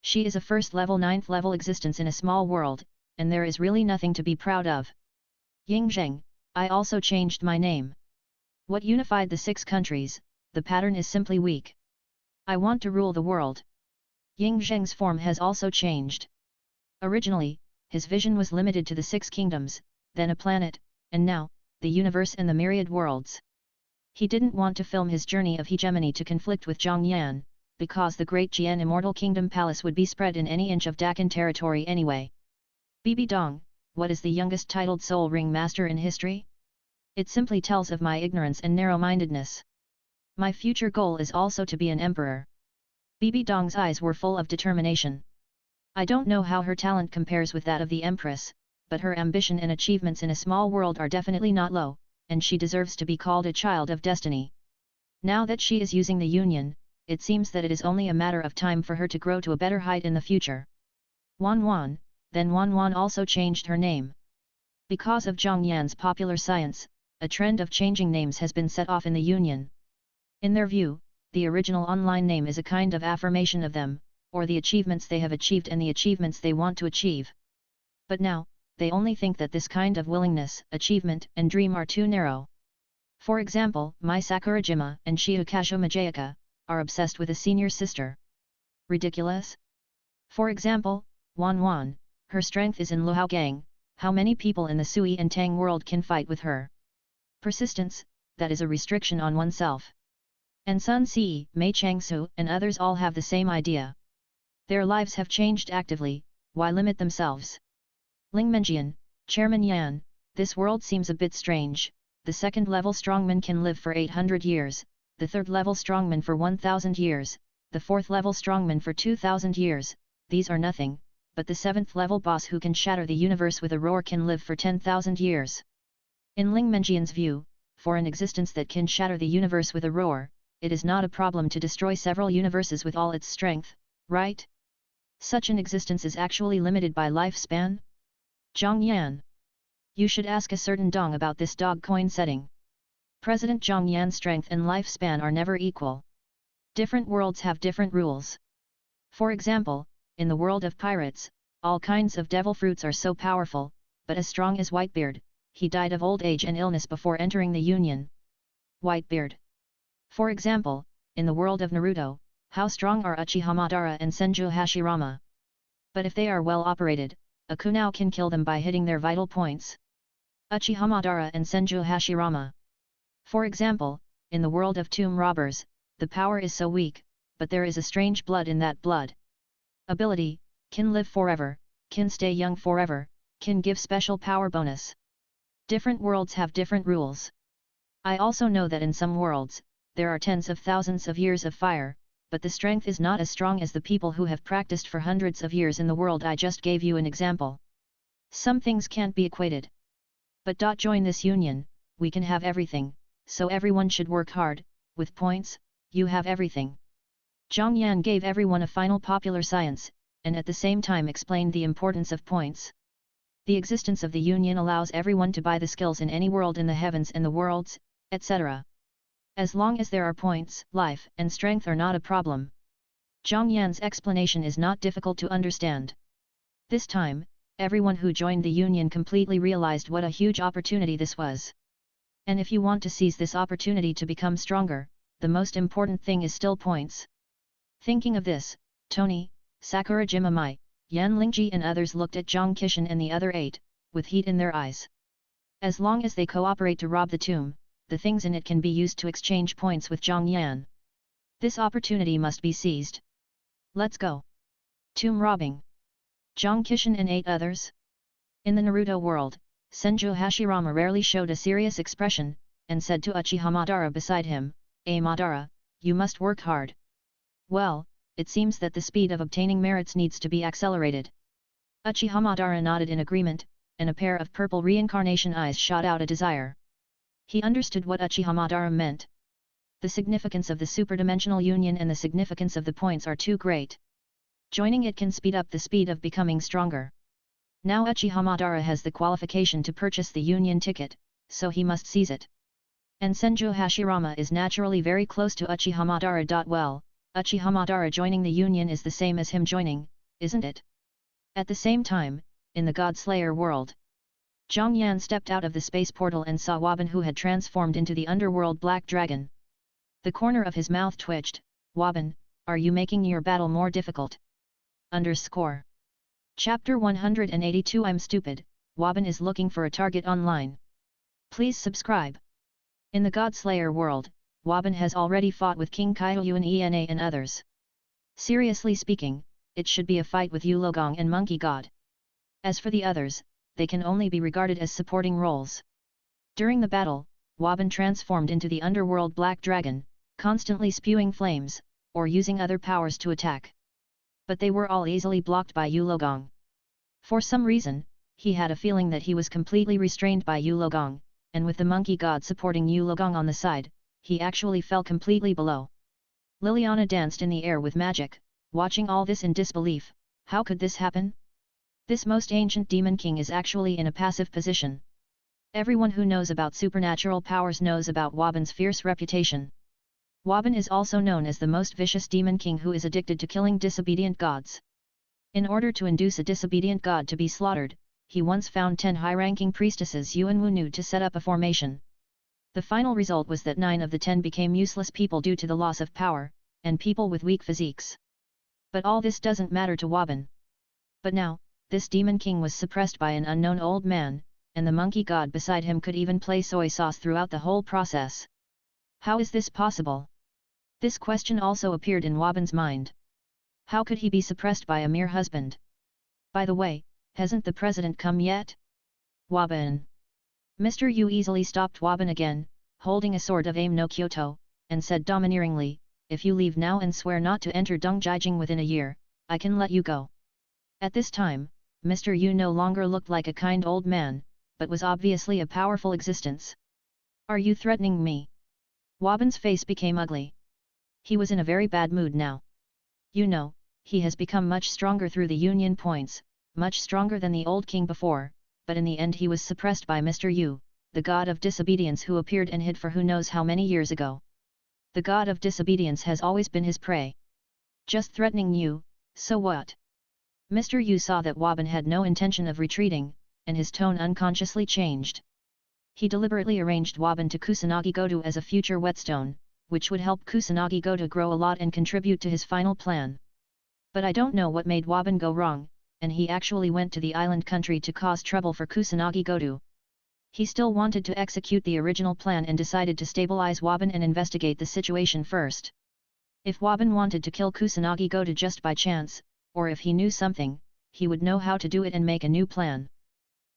She is a first level 9th level existence in a small world, and there is really nothing to be proud of. Ying Zheng, I also changed my name. What unified the 6 countries, the pattern is simply weak. I want to rule the world. Ying Zheng's form has also changed. Originally, his vision was limited to the 6 kingdoms, then a planet, and now, the universe and the myriad worlds. He didn't want to film his journey of hegemony to conflict with Zhang Yan, because the Great Jian Immortal Kingdom Palace would be spread in any inch of Dakan territory anyway. Bibi Dong, what is the youngest titled Soul Ring Master in history? It simply tells of my ignorance and narrow-mindedness. My future goal is also to be an emperor. Bibi Dong's eyes were full of determination. I don't know how her talent compares with that of the Empress, but her ambition and achievements in a small world are definitely not low, and she deserves to be called a child of destiny. Now that she is using the Union, it seems that it is only a matter of time for her to grow to a better height in the future. Wan, then Wan also changed her name. Because of Zhang Yan's popular science, a trend of changing names has been set off in the Union. In their view, the original online name is a kind of affirmation of them, or the achievements they have achieved and the achievements they want to achieve. But now, they only think that this kind of willingness, achievement, and dream are too narrow. For example, Mai Sakurajima and Shiukazu Majayaka are obsessed with a senior sister. Ridiculous? For example, Wan, Her strength is in Luogang, how many people in the Sui and Tang world can fight with her? Persistence, that is a restriction on oneself. And Sun Si, Mei Changsu and others all have the same idea. Their lives have changed actively, why limit themselves? Ling Menjian, Chairman Yan, this world seems a bit strange. The second level strongman can live for 800 years, the third level strongman for 1000 years, the fourth level strongman for 2000 years, these are nothing, but the seventh level boss who can shatter the universe with a roar can live for 10,000 years. In Ling Menjian's view, for an existence that can shatter the universe with a roar, it is not a problem to destroy several universes with all its strength, right? Such an existence is actually limited by lifespan? Zhang Yan. You should ask a certain Dong about this dog coin setting. President Zhang Yan's strength and lifespan are never equal. Different worlds have different rules. For example, in the world of pirates, all kinds of devil fruits are so powerful, but as strong as Whitebeard, he died of old age and illness before entering the Union. Whitebeard. For example, in the world of Naruto, how strong are Uchiha Madara and Senju Hashirama? But if they are well operated, a kunao can kill them by hitting their vital points. Uchiha Madara and Senju Hashirama. For example, in the world of tomb robbers, the power is so weak, but there is a strange blood in that blood. Ability, can live forever, can stay young forever, can give special power bonus. Different worlds have different rules. I also know that in some worlds, there are tens of thousands of years of fire, but the strength is not as strong as the people who have practiced for hundreds of years in the world I just gave you an example. Some things can't be equated. But join this union, we can have everything, so everyone should work hard, with points, you have everything. Zhang Yan gave everyone a final popular science, and at the same time explained the importance of points. The existence of the union allows everyone to buy the skills in any world in the heavens and the worlds, etc. As long as there are points, life and strength are not a problem. Zhang Yan's explanation is not difficult to understand. This time, everyone who joined the union completely realized what a huge opportunity this was. And if you want to seize this opportunity to become stronger, the most important thing is still points. Thinking of this, Tony, Sakura Jimamai, Yan Lingji and others looked at Zhang Kishan and the other 8, with heat in their eyes. As long as they cooperate to rob the tomb, the things in it can be used to exchange points with Zhang Yan. This opportunity must be seized. Let's go. Tomb robbing. Zhang Kishan and 8 others? In the Naruto world, Senju Hashirama rarely showed a serious expression, and said to Uchiha Madara beside him, Madara, you must work hard. Well, it seems that the speed of obtaining merits needs to be accelerated. Uchiha Madara nodded in agreement, and a pair of purple reincarnation eyes shot out a desire. He understood what Uchiha Madara meant. The significance of the superdimensional union and the significance of the points are too great. Joining it can speed up the speed of becoming stronger. Now Uchiha Madara has the qualification to purchase the union ticket, so he must seize it. And Senju Hashirama is naturally very close to Uchiha Madara. Well, Uchiha Madara joining the union is the same as him joining, isn't it? At the same time, in the God-Slayer world, Zhang Yan stepped out of the space portal and saw Waban, who had transformed into the underworld black dragon. The corner of his mouth twitched. Waban, are you making your battle more difficult? Chapter 182 I'm stupid, Waban is looking for a target online. Please subscribe. In the God-Slayer world, Waban has already fought with King Kaiyu and Ena and others. Seriously speaking, it should be a fight with Yulogong and Monkey God. As for the others, they can only be regarded as supporting roles. During the battle, Waban transformed into the underworld black dragon, constantly spewing flames, or using other powers to attack. But they were all easily blocked by Yulogong. For some reason, he had a feeling that he was completely restrained by Yulogong, and with the monkey god supporting Yulogong on the side, he actually fell completely below. Liliana danced in the air with magic, watching all this in disbelief. How could this happen? This most ancient demon king is actually in a passive position. Everyone who knows about supernatural powers knows about Waban's fierce reputation. Waban is also known as the most vicious demon king who is addicted to killing disobedient gods. In order to induce a disobedient god to be slaughtered, he once found 10 high-ranking priestesses Yuan Wunu to set up a formation. The final result was that 9 of the 10 became useless people due to the loss of power, and people with weak physiques. But all this doesn't matter to Waban. But now, this demon king was suppressed by an unknown old man, and the monkey god beside him could even play soy sauce throughout the whole process. How is this possible? This question also appeared in Waban's mind. How could he be suppressed by a mere husband? By the way, hasn't the president come yet? Waban. Mr. Yu easily stopped Waban again, holding a sword of aim no Kyoto, and said domineeringly, if you leave now and swear not to enter Dongjijing within a year, I can let you go. At this time, Mr. Yu no longer looked like a kind old man, but was obviously a powerful existence. Are you threatening me? Waban's face became ugly. He was in a very bad mood now. You know, he has become much stronger through the union points, much stronger than the old king before, but in the end he was suppressed by Mr. Yu, the god of disobedience who appeared and hid for who knows how many years ago. The god of disobedience has always been his prey. Just threatening you, so what? Mr. Yu saw that Waban had no intention of retreating, and his tone unconsciously changed. He deliberately arranged Waban to Kusanagi-Goto as a future whetstone, which would help Kusanagi-Goto grow a lot and contribute to his final plan. But I don't know what made Waban go wrong, and he actually went to the island country to cause trouble for Kusanagi-Goto. He still wanted to execute the original plan and decided to stabilize Waban and investigate the situation first. If Waban wanted to kill Kusanagi-Goto just by chance, or if he knew something, he would know how to do it and make a new plan.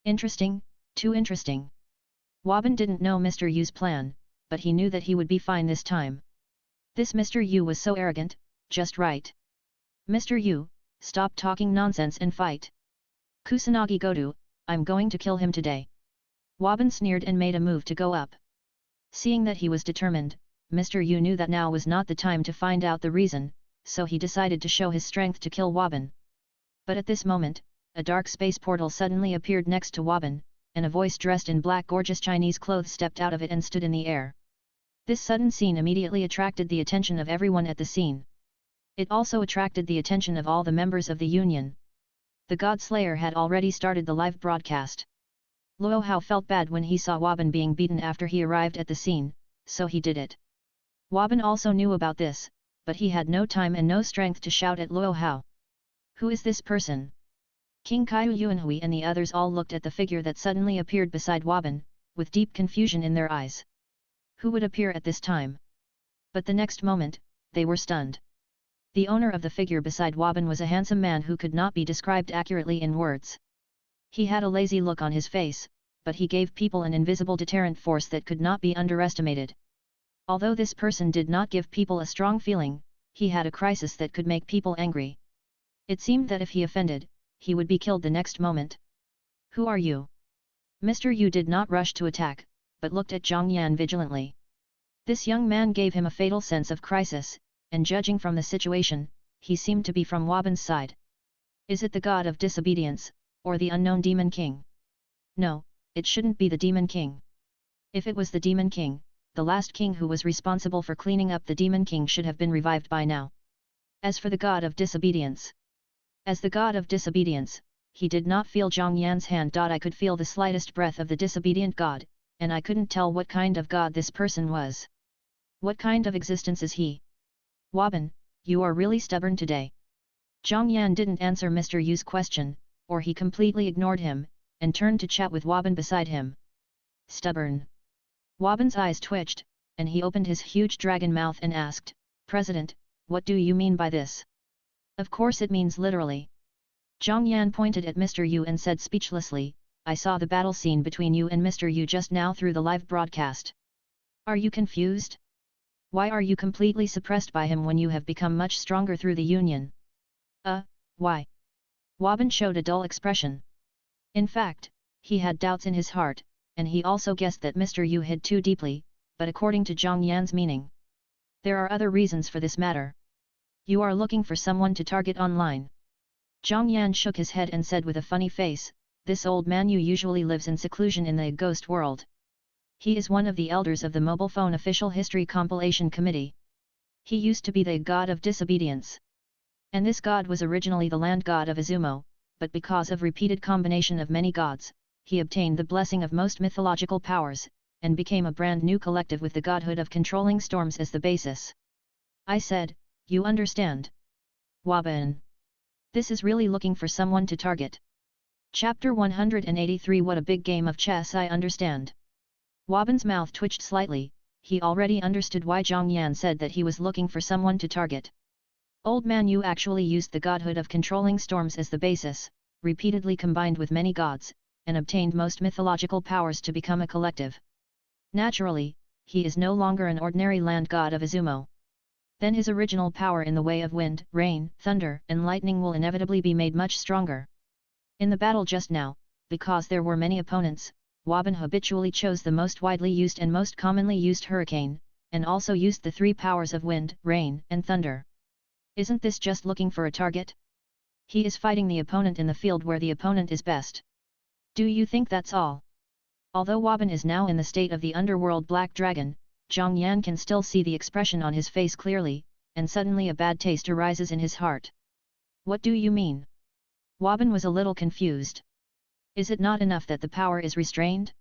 Interesting, too interesting. Waban didn't know Mr. Yu's plan, but he knew that he would be fine this time. This Mr. Yu was so arrogant, just right. Mr. Yu, stop talking nonsense and fight. Kusanagi-Goto, I'm going to kill him today. Waban sneered and made a move to go up. Seeing that he was determined, Mr. Yu knew that now was not the time to find out the reason, so he decided to show his strength to kill Waban. But at this moment, a dark space portal suddenly appeared next to Waban, and a voice dressed in black gorgeous Chinese clothes stepped out of it and stood in the air. This sudden scene immediately attracted the attention of everyone at the scene. It also attracted the attention of all the members of the Union. The God Slayer had already started the live broadcast. Luo Hao felt bad when he saw Waban being beaten after he arrived at the scene, so he did it. Waban also knew about this, but he had no time and no strength to shout at Luo Hao. Who is this person? King Kaiu Yuanhui and the others all looked at the figure that suddenly appeared beside Waban, with deep confusion in their eyes. Who would appear at this time? But the next moment, they were stunned. The owner of the figure beside Waban was a handsome man who could not be described accurately in words. He had a lazy look on his face, but he gave people an invisible deterrent force that could not be underestimated. Although this person did not give people a strong feeling, he had a crisis that could make people angry. It seemed that if he offended, he would be killed the next moment. Who are you? Mr. Yu did not rush to attack, but looked at Zhang Yan vigilantly. This young man gave him a fatal sense of crisis, and judging from the situation, he seemed to be from Waban's side. Is it the god of disobedience, or the unknown demon king? No, it shouldn't be the demon king. If it was the demon king, the last king who was responsible for cleaning up the demon king should have been revived by now. As for the god of disobedience, as the god of disobedience, he did not feel Zhang Yan's hand. I could feel the slightest breath of the disobedient god, and I couldn't tell what kind of god this person was. What kind of existence is he? Waban, you are really stubborn today. Zhang Yan didn't answer Mr. Yu's question, or he completely ignored him, and turned to chat with Waban beside him. Stubborn. Waban's eyes twitched, and he opened his huge dragon mouth and asked, President, what do you mean by this? Of course it means literally. Zhang Yan pointed at Mr. Yu and said speechlessly, I saw the battle scene between you and Mr. Yu just now through the live broadcast. Are you confused? Why are you completely suppressed by him when you have become much stronger through the union? Why? Waban showed a dull expression. In fact, he had doubts in his heart, and he also guessed that Mr. Yu hid too deeply, but according to Zhang Yan's meaning, there are other reasons for this matter. You are looking for someone to target online. Zhang Yan shook his head and said with a funny face, this old man Yu usually lives in seclusion in the ghost world. He is one of the elders of the mobile phone official history compilation committee. He used to be the god of disobedience. And this god was originally the land god of Izumo, but because of repeated combination of many gods, he obtained the blessing of most mythological powers, and became a brand new collective with the godhood of controlling storms as the basis. I said, you understand? Waban. This is really looking for someone to target. Chapter 183 What a big game of chess, I understand. Woban's mouth twitched slightly. He already understood why Zhang Yan said that he was looking for someone to target. Old man, you actually used the godhood of controlling storms as the basis, repeatedly combined with many gods, and obtained most mythological powers to become a collective. Naturally, he is no longer an ordinary land god of Izumo. Then his original power in the way of wind, rain, thunder, and lightning will inevitably be made much stronger. In the battle just now, because there were many opponents, Woban habitually chose the most widely used and most commonly used hurricane, and also used the three powers of wind, rain, and thunder. Isn't this just looking for a target? He is fighting the opponent in the field where the opponent is best. Do you think that's all? Although Woban is now in the state of the underworld black dragon, Zhang Yan can still see the expression on his face clearly, and suddenly a bad taste arises in his heart. What do you mean? Woban was a little confused. Is it not enough that the power is restrained?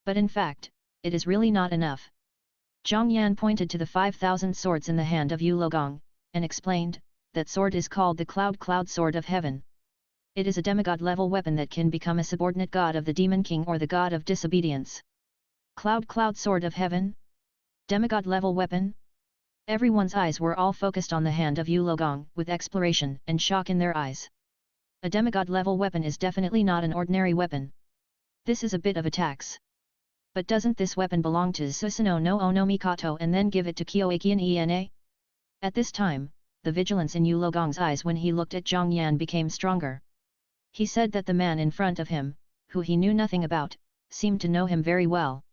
But in fact, it is really not enough. Zhang Yan pointed to the 5,000 swords in the hand of Yu Logong, and explained, that sword is called the Cloud Sword of Heaven. It is a demigod-level weapon that can become a subordinate god of the Demon King or the god of disobedience. Cloud Sword of Heaven? Demigod-level weapon? Everyone's eyes were all focused on the hand of Yu Logong, with exploration and shock in their eyes. A demigod-level weapon is definitely not an ordinary weapon. This is a bit of a tax. But doesn't this weapon belong to Susanoo no Onomikoto and then give it to Kyoakian Ena? At this time, the vigilance in Yu Logong's eyes when he looked at Zhang Yan became stronger. He said that the man in front of him, who he knew nothing about, seemed to know him very well.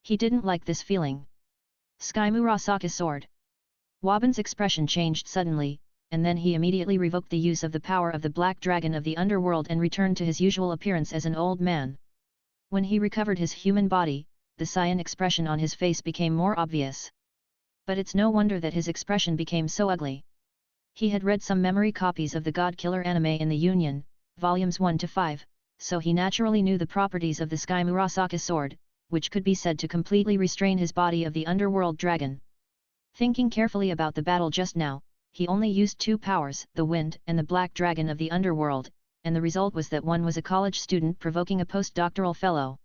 He didn't like this feeling. Sky Murasaka sword. Woban's expression changed suddenly, and then he immediately revoked the use of the power of the black dragon of the underworld and returned to his usual appearance as an old man. When he recovered his human body, the cyan expression on his face became more obvious. But it's no wonder that his expression became so ugly. He had read some memory copies of the God Killer anime in the Union, volumes 1 to 5, so he naturally knew the properties of the Sky Murasaka sword, which could be said to completely restrain his body of the underworld dragon. Thinking carefully about the battle just now, he only used two powers, the wind and the black dragon of the underworld, and the result was that one was a college student provoking a postdoctoral fellow.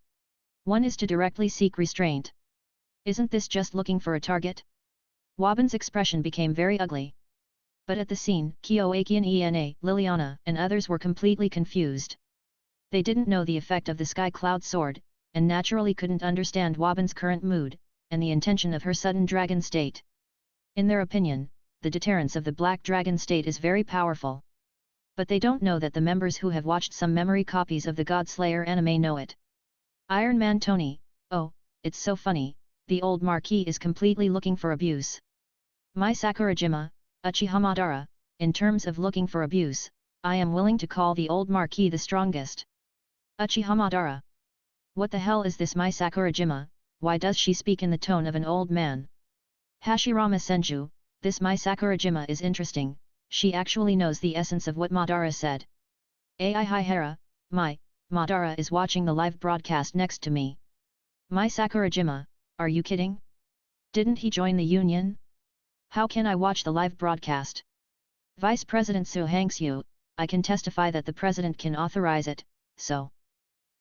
One is to directly seek restraint. Isn't this just looking for a target? Woban's expression became very ugly. But at the scene, Kyoakian Ena, Liliana, and others were completely confused. They didn't know the effect of the Sky Cloud sword, and naturally couldn't understand Woban's current mood, and the intention of her sudden dragon state. In their opinion, the deterrence of the Black Dragon state is very powerful. But they don't know that the members who have watched some memory copies of the Godslayer anime know it. Iron Man Tony, oh, it's so funny, the old Marquis is completely looking for abuse. My Sakurajima, Uchiha Madara, in terms of looking for abuse, I am willing to call the old Marquis the strongest. Uchiha Madara. What the hell is this my Sakurajima, why does she speak in the tone of an old man? Hashirama Senju, this my Sakurajima is interesting, she actually knows the essence of what Madara said. Ai Hira, my, Madara is watching the live broadcast next to me. My Sakurajima, are you kidding? Didn't he join the Union? How can I watch the live broadcast? Vice President Su Hangsyu, I can testify that the President can authorize it, so.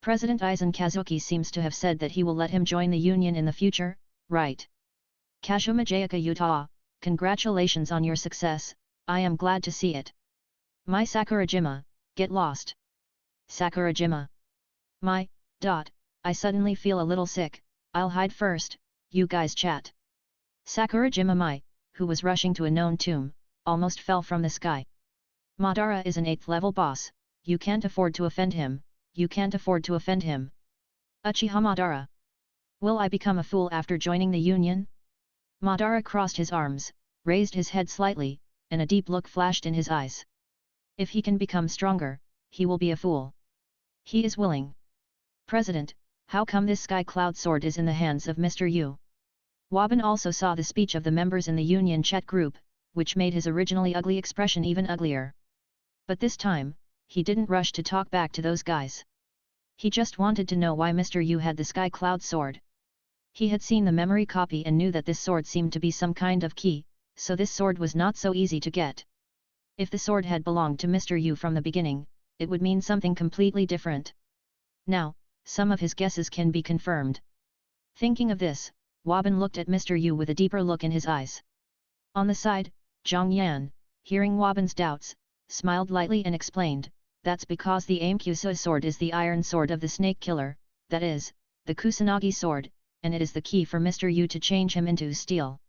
President Aizen Kazuki seems to have said that he will let him join the Union in the future, right? Kazuma Jayaka Utah, congratulations on your success, I am glad to see it. My Sakurajima, get lost. Sakurajima. My, I suddenly feel a little sick, I'll hide first, you guys chat. Sakurajima Mai, who was rushing to a known tomb, almost fell from the sky. Madara is an 8th level boss, you can't afford to offend him, you can't afford to offend him. Uchiha Madara. Will I become a fool after joining the Union? Madara crossed his arms, raised his head slightly, and a deep look flashed in his eyes. If he can become stronger, he will be a fool. He is willing. President, how come this Sky Cloud sword is in the hands of Mr. Yu? Woban also saw the speech of the members in the Union chat group, which made his originally ugly expression even uglier. But this time, he didn't rush to talk back to those guys. He just wanted to know why Mr. Yu had the Sky Cloud sword. He had seen the memory copy and knew that this sword seemed to be some kind of key, so this sword was not so easy to get. If the sword had belonged to Mr. Yu from the beginning, it would mean something completely different. Now, some of his guesses can be confirmed. Thinking of this, Woban looked at Mr. Yu with a deeper look in his eyes. On the side, Zhang Yan, hearing Woban's doubts, smiled lightly and explained, that's because the Aimkusui sword is the iron sword of the snake killer, that is, the Kusanagi sword, and it is the key for Mr. Yu to change him into steel.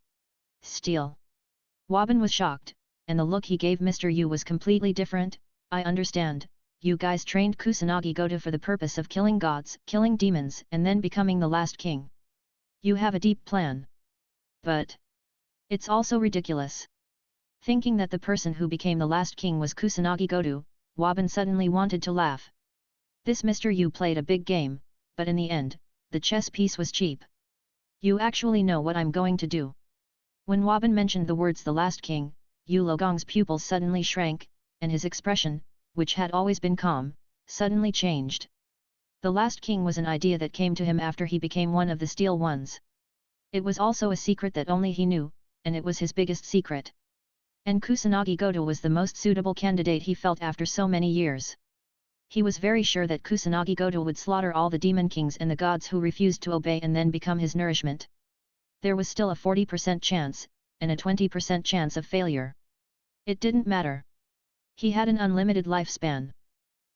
Steel. Woban was shocked, and the look he gave Mr. Yu was completely different. I understand, you guys trained Kusanagi Goto for the purpose of killing gods, killing demons, and then becoming the last king. You have a deep plan. But it's also ridiculous. Thinking that the person who became the last king was Kusanagi Goto, Woban suddenly wanted to laugh. This Mr. Yu played a big game, but in the end, the chess piece was cheap. You actually know what I'm going to do. When Woban mentioned the words the last king, Yu Logong's pupils suddenly shrank, and his expression, which had always been calm, suddenly changed. The last king was an idea that came to him after he became one of the Steel Ones. It was also a secret that only he knew, and it was his biggest secret. And Kusanagi Goto was the most suitable candidate he felt after so many years. He was very sure that Kusanagi Goto would slaughter all the demon kings and the gods who refused to obey and then become his nourishment. There was still a 40% chance, and a 20% chance of failure. It didn't matter. He had an unlimited lifespan.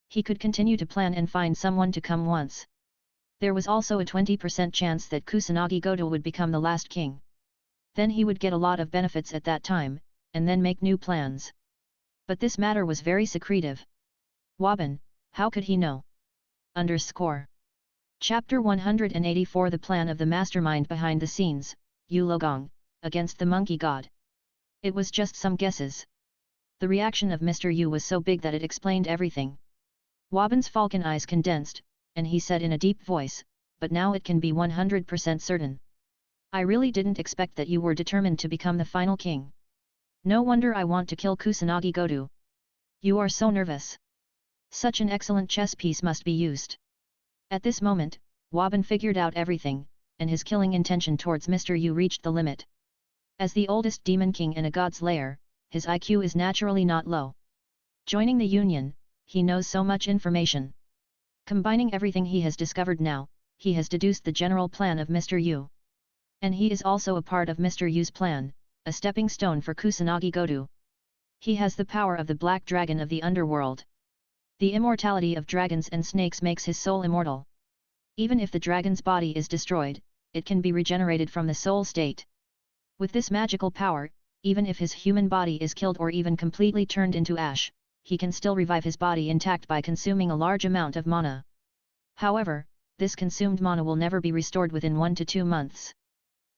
He could continue to plan and find someone to come once. There was also a 20% chance that Kusanagi Goto would become the last king. Then he would get a lot of benefits at that time, and then make new plans. But this matter was very secretive. Woban, how could he know? Chapter 184 The Plan of the Mastermind Behind the Scenes, Yu Logong, Against the Monkey God. It was just some guesses. The reaction of Mr. Yu was so big that it explained everything. Woban's falcon eyes condensed, and he said in a deep voice, but now it can be 100% certain. I really didn't expect that you were determined to become the final king. No wonder I want to kill Kusanagi Goto. You are so nervous. Such an excellent chess piece must be used. At this moment, Woban figured out everything, and his killing intention towards Mr. Yu reached the limit. As the oldest demon king in a god's lair, his IQ is naturally not low. Joining the union, he knows so much information. Combining everything he has discovered now, he has deduced the general plan of Mr. Yu. And he is also a part of Mr. Yu's plan, a stepping stone for Kusanagi Goto. He has the power of the black dragon of the underworld. The immortality of dragons and snakes makes his soul immortal. Even if the dragon's body is destroyed, it can be regenerated from the soul state. With this magical power, even if his human body is killed or even completely turned into ash, he can still revive his body intact by consuming a large amount of mana. However, this consumed mana will never be restored within 1 to 2 months.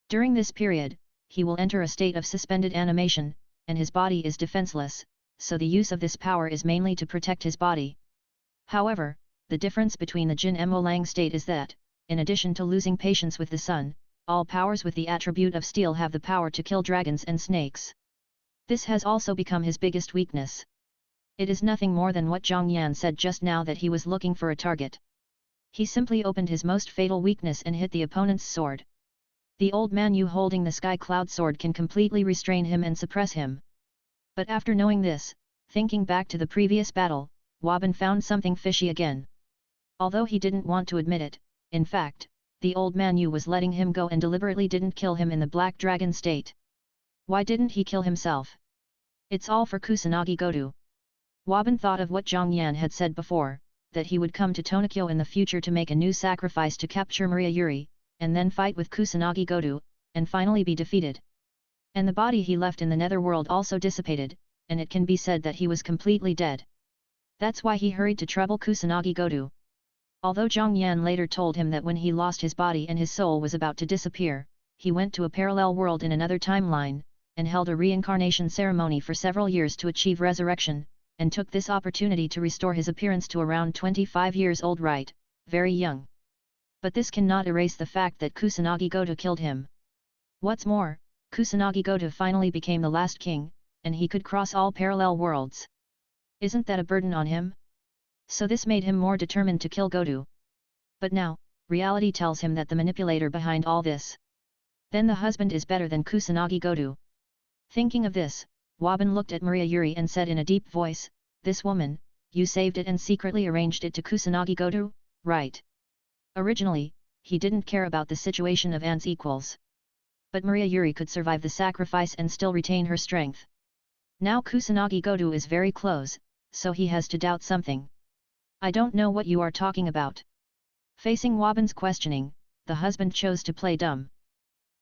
During this period, he will enter a state of suspended animation, and his body is defenseless, so the use of this power is mainly to protect his body. However, the difference between the Jin Mo Lang state is that, in addition to losing patience with the sun, all powers with the attribute of steel have the power to kill dragons and snakes. This has also become his biggest weakness. It is nothing more than what Zhang Yan said just now, that he was looking for a target. He simply opened his most fatal weakness and hit the opponent's sword. The old man Yu holding the sky cloud sword can completely restrain him and suppress him. But after knowing this, thinking back to the previous battle, Woban found something fishy again. Although he didn't want to admit it, in fact, the old man Yu was letting him go and deliberately didn't kill him in the black dragon state. Why didn't he kill himself? It's all for Kusanagi Goto. Woban thought of what Zhang Yan had said before, that he would come to Tonokyo in the future to make a new sacrifice to capture Maria Yuri, and then fight with Kusanagi Goto, and finally be defeated. And the body he left in the netherworld also dissipated, and it can be said that he was completely dead. That's why he hurried to trouble Kusanagi Goto. Although Zhang Yan later told him that when he lost his body and his soul was about to disappear, he went to a parallel world in another timeline, and held a reincarnation ceremony for several years to achieve resurrection, and took this opportunity to restore his appearance to around 25 years old, right, very young. But this cannot erase the fact that Kusanagi Goto killed him. What's more, Kusanagi Goto finally became the last king, and he could cross all parallel worlds. Isn't that a burden on him? So this made him more determined to kill Goto. But now, reality tells him that the manipulator behind all this. Then the husband is better than Kusanagi Goto. Thinking of this, Woban looked at Maria Yuri and said in a deep voice, "This woman, you saved it and secretly arranged it to Kusanagi Goto, right? Originally, he didn't care about the situation of Ant's equals. But Maria Yuri could survive the sacrifice and still retain her strength. Now Kusanagi Goto is very close, so he has to doubt something. I don't know what you are talking about. Facing Waban's questioning, the husband chose to play dumb.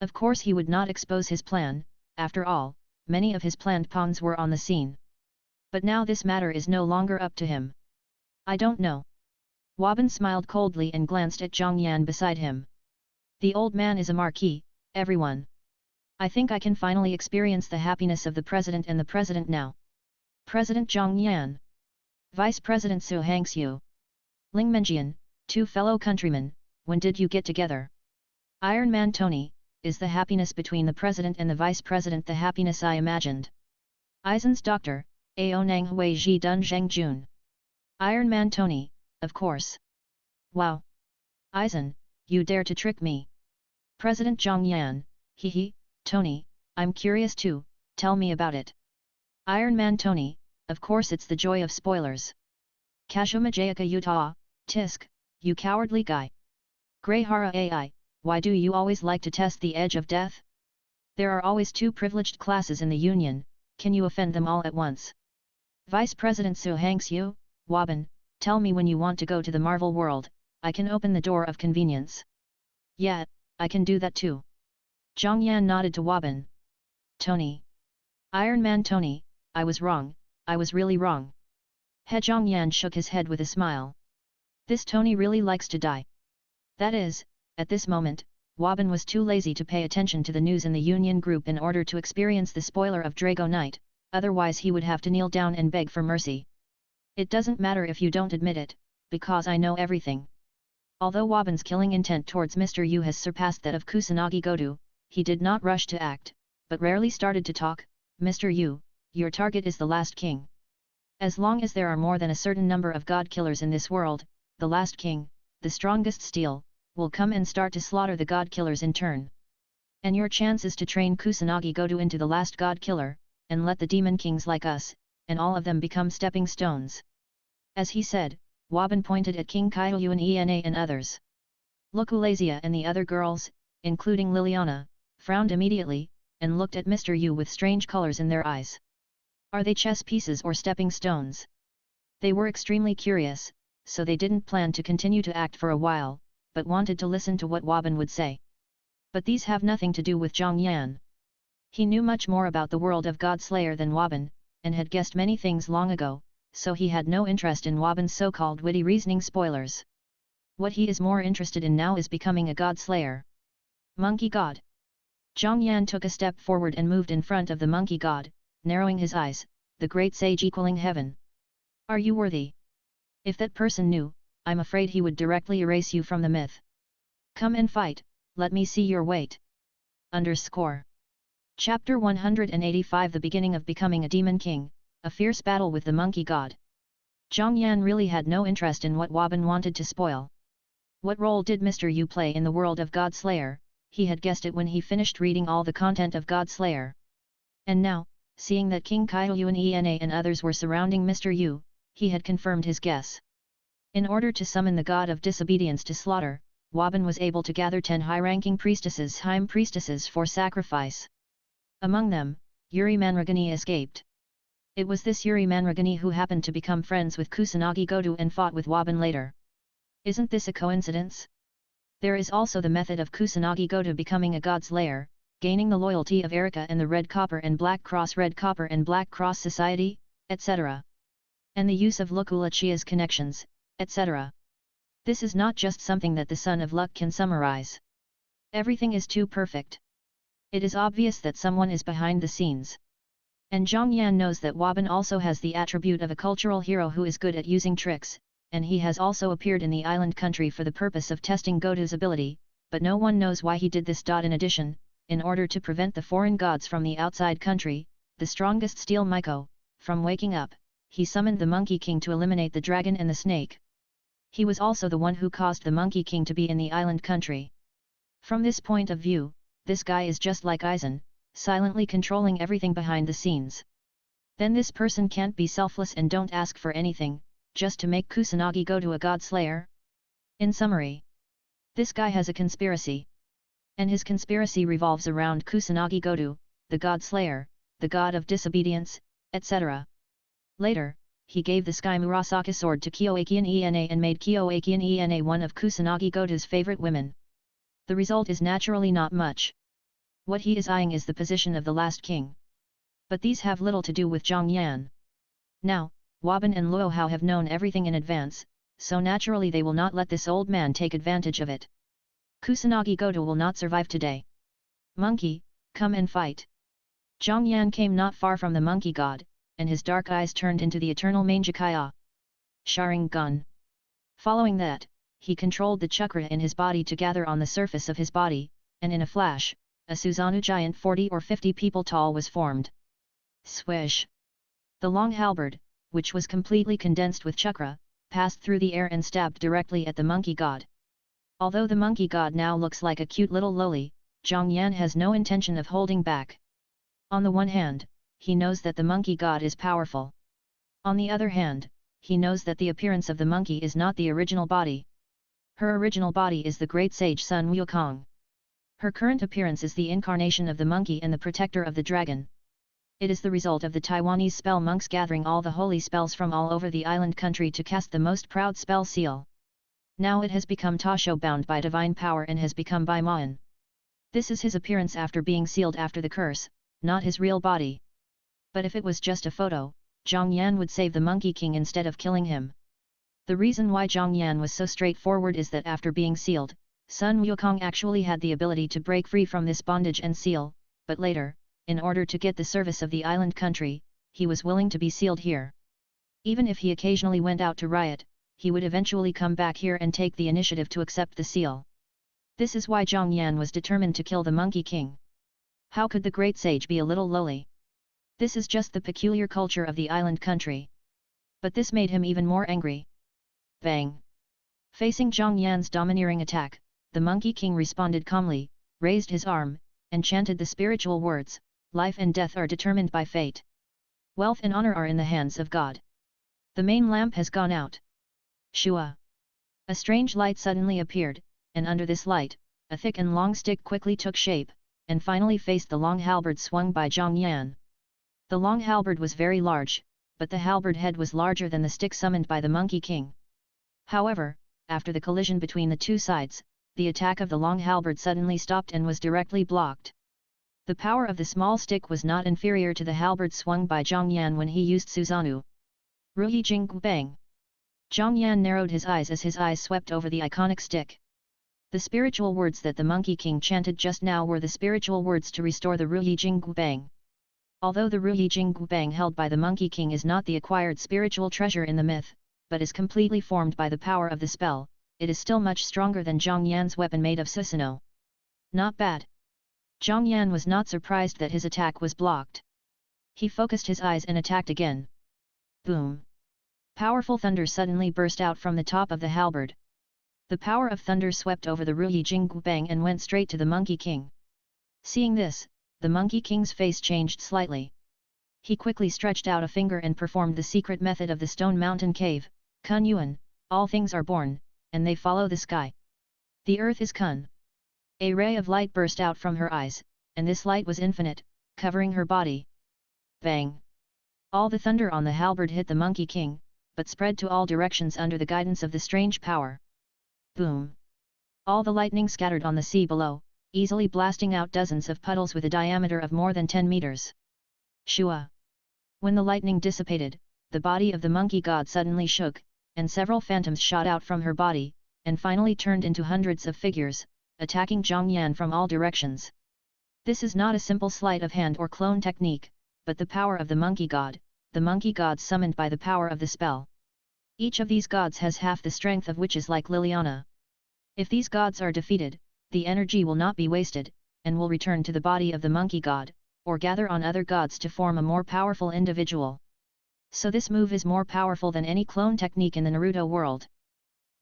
Of course he would not expose his plan, after all, many of his planned pawns were on the scene. But now this matter is no longer up to him. I don't know. Waban smiled coldly and glanced at Zhang Yan beside him. The old man is a marquis, everyone. I think I can finally experience the happiness of the president and the president now. President Zhang Yan. Vice President Su Hangxiu. Ling Menjian, two fellow countrymen, when did you get together? Iron Man Tony, is the happiness between the president and the vice president the happiness I imagined? Aizen's doctor, Ao Nang Hui Ji Dun Zheng Jun. Iron Man Tony, of course. Wow. Aizen, you dare to trick me. President Zhang Yan, hee, Tony, I'm curious too, tell me about it. Iron Man Tony, of course it's the joy of spoilers. Kazuma Jayaka Utah, tisk, you cowardly guy. Greyhara AI, why do you always like to test the edge of death? There are always two privileged classes in the Union, can you offend them all at once? Vice President Su Hangxiu, Waban, tell me when you want to go to the Marvel world, I can open the door of convenience. Yeah, I can do that too. Zhang Yan nodded to Waban. Tony. Iron Man Tony, I was wrong, I was really wrong. He Zhang Yan shook his head with a smile. This Tony really likes to die. That is, at this moment, Waban was too lazy to pay attention to the news in the Union group in order to experience the spoiler of Drago Knight, otherwise he would have to kneel down and beg for mercy. It doesn't matter if you don't admit it, because I know everything. Although Waban's killing intent towards Mr. Yu has surpassed that of Kusanagi Goto, he did not rush to act, but rarely started to talk. Mr. Yu, your target is the last king. As long as there are more than a certain number of god killers in this world, the last king, the strongest steel, will come and start to slaughter the god killers in turn. And your chance is to train Kusanagi Goto into the last god killer, and let the demon kings like us, and all of them become stepping stones. As he said, Waban pointed at King Kaiyu and Ena and others. Lokulazia and the other girls, including Liliana, frowned immediately, and looked at Mr. Yu with strange colors in their eyes. Are they chess pieces or stepping stones? They were extremely curious, so they didn't plan to continue to act for a while, but wanted to listen to what Waban would say. But these have nothing to do with Zhang Yan. He knew much more about the world of Godslayer than Waban, and had guessed many things long ago, so he had no interest in Waban's so-called witty reasoning spoilers. What he is more interested in now is becoming a Godslayer. Monkey God. Zhang Yan took a step forward and moved in front of the monkey god, narrowing his eyes, the great sage equaling heaven. Are you worthy? If that person knew, I'm afraid he would directly erase you from the myth. Come and fight, let me see your weight. Chapter 185 The beginning of becoming a demon king, a fierce battle with the monkey god. Zhang Yan really had no interest in what Waban wanted to spoil. What role did Mr. Yu play in the world of Godslayer? He had guessed it when he finished reading all the content of Godslayer. And now, seeing that King Kaiyu and Ena and others were surrounding Mr. Yu, he had confirmed his guess. In order to summon the god of disobedience to slaughter, Waban was able to gather 10 high-ranking priestesses for sacrifice. Among them, Yuri Manragani escaped. It was this Yuri Manragani who happened to become friends with Kusanagi Goto and fought with Waban later. Isn't this a coincidence? There is also the method of Kusanagi Goto becoming a Godslayer, gaining the loyalty of Erika and the Red Copper and Black Cross Society, etc. And the use of Lokulachia's connections, etc. This is not just something that the Son of Luck can summarize. Everything is too perfect. It is obvious that someone is behind the scenes. And Zhang Yan knows that Waban also has the attribute of a cultural hero who is good at using tricks, and he has also appeared in the island country for the purpose of testing Goto's ability, but no one knows why he did this. In addition, in order to prevent the foreign gods from the outside country, the strongest steel Maiko, from waking up, he summoned the Monkey King to eliminate the dragon and the snake. He was also the one who caused the Monkey King to be in the island country. From this point of view, this guy is just like Aizen, silently controlling everything behind the scenes. Then this person can't be selfless and don't ask for anything, just to make Kusanagi go to a god slayer? In summary, this guy has a conspiracy. And his conspiracy revolves around Kusanagi Goto, the god slayer, the god of disobedience, etc. Later, he gave the Sky Murasaka sword to Kyoakian Ena and made Kyoakian Ena one of Kusanagi Goto's favorite women. The result is naturally not much. What he is eyeing is the position of the last king. But these have little to do with Zhang Yan. Now, Waban and Luo Hao have known everything in advance, so naturally they will not let this old man take advantage of it. Kusanagi Goto will not survive today. Monkey, come and fight. Zhang Yan came not far from the monkey god, and his dark eyes turned into the eternal Manjakaya. Sharingan. Following that, he controlled the chakra in his body to gather on the surface of his body, and in a flash, a Susanoo giant 40 or 50 people tall was formed. Swish! The long halberd, which was completely condensed with chakra, passed through the air and stabbed directly at the monkey god. Although the monkey god now looks like a cute little loli, Zhang Yan has no intention of holding back. On the one hand, he knows that the monkey god is powerful. On the other hand, he knows that the appearance of the monkey is not the original body. Her original body is the great sage Sun Wukong. Her current appearance is the incarnation of the monkey and the protector of the dragon. It is the result of the Taiwanese spell monks gathering all the holy spells from all over the island country to cast the most proud spell seal. Now it has become Tasho bound by divine power and has become Bai Ma'an. This is his appearance after being sealed after the curse, not his real body. But if it was just a photo, Zhang Yan would save the Monkey King instead of killing him. The reason why Zhang Yan was so straightforward is that after being sealed, Sun Wukong actually had the ability to break free from this bondage and seal, but later, in order to get the service of the island country, he was willing to be sealed here. Even if he occasionally went out to riot, he would eventually come back here and take the initiative to accept the seal. This is why Zhang Yan was determined to kill the Monkey King. How could the great sage be a little lowly? This is just the peculiar culture of the island country. But this made him even more angry. Bang! Facing Zhang Yan's domineering attack, the Monkey King responded calmly, raised his arm, and chanted the spiritual words, "Life and death are determined by fate. Wealth and honor are in the hands of God." The main lamp has gone out. Shua! A strange light suddenly appeared, and under this light, a thick and long stick quickly took shape, and finally faced the long halberd swung by Zhang Yan. The long halberd was very large, but the halberd head was larger than the stick summoned by the Monkey King. However, after the collision between the two sides, the attack of the long halberd suddenly stopped and was directly blocked. The power of the small stick was not inferior to the halberd swung by Zhang Yan when he used Susanoo. Ruyi Jing Bang! Zhang Yan narrowed his eyes as his eyes swept over the iconic stick. The spiritual words that the Monkey King chanted just now were the spiritual words to restore the Ruyi Jing Bang. Although the Ruyi Jing Bang held by the Monkey King is not the acquired spiritual treasure in the myth, but is completely formed by the power of the spell, it is still much stronger than Zhang Yan's weapon made of Susanoo. Not bad. Zhang Yan was not surprised that his attack was blocked. He focused his eyes and attacked again. Boom! Powerful thunder suddenly burst out from the top of the halberd. The power of thunder swept over the Ruyi Jing Bang and went straight to the Monkey King. Seeing this, the Monkey King's face changed slightly. He quickly stretched out a finger and performed the secret method of the Stone Mountain Cave, Kun Yuan, all things are born, and they follow the sky. The earth is Kun. A ray of light burst out from her eyes, and this light was infinite, covering her body. Bang! All the thunder on the halberd hit the Monkey King, but spread to all directions under the guidance of the strange power. Boom! All the lightning scattered on the sea below, easily blasting out dozens of puddles with a diameter of more than 10 meters. Shua! When the lightning dissipated, the body of the monkey god suddenly shook, and several phantoms shot out from her body, and finally turned into hundreds of figures, attacking Zhang Yan from all directions. This is not a simple sleight of hand or clone technique, but the power of the monkey god summoned by the power of the spell. Each of these gods has half the strength of witches like Liliana. If these gods are defeated, the energy will not be wasted, and will return to the body of the monkey god, or gather on other gods to form a more powerful individual. So this move is more powerful than any clone technique in the Naruto world.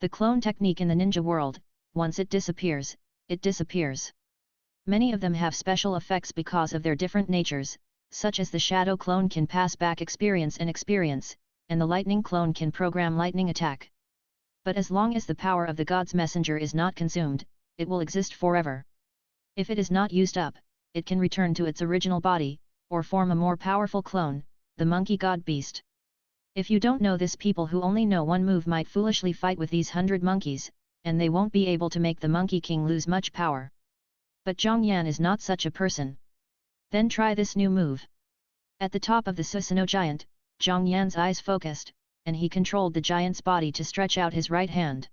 The clone technique in the ninja world, once it disappears, it disappears. Many of them have special effects because of their different natures, such as the shadow clone can pass back experience, and the lightning clone can program lightning attack. But as long as the power of the god's messenger is not consumed, it will exist forever. If it is not used up, it can return to its original body, or form a more powerful clone, the monkey god beast. If you don't know this, people who only know one move might foolishly fight with these 100 monkeys, and they won't be able to make the Monkey King lose much power. But Zhang Yan is not such a person. Then try this new move. At the top of the Susanoo giant, Zhang Yan's eyes focused, and he controlled the giant's body to stretch out his right hand.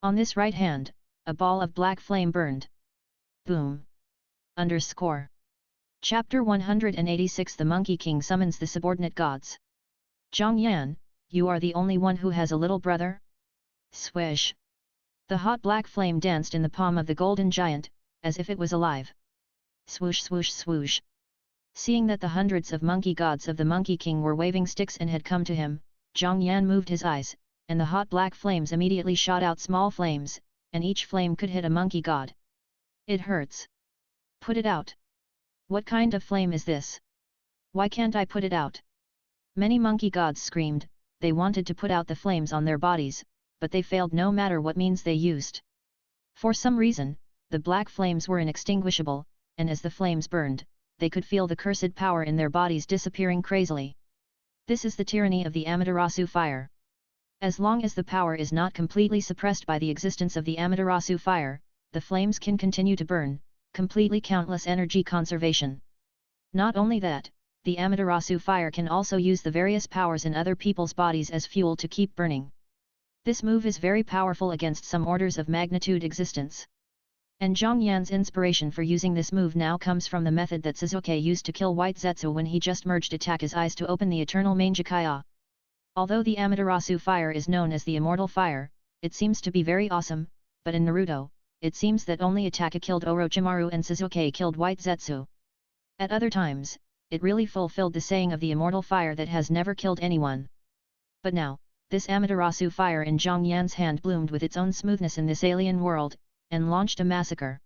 On this right hand, a ball of black flame burned. Boom! Underscore. Chapter 186 The Monkey King summons the subordinate gods. Zhang Yan, you are the only one who has a little brother? Swish! The hot black flame danced in the palm of the golden giant, as if it was alive. Swoosh swoosh swoosh. Seeing that the hundreds of monkey gods of the Monkey King were waving sticks and had come to him, Zhang Yan moved his eyes, and the hot black flames immediately shot out small flames, and each flame could hit a monkey god. It hurts. Put it out. What kind of flame is this? Why can't I put it out? Many monkey gods screamed. They wanted to put out the flames on their bodies, but they failed no matter what means they used. For some reason, the black flames were inextinguishable, and as the flames burned, they could feel the cursed power in their bodies disappearing crazily. This is the tyranny of the Amaterasu fire. As long as the power is not completely suppressed by the existence of the Amaterasu fire, the flames can continue to burn, completely countless energy conservation. Not only that, the Amaterasu fire can also use the various powers in other people's bodies as fuel to keep burning. This move is very powerful against some orders of magnitude existence. And Zhang Yan's inspiration for using this move now comes from the method that Sasuke used to kill White Zetsu when he just merged attack his eyes to open the eternal Mangekyo. Although the Amaterasu fire is known as the immortal fire, it seems to be very awesome, but in Naruto, it seems that only Ataka killed Orochimaru and Sasuke killed White Zetsu. At other times, it really fulfilled the saying of the immortal fire that has never killed anyone. But now, this Amaterasu fire in Zhang Yan's hand bloomed with its own smoothness in this alien world, and launched a massacre.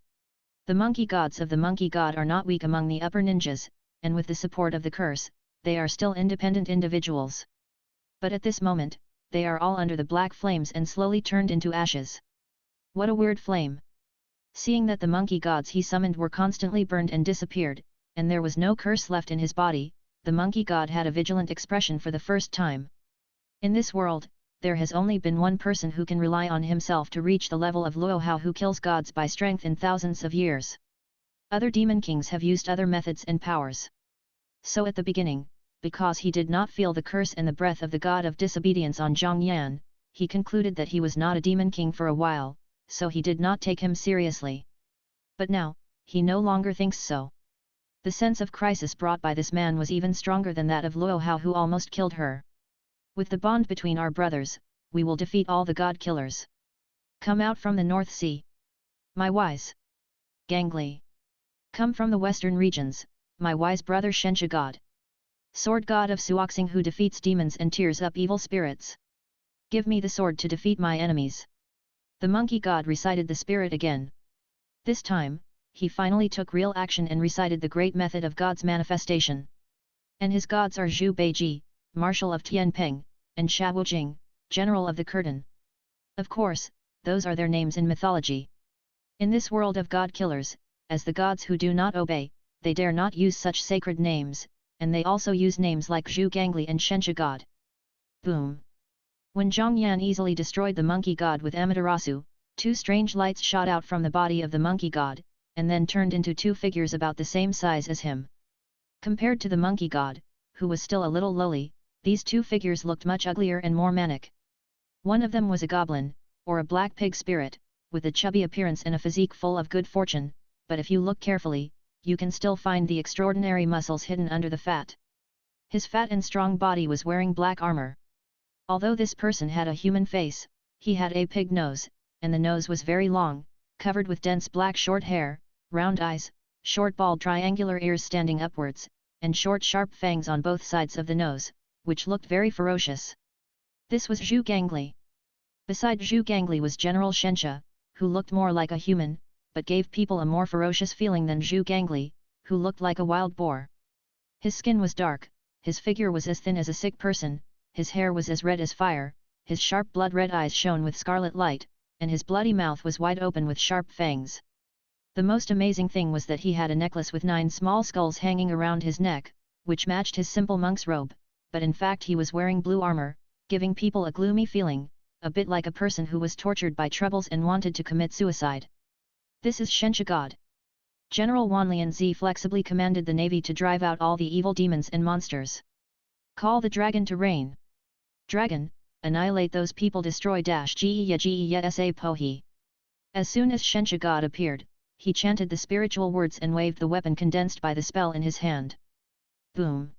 The monkey gods of the monkey god are not weak among the upper ninjas, and with the support of the curse, they are still independent individuals. But at this moment, they are all under the black flames and slowly turned into ashes. What a weird flame! Seeing that the monkey gods he summoned were constantly burned and disappeared, and there was no curse left in his body, the monkey god had a vigilant expression for the first time. In this world, there has only been one person who can rely on himself to reach the level of Luo Hao, who kills gods by strength in thousands of years. Other demon kings have used other methods and powers. So at the beginning, because he did not feel the curse and the breath of the god of disobedience on Zhang Yan, he concluded that he was not a demon king for a while, so he did not take him seriously. But now, he no longer thinks so. The sense of crisis brought by this man was even stronger than that of Luo Hao, who almost killed her. With the bond between our brothers, we will defeat all the god killers. Come out from the North Sea, my wise Gangli. Come from the western regions, my wise brother Shensha god. Sword god of Suoxing, who defeats demons and tears up evil spirits. Give me the sword to defeat my enemies. The monkey god recited the spirit again. This time, he finally took real action and recited the great method of God's manifestation. And his gods are Zhu Beiji, Marshal of Tianping, and Sha Wujing, General of the Curtain. Of course, those are their names in mythology. In this world of god killers, as the gods who do not obey, they dare not use such sacred names, and they also use names like Zhu Gangli and Shensha god. Boom! When Zhang Yan easily destroyed the monkey god with Amaterasu, two strange lights shot out from the body of the monkey god, and then turned into two figures about the same size as him. Compared to the monkey god, who was still a little lowly, these two figures looked much uglier and more manic. One of them was a goblin, or a black pig spirit, with a chubby appearance and a physique full of good fortune, but if you look carefully, you can still find the extraordinary muscles hidden under the fat. His fat and strong body was wearing black armor. Although this person had a human face, he had a pig nose, and the nose was very long, covered with dense black short hair, round eyes, short bald triangular ears standing upwards, and short sharp fangs on both sides of the nose, which looked very ferocious. This was Zhu Gangli. Beside Zhu Gangli was General Shensha, who looked more like a human, but gave people a more ferocious feeling than Zhu Gangli, who looked like a wild boar. His skin was dark, his figure was as thin as a sick person, his hair was as red as fire, his sharp blood-red eyes shone with scarlet light, and his bloody mouth was wide open with sharp fangs. The most amazing thing was that he had a necklace with 9 small skulls hanging around his neck, which matched his simple monk's robe, but in fact he was wearing blue armor, giving people a gloomy feeling, a bit like a person who was tortured by troubles and wanted to commit suicide. This is Shencha God. General Wanlian Z flexibly commanded the navy to drive out all the evil demons and monsters. Call the dragon to reign. Dragon, annihilate those people, destroy -ge sa pohi. As soon as Shencha God appeared, he chanted the spiritual words and waved the weapon condensed by the spell in his hand. Boom!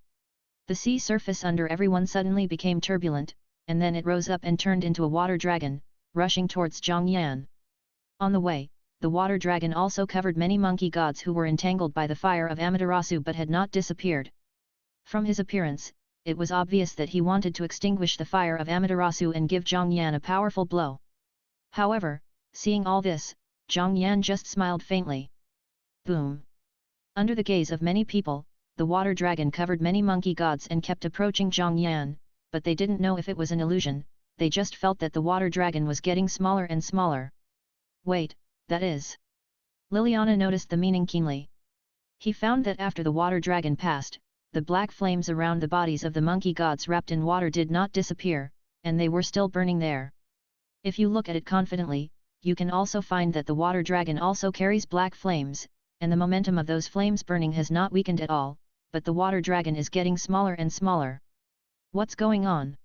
The sea surface under everyone suddenly became turbulent, and then it rose up and turned into a water dragon, rushing towards Zhang Yan. On the way, the water dragon also covered many monkey gods who were entangled by the fire of Amaterasu but had not disappeared. From his appearance, it was obvious that he wanted to extinguish the fire of Amaterasu and give Zhang Yan a powerful blow. However, seeing all this, Zhang Yan just smiled faintly. Boom! Under the gaze of many people, the water dragon covered many monkey gods and kept approaching Zhang Yan, but they didn't know if it was an illusion, they just felt that the water dragon was getting smaller and smaller. Wait, that is. Liliana noticed the meaning keenly. He found that after the water dragon passed, the black flames around the bodies of the monkey gods wrapped in water did not disappear, and they were still burning there. If you look at it confidently, you can also find that the water dragon also carries black flames, and the momentum of those flames burning has not weakened at all, but the water dragon is getting smaller and smaller. What's going on?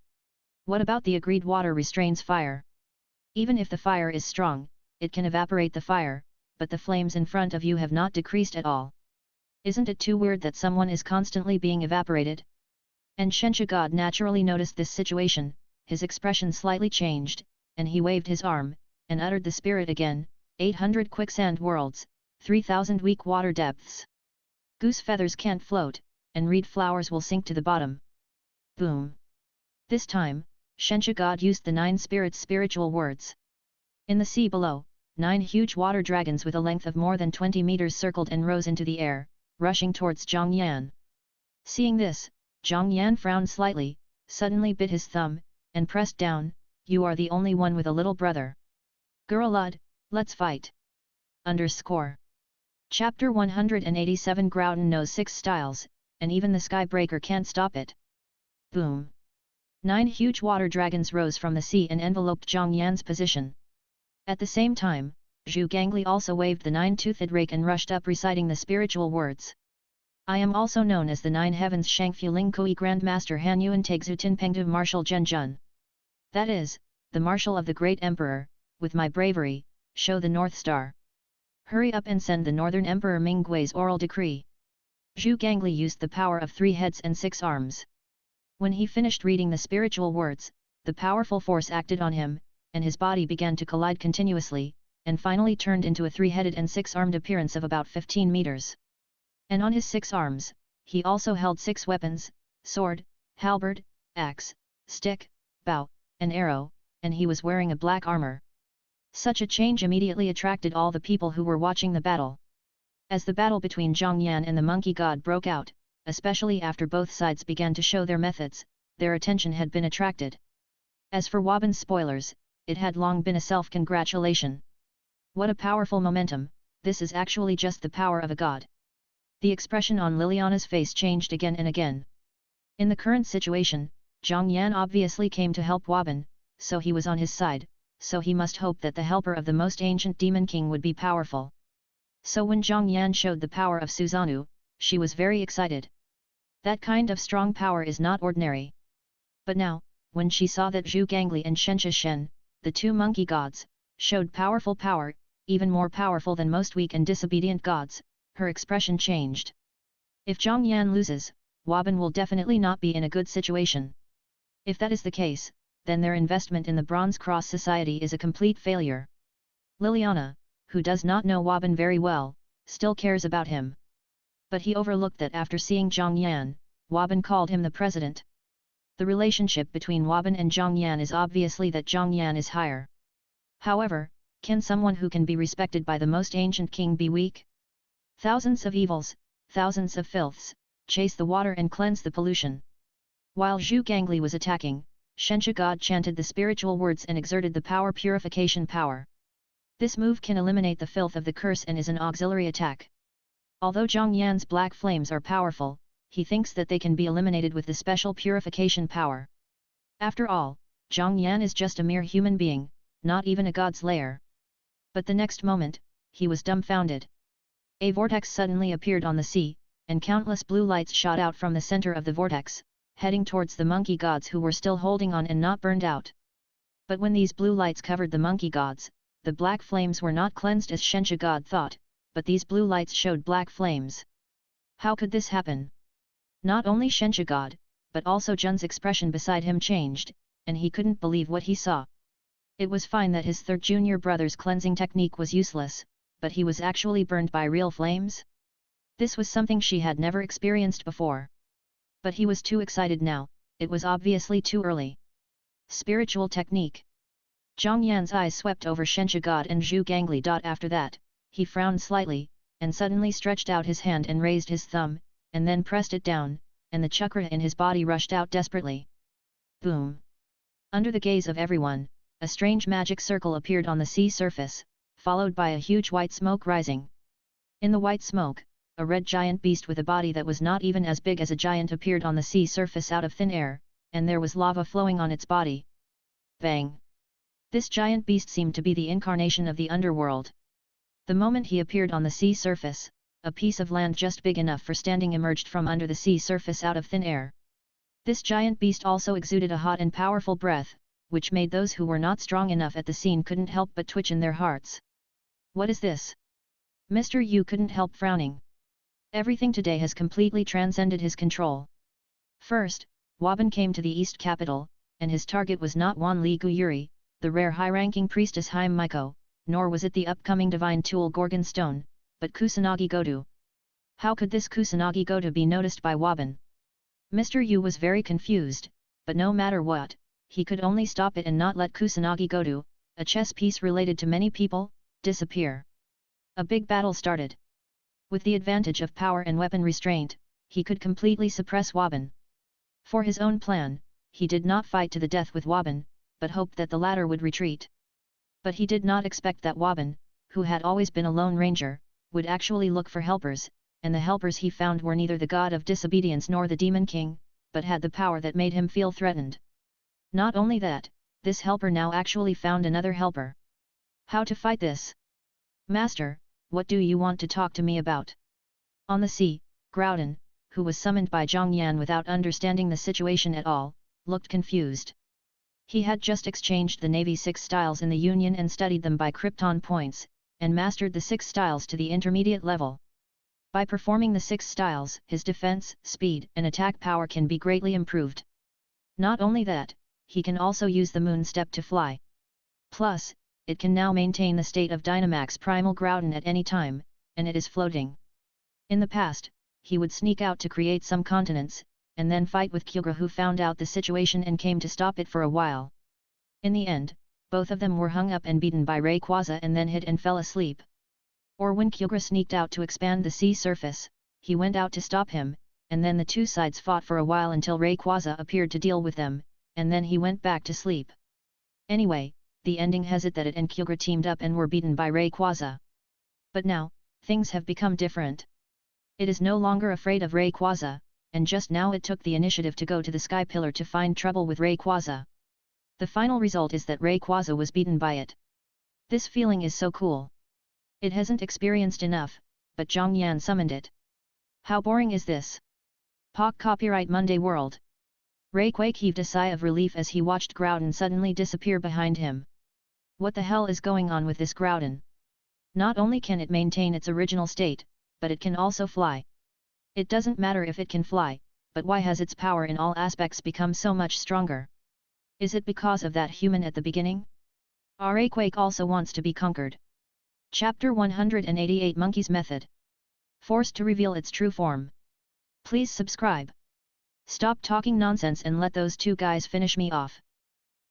What about the agreed water restrains fire? Even if the fire is strong, it can evaporate the fire, but the flames in front of you have not decreased at all. Isn't it too weird that someone is constantly being evaporated? And Shencha God naturally noticed this situation, his expression slightly changed, and he waved his arm, and uttered the spirit again, 800 quicksand worlds, 3000 weak water depths. Goose feathers can't float, and reed flowers will sink to the bottom. Boom! This time, Shencha God used the 9 spirits' spiritual words. In the sea below, 9 huge water dragons with a length of more than 20 meters circled and rose into the air, rushing towards Zhang Yan. Seeing this, Zhang Yan frowned slightly, suddenly bit his thumb, and pressed down, "You are the only one with a little brother. Gurulud, let's fight." Chapter 187 Groudon knows 6 styles, and even the Skybreaker can't stop it. Boom! 9 huge water dragons rose from the sea and enveloped Zhang Yan's position. At the same time, Zhu Gangli also waved the 9-toothed rake and rushed up reciting the spiritual words. I am also known as the 9 Heavens Shangfu Ling Kui Grandmaster Han Yuan Tegzu Tinpengdu Marshal Zhen Jun. That is, the Marshal of the Great Emperor, with my bravery, show the North Star. Hurry up and send the Northern Emperor Minggui's oral decree. Zhu Gangli used the power of 3 heads and 6 arms. When he finished reading the spiritual words, the powerful force acted on him, and his body began to collide continuously, and finally turned into a 3-headed and 6-armed appearance of about 15 meters. And on his 6 arms, he also held 6 weapons, sword, halberd, axe, stick, bow, and arrow, and he was wearing a black armor. Such a change immediately attracted all the people who were watching the battle. As the battle between Zhang Yan and the monkey god broke out, especially after both sides began to show their methods, their attention had been attracted. As for Woban's spoilers, it had long been a self-congratulation. What a powerful momentum, this is actually just the power of a god. The expression on Liliana's face changed again and again. In the current situation, Zhang Yan obviously came to help Woban, so he was on his side, so he must hope that the helper of the most ancient demon king would be powerful. So when Zhang Yan showed the power of Susanoo, she was very excited. That kind of strong power is not ordinary. But now, when she saw that Zhu Gangli and Shencha Shen, the 2 monkey gods, showed powerful power, even more powerful than most weak and disobedient gods, her expression changed. If Zhang Yan loses, Woban will definitely not be in a good situation. If that is the case, then their investment in the Bronze Cross Society is a complete failure. Liliana, who does not know Woban very well, still cares about him. But he overlooked that after seeing Zhang Yan, Woban called him the president. The relationship between Woban and Zhang Yan is obviously that Zhang Yan is higher. However, can someone who can be respected by the most ancient king be weak? Thousands of evils, thousands of filths, chase the water and cleanse the pollution. While Zhu Gangli was attacking, Shenxia God chanted the spiritual words and exerted the power purification power. This move can eliminate the filth of the curse and is an auxiliary attack. Although Zhang Yan's black flames are powerful, he thinks that they can be eliminated with the special purification power. After all, Zhang Yan is just a mere human being, not even a god's lair. But the next moment, he was dumbfounded. A vortex suddenly appeared on the sea, and countless blue lights shot out from the center of the vortex, heading towards the monkey gods who were still holding on and not burned out. But when these blue lights covered the monkey gods, the black flames were not cleansed as Shenxia God thought, but these blue lights showed black flames. How could this happen? Not only Shenxia God, but also Jun's expression beside him changed, and he couldn't believe what he saw. It was fine that his third junior brother's cleansing technique was useless, but he was actually burned by real flames? This was something she had never experienced before. But he was too excited now, it was obviously too early. Spiritual technique. Zhang Yan's eyes swept over Shenxia God and Zhu Gangli. After that, he frowned slightly, and suddenly stretched out his hand and raised his thumb, and then pressed it down, and the chakra in his body rushed out desperately. Boom! Under the gaze of everyone, a strange magic circle appeared on the sea surface, followed by a huge white smoke rising. In the white smoke, a red giant beast with a body that was not even as big as a giant appeared on the sea surface out of thin air, and there was lava flowing on its body. Bang! This giant beast seemed to be the incarnation of the underworld. The moment he appeared on the sea surface, a piece of land just big enough for standing emerged from under the sea surface out of thin air. This giant beast also exuded a hot and powerful breath, which made those who were not strong enough at the scene couldn't help but twitch in their hearts. What is this? Mr. Yu couldn't help frowning. Everything today has completely transcended his control. First, Waban came to the East Capital, and his target was not Wan Li Guyuri, the rare high-ranking priestess Haim Miko, nor was it the upcoming divine tool Gorgon Stone, but Kusanagi Godu. How could this Kusanagi Godu be noticed by Waban? Mr. Yu was very confused, but no matter what, he could only stop it and not let Kusanagi Godu, a chess piece related to many people, disappear. A big battle started. With the advantage of power and weapon restraint, he could completely suppress Waban. For his own plan, he did not fight to the death with Waban, but hoped that the latter would retreat. But he did not expect that Waban, who had always been a lone ranger, would actually look for helpers, and the helpers he found were neither the god of disobedience nor the demon king, but had the power that made him feel threatened. Not only that, this helper now actually found another helper. How to fight this? Master, what do you want to talk to me about? On the sea, Groudon, who was summoned by Zhang Yan without understanding the situation at all, looked confused. He had just exchanged the Navy 6 styles in the Union and studied them by Krypton points, and mastered the 6 styles to the intermediate level. By performing the 6 styles, his defense, speed and attack power can be greatly improved. Not only that, he can also use the moon step to fly. Plus, it can now maintain the state of Dynamax Primal Groudon at any time, and it is floating. In the past, he would sneak out to create some continents, and then fight with Kyogre, who found out the situation and came to stop it for a while. In the end, both of them were hung up and beaten by Rayquaza and then hid and fell asleep. Or when Kyogre sneaked out to expand the sea surface, he went out to stop him, and then the two sides fought for a while until Rayquaza appeared to deal with them, and then he went back to sleep. Anyway, the ending has it that it and Kyogre teamed up and were beaten by Rayquaza. But now, things have become different. It is no longer afraid of Rayquaza, and just now it took the initiative to go to the Sky Pillar to find trouble with Rayquaza. The final result is that Rayquaza was beaten by it. This feeling is so cool. It hasn't experienced enough, but Zhang Yan summoned it. How boring is this? POC Copyright Monday World. Rayquake heaved a sigh of relief as he watched Groudon suddenly disappear behind him. What the hell is going on with this Groudon? Not only can it maintain its original state, but it can also fly. It doesn't matter if it can fly, but why has its power in all aspects become so much stronger? Is it because of that human at the beginning? Rayquake also wants to be conquered. Chapter 188 Monkey's Method. Forced to reveal its true form. Please subscribe. Stop talking nonsense and let those two guys finish me off.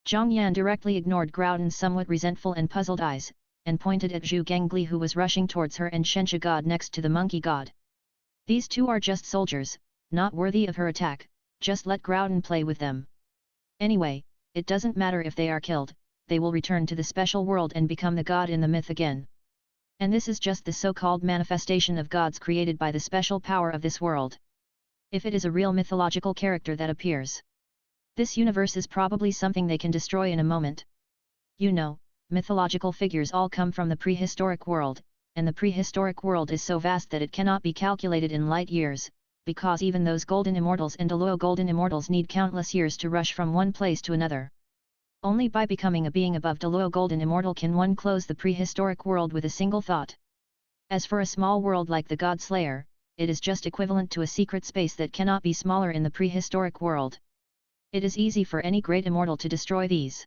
Zhang Yan directly ignored Groudon's somewhat resentful and puzzled eyes, and pointed at Zhu Gangli, who was rushing towards her, and Shenxia God next to the monkey god. These two are just soldiers, not worthy of her attack, Just let Groudon play with them. Anyway, it doesn't matter if they are killed, they will return to the special world and become the god in the myth again. And this is just the so-called manifestation of gods created by the special power of this world. If it is a real mythological character that appears, this universe is probably something they can destroy in a moment. You know, mythological figures all come from the prehistoric world, and the prehistoric world is so vast that it cannot be calculated in light years, because even those golden immortals and Alola golden immortals need countless years to rush from one place to another. Only by becoming a being above Alola golden immortal can one close the prehistoric world with a single thought. As for a small world like the God Slayer, it is just equivalent to a secret space that cannot be smaller in the prehistoric world. It is easy for any great immortal to destroy these.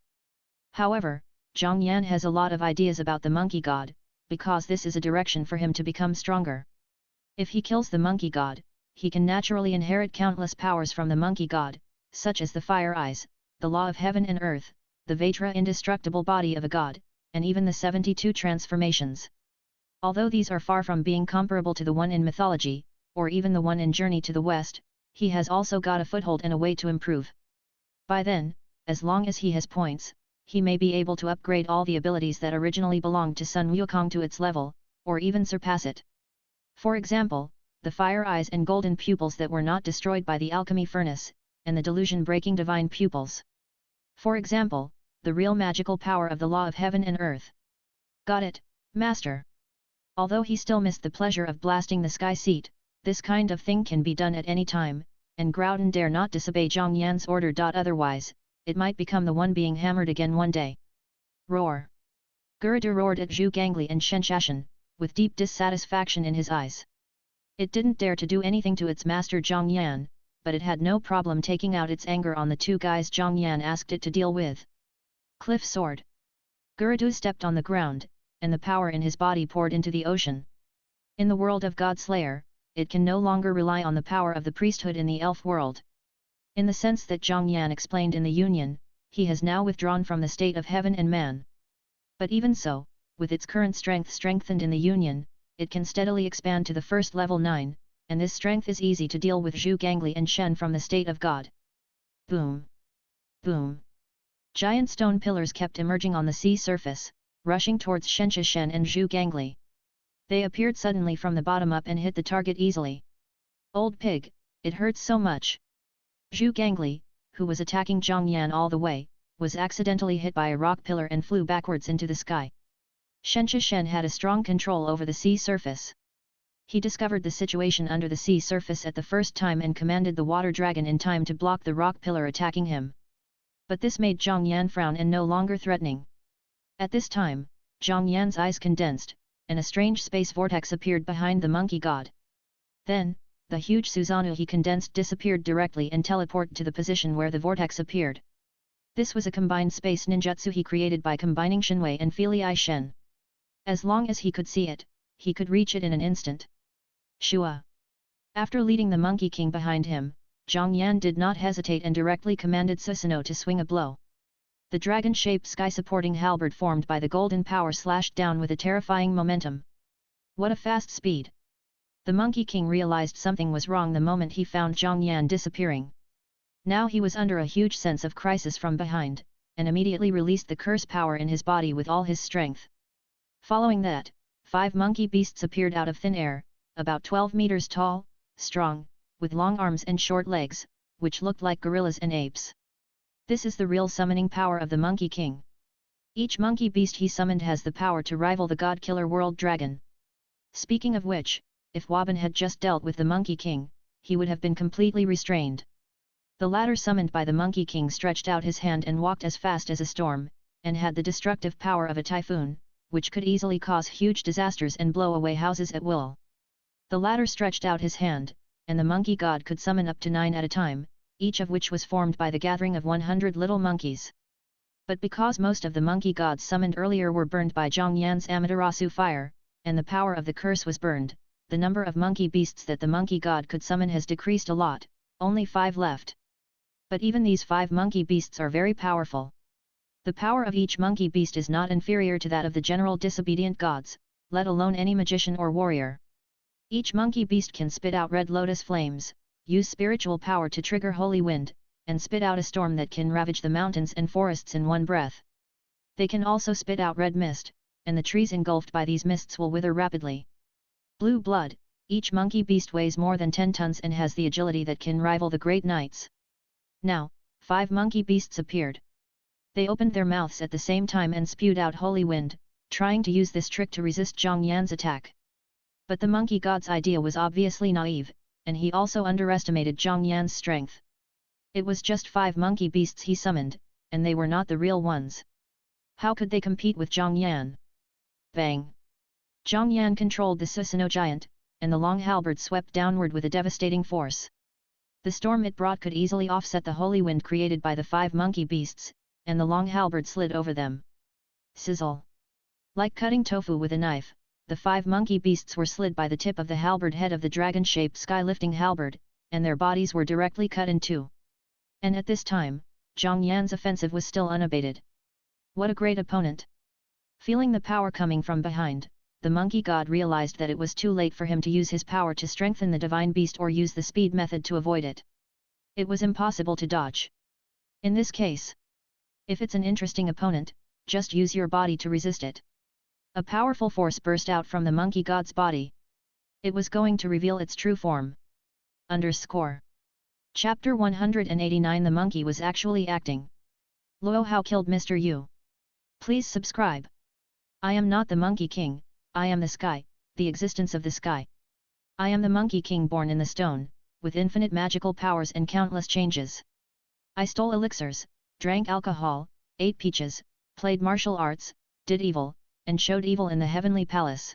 However, Zhang Yan has a lot of ideas about the monkey god, because this is a direction for him to become stronger. If he kills the monkey god, he can naturally inherit countless powers from the monkey god, such as the fire eyes, the law of heaven and earth, the Vajra indestructible body of a god, and even the 72 transformations. Although these are far from being comparable to the one in mythology, or even the one in Journey to the West, he has also got a foothold and a way to improve. By then, as long as he has points, he may be able to upgrade all the abilities that originally belonged to Sun Wukong to its level, or even surpass it. For example, the fire eyes and golden pupils that were not destroyed by the alchemy furnace, and the delusion-breaking divine pupils. For example, the real magical power of the law of heaven and earth. Got it, Master. Although he still missed the pleasure of blasting the sky seat, this kind of thing can be done at any time, and Groudon dare not disobey Zhang Yan's order. Otherwise, it might become the one being hammered again one day. Roar! Gerudo roared at Zhu Gangli and Shen Shashan, with deep dissatisfaction in his eyes. It didn't dare to do anything to its master Zhang Yan, but it had no problem taking out its anger on the two guys Zhang Yan asked it to deal with. Cliff Sword. Gerudo stepped on the ground, and the power in his body poured into the ocean. In the world of God Slayer, it can no longer rely on the power of the priesthood in the elf world. In the sense that Zhang Yan explained in the Union, he has now withdrawn from the state of heaven and man. But even so, with its current strength strengthened in the Union, it can steadily expand to the first level 9, and this strength is easy to deal with Zhu Gangli and Shen from the state of God. Boom! Boom! Giant stone pillars kept emerging on the sea surface, rushing towards Shen Shashan and Zhu Gangli. They appeared suddenly from the bottom up and hit the target easily. Old pig, it hurts so much. Zhu Gangli, who was attacking Zhang Yan all the way, was accidentally hit by a rock pillar and flew backwards into the sky. Shen Shashan had a strong control over the sea surface. He discovered the situation under the sea surface at the first time and commanded the water dragon in time to block the rock pillar attacking him. But this made Zhang Yan frown and no longer threatening. At this time, Zhang Yan's eyes condensed, and a strange space vortex appeared behind the monkey god. Then, the huge Susanoo he condensed disappeared directly and teleported to the position where the vortex appeared. This was a combined space ninjutsu he created by combining Shenwei and Feili Shen. As long as he could see it, he could reach it in an instant. Shua! After leading the Monkey King behind him, Zhang Yan did not hesitate and directly commanded Susanoo to swing a blow. The dragon-shaped sky-supporting halberd formed by the golden power slashed down with a terrifying momentum. What a fast speed! The Monkey King realized something was wrong the moment he found Zhang Yan disappearing. Now he was under a huge sense of crisis from behind, and immediately released the curse power in his body with all his strength. Following that, 5 monkey beasts appeared out of thin air, about 12 meters tall, strong, with long arms and short legs, which looked like gorillas and apes. This is the real summoning power of the Monkey King. Each monkey beast he summoned has the power to rival the god-killer world dragon. Speaking of which, if Waban had just dealt with the Monkey King, he would have been completely restrained. The latter summoned by the Monkey King stretched out his hand and walked as fast as a storm, and had the destructive power of a typhoon, which could easily cause huge disasters and blow away houses at will. The latter stretched out his hand, and the monkey god could summon up to 9 at a time, each of which was formed by the gathering of 100 little monkeys. But because most of the monkey gods summoned earlier were burned by Zhang Yan's Amaterasu fire, and the power of the curse was burned, the number of monkey beasts that the monkey god could summon has decreased a lot, only 5 left. But even these 5 monkey beasts are very powerful. The power of each monkey beast is not inferior to that of the general disobedient gods, let alone any magician or warrior. Each monkey beast can spit out red lotus flames, use spiritual power to trigger holy wind, and spit out a storm that can ravage the mountains and forests in one breath. They can also spit out red mist, and the trees engulfed by these mists will wither rapidly. Blue blood, each monkey beast weighs more than 10 tons and has the agility that can rival the great knights. Now, 5 monkey beasts appeared. They opened their mouths at the same time and spewed out holy wind, trying to use this trick to resist Zhang Yan's attack. But the monkey god's idea was obviously naive, and he also underestimated Zhang Yan's strength. It was just 5 monkey beasts he summoned, and they were not the real ones. How could they compete with Zhang Yan? Bang! Zhang Yan controlled the Susanoo giant, and the long halberd swept downward with a devastating force. The storm it brought could easily offset the holy wind created by the 5 monkey beasts, and the long halberd slid over them. Sizzle! Like cutting tofu with a knife, the 5 monkey beasts were slid by the tip of the halberd head of the dragon-shaped sky-lifting halberd, and their bodies were directly cut in two. And at this time, Zhang Yan's offensive was still unabated. What a great opponent! Feeling the power coming from behind, the monkey god realized that it was too late for him to use his power to strengthen the divine beast or use the speed method to avoid it. It was impossible to dodge. In this case, if it's an interesting opponent, just use your body to resist it. A powerful force burst out from the monkey god's body. It was going to reveal its true form. Chapter 189. The monkey was actually acting. Luo Hao killed Mr. Yu. Please subscribe. I am not the Monkey King, I am the sky, the existence of the sky. I am the Monkey King born in the stone, with infinite magical powers and countless changes. I stole elixirs, drank alcohol, ate peaches, played martial arts, did evil, and showed evil in the heavenly palace.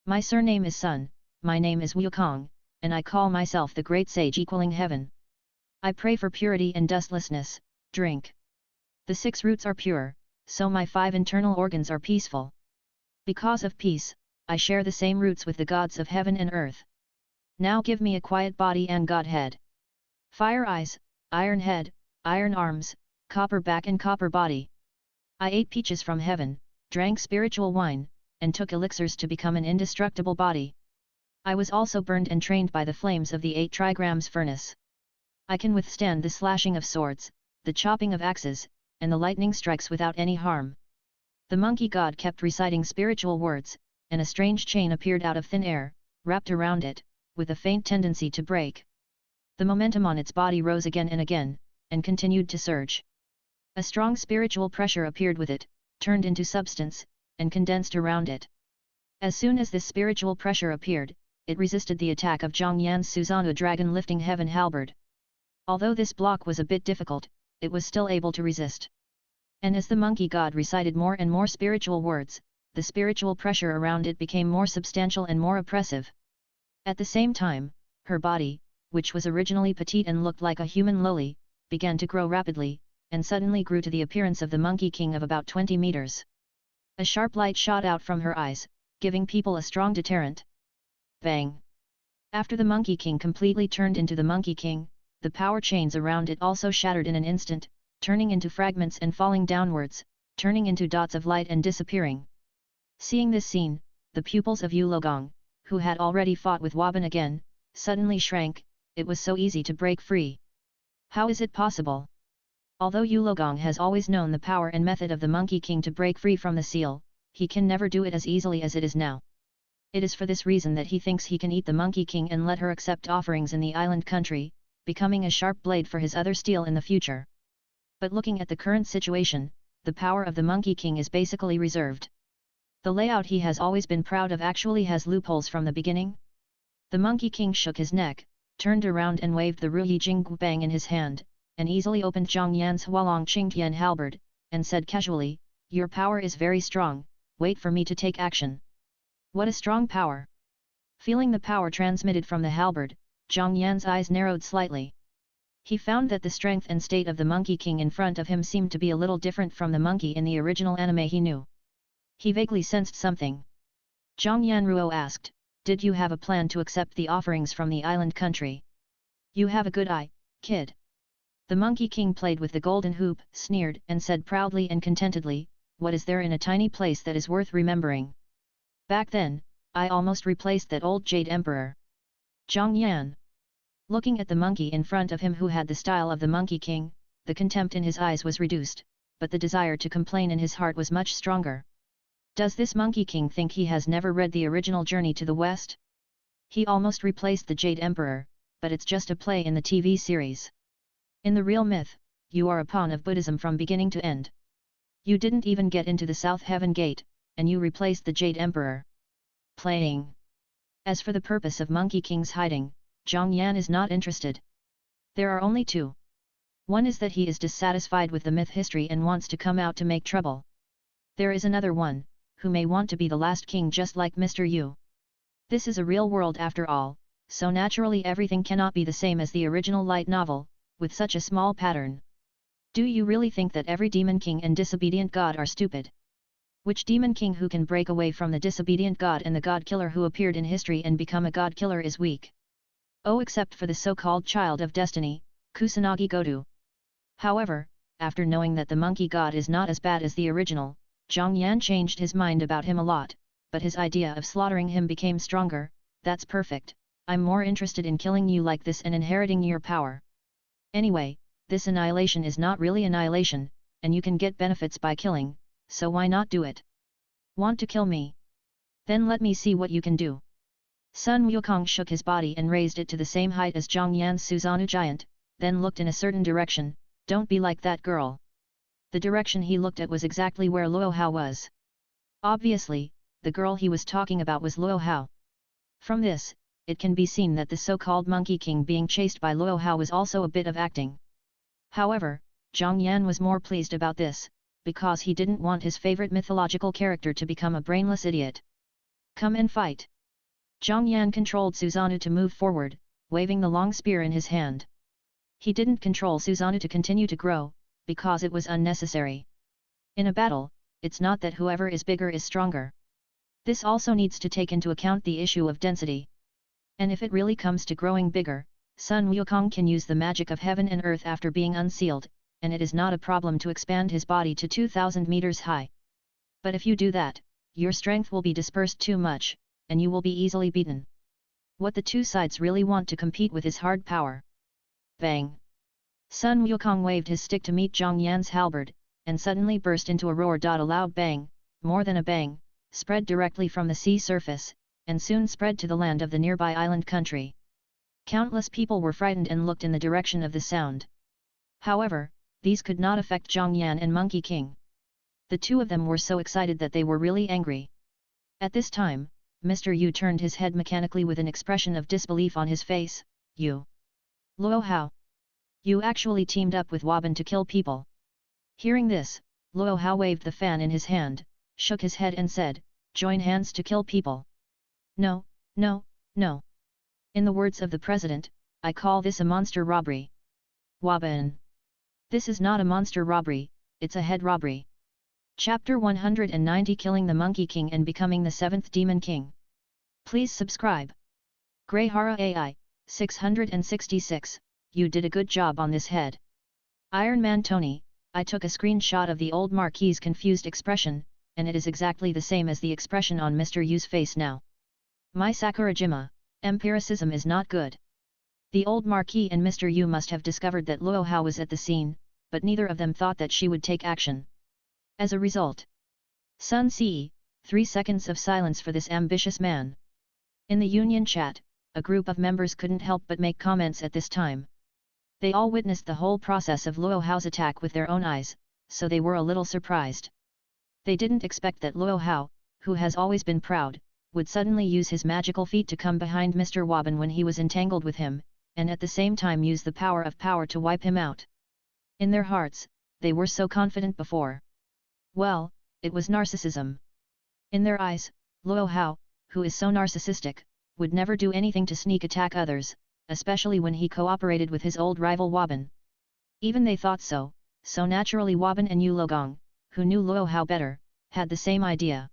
My surname is Sun, my name is Wukong, and I call myself the great sage equaling heaven. I pray for purity and dustlessness, drink. The 6 roots are pure, so my 5 internal organs are peaceful. Because of peace, I share the same roots with the gods of heaven and earth. Now give me a quiet body and godhead. Fire eyes, iron head, iron arms, copper back and copper body. I ate peaches from heaven, drank spiritual wine, and took elixirs to become an indestructible body. I was also burned and trained by the flames of the 8 trigrams furnace. I can withstand the slashing of swords, the chopping of axes, and the lightning strikes without any harm. The monkey god kept reciting spiritual words, and a strange chain appeared out of thin air, wrapped around it, with a faint tendency to break. The momentum on its body rose again and again, and continued to surge. A strong spiritual pressure appeared with it, turned into substance, and condensed around it. As soon as this spiritual pressure appeared, it resisted the attack of Zhang Yan's Susanoo dragon lifting heaven halberd. Although this block was a bit difficult, it was still able to resist. And as the monkey god recited more and more spiritual words, the spiritual pressure around it became more substantial and more oppressive. At the same time, her body, which was originally petite and looked like a human lily, began to grow rapidly, and suddenly grew to the appearance of the Monkey King of about 20 meters. A sharp light shot out from her eyes, giving people a strong deterrent. Bang! After the Monkey King completely turned into the Monkey King, the power chains around it also shattered in an instant, turning into fragments and falling downwards, turning into dots of light and disappearing. Seeing this scene, the pupils of Yu Logong, who had already fought with Waban again, suddenly shrank. It was so easy to break free. How is it possible? Although Yu Logong has always known the power and method of the Monkey King to break free from the seal, he can never do it as easily as it is now. It is for this reason that he thinks he can eat the Monkey King and let her accept offerings in the island country, becoming a sharp blade for his other steel in the future. But looking at the current situation, the power of the Monkey King is basically reserved. The layout he has always been proud of actually has loopholes from the beginning. The Monkey King shook his neck, turned around and waved the Ruyi Jinggu Bang in his hand, and easily opened Zhang Yan's Hualong Qingtian halberd, and said casually, "Your power is very strong, wait for me to take action." What a strong power! Feeling the power transmitted from the halberd, Zhang Yan's eyes narrowed slightly. He found that the strength and state of the Monkey King in front of him seemed to be a little different from the monkey in the original anime he knew. He vaguely sensed something. Zhang Yanruo asked, "Did you have a plan to accept the offerings from the island country?" "You have a good eye, kid." The Monkey King played with the golden hoop, sneered and said proudly and contentedly, "What is there in a tiny place that is worth remembering? Back then, I almost replaced that old Jade Emperor." Zhang Yan. Looking at the monkey in front of him who had the style of the Monkey King, the contempt in his eyes was reduced, but the desire to complain in his heart was much stronger. Does this Monkey King think he has never read the original Journey to the West? He almost replaced the Jade Emperor, but it's just a play in the TV series. In the real myth, you are a pawn of Buddhism from beginning to end. You didn't even get into the South Heaven Gate, and you replaced the Jade Emperor. Playing. As for the purpose of Monkey King's hiding, Zhang Yan is not interested. There are only two. One is that he is dissatisfied with the myth history and wants to come out to make trouble. There is another one, who may want to be the last king just like Mr. Yu. This is a real world after all, so naturally everything cannot be the same as the original light novel, with such a small pattern. Do you really think that every demon king and disobedient god are stupid? Which demon king who can break away from the disobedient god and the god killer who appeared in history and become a god killer is weak? Oh, except for the so-called child of destiny, Kusanagi Godu. However, after knowing that the monkey god is not as bad as the original, Zhang Yan changed his mind about him a lot, but his idea of slaughtering him became stronger. That's perfect, I'm more interested in killing you like this and inheriting your power. Anyway, this annihilation is not really annihilation, and you can get benefits by killing, so why not do it? Want to kill me? Then let me see what you can do. Sun Wukong shook his body and raised it to the same height as Zhang Yan's Susanoo giant, then looked in a certain direction. Don't be like that girl. The direction he looked at was exactly where Luo Hao was. Obviously, the girl he was talking about was Luo Hao. From this, it can be seen that the so-called Monkey King being chased by Luo Hao was also a bit of acting. However, Zhang Yan was more pleased about this, because he didn't want his favorite mythological character to become a brainless idiot. Come and fight. Zhang Yan controlled Susanoo to move forward, waving the long spear in his hand. He didn't control Susanoo to continue to grow, because it was unnecessary. In a battle, it's not that whoever is bigger is stronger. This also needs to take into account the issue of density. And if it really comes to growing bigger, Sun Wukong can use the magic of heaven and earth after being unsealed, and it is not a problem to expand his body to 2,000 meters high. But if you do that, your strength will be dispersed too much, and you will be easily beaten. What the two sides really want to compete with is hard power. Bang! Sun Wukong waved his stick to meet Zhang Yan's halberd, and suddenly burst into a roar. A loud bang, more than a bang, spread directly from the sea surface, and soon spread to the land of the nearby island country. Countless people were frightened and looked in the direction of the sound. However, these could not affect Zhang Yan and Monkey King. The two of them were so excited that they were really angry. At this time, Mr. Yu turned his head mechanically with an expression of disbelief on his face. You? Luo Hao? You actually teamed up with Woban to kill people? Hearing this, Luo Hao waved the fan in his hand, shook his head and said, join hands to kill people? No, no, no. In the words of the president, I call this a monster robbery. Woban. This is not a monster robbery, it's a head robbery. Chapter 190 Killing the Monkey King and Becoming the 7th Demon King. Please subscribe. Greyhara AI, 666, you did a good job on this head. Iron Man Tony, I took a screenshot of the old Marquis's confused expression, and it is exactly the same as the expression on Mr. Yu's face now. My Sakurajima, empiricism is not good. The old Marquis and Mr. Yu must have discovered that Luo Hao was at the scene, but neither of them thought that she would take action. As a result, Sun Ce, 3 seconds of silence for this ambitious man. In the Union chat, a group of members couldn't help but make comments at this time. They all witnessed the whole process of Luo Hao's attack with their own eyes, so they were a little surprised. They didn't expect that Luo Hao, who has always been proud, would suddenly use his magical feet to come behind Mr. Woban when he was entangled with him, and at the same time use the power of power to wipe him out. In their hearts, they were so confident before. Well, it was narcissism. In their eyes, Luo Hao, who is so narcissistic, would never do anything to sneak attack others, especially when he cooperated with his old rival Woban. Even they thought so, so naturally Woban and Yu Logong, who knew Luo Hao better, had the same idea.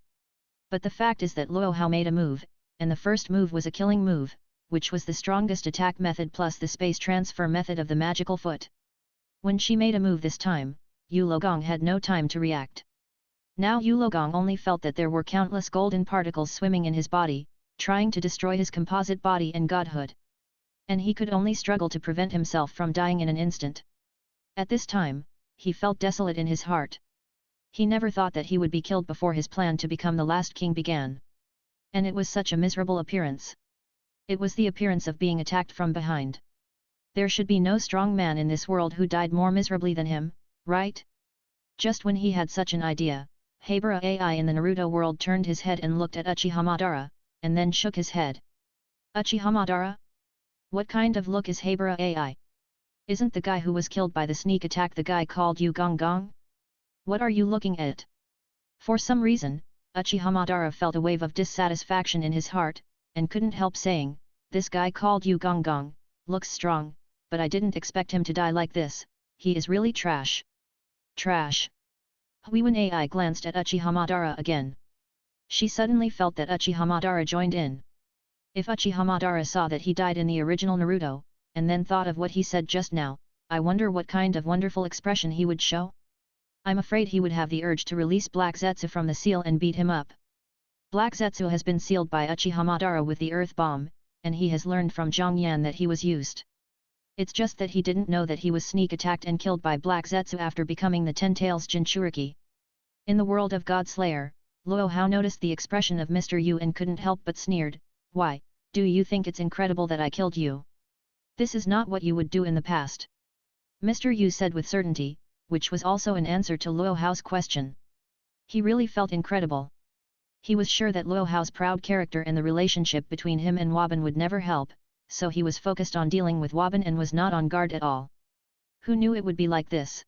But the fact is that Luo Hao made a move, and the first move was a killing move, which was the strongest attack method plus the space transfer method of the magical foot. When she made a move this time, Yu Logong had no time to react. Now Yu Logong only felt that there were countless golden particles swimming in his body, trying to destroy his composite body and godhood. and he could only struggle to prevent himself from dying in an instant. At this time, he felt desolate in his heart. He never thought that he would be killed before his plan to become the last king began. And it was such a miserable appearance. It was the appearance of being attacked from behind. There should be no strong man in this world who died more miserably than him, right? Just when he had such an idea, Habara AI in the Naruto world turned his head and looked at Uchiha Madara, and then shook his head. Uchiha Madara? What kind of look is Habara AI? Isn't the guy who was killed by the sneak attack the guy called Yu Gong Gong? What are you looking at? For some reason, Uchiha Madara felt a wave of dissatisfaction in his heart, and couldn't help saying, this guy called Yu Gong Gong, looks strong, but I didn't expect him to die like this, he is really trash. Trash. Huiwen AI glanced at Uchiha Madara again. She suddenly felt that Uchiha Madara joined in. If Uchiha Madara saw that he died in the original Naruto, and then thought of what he said just now, I wonder what kind of wonderful expression he would show? I'm afraid he would have the urge to release Black Zetsu from the seal and beat him up. Black Zetsu has been sealed by Uchiha Madara with the earth bomb, and he has learned from Zhang Yan that he was used. It's just that he didn't know that he was sneak attacked and killed by Black Zetsu after becoming the Ten Tails Jinchuriki. In the world of God Slayer, Luo Hao noticed the expression of Mr. Yu and couldn't help but sneered, why, do you think it's incredible that I killed you? This is not what you would do in the past. Mr. Yu said with certainty, which was also an answer to Luo Hao's question. He really felt incredible. He was sure that Luo Hao's proud character and the relationship between him and Waban would never help, so he was focused on dealing with Waban and was not on guard at all. Who knew it would be like this?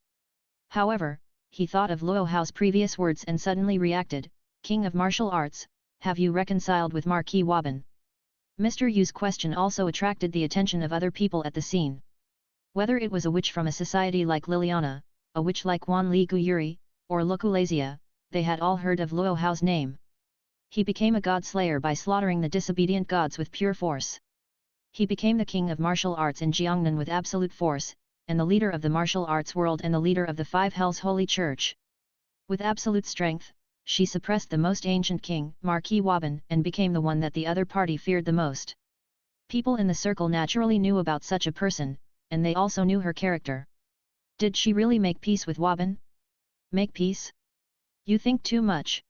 However, he thought of Luo Hao's previous words and suddenly reacted, King of Martial Arts, have you reconciled with Marquis Waban? Mr. Yu's question also attracted the attention of other people at the scene. Whether it was a witch from a society like Liliana, a witch like Wan Li Guyuri, or Lokulazia, they had all heard of Luo Hao's name. He became a god slayer by slaughtering the disobedient gods with pure force. He became the king of martial arts in Jiangnan with absolute force, and the leader of the martial arts world and the leader of the Five Hells Holy Church. With absolute strength, she suppressed the most ancient king, Marquis Waban, and became the one that the other party feared the most. People in the circle naturally knew about such a person, and they also knew her character. Did she really make peace with Waban? Make peace? You think too much.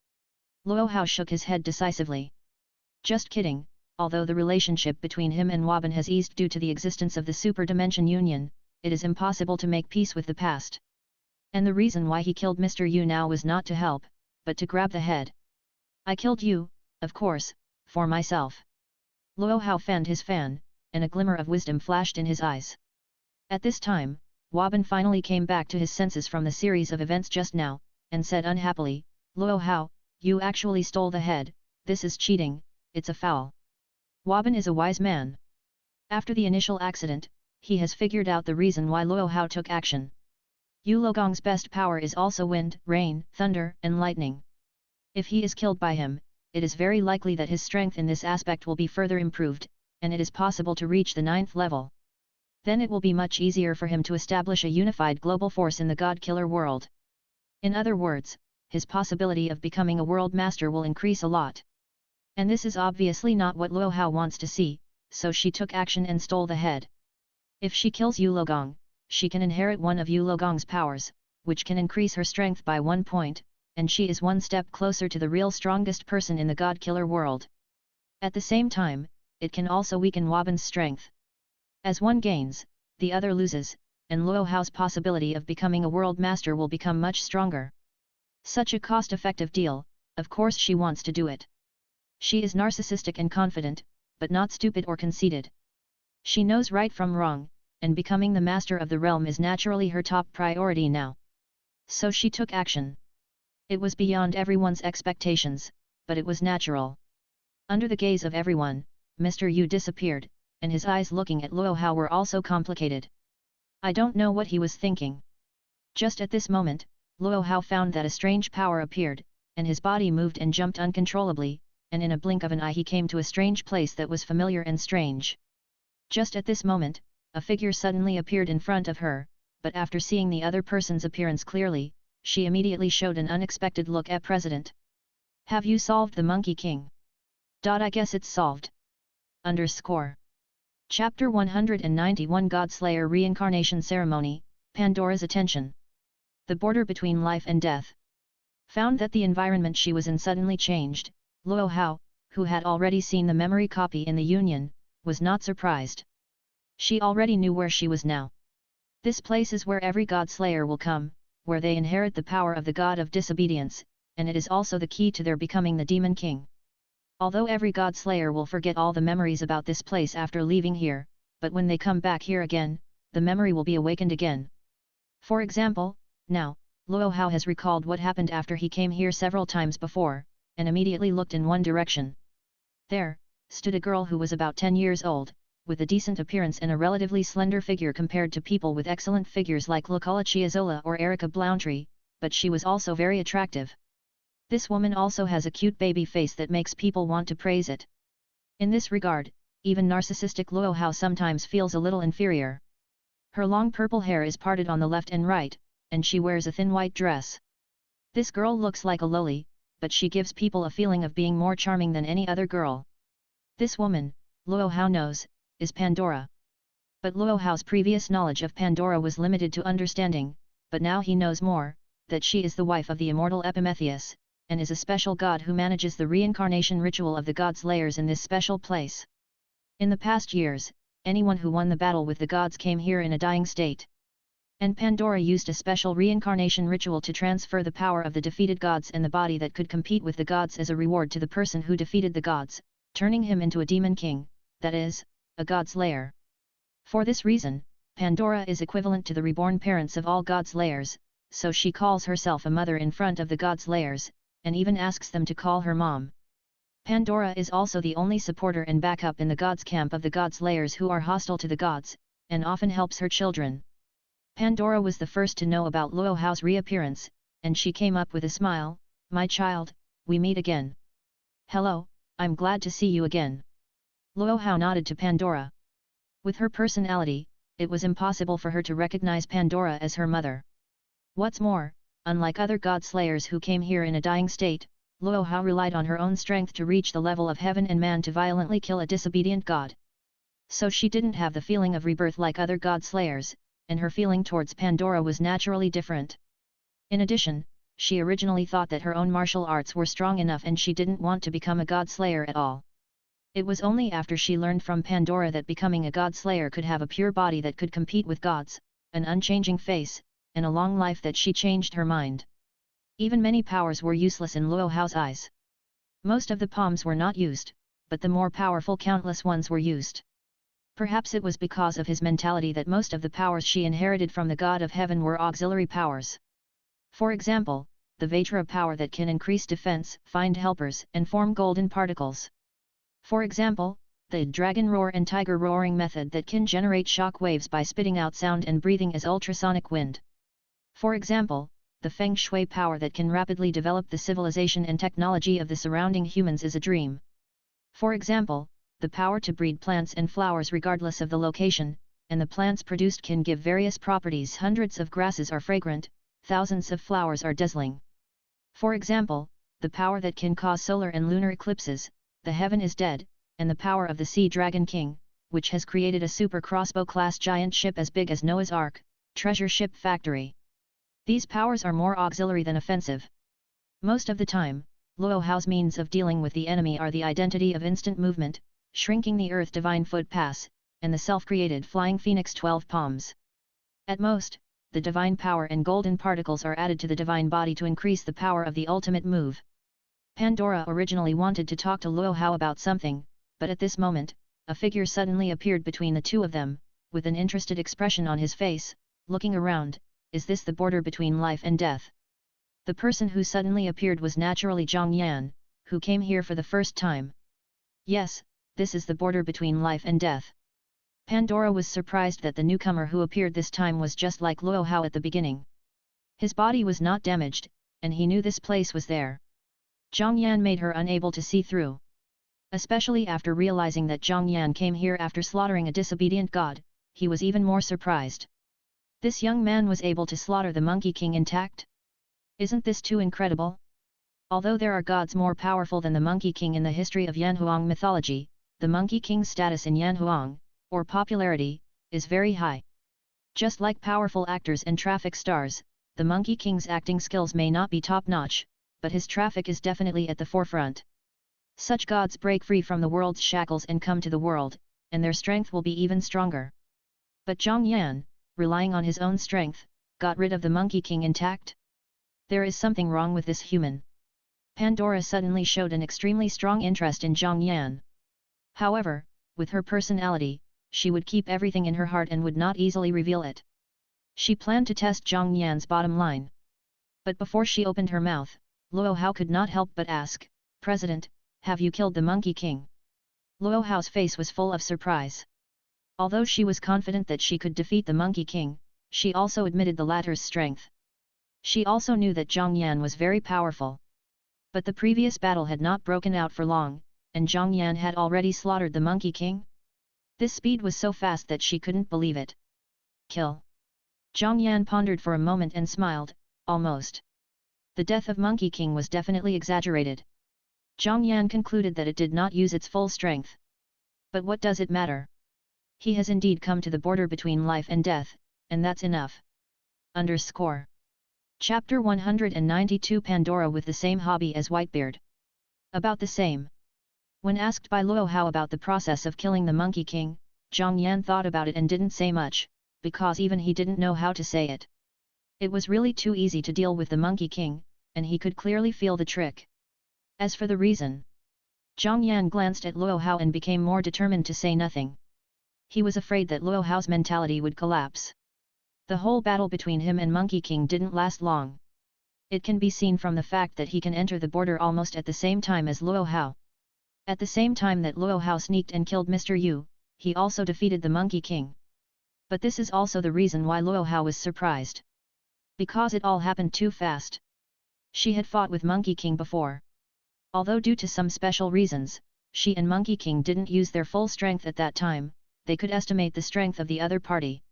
Luo Hao shook his head decisively. Just kidding, although the relationship between him and Waban has eased due to the existence of the Super Dimension Union, it is impossible to make peace with the past. And the reason why he killed Mr. Yu now was not to help, but to grab the head. I killed you, of course, for myself. Luo Hao fanned his fan, and a glimmer of wisdom flashed in his eyes. At this time, Waban finally came back to his senses from the series of events just now, and said unhappily, Luo Hao, you actually stole the head, this is cheating, it's a foul. Waban is a wise man. After the initial accident, he has figured out the reason why Luo Hao took action. Yu Logong's best power is also wind, rain, thunder, and lightning. If he is killed by him, it is very likely that his strength in this aspect will be further improved, and it is possible to reach the 9th level. Then it will be much easier for him to establish a unified global force in the God-Killer world. In other words, his possibility of becoming a world master will increase a lot. And this is obviously not what Luo Hao wants to see, so she took action and stole the head. If she kills Yu Logong, she can inherit one of Yu Logong's powers, which can increase her strength by 1 point, and she is one step closer to the real strongest person in the God-Killer world. At the same time, it can also weaken Waban's strength. As one gains, the other loses, and Luo Hao's possibility of becoming a world master will become much stronger. Such a cost-effective deal, of course she wants to do it. She is narcissistic and confident, but not stupid or conceited. She knows right from wrong, and becoming the master of the realm is naturally her top priority now. So she took action. It was beyond everyone's expectations, but it was natural. Under the gaze of everyone, Mr. Yu disappeared, and his eyes looking at Luo Hao were also complicated. I don't know what he was thinking. Just at this moment, Luo Hao found that a strange power appeared, and his body moved and jumped uncontrollably, and in a blink of an eye he came to a strange place that was familiar and strange. Just at this moment, a figure suddenly appeared in front of her, but after seeing the other person's appearance clearly, she immediately showed an unexpected look at President. Have you solved the Monkey King? I guess it's solved. _ Chapter 191 God-Slayer Reincarnation Ceremony, Pandora's Attention. The border between life and death. Found that the environment she was in suddenly changed, Luo Hao, who had already seen the memory copy in the Union, was not surprised. She already knew where she was now. This place is where every God-Slayer will come, where they inherit the power of the God of disobedience, and it is also the key to their becoming the Demon King. Although every God-Slayer will forget all the memories about this place after leaving here, but when they come back here again, the memory will be awakened again. For example, now, Luo Hao has recalled what happened after he came here several times before, and immediately looked in one direction. There, stood a girl who was about 10 years old, with a decent appearance and a relatively slender figure compared to people with excellent figures like Lucala Chiazola or Erica Blountree, but she was also very attractive. This woman also has a cute baby face that makes people want to praise it. In this regard, even narcissistic Luo Hao sometimes feels a little inferior. Her long purple hair is parted on the left and right, and she wears a thin white dress. This girl looks like a loli, but she gives people a feeling of being more charming than any other girl. This woman, Luo Hao knows, is Pandora. But Luo Hao's previous knowledge of Pandora was limited to understanding, but now he knows more, that she is the wife of the immortal Epimetheus, and is a special god who manages the reincarnation ritual of the God-Slayers in this special place. In the past years, anyone who won the battle with the gods came here in a dying state. And Pandora used a special reincarnation ritual to transfer the power of the defeated gods and the body that could compete with the gods as a reward to the person who defeated the gods, turning him into a demon king, that is, a God-Slayer. For this reason, Pandora is equivalent to the reborn parents of all God-Slayers, so she calls herself a mother in front of the God-Slayers, and even asks them to call her mom. Pandora is also the only supporter and backup in the gods' camp of the God-Slayers who are hostile to the gods, and often helps her children. Pandora was the first to know about Luo Hao's reappearance, and she came up with a smile, "My child, we meet again." "Hello, I'm glad to see you again." Luo Hao nodded to Pandora. With her personality, it was impossible for her to recognize Pandora as her mother. What's more, unlike other God-Slayers who came here in a dying state, Luo Hao relied on her own strength to reach the level of heaven and man to violently kill a disobedient god. So she didn't have the feeling of rebirth like other God-Slayers, and her feeling towards Pandora was naturally different. In addition, she originally thought that her own martial arts were strong enough and she didn't want to become a God-Slayer at all. It was only after she learned from Pandora that becoming a God-Slayer could have a pure body that could compete with gods, an unchanging face, and a long life that she changed her mind. Even many powers were useless in Luo Hao's eyes. Most of the palms were not used, but the more powerful countless ones were used. Perhaps it was because of his mentality that most of the powers she inherited from the god of heaven were auxiliary powers. For example, the Vajra power that can increase defense, find helpers, and form golden particles. For example, the dragon roar and tiger roaring method that can generate shock waves by spitting out sound and breathing as ultrasonic wind. For example, the feng shui power that can rapidly develop the civilization and technology of the surrounding humans is a dream. For example, the power to breed plants and flowers regardless of the location, and the plants produced can give various properties. Hundreds of grasses are fragrant, thousands of flowers are dazzling. For example, the power that can cause solar and lunar eclipses, the heaven is dead, and the power of the Sea Dragon King, which has created a super crossbow-class giant ship as big as Noah's Ark, treasure ship factory. These powers are more auxiliary than offensive. Most of the time, Luo Hao's means of dealing with the enemy are the identity of instant movement, shrinking the earth divine foot pass, and the self-created flying phoenix 12 palms. At most, the divine power and golden particles are added to the divine body to increase the power of the ultimate move. Pandora originally wanted to talk to Luo Hao about something, but at this moment, a figure suddenly appeared between the two of them, with an interested expression on his face, looking around. Is this the border between life and death? The person who suddenly appeared was naturally Zhang Yan, who came here for the first time. Yes, this is the border between life and death. Pandora was surprised that the newcomer who appeared this time was just like Luo Hao at the beginning. His body was not damaged, and he knew this place was there. Zhang Yan made her unable to see through. Especially after realizing that Zhang Yan came here after slaughtering a disobedient god, he was even more surprised. This young man was able to slaughter the Monkey King intact? Isn't this too incredible? Although there are gods more powerful than the Monkey King in the history of Yanhuang mythology, the Monkey King's status in Yanhuang, or popularity, is very high. Just like powerful actors and traffic stars, the Monkey King's acting skills may not be top-notch, but his traffic is definitely at the forefront. Such gods break free from the world's shackles and come to the world, and their strength will be even stronger. But Zhang Yan, relying on his own strength, got rid of the Monkey King intact? There is something wrong with this human. Pandora suddenly showed an extremely strong interest in Zhang Yan. However, with her personality, she would keep everything in her heart and would not easily reveal it. She planned to test Zhang Yan's bottom line. But before she opened her mouth, Luo Hao could not help but ask, "President, have you killed the Monkey King?" Luo Hao's face was full of surprise. Although she was confident that she could defeat the Monkey King, she also admitted the latter's strength. She also knew that Zhang Yan was very powerful. But the previous battle had not broken out for long, and Zhang Yan had already slaughtered the Monkey King? This speed was so fast that she couldn't believe it. Kill. Zhang Yan pondered for a moment and smiled, almost. The death of Monkey King was definitely exaggerated. Zhang Yan concluded that it did not use its full strength. But what does it matter? He has indeed come to the border between life and death, and that's enough. _ Chapter 192 Pandora with the same hobby as Whitebeard. About the same. When asked by Luo Hao about the process of killing the Monkey King, Zhang Yan thought about it and didn't say much, because even he didn't know how to say it. It was really too easy to deal with the Monkey King, and he could clearly feel the trick. As for the reason, Zhang Yan glanced at Luo Hao and became more determined to say nothing. He was afraid that Luo Hao's mentality would collapse. The whole battle between him and Monkey King didn't last long. It can be seen from the fact that he can enter the border almost at the same time as Luo Hao. At the same time that Luo Hao sneaked and killed Mr. Yu, he also defeated the Monkey King. But this is also the reason why Luo Hao was surprised. Because it all happened too fast. She had fought with Monkey King before. Although due to some special reasons, she and Monkey King didn't use their full strength at that time, they could estimate the strength of the other party.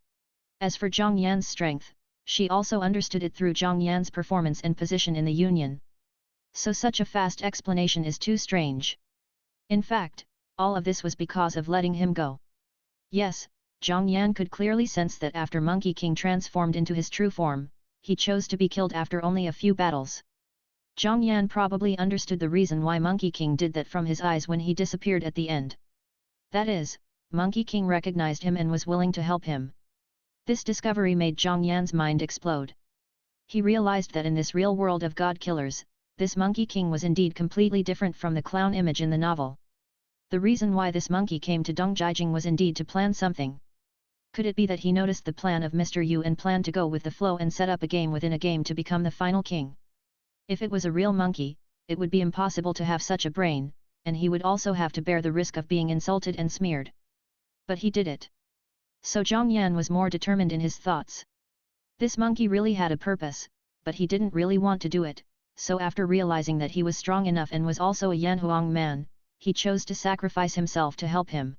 As for Zhang Yan's strength, she also understood it through Zhang Yan's performance and position in the Union. So such a fast explanation is too strange. In fact, all of this was because of letting him go. Yes, Zhang Yan could clearly sense that after Monkey King transformed into his true form, he chose to be killed after only a few battles. Zhang Yan probably understood the reason why Monkey King did that from his eyes when he disappeared at the end. That is, Monkey King recognized him and was willing to help him. This discovery made Zhang Yan's mind explode. He realized that in this real world of god killers, this Monkey King was indeed completely different from the clown image in the novel. The reason why this monkey came to Dong Jiajing was indeed to plan something. Could it be that he noticed the plan of Mr. Yu and planned to go with the flow and set up a game within a game to become the final king? If it was a real monkey, it would be impossible to have such a brain, and he would also have to bear the risk of being insulted and smeared. But he did it. So Zhang Yan was more determined in his thoughts. This monkey really had a purpose, but he didn't really want to do it, so after realizing that he was strong enough and was also a Yanhuang man, he chose to sacrifice himself to help him.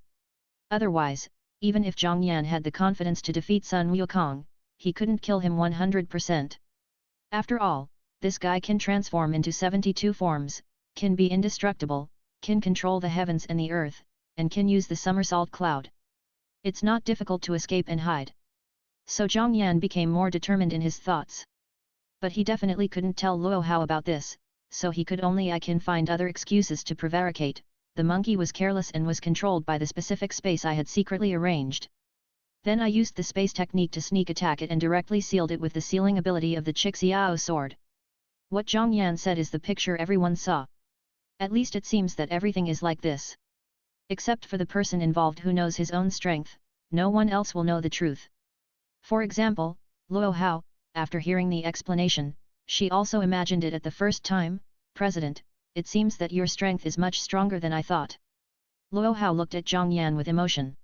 Otherwise, even if Zhang Yan had the confidence to defeat Sun Wukong, he couldn't kill him 100%. After all, this guy can transform into 72 forms, can be indestructible, can control the heavens and the earth, and can use the somersault cloud. It's not difficult to escape and hide. So Zhang Yan became more determined in his thoughts. But he definitely couldn't tell Luo Hao about this, so he could only find other excuses to prevaricate. The monkey was careless and was controlled by the specific space I had secretly arranged. Then I used the space technique to sneak attack it and directly sealed it with the sealing ability of the Chixiao sword. What Zhang Yan said is the picture everyone saw. At least it seems that everything is like this. Except for the person involved who knows his own strength, no one else will know the truth. For example, Luo Hao, after hearing the explanation, she also imagined it at the first time. President, it seems that your strength is much stronger than I thought. Luo Hao looked at Zhang Yan with emotion.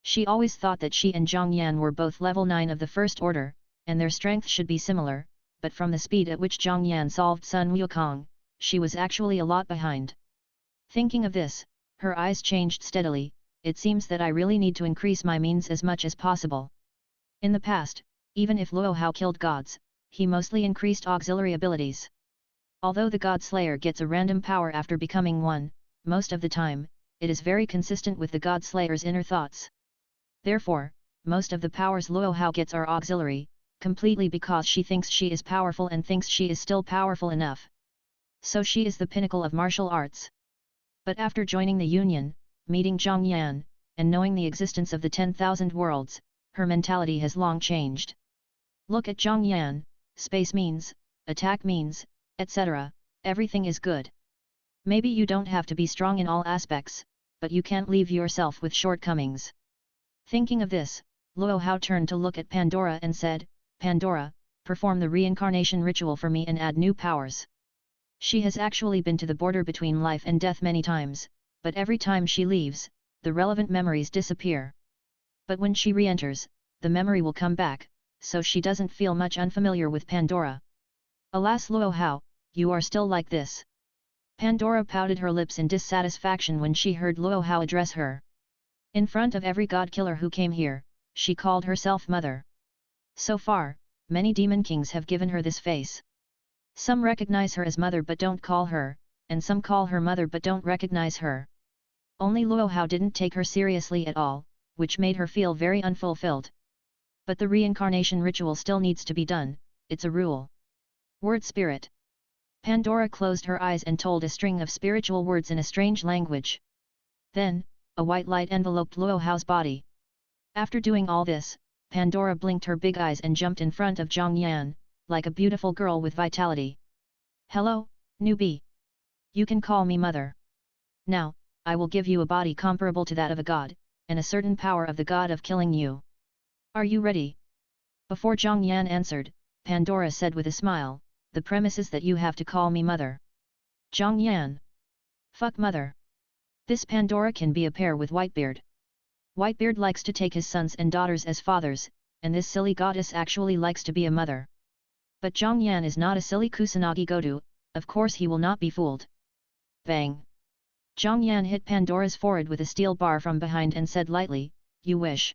She always thought that she and Zhang Yan were both level 9 of the first order, and their strength should be similar, but from the speed at which Zhang Yan solved Sun Wukong, she was actually a lot behind. Thinking of this, her eyes changed steadily. It seems that I really need to increase my means as much as possible. In the past, even if Luo Hao killed gods, he mostly increased auxiliary abilities. Although the God Slayer gets a random power after becoming one, most of the time, it is very consistent with the God Slayer's inner thoughts. Therefore, most of the powers Luo Hao gets are auxiliary, completely because she thinks she is powerful and thinks she is still powerful enough. So she is the pinnacle of martial arts. But after joining the Union, meeting Zhang Yan, and knowing the existence of the 10,000 worlds, her mentality has long changed. Look at Zhang Yan, space means, attack means, etc., everything is good. Maybe you don't have to be strong in all aspects, but you can't leave yourself with shortcomings. Thinking of this, Luo Hao turned to look at Pandora and said, Pandora, perform the reincarnation ritual for me and add new powers. She has actually been to the border between life and death many times, but every time she leaves, the relevant memories disappear. But when she re-enters, the memory will come back, so she doesn't feel much unfamiliar with Pandora. Alas Luo Hao, you are still like this. Pandora pouted her lips in dissatisfaction when she heard Luo Hao address her. In front of every god killer who came here, she called herself mother. So far, many demon kings have given her this face. Some recognize her as mother but don't call her, and some call her mother but don't recognize her. Only Luo Hao didn't take her seriously at all, which made her feel very unfulfilled. But the reincarnation ritual still needs to be done, it's a rule. Word spirit. Pandora closed her eyes and told a string of spiritual words in a strange language. Then, a white light enveloped Luo Hao's body. After doing all this, Pandora blinked her big eyes and jumped in front of Zhang Yan, like a beautiful girl with vitality. Hello, newbie. You can call me mother. Now, I will give you a body comparable to that of a god, and a certain power of the god of killing you. Are you ready? Before Zhang Yan answered, Pandora said with a smile, the premise is that you have to call me mother. Zhang Yan. Fuck mother. This Pandora can be a pair with Whitebeard. Whitebeard likes to take his sons and daughters as fathers, and this silly goddess actually likes to be a mother. But Zhang Yan is not a silly Kusanagi Godu, of course he will not be fooled. Bang! Zhang Yan hit Pandora's forehead with a steel bar from behind and said lightly, you wish.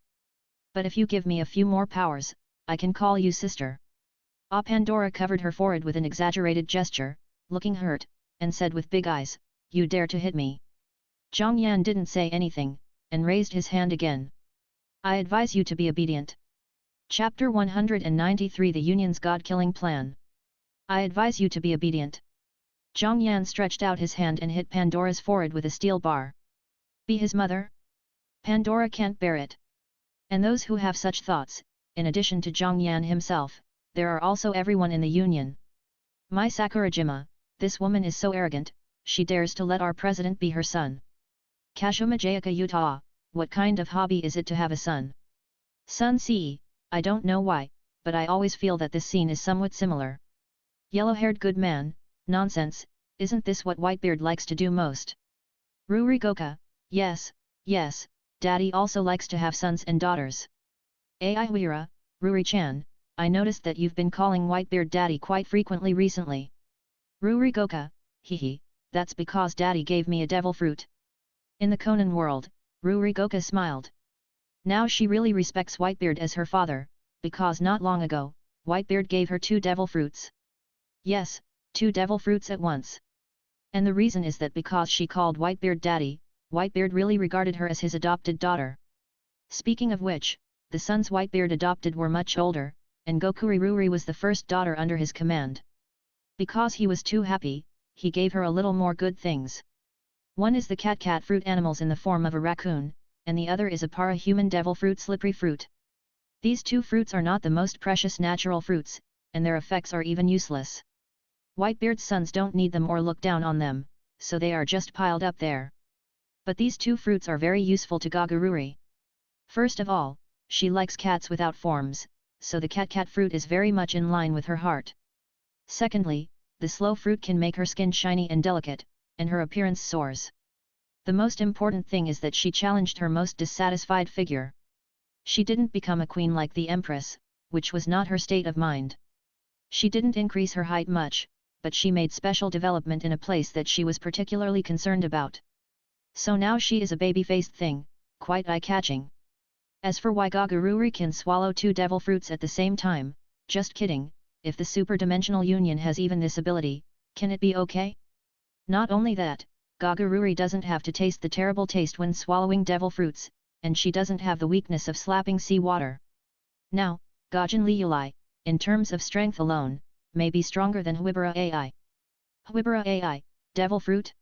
But if you give me a few more powers, I can call you sister. Pandora covered her forehead with an exaggerated gesture, looking hurt, and said with big eyes, you dare to hit me. Zhang Yan didn't say anything, and raised his hand again. I advise you to be obedient. Chapter 193 The Union's God-Killing Plan. I advise you to be obedient. Zhang Yan stretched out his hand and hit Pandora's forehead with a steel bar. Be his mother? Pandora can't bear it. And those who have such thoughts, in addition to Zhang Yan himself, there are also everyone in the Union. My Sakurajima, this woman is so arrogant, she dares to let our president be her son. Kashuma Jayaka Utah, what kind of hobby is it to have a son? Son C, I don't know why, but I always feel that this scene is somewhat similar. Yellow-haired good man, nonsense, isn't this what Whitebeard likes to do most? Rurigoka, yes, yes, daddy also likes to have sons and daughters. Aiwira, Ruri-chan, I noticed that you've been calling Whitebeard daddy quite frequently recently. Rurigoka, hehe, that's because daddy gave me a devil fruit. In the Conan world, Rurigoka smiled. Now she really respects Whitebeard as her father, because not long ago, Whitebeard gave her 2 devil fruits. Yes, 2 devil fruits at once. And the reason is that because she called Whitebeard daddy, Whitebeard really regarded her as his adopted daughter. Speaking of which, the sons Whitebeard adopted were much older, and Gokuri Ruri was the first daughter under his command. Because he was too happy, he gave her a little more good things. One is the cat fruit animals in the form of a raccoon, and the other is a para-human devil fruit slippery fruit. These 2 fruits are not the most precious natural fruits, and their effects are even useless. Whitebeard's sons don't need them or look down on them, so they are just piled up there. But these 2 fruits are very useful to Gagururi. First of all, she likes cats without forms, so the cat fruit is very much in line with her heart. Secondly, the slow fruit can make her skin shiny and delicate, and her appearance soars. The most important thing is that she challenged her most dissatisfied figure. She didn't become a queen like the Empress, which was not her state of mind. She didn't increase her height much, but she made special development in a place that she was particularly concerned about. So now she is a baby-faced thing, quite eye-catching. As for why Gagururi can swallow 2 devil fruits at the same time, just kidding, if the super-dimensional union has even this ability, can it be okay? Not only that, Gagururi doesn't have to taste the terrible taste when swallowing devil fruits, and she doesn't have the weakness of slapping sea water. Now, Gajan Liulai, in terms of strength alone, may be stronger than Huibara Ai. Huibara Ai, devil fruit?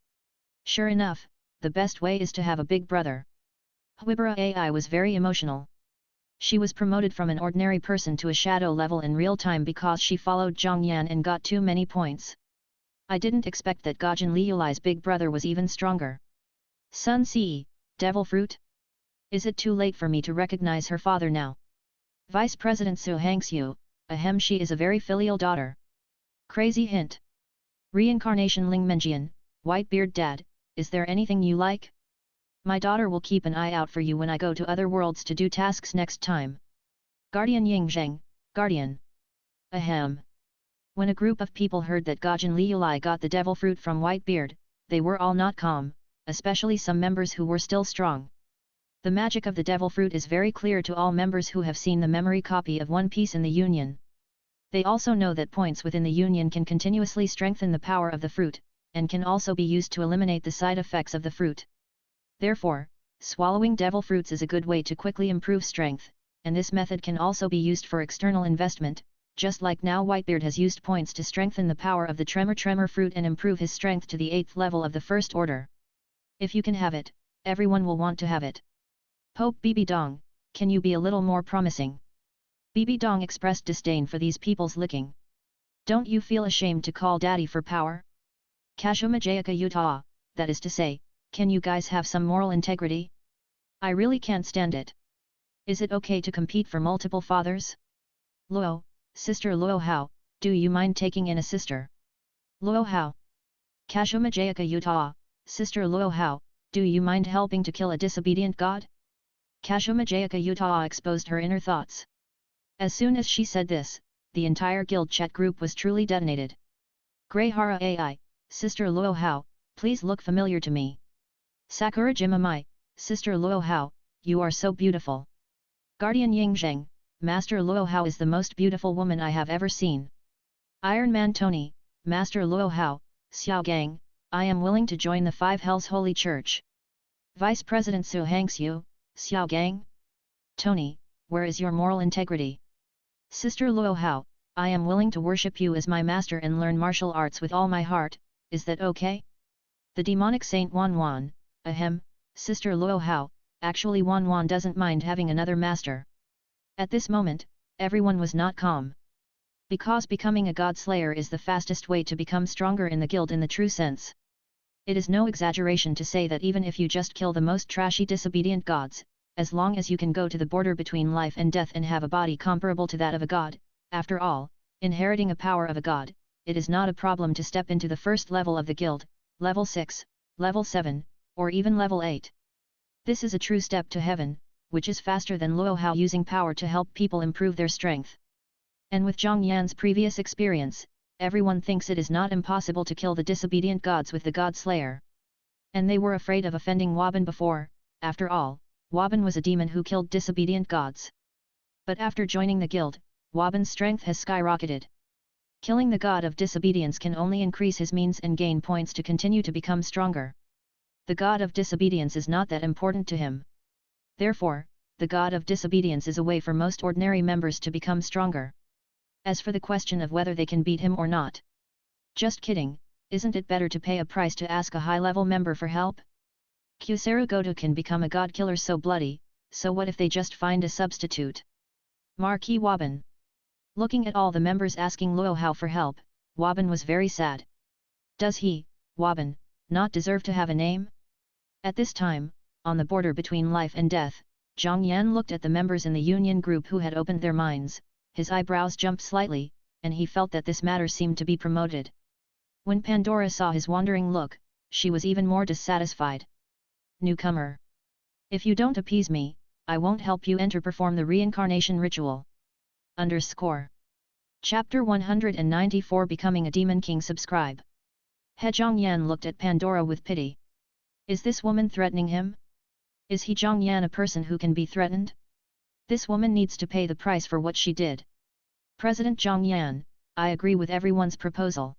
Sure enough, the best way is to have a big brother. Huibara Ai was very emotional. She was promoted from an ordinary person to a shadow level in real time because she followed Zhang Yan and got too many points. I didn't expect that Gajan Liulai's big brother was even stronger. Sun Ce, devil fruit? Is it too late for me to recognize her father now? Vice President Su Hangxiu, ahem, she is a very filial daughter. Crazy hint. Reincarnation Ling Menjian, Whitebeard Dad, is there anything you like? My daughter will keep an eye out for you when I go to other worlds to do tasks next time. Guardian Ying Zheng, Guardian. Ahem. When a group of people heard that Gajan Liulai got the devil fruit from Whitebeard, they were all not calm, especially some members who were still strong. The magic of the devil fruit is very clear to all members who have seen the memory copy of One Piece in the Union. They also know that points within the Union can continuously strengthen the power of the fruit, and can also be used to eliminate the side effects of the fruit. Therefore, swallowing devil fruits is a good way to quickly improve strength, and this method can also be used for external investment, just like now Whitebeard has used points to strengthen the power of the Tremor fruit and improve his strength to the 8th level of the First Order. If you can have it, everyone will want to have it. Pope Bibi Dong, can you be a little more promising? Bibi Dong expressed disdain for these people's licking. Don't you feel ashamed to call daddy for power? Kashuma Jayaka Utah, that is to say, can you guys have some moral integrity? I really can't stand it. Is it okay to compete for multiple fathers? Luo, Sister Luo Hao, do you mind taking in a sister? Luo Hao. Kashuma Jayaka Utah, Sister Luo Hao, do you mind helping to kill a disobedient god? Kashuma Jayaka Utah exposed her inner thoughts. As soon as she said this, the entire guild chat group was truly detonated. Greyhara Ai, Sister Luo Hao, please look familiar to me. Sakura Jimamai, Sister Luo Hao, you are so beautiful. Guardian Ying Zheng, Master Luo Hao is the most beautiful woman I have ever seen. Iron Man Tony, Master Luo Hao, Xiao Gang, I am willing to join the Five Hells Holy Church. Vice President Su Hangxiu, Xiao Gang? Tony, where is your moral integrity? Sister Luo Hao, I am willing to worship you as my master and learn martial arts with all my heart, is that okay? The demonic saint Wan Wan, ahem, Sister Luo Hao, actually Wan Wan doesn't mind having another master. At this moment, everyone was not calm. Because becoming a god slayer is the fastest way to become stronger in the guild in the true sense. It is no exaggeration to say that even if you just kill the most trashy disobedient gods, as long as you can go to the border between life and death and have a body comparable to that of a god, after all, inheriting a power of a god, it is not a problem to step into the first level of the guild, level 6, level 7, or even level 8. This is a true step to heaven, which is faster than Luo Hao using power to help people improve their strength. And with Zhang Yan's previous experience, everyone thinks it is not impossible to kill the disobedient gods with the God Slayer. And they were afraid of offending Waban before, after all, Waban was a demon who killed disobedient gods. But after joining the guild, Waban's strength has skyrocketed. Killing the god of disobedience can only increase his means and gain points to continue to become stronger. The god of disobedience is not that important to him. Therefore, the god of disobedience is a way for most ordinary members to become stronger. As for the question of whether they can beat him or not. Just kidding, isn't it better to pay a price to ask a high-level member for help? Kyuseru Goto can become a god killer so bloody, so what if they just find a substitute? Marquis Waban. Looking at all the members asking Luo Hao for help, Waban was very sad. Does he, Waban, not deserve to have a name? At this time, on the border between life and death, Zhang Yan looked at the members in the union group who had opened their minds, his eyebrows jumped slightly, and he felt that this matter seemed to be promoted. When Pandora saw his wandering look, she was even more dissatisfied. Newcomer. If you don't appease me, I won't help you perform the reincarnation ritual. Chapter 194 Becoming a Demon King. Subscribe. He Zhang Yan looked at Pandora with pity. Is this woman threatening him? Is he Zhang Yan a person who can be threatened? This woman needs to pay the price for what she did. President Zhang Yan, I agree with everyone's proposal.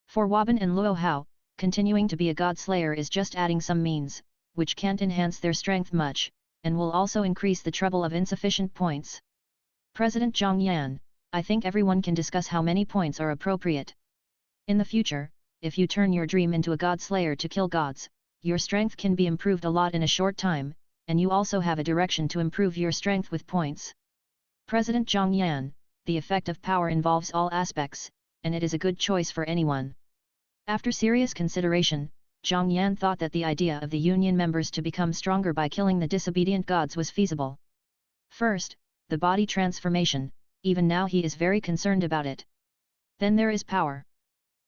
For Waban and Luo Hao, continuing to be a god slayer is just adding some means, which can't enhance their strength much, and will also increase the trouble of insufficient points. President Zhang Yan, I think everyone can discuss how many points are appropriate. In the future, if you turn your dream into a god slayer to kill gods, your strength can be improved a lot in a short time, and you also have a direction to improve your strength with points. President Zhang Yan, the effect of power involves all aspects, and it is a good choice for anyone. After serious consideration, Zhang Yan thought that the idea of the union members to become stronger by killing the disobedient gods was feasible. First, the body transformation, even now he is very concerned about it. Then there is power.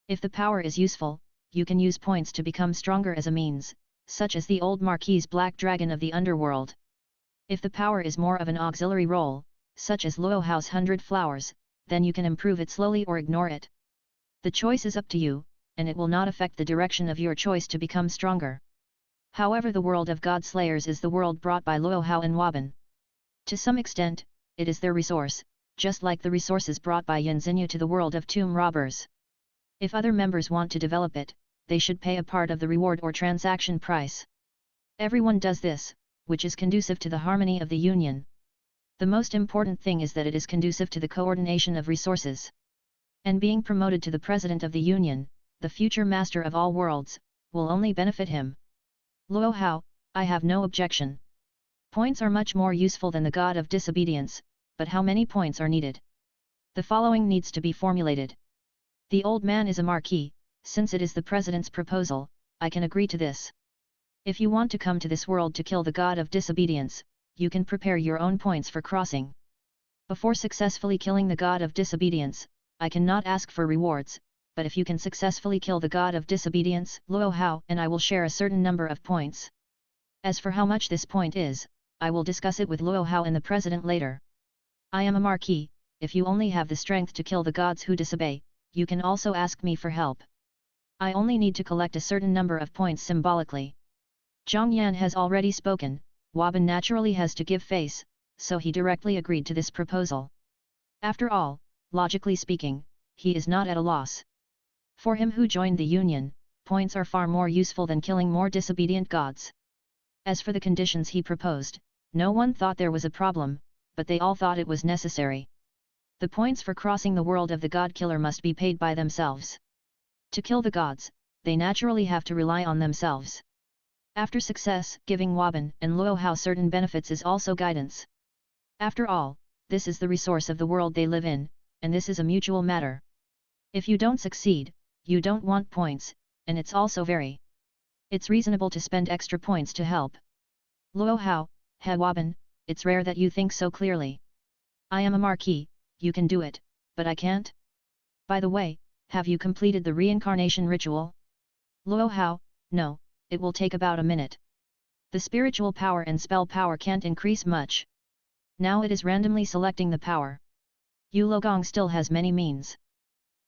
If the power is useful, you can use points to become stronger as a means, such as the old Marquis Black Dragon of the Underworld. If the power is more of an auxiliary role, such as Luo Hao's 100 Flowers, then you can improve it slowly or ignore it. The choice is up to you, and it will not affect the direction of your choice to become stronger. However, the world of God Slayers is the world brought by Luo Hao and Waban. To some extent, it is their resource, just like the resources brought by Yan Xinyu to the world of tomb robbers. If other members want to develop it, they should pay a part of the reward or transaction price. Everyone does this, which is conducive to the harmony of the union. The most important thing is that it is conducive to the coordination of resources. And being promoted to the president of the union, the future master of all worlds, will only benefit him. Luo Hao, I have no objection. Points are much more useful than the god of disobedience, but how many points are needed? The following needs to be formulated. The old man is a marquis, since it is the president's proposal, I can agree to this. If you want to come to this world to kill the god of disobedience, you can prepare your own points for crossing. Before successfully killing the god of disobedience, I cannot ask for rewards, but if you can successfully kill the god of disobedience, Luo Hao and I will share a certain number of points. As for how much this point is, I will discuss it with Luo Hao and the president later. I am a marquis, if you only have the strength to kill the gods who disobey, you can also ask me for help. I only need to collect a certain number of points symbolically. Zhang Yan has already spoken, Waban naturally has to give face, so he directly agreed to this proposal. After all, logically speaking, he is not at a loss. For him who joined the union, points are far more useful than killing more disobedient gods. As for the conditions he proposed, no one thought there was a problem, but they all thought it was necessary. The points for crossing the world of the god killer must be paid by themselves. To kill the gods, they naturally have to rely on themselves. After success, giving Waban and Luo Hao certain benefits is also guidance. After all, this is the resource of the world they live in, and this is a mutual matter. If you don't succeed, you don't want points, and it's reasonable to spend extra points to help. Luo Hao, He Waban, it's rare that you think so clearly. I am a marquis, you can do it, but I can't. By the way, have you completed the reincarnation ritual? Luo Hao, no, it will take about a minute. The spiritual power and spell power can't increase much. Now it is randomly selecting the power. Yu Logong still has many means.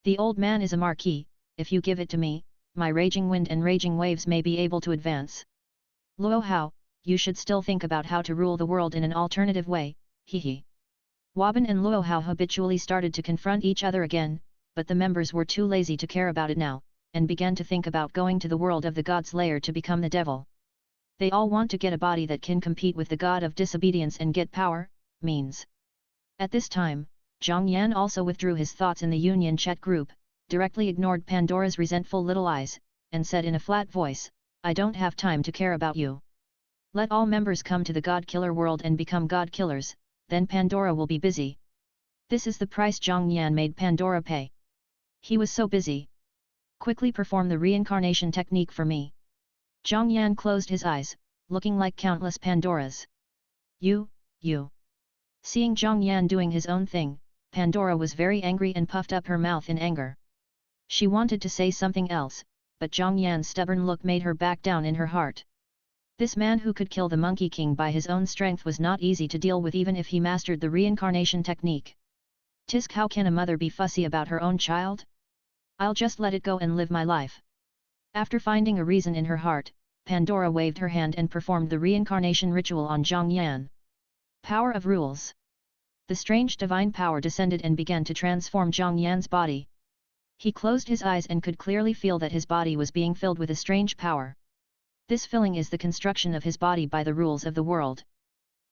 The old man is a marquis, if you give it to me, my raging wind and raging waves may be able to advance. Luo Hao, you should still think about how to rule the world in an alternative way, hehe. Waban and Luo Hao habitually started to confront each other again, but the members were too lazy to care about it now, and began to think about going to the world of the god's lair to become the devil. They all want to get a body that can compete with the god of disobedience and get power, means. At this time, Zhang Yan also withdrew his thoughts in the Union chat group, directly ignored Pandora's resentful little eyes, and said in a flat voice, I don't have time to care about you. Let all members come to the god killer world and become god killers, then Pandora will be busy. This is the price Zhang Yan made Pandora pay. He was so busy. Quickly perform the reincarnation technique for me. Zhang Yan closed his eyes, looking like countless Pandoras. You. Seeing Zhang Yan doing his own thing, Pandora was very angry and puffed up her mouth in anger. She wanted to say something else, but Zhang Yan's stubborn look made her back down in her heart. This man who could kill the Monkey King by his own strength was not easy to deal with even if he mastered the reincarnation technique. Tisk, how can a mother be fussy about her own child? I'll just let it go and live my life. After finding a reason in her heart, Pandora waved her hand and performed the reincarnation ritual on Zhang Yan. Power of rules. The strange divine power descended and began to transform Zhang Yan's body. He closed his eyes and could clearly feel that his body was being filled with a strange power. This filling is the construction of his body by the rules of the world.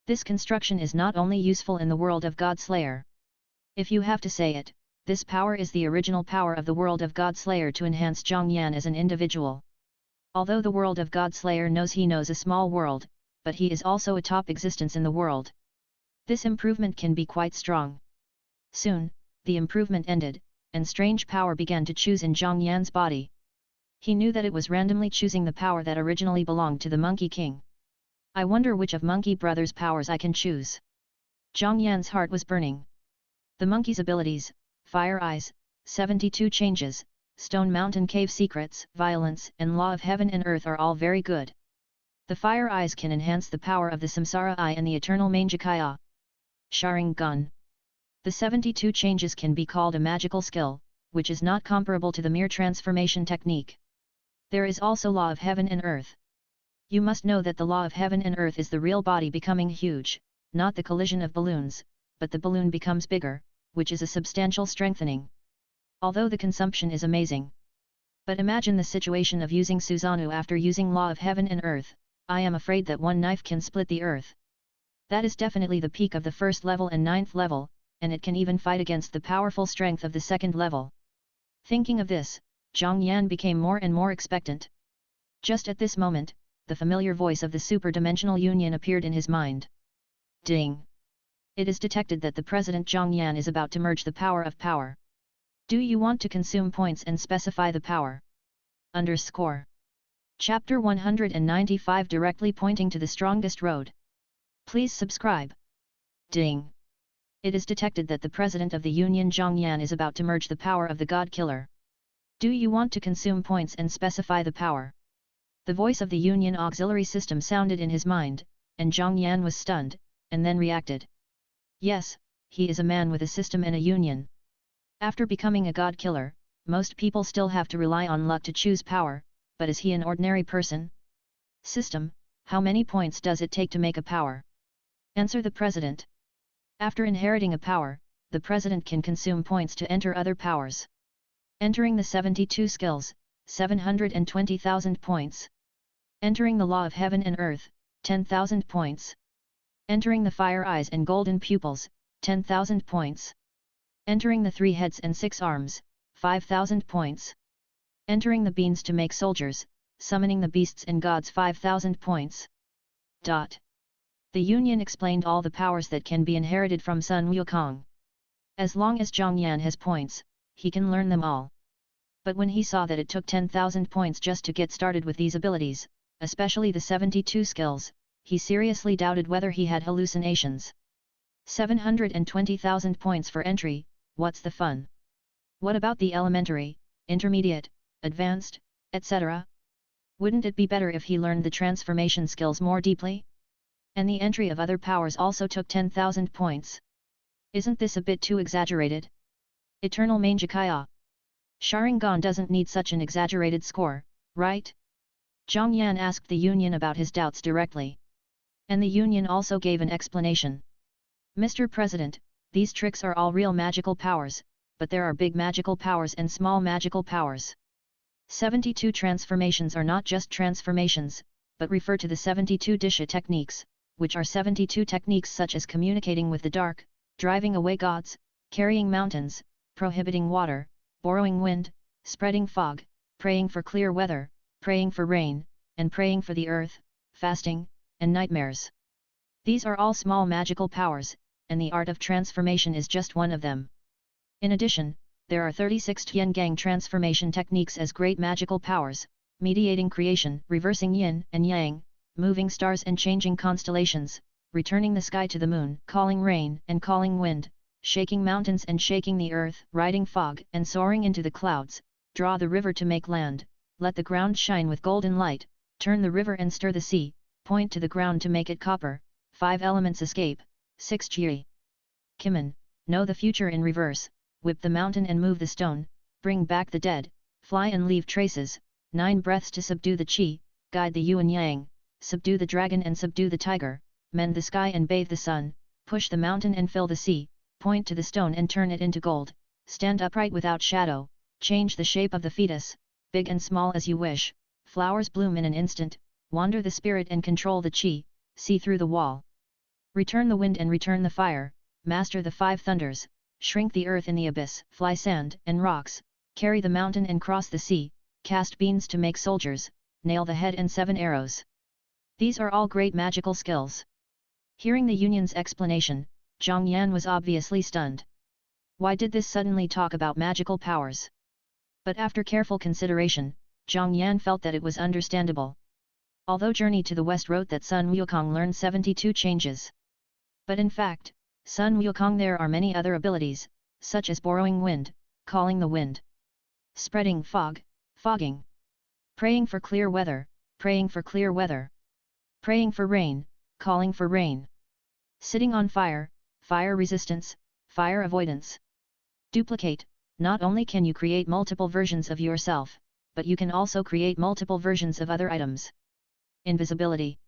This construction is not only useful in the world of Godslayer. If you have to say it, this power is the original power of the world of Godslayer to enhance Zhongyan as an individual. Although the world of Godslayer knows he knows a small world, but he is also a top existence in the world. This improvement can be quite strong. Soon, the improvement ended, and strange power began to choose in Zhongyan's body. He knew that it was randomly choosing the power that originally belonged to the Monkey King. I wonder which of Monkey Brothers' powers I can choose. Zhongyan's heart was burning. The monkey's abilities, Fire Eyes, 72 Changes, Stone Mountain Cave Secrets, Violence, and Law of Heaven and Earth are all very good. The Fire Eyes can enhance the power of the Samsara Eye and the Eternal Manjakaya. Sharingan. The 72 Changes can be called a magical skill, which is not comparable to the mere transformation technique. There is also Law of Heaven and Earth. You must know that the Law of Heaven and Earth is the real body becoming huge, not the collision of balloons, but the balloon becomes bigger, which is a substantial strengthening. Although the consumption is amazing. But imagine the situation of using Susanoo after using Law of Heaven and Earth. I am afraid that one knife can split the earth. That is definitely the peak of the first level and 9th level, and it can even fight against the powerful strength of the 2nd level. Thinking of this, Zhongyan became more and more expectant. Just at this moment, the familiar voice of the super-dimensional union appeared in his mind. Ding! It is detected that the President Zhongyan is about to merge the power of power. Do you want to consume points and specify the power? Underscore. Chapter 195 directly pointing to the strongest road. Please subscribe. Ding! It is detected that the President of the Union Zhongyan is about to merge the power of the God Killer. Do you want to consume points and specify the power? The voice of the Union auxiliary system sounded in his mind, and Zhongyan was stunned, and then reacted. Yes, he is a man with a system and a union. After becoming a God Killer, most people still have to rely on luck to choose power, but is he an ordinary person? System, how many points does it take to make a power? Answer the President. After inheriting a power, the President can consume points to enter other powers. Entering the 72 skills, 720,000 points. Entering the Law of Heaven and Earth, 10,000 points. Entering the Fire Eyes and Golden Pupils, 10,000 points. Entering the 3 Heads and 6 Arms, 5,000 points. Entering the Beans to make soldiers, summoning the beasts and gods 5,000 points. The Union explained all the powers that can be inherited from Sun Wukong. As long as Zhongyan has points, he can learn them all. But when he saw that it took 10,000 points just to get started with these abilities, especially the 72 skills, he seriously doubted whether he had hallucinations. 720,000 points for entry, what's the fun? What about the elementary, intermediate, advanced, etc.? Wouldn't it be better if he learned the transformation skills more deeply? And the entry of other powers also took 10,000 points. Isn't this a bit too exaggerated? Eternal Manjakaya. Sharingan doesn't need such an exaggerated score, right? Zhongyan asked the Union about his doubts directly. And the Union also gave an explanation. Mr. President, these tricks are all real magical powers, but there are big magical powers and small magical powers. 72 transformations are not just transformations, but refer to the 72 Disha techniques, which are 72 techniques such as communicating with the dark, driving away gods, carrying mountains, prohibiting water, borrowing wind, spreading fog, praying for clear weather, praying for rain, and praying for the earth, fasting, and nightmares. These are all small magical powers, and the art of transformation is just one of them. In addition, there are 36 Tiangang transformation techniques as great magical powers, mediating creation, reversing yin and yang, moving stars and changing constellations, returning the sky to the moon, calling rain and calling wind, shaking mountains and shaking the earth, riding fog and soaring into the clouds, draw the river to make land, let the ground shine with golden light, turn the river and stir the sea, point to the ground to make it copper, 5 elements escape, 6 Ji. Kimin, know the future in reverse, whip the mountain and move the stone, bring back the dead, fly and leave traces, 9 breaths to subdue the Qi, guide the Yu and Yang, subdue the dragon and subdue the tiger, mend the sky and bathe the sun, push the mountain and fill the sea, point to the stone and turn it into gold, stand upright without shadow, change the shape of the fetus, big and small as you wish, flowers bloom in an instant, wander the spirit and control the Qi, see through the wall. Return the wind and return the fire, master the 5 thunders, shrink the earth in the abyss, fly sand and rocks, carry the mountain and cross the sea, cast beans to make soldiers, nail the head and 7 arrows. These are all great magical skills. Hearing the Union's explanation, Zhang Yan was obviously stunned. Why did this suddenly talk about magical powers? But after careful consideration, Zhang Yan felt that it was understandable. Although Journey to the West wrote that Sun Wukong learned 72 changes. But in fact, Sun Wukong there are many other abilities, such as borrowing wind, calling the wind, spreading fog, fogging, praying for clear weather, praying for clear weather, praying for rain, calling for rain, sitting on fire, fire resistance, fire avoidance. Duplicate. Not only can you create multiple versions of yourself, but you can also create multiple versions of other items. Invisibility.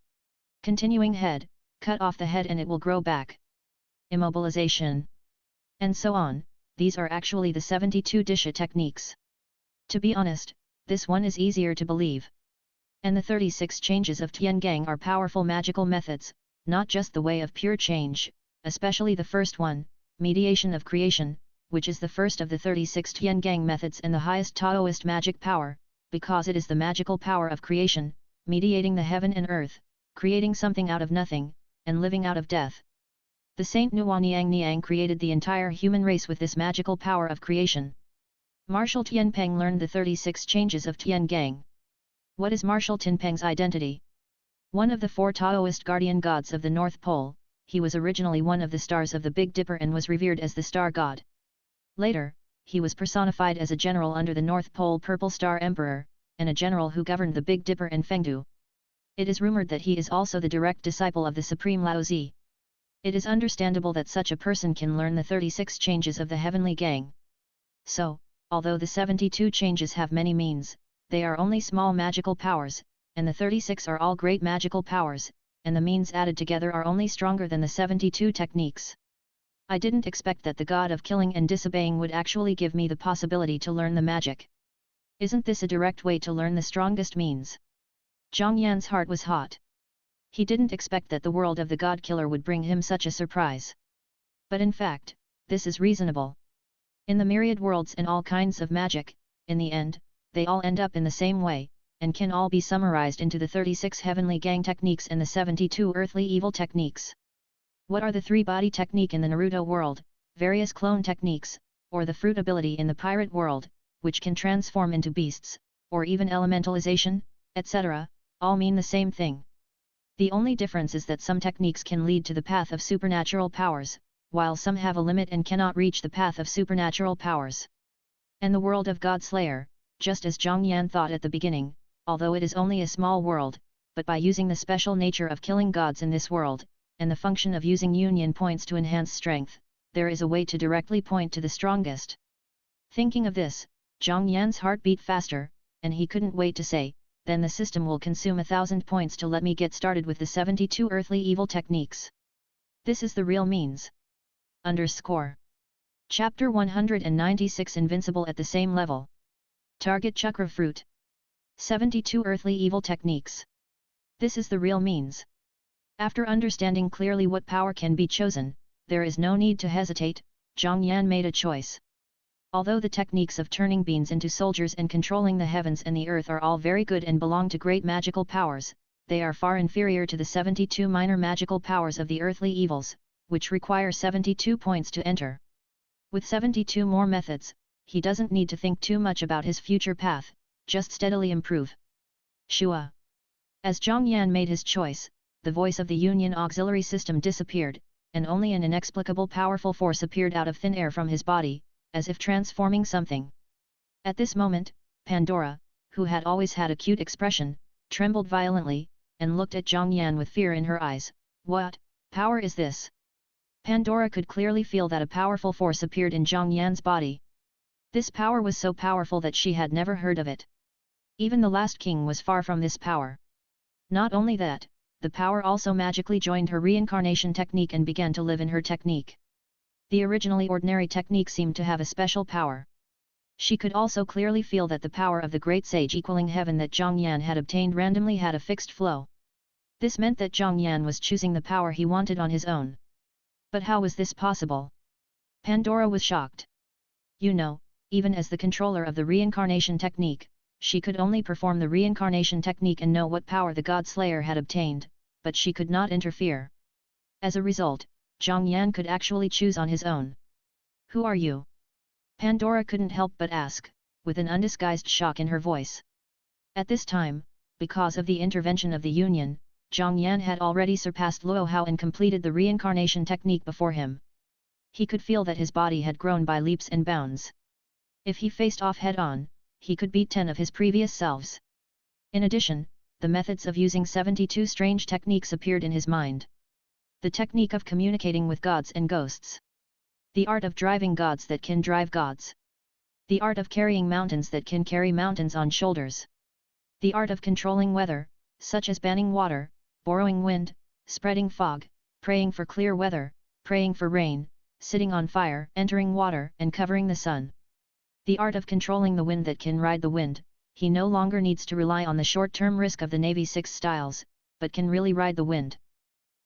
Continuing head, cut off the head and it will grow back. Immobilization. And so on, these are actually the 72 Disha techniques. To be honest, this one is easier to believe. And the 36 changes of Tiangang are powerful magical methods, not just the way of pure change, especially the first one, mediation of creation, which is the first of the 36 Tiangang methods and the highest Taoist magic power, because it is the magical power of creation, mediating the heaven and earth, creating something out of nothing, and living out of death. The Saint Nuaniang Niang created the entire human race with this magical power of creation. Marshal Tianpeng learned the 36 changes of Tiangang. What is Marshal Tianpeng's identity? One of the 4 Taoist guardian gods of the North Pole, he was originally one of the stars of the Big Dipper and was revered as the star god. Later, he was personified as a general under the North Pole Purple Star Emperor, and a general who governed the Big Dipper and Fengdu. It is rumored that he is also the direct disciple of the Supreme Laozi. It is understandable that such a person can learn the 36 changes of the Heavenly Gang. So, although the 72 changes have many means, they are only small magical powers, and the 36 are all great magical powers, and the means added together are only stronger than the 72 techniques. I didn't expect that the god of killing and disobeying would actually give me the possibility to learn the magic. Isn't this a direct way to learn the strongest means? Zhang Yan's heart was hot. He didn't expect that the world of the god killer would bring him such a surprise. But in fact, this is reasonable. In the myriad worlds and all kinds of magic, in the end, they all end up in the same way, and can all be summarized into the 36 Heavenly Gang techniques and the 72 Earthly Evil techniques. What are the 3-body technique in the Naruto world, various clone techniques, or the fruit ability in the pirate world, which can transform into beasts, or even elementalization, etc., all mean the same thing. The only difference is that some techniques can lead to the path of supernatural powers, while some have a limit and cannot reach the path of supernatural powers. And the world of God Slayer, just as Zhang Yan thought at the beginning, although it is only a small world, but by using the special nature of killing gods in this world, and the function of using union points to enhance strength, there is a way to directly point to the strongest. Thinking of this, Zhang Yan's heart beat faster, and he couldn't wait to say, then the system will consume 1,000 points to let me get started with the 72 Earthly Evil techniques. This is the real means. Chapter 196 Invincible at the same level. Target Chakra Fruit. 72 Earthly Evil techniques. This is the real means. After understanding clearly what power can be chosen, there is no need to hesitate. Zhang Yan made a choice. Although the techniques of turning beans into soldiers and controlling the heavens and the earth are all very good and belong to great magical powers, they are far inferior to the 72 minor magical powers of the earthly evils, which require 72 points to enter. With 72 more methods, he doesn't need to think too much about his future path, just steadily improve. Shua. As Zhang Yan made his choice, the voice of the Union auxiliary system disappeared, and only an inexplicable powerful force appeared out of thin air from his body, as if transforming something. At this moment, Pandora, who had always had a cute expression, trembled violently, and looked at Zhang Yan with fear in her eyes. What power is this? Pandora could clearly feel that a powerful force appeared in Zhang Yan's body. This power was so powerful that she had never heard of it. Even the last king was far from this power. Not only that, the power also magically joined her reincarnation technique and began to live in her technique. The originally ordinary technique seemed to have a special power. She could also clearly feel that the power of the great sage equaling heaven that Zhang Yan had obtained randomly had a fixed flow. This meant that Zhang Yan was choosing the power he wanted on his own. But how was this possible? Pandora was shocked. You know, even as the controller of the reincarnation technique, she could only perform the reincarnation technique and know what power the God Slayer had obtained, but she could not interfere. As a result, Zhang Yan could actually choose on his own. Who are you? Pandora couldn't help but ask, with an undisguised shock in her voice. At this time, because of the intervention of the Union, Zhang Yan had already surpassed Luo Hao and completed the reincarnation technique before him. He could feel that his body had grown by leaps and bounds. If he faced off head-on, he could beat 10 of his previous selves. In addition, the methods of using 72 strange techniques appeared in his mind. The technique of communicating with gods and ghosts. The art of driving gods that can drive gods. The art of carrying mountains that can carry mountains on shoulders. The art of controlling weather, such as banning water, borrowing wind, spreading fog, praying for clear weather, praying for rain, sitting on fire, entering water and covering the sun. The art of controlling the wind that can ride the wind. He no longer needs to rely on the short-term risk of the Navy 6 styles, but can really ride the wind.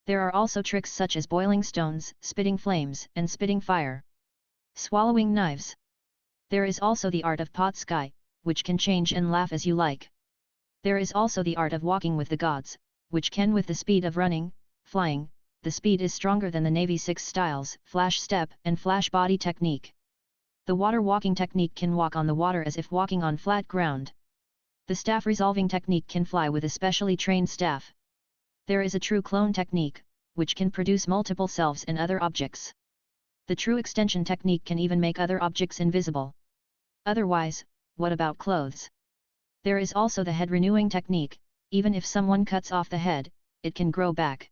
There are also tricks such as boiling stones, spitting flames, and spitting fire. Swallowing knives. There is also the art of pot sky, which can change and laugh as you like. There is also the art of walking with the gods, which can with the speed of running, flying. The speed is stronger than the Navy 6 styles, flash step and flash body technique. The water walking technique can walk on the water as if walking on flat ground. The staff resolving technique can fly with a specially trained staff. There is a true clone technique, which can produce multiple selves and other objects. The true extension technique can even make other objects invisible. Otherwise, what about clothes? There is also the head renewing technique. Even if someone cuts off the head, it can grow back.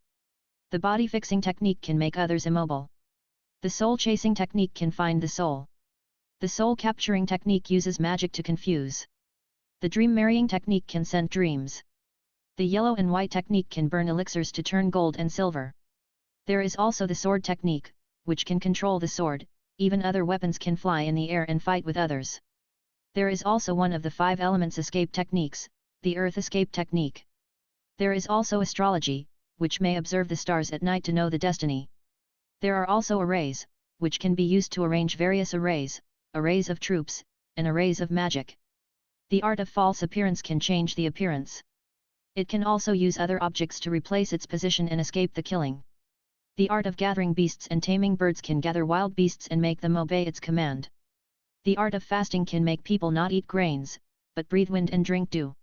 The body fixing technique can make others immobile. The soul chasing technique can find the soul. The soul capturing technique uses magic to confuse. The dream marrying technique can send dreams. The yellow and white technique can burn elixirs to turn gold and silver. There is also the sword technique, which can control the sword. Even other weapons can fly in the air and fight with others. There is also one of the 5 elements escape techniques, the earth escape technique. There is also astrology, which may observe the stars at night to know the destiny. There are also arrays, which can be used to arrange various arrays of troops, and arrays of magic. The art of false appearance can change the appearance. It can also use other objects to replace its position and escape the killing. The art of gathering beasts and taming birds can gather wild beasts and make them obey its command. The art of fasting can make people not eat grains, but breathe wind and drink dew.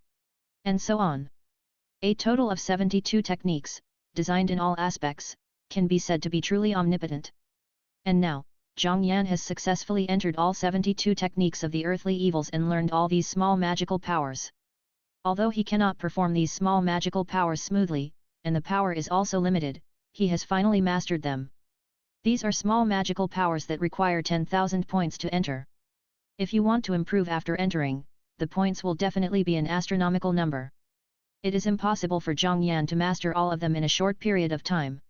And so on. A total of 72 techniques, designed in all aspects, can be said to be truly omnipotent. And now, Zhang Yan has successfully entered all 72 techniques of the earthly evils and learned all these small magical powers. Although he cannot perform these small magical powers smoothly, and the power is also limited, he has finally mastered them. These are small magical powers that require 10,000 points to enter. If you want to improve after entering, the points will definitely be an astronomical number. It is impossible for Zhang Yan to master all of them in a short period of time.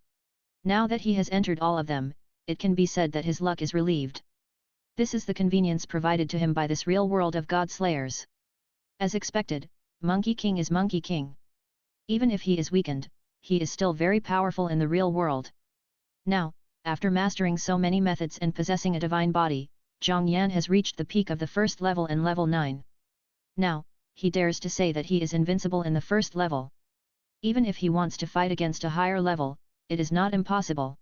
Now that he has entered all of them, it can be said that his luck is relieved. This is the convenience provided to him by this real world of God Slayers. As expected, Monkey King is Monkey King. Even if he is weakened, he is still very powerful in the real world. Now, after mastering so many methods and possessing a divine body, Zhang Yan has reached the peak of the first level and level 9. Now, he dares to say that he is invincible in the first level. Even if he wants to fight against a higher level, it is not impossible.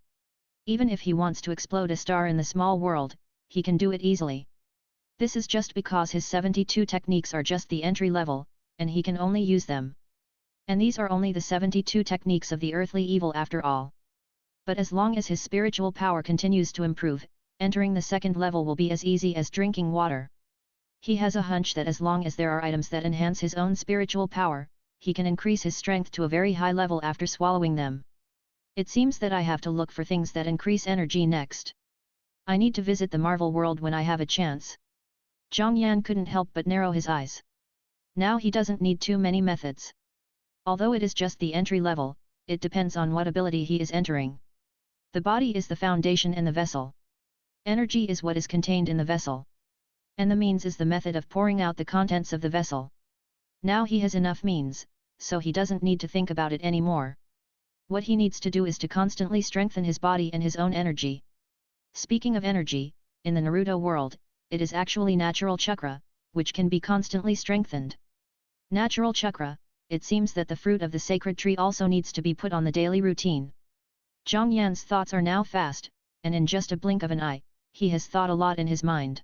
Even if he wants to explode a star in the small world, he can do it easily. This is just because his 72 techniques are just the entry level, and he can only use them. And these are only the 72 techniques of the earthly evil after all. But as long as his spiritual power continues to improve, entering the second level will be as easy as drinking water. He has a hunch that as long as there are items that enhance his own spiritual power, he can increase his strength to a very high level after swallowing them. It seems that I have to look for things that increase energy next. I need to visit the Marvel world when I have a chance. Zhang Yan couldn't help but narrow his eyes. Now he doesn't need too many methods. Although it is just the entry level, it depends on what ability he is entering. The body is the foundation and the vessel. Energy is what is contained in the vessel. And the means is the method of pouring out the contents of the vessel. Now he has enough means, so he doesn't need to think about it anymore. What he needs to do is to constantly strengthen his body and his own energy. Speaking of energy, in the Naruto world, it is actually natural chakra, which can be constantly strengthened. Natural chakra, it seems that the fruit of the sacred tree also needs to be put on the daily routine. Zhang Yan's thoughts are now fast, and in just a blink of an eye, he has thought a lot in his mind.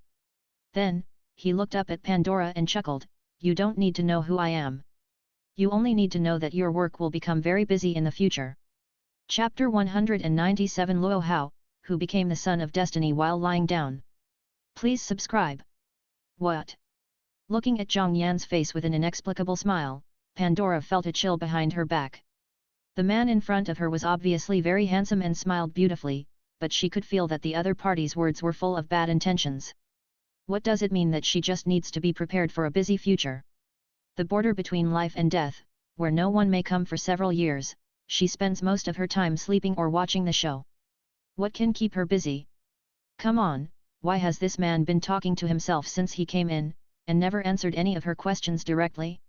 Then, he looked up at Pandora and chuckled, "You don't need to know who I am. You only need to know that your work will become very busy in the future." Chapter 197 Luo Hao, who became the son of destiny while lying down. Please subscribe. What? Looking at Zhang Yan's face with an inexplicable smile, Pandora felt a chill behind her back. The man in front of her was obviously very handsome and smiled beautifully, but she could feel that the other party's words were full of bad intentions. What does it mean that she just needs to be prepared for a busy future? The border between life and death, where no one may come for several years, she spends most of her time sleeping or watching the show. What can keep her busy? Come on, why has this man been talking to himself since he came in, and never answered any of her questions directly?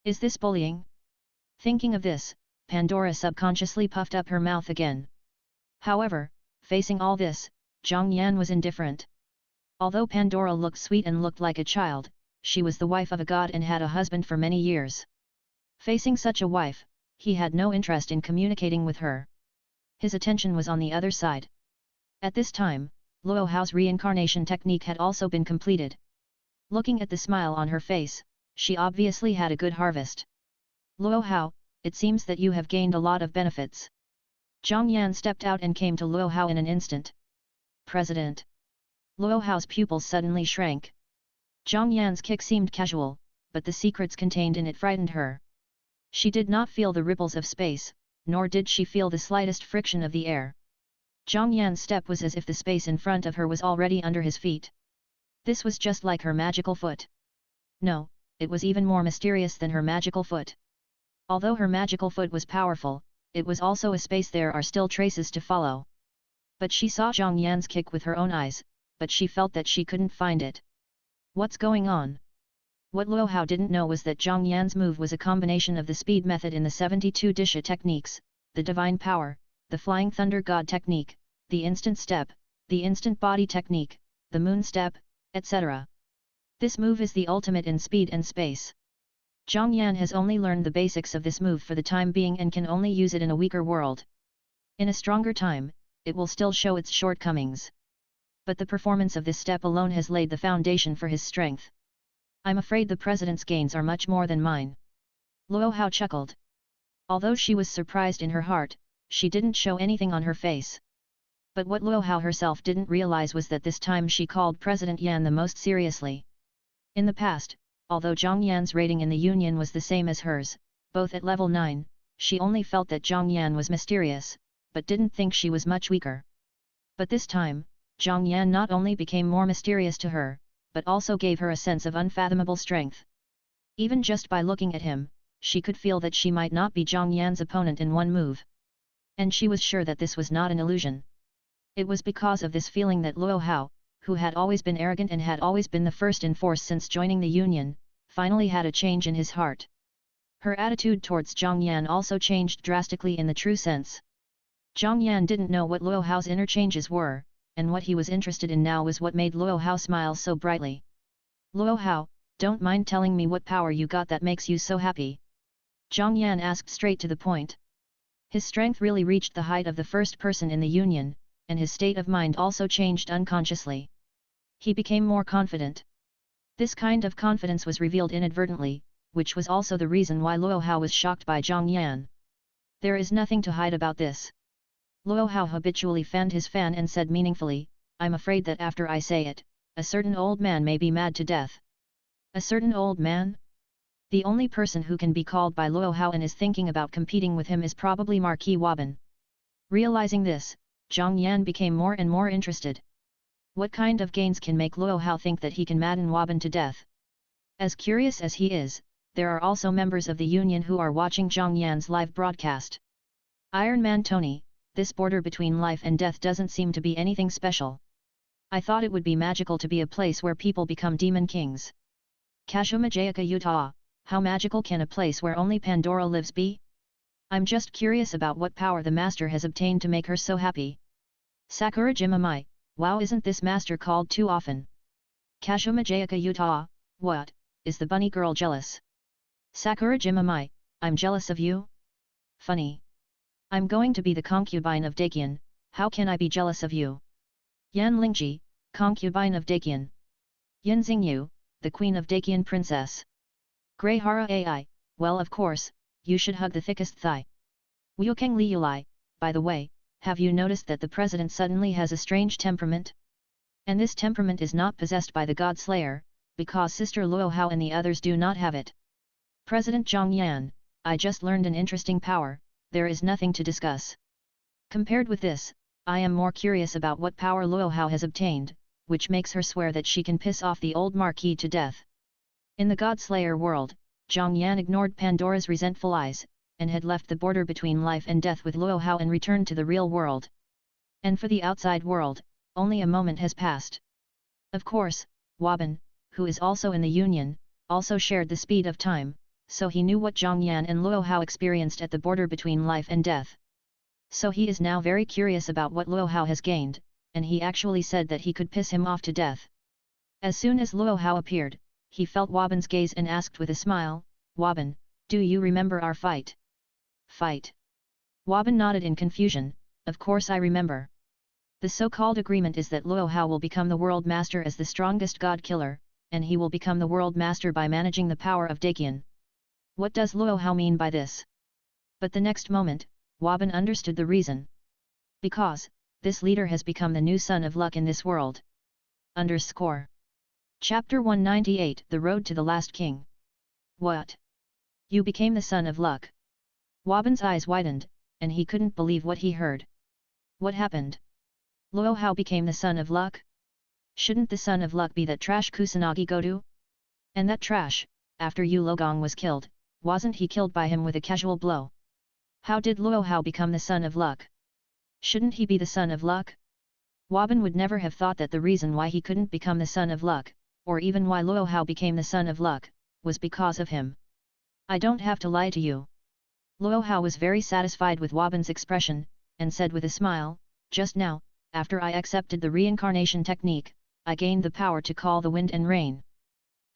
Is this bullying? Thinking of this, Pandora subconsciously puffed up her mouth again. However, facing all this, Zhang Yan was indifferent. Although Pandora looked sweet and looked like a child, she was the wife of a god and had a husband for many years. Facing such a wife, he had no interest in communicating with her. His attention was on the other side. At this time, Luo Hao's reincarnation technique had also been completed. Looking at the smile on her face, she obviously had a good harvest. Luo Hao, it seems that you have gained a lot of benefits. Zhang Yan stepped out and came to Luo Hao in an instant. President. Luo Hao's pupils suddenly shrank. Zhang Yan's kick seemed casual, but the secrets contained in it frightened her. She did not feel the ripples of space, nor did she feel the slightest friction of the air. Zhang Yan's step was as if the space in front of her was already under his feet. This was just like her magical foot. No, it was even more mysterious than her magical foot. Although her magical foot was powerful, it was also a space there are still traces to follow. But she saw Zhang Yan's kick with her own eyes, but she felt that she couldn't find it. What's going on? What Luo Hao didn't know was that Zhang Yan's move was a combination of the speed method in the 72 Disha techniques, the divine power, the flying thunder god technique, the instant step, the instant body technique, the moon step, etc. This move is the ultimate in speed and space. Zhang Yan has only learned the basics of this move for the time being and can only use it in a weaker world. In a stronger time, it will still show its shortcomings. But the performance of this step alone has laid the foundation for his strength. I'm afraid the president's gains are much more than mine. Luo Hao chuckled. Although she was surprised in her heart, she didn't show anything on her face. But what Luo Hao herself didn't realize was that this time she called President Yan the most seriously. In the past, although Zhang Yan's rating in the Union was the same as hers, both at level 9, she only felt that Zhang Yan was mysterious, but didn't think she was much weaker. But this time, Zhang Yan not only became more mysterious to her, but also gave her a sense of unfathomable strength. Even just by looking at him, she could feel that she might not be Zhang Yan's opponent in one move. And she was sure that this was not an illusion. It was because of this feeling that Luo Hao, who had always been arrogant and had always been the first in force since joining the Union, finally had a change in his heart. Her attitude towards Zhang Yan also changed drastically in the true sense. Zhang Yan didn't know what Luo Hao's inner changes were, and what he was interested in now was what made Luo Hao smile so brightly. Luo Hao, don't mind telling me what power you got that makes you so happy? Zhang Yan asked straight to the point. His strength really reached the height of the first person in the Union, and his state of mind also changed unconsciously. He became more confident. This kind of confidence was revealed inadvertently, which was also the reason why Luo Hao was shocked by Zhang Yan. There is nothing to hide about this. Luo Hao habitually fanned his fan and said meaningfully, I'm afraid that after I say it, a certain old man may be mad to death. A certain old man? The only person who can be called by Luo Hao and is thinking about competing with him is probably Marquis Waban. Realizing this, Zhang Yan became more and more interested. What kind of gains can make Luo Hao think that he can madden Waban to death? As curious as he is, there are also members of the Union who are watching Zhang Yan's live broadcast. Iron Man Tony, this border between life and death doesn't seem to be anything special. I thought it would be magical to be a place where people become demon kings. Kashuma Jayaka Utah, how magical can a place where only Pandora lives be? I'm just curious about what power the master has obtained to make her so happy. Sakura Jimamai, wow, isn't this master called too often? Kashuma Jayaka Utah, what, is the bunny girl jealous? Sakura Jimamai, I'm jealous of you? Funny. I'm going to be the concubine of Dakian, how can I be jealous of you? Yan Lingji, concubine of Dakian. Yin Xingyu, the queen of Dakian princess. Greyhara Ai, well of course, you should hug the thickest thigh. Wukeng Liulai, by the way, have you noticed that the president suddenly has a strange temperament? And this temperament is not possessed by the God Slayer, because Sister Luo Hao and the others do not have it. President Zhang Yan, I just learned an interesting power, there is nothing to discuss. Compared with this, I am more curious about what power Luo Hao has obtained, which makes her swear that she can piss off the old Marquis to death. In the God Slayer world, Zhang Yan ignored Pandora's resentful eyes, and had left the border between life and death with Luo Hao and returned to the real world. And for the outside world, only a moment has passed. Of course, Waban, who is also in the Union, also shared the speed of time, so he knew what Zhang Yan and Luo Hao experienced at the border between life and death. So he is now very curious about what Luo Hao has gained, and he actually said that he could piss him off to death. As soon as Luo Hao appeared, he felt Waban's gaze and asked with a smile, Waban, do you remember our fight? Fight? Waban nodded in confusion, of course I remember. The so-called agreement is that Luo Hao will become the world master as the strongest god killer, and he will become the world master by managing the power of Dakian. What does Luo Hao mean by this? But the next moment, Waban understood the reason. Because, this leader has become the new son of luck in this world. Underscore. Chapter 198 The Road to the Last King. What? You became the son of luck? Waban's eyes widened, and he couldn't believe what he heard. What happened? Luo Hao became the son of luck? Shouldn't the son of luck be that trash Kusanagi Godu? And that trash, after Yu Logong was killed, wasn't he killed by him with a casual blow? How did Luo Hao become the son of luck? Shouldn't he be the son of luck? Waban would never have thought that the reason why he couldn't become the son of luck, or even why Luo Hao became the son of luck, was because of him. I don't have to lie to you. Luo Hao was very satisfied with Waban's expression, and said with a smile, just now, after I accepted the reincarnation technique, I gained the power to call the wind and rain.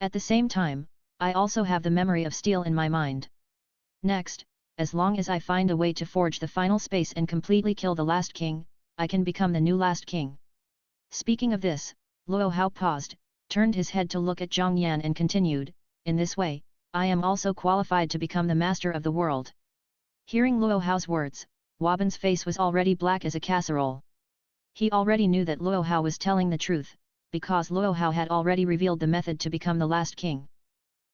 At the same time, I also have the memory of steel in my mind. Next, as long as I find a way to forge the final space and completely kill the last king, I can become the new last king. Speaking of this, Luo Hao paused, turned his head to look at Zhang Yan and continued, in this way, I am also qualified to become the master of the world. Hearing Luo Hao's words, Waban's face was already black as a casserole. He already knew that Luo Hao was telling the truth, because Luo Hao had already revealed the method to become the last king.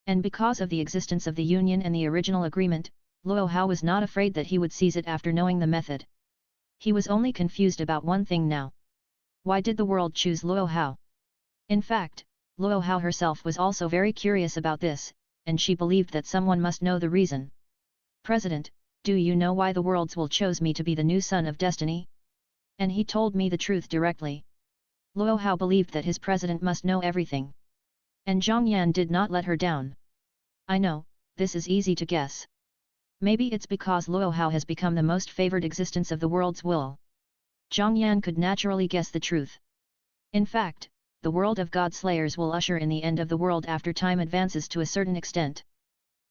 And because of the existence of the union and the original agreement, Luo Hao was not afraid that he would seize it after knowing the method. He was only confused about one thing now. Why did the world choose Luo Hao? In fact, Luo Hao herself was also very curious about this, and she believed that someone must know the reason. President, do you know why the worlds will chose me to be the new son of destiny? And he told me the truth directly. Luo Hao believed that his president must know everything. And Zhang Yan did not let her down. I know, this is easy to guess. Maybe it's because Luo Hao has become the most favored existence of the world's will. Zhang Yan could naturally guess the truth. In fact, the world of God Slayers will usher in the end of the world after time advances to a certain extent.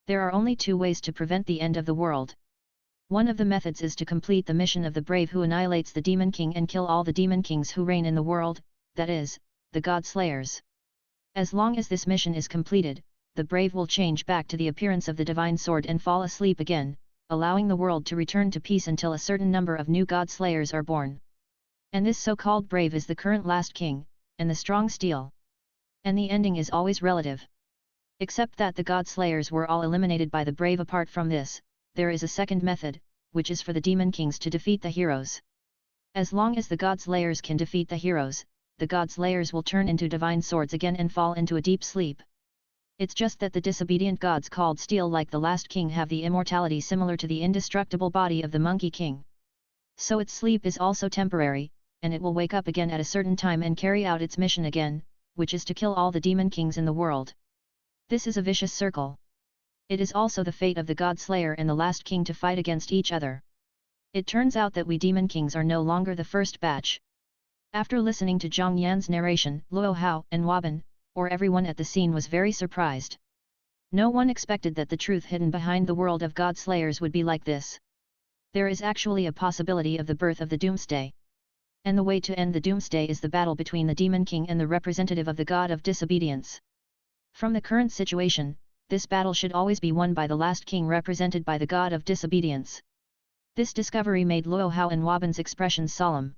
There are only two ways to prevent the end of the world. One of the methods is to complete the mission of the brave who annihilates the Demon King and kill all the Demon Kings who reign in the world, that is, the God Slayers. As long as this mission is completed, the brave will change back to the appearance of the divine sword and fall asleep again, allowing the world to return to peace until a certain number of new God Slayers are born. And this so-called brave is the current last king, and the strong steel. And the ending is always relative. Except that the God Slayers were all eliminated by the brave. Apart from this, there is a second method, which is for the Demon Kings to defeat the heroes. As long as the God Slayers can defeat the heroes, the God Slayers will turn into divine swords again and fall into a deep sleep. It's just that the disobedient gods called steel like the last king have the immortality similar to the indestructible body of the Monkey King. So its sleep is also temporary, and it will wake up again at a certain time and carry out its mission again, which is to kill all the Demon Kings in the world. This is a vicious circle. It is also the fate of the God Slayer and the last king to fight against each other. It turns out that we demon kings are no longer the first batch. After listening to Zhang Yan's narration, Luo Hao and Waban, or everyone at the scene, was very surprised. No one expected that the truth hidden behind the world of God Slayers would be like this. There is actually a possibility of the birth of the Doomsday. And the way to end the Doomsday is the battle between the Demon King and the representative of the God of Disobedience. From the current situation, this battle should always be won by the last king represented by the God of Disobedience. This discovery made Luo Hao and Waban's expressions solemn.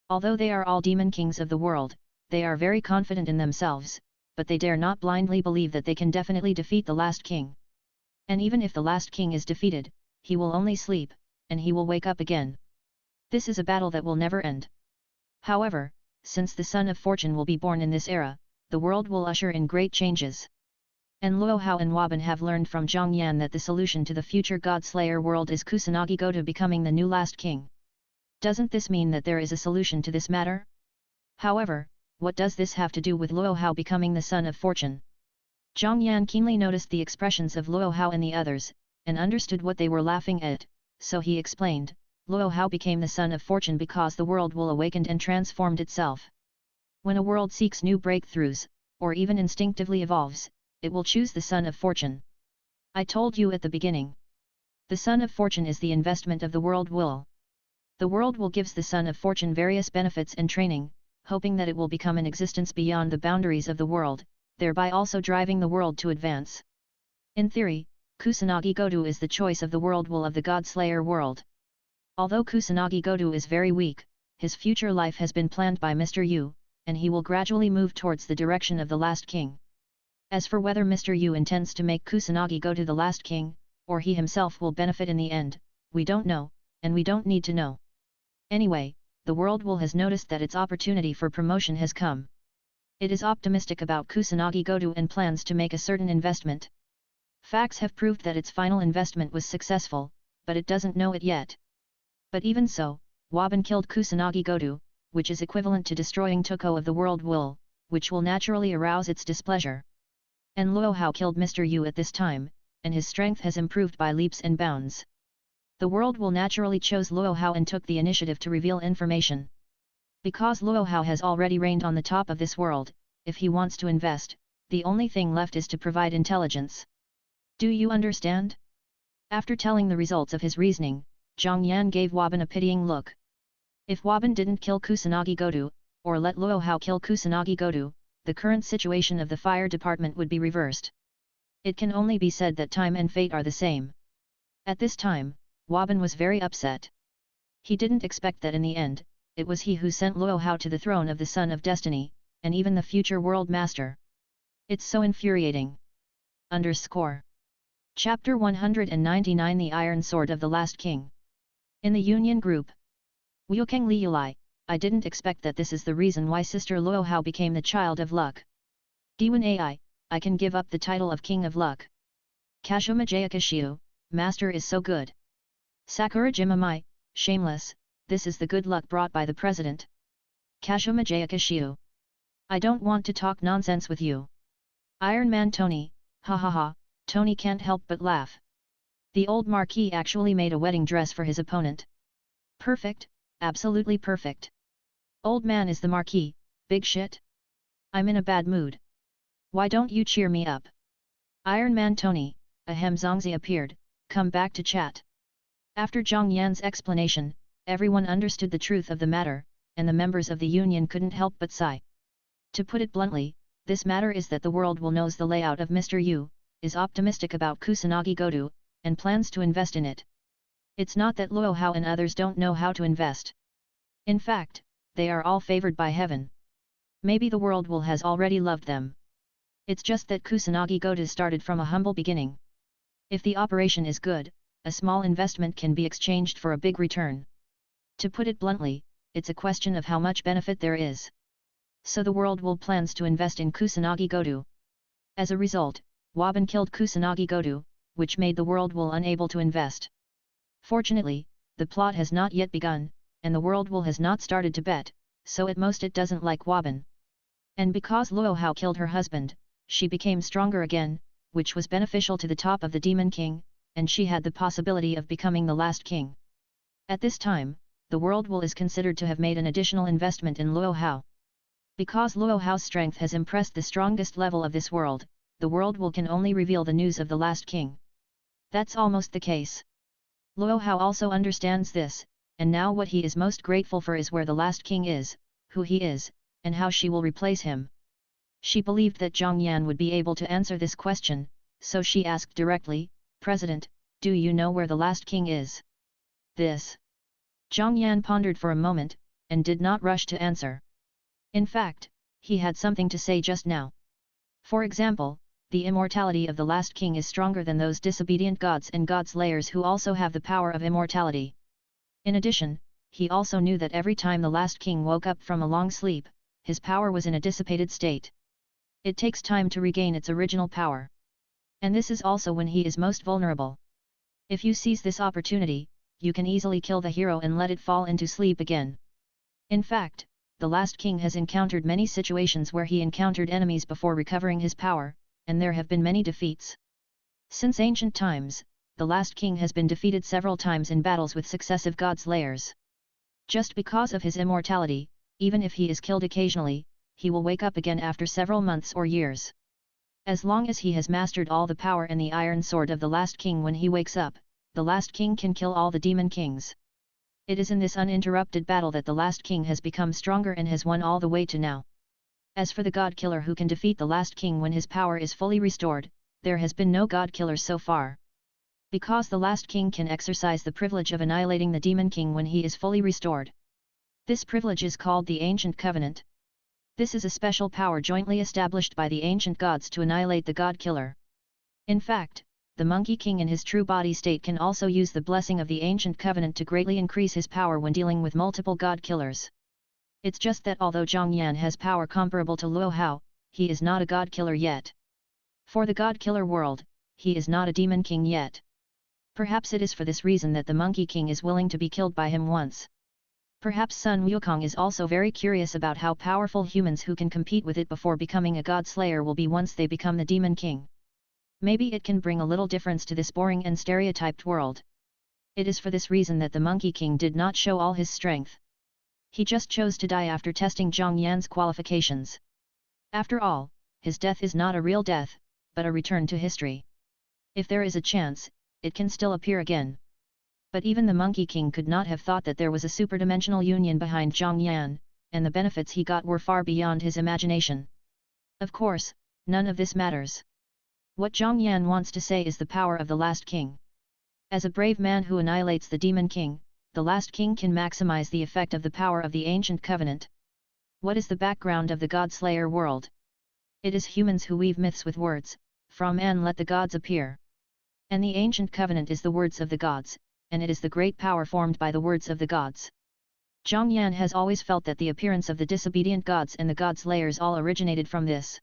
Although they are all demon kings of the world, they are very confident in themselves, but they dare not blindly believe that they can definitely defeat the last king. And even if the last king is defeated, he will only sleep, and he will wake up again. This is a battle that will never end. However, since the Son of Fortune will be born in this era, the world will usher in great changes. And Luo Hao and Waban have learned from Zhang Yan that the solution to the future God Slayer world is Kusanagi Goto becoming the new last king. Doesn't this mean that there is a solution to this matter? However, what does this have to do with Luo Hao becoming the Son of Fortune? Zhang Yan keenly noticed the expressions of Luo Hao and the others, and understood what they were laughing at, so he explained, Luo Hao became the Son of Fortune because the world will awakened and transformed itself. When a world seeks new breakthroughs, or even instinctively evolves, it will choose the Son of Fortune. I told you at the beginning. The Son of Fortune is the investment of the world will. The world will gives the Son of Fortune various benefits and training, hoping that it will become an existence beyond the boundaries of the world, thereby also driving the world to advance. In theory, Kusanagi Goto is the choice of the world will of the God Slayer world. Although Kusanagi Goto is very weak, his future life has been planned by Mr. Yu, and he will gradually move towards the direction of the last king. As for whether Mr. Yu intends to make Kusanagi Goto the last king, or he himself will benefit in the end, we don't know, and we don't need to know. Anyway, the world will has noticed that its opportunity for promotion has come. It is optimistic about Kusanagi Goto and plans to make a certain investment. Facts have proved that its final investment was successful, but it doesn't know it yet. But even so, Waban killed Kusanagi Goto, which is equivalent to destroying Toko of the world will, which will naturally arouse its displeasure. And Luo Hao killed Mr. Yu at this time, and his strength has improved by leaps and bounds. The world will naturally chose Luo Hao and took the initiative to reveal information. Because Luo Hao has already reigned on the top of this world, if he wants to invest, the only thing left is to provide intelligence. Do you understand? After telling the results of his reasoning, Zhang Yan gave Waban a pitying look. If Waban didn't kill Kusanagi Goto, or let Luo Hao kill Kusanagi Goto, the current situation of the fire department would be reversed. It can only be said that time and fate are the same. At this time, Waban was very upset. He didn't expect that in the end, it was he who sent Luo Hao to the throne of the Son of Destiny, and even the future World Master. It's so infuriating. Chapter 199 The Iron Sword of the Last King. In the Union Group. Wukeng Liulai, I didn't expect that this is the reason why Sister Luo Hao became the child of luck. Diwan Ai, I can give up the title of King of Luck. Kashuma Jayakashiu, Master is so good. Sakura Jimamai, shameless, this is the good luck brought by the President. Kashuma Jayakashiu. I don't want to talk nonsense with you. Iron Man Tony, ha ha ha, Tony can't help but laugh. The old Marquis actually made a wedding dress for his opponent. Perfect, absolutely perfect. Old man is the Marquis, big shit. I'm in a bad mood. Why don't you cheer me up? Iron Man Tony, ahem Zongzi appeared, come back to chat. After Zhang Yan's explanation, everyone understood the truth of the matter, and the members of the union couldn't help but sigh. To put it bluntly, this matter is that the world will knows the layout of Mr. Yu, is optimistic about Kusanagi Goto, and plans to invest in it. It's not that Luo Hao and others don't know how to invest. In fact, they are all favored by heaven. Maybe the world will has already loved them. It's just that Kusanagi Goto started from a humble beginning. If the operation is good, a small investment can be exchanged for a big return. To put it bluntly, it's a question of how much benefit there is. So the world will plans to invest in Kusanagi Goto. As a result, Waban killed Kusanagi Goto, which made the world will unable to invest. Fortunately, the plot has not yet begun, and the world will has not started to bet, so at most it doesn't like Waban. And because Luo Hao killed her husband, she became stronger again, which was beneficial to the top of the Demon King, and she had the possibility of becoming the last king. At this time, the world will is considered to have made an additional investment in Luo Hao. Because Luo Hao's strength has impressed the strongest level of this world, the world will can only reveal the news of the last king. That's almost the case. Luo Hao also understands this, and now what he is most grateful for is where the last king is, who he is, and how she will replace him. She believed that Zhang Yan would be able to answer this question, so she asked directly, "President, do you know where the last king is?" This. Zhang Yan pondered for a moment, and did not rush to answer. In fact, he had something to say just now. For example, the immortality of the last king is stronger than those disobedient gods and god-slayers who also have the power of immortality. In addition, he also knew that every time the last king woke up from a long sleep, his power was in a dissipated state. It takes time to regain its original power. And this is also when he is most vulnerable. If you seize this opportunity, you can easily kill the hero and let it fall into sleep again. In fact, the last king has encountered many situations where he encountered enemies before recovering his power, and there have been many defeats. Since ancient times, the last king has been defeated several times in battles with successive god-slayers. Just because of his immortality, even if he is killed occasionally, he will wake up again after several months or years. As long as he has mastered all the power and the iron sword of the last king when he wakes up, the last king can kill all the demon kings. It is in this uninterrupted battle that the last king has become stronger and has won all the way to now. As for the god killer who can defeat the last king when his power is fully restored, there has been no god killer so far. Because the last king can exercise the privilege of annihilating the demon king when he is fully restored. This privilege is called the Ancient Covenant. This is a special power jointly established by the ancient gods to annihilate the god killer. In fact, the Monkey King in his true body state can also use the blessing of the Ancient Covenant to greatly increase his power when dealing with multiple god killers. It's just that although Zhang Yan has power comparable to Luo Hao, he is not a god killer yet. For the god killer world, he is not a demon king yet. Perhaps it is for this reason that the Monkey King is willing to be killed by him once. Perhaps Sun Wukong is also very curious about how powerful humans who can compete with it before becoming a god slayer will be once they become the demon king. Maybe it can bring a little difference to this boring and stereotyped world. It is for this reason that the Monkey King did not show all his strength. He just chose to die after testing Zhang Yan's qualifications. After all, his death is not a real death, but a return to history. If there is a chance, it can still appear again. But even the Monkey King could not have thought that there was a superdimensional union behind Zhang Yan, and the benefits he got were far beyond his imagination. Of course, none of this matters. What Zhang Yan wants to say is the power of the last king. As a brave man who annihilates the demon king, the last king can maximize the effect of the power of the Ancient Covenant. What is the background of the God-Slayer world? It is humans who weave myths with words, from man let the gods appear. And the Ancient Covenant is the words of the gods, and it is the great power formed by the words of the gods. Zhang Yan has always felt that the appearance of the disobedient gods and the god-slayers all originated from this.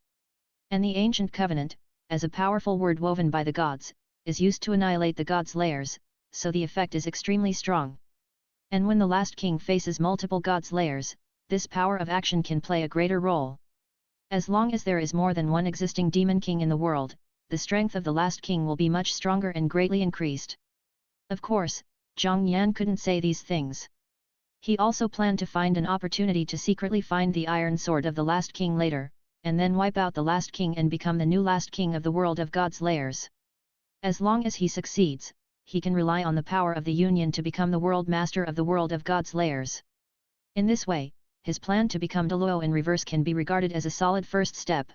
And the Ancient Covenant, as a powerful word woven by the gods, is used to annihilate the god-slayers, so the effect is extremely strong. And when the last king faces multiple god-slayers, this power of action can play a greater role. As long as there is more than one existing demon king in the world, the strength of the last king will be much stronger and greatly increased. Of course, Zhang Yan couldn't say these things. He also planned to find an opportunity to secretly find the iron sword of the last king later, and then wipe out the last king and become the new last king of the world of god-slayers. As long as he succeeds, he can rely on the power of the union to become the world master of the world of god-slayers. In this way, his plan to become Luo in reverse can be regarded as a solid first step.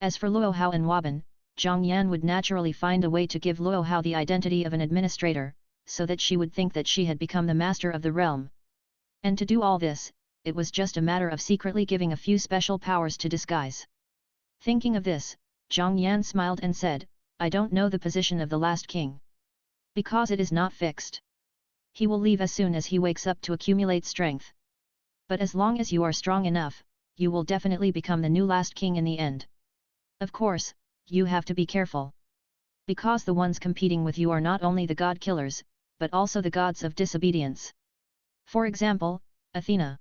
As for Luo Hao and Waban, Zhang Yan would naturally find a way to give Luo Hao the identity of an administrator, so that she would think that she had become the master of the realm. And to do all this, it was just a matter of secretly giving a few special powers to disguise. Thinking of this, Zhang Yan smiled and said, "I don't know the position of the last king. Because it is not fixed. He will leave as soon as he wakes up to accumulate strength. But as long as you are strong enough, you will definitely become the new last king in the end. Of course, you have to be careful. Because the ones competing with you are not only the god killers, but also the gods of disobedience. For example, Athena."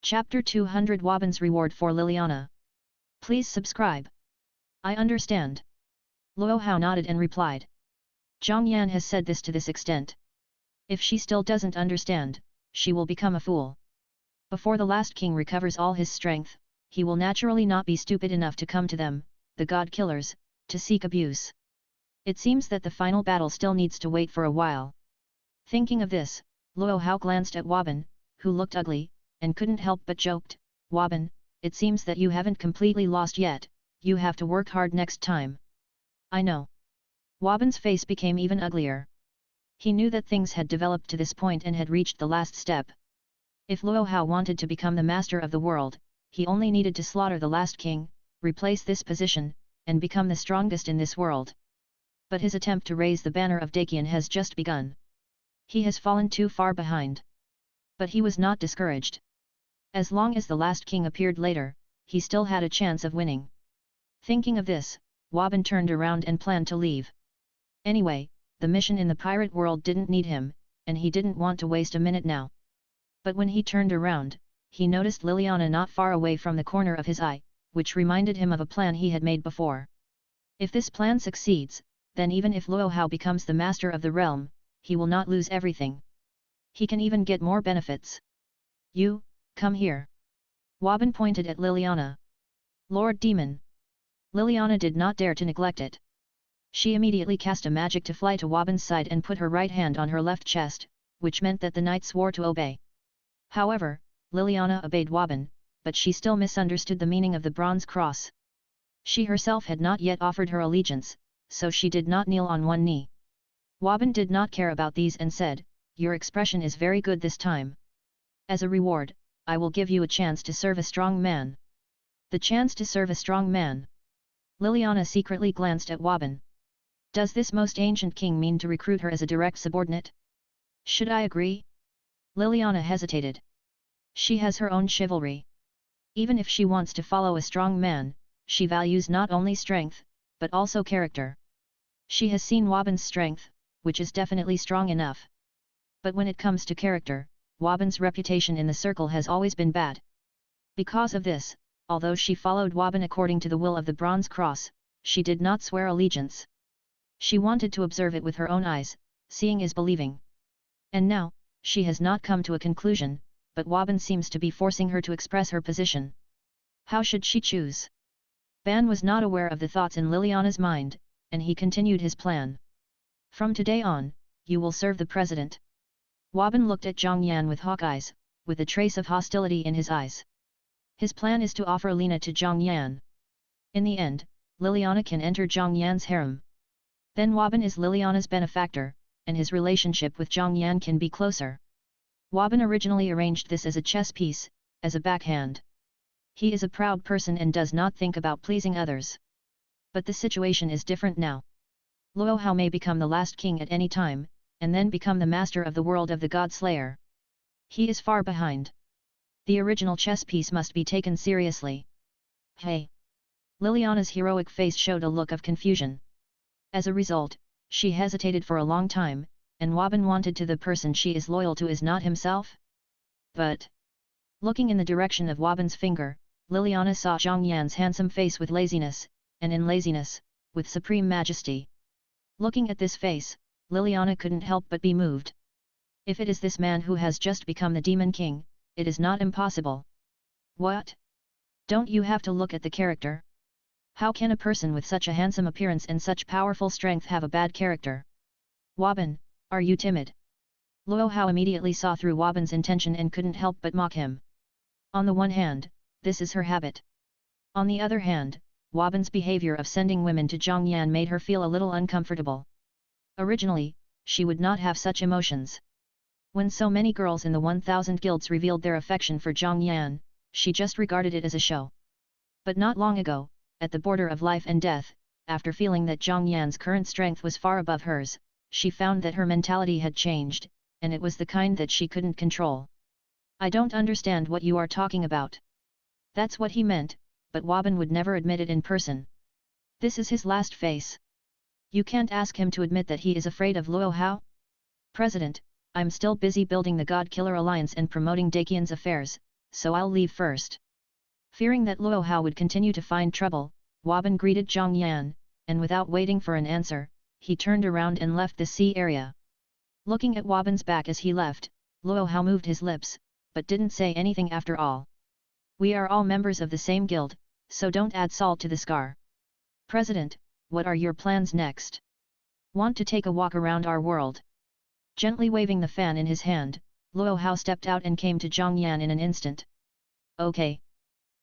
Chapter 200 Waban's Reward for Liliana. Please subscribe. I understand. Luo Hao nodded and replied. Zhang Yan has said this to this extent. If she still doesn't understand, she will become a fool. Before the last king recovers all his strength, he will naturally not be stupid enough to come to them, the god killers, to seek abuse. It seems that the final battle still needs to wait for a while. Thinking of this, Luo Hao glanced at Waban, who looked ugly, and couldn't help but joked, Waban, it seems that you haven't completely lost yet, you have to work hard next time. I know. Waban's face became even uglier. He knew that things had developed to this point and had reached the last step. If Luo Hao wanted to become the master of the world, he only needed to slaughter the last king, replace this position, and become the strongest in this world. But his attempt to raise the banner of Dakian has just begun. He has fallen too far behind. But he was not discouraged. As long as the last king appeared later, he still had a chance of winning. Thinking of this, Waban turned around and planned to leave. Anyway, the mission in the pirate world didn't need him, and he didn't want to waste a minute now. But when he turned around, he noticed Liliana not far away from the corner of his eye, which reminded him of a plan he had made before. If this plan succeeds, then even if Luo Hao becomes the master of the realm, he will not lose everything. He can even get more benefits. You, come here. Waban pointed at Liliana. Lord Demon. Liliana did not dare to neglect it. She immediately cast a magic to fly to Waban's side and put her right hand on her left chest, which meant that the knight swore to obey. However, Liliana obeyed Waban, but she still misunderstood the meaning of the bronze cross. She herself had not yet offered her allegiance, so she did not kneel on one knee. Waban did not care about these and said, Your expression is very good this time. As a reward, I will give you a chance to serve a strong man. The chance to serve a strong man. Liliana secretly glanced at Waban. Does this most ancient king mean to recruit her as a direct subordinate? Should I agree? Liliana hesitated. She has her own chivalry. Even if she wants to follow a strong man, she values not only strength, but also character. She has seen Waban's strength, which is definitely strong enough. But when it comes to character, Waban's reputation in the circle has always been bad. Because of this, although she followed Waban according to the will of the Bronze Cross, she did not swear allegiance. She wanted to observe it with her own eyes, seeing is believing. And now, she has not come to a conclusion, but Waban seems to be forcing her to express her position. How should she choose? Ban was not aware of the thoughts in Liliana's mind, and he continued his plan. From today on, you will serve the president. Waban looked at Zhang Yan with hawk eyes, with a trace of hostility in his eyes. His plan is to offer Lina to Zhang Yan. In the end, Liliana can enter Zhang Yan's harem. Then Waban is Liliana's benefactor, and his relationship with Zhang Yan can be closer. Waban originally arranged this as a chess piece, as a backhand. He is a proud person and does not think about pleasing others. But the situation is different now. Luo Hao may become the last king at any time, and then become the master of the world of the God Slayer. He is far behind. The original chess piece must be taken seriously. Hey! Liliana's heroic face showed a look of confusion. As a result, she hesitated for a long time, and Waban wanted to the person she is loyal to is not himself? But, looking in the direction of Waban's finger, Liliana saw Zhang Yan's handsome face with laziness, and in laziness, with supreme majesty. Looking at this face, Liliana couldn't help but be moved. If it is this man who has just become the Demon King, it is not impossible. What? Don't you have to look at the character? How can a person with such a handsome appearance and such powerful strength have a bad character? Waban, are you timid? Luo Hao immediately saw through Waban's intention and couldn't help but mock him. On the one hand, this is her habit. On the other hand, Waban's behavior of sending women to Zhang Yan made her feel a little uncomfortable. Originally, she would not have such emotions. When so many girls in the 1000 guilds revealed their affection for Zhang Yan, she just regarded it as a show. But not long ago, at the border of life and death, after feeling that Zhang Yan's current strength was far above hers, she found that her mentality had changed, and it was the kind that she couldn't control. I don't understand what you are talking about. That's what he meant, but Waban would never admit it in person. This is his last face. You can't ask him to admit that he is afraid of Luo Hao? President, I'm still busy building the God Killer Alliance and promoting Dakian's affairs, so I'll leave first. Fearing that Luo Hao would continue to find trouble, Waban greeted Zhang Yan, and without waiting for an answer, he turned around and left the sea area. Looking at Woban's back as he left, Luo Hao moved his lips, but didn't say anything after all. We are all members of the same guild, so don't add salt to the scar. President, what are your plans next? Want to take a walk around our world? Gently waving the fan in his hand, Luo Hao stepped out and came to Zhang Yan in an instant. Okay.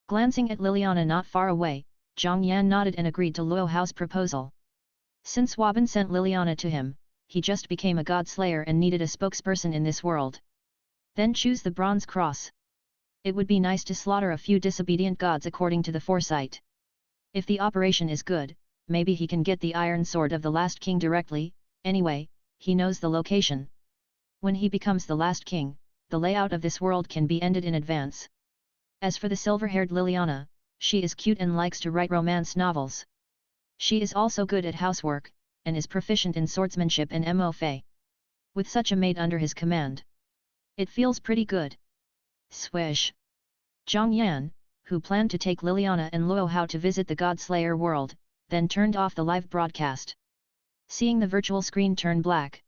Glancing at Liliana not far away, Zhang Yan nodded and agreed to Luo Hao's proposal. Since Woban sent Liliana to him, he just became a god slayer and needed a spokesperson in this world. Then choose the bronze cross. It would be nice to slaughter a few disobedient gods according to the foresight. If the operation is good, maybe he can get the iron sword of the last king directly. Anyway, he knows the location. When he becomes the last king, the layout of this world can be ended in advance. As for the silver-haired Liliana, she is cute and likes to write romance novels. She is also good at housework, and is proficient in swordsmanship and MOFA. With such a maid under his command, it feels pretty good. Swish! Zhang Yan, who planned to take Liliana and Luo Hao to visit the God Slayer world, then turned off the live broadcast. Seeing the virtual screen turn black.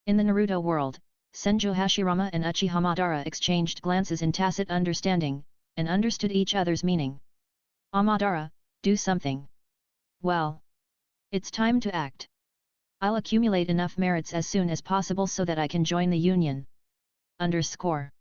In the Naruto world, Senju Hashirama and Uchiha Madara exchanged glances in tacit understanding, and understood each other's meaning. Madara, do something. Well, it's time to act. I'll accumulate enough merits as soon as possible so that I can join the union. _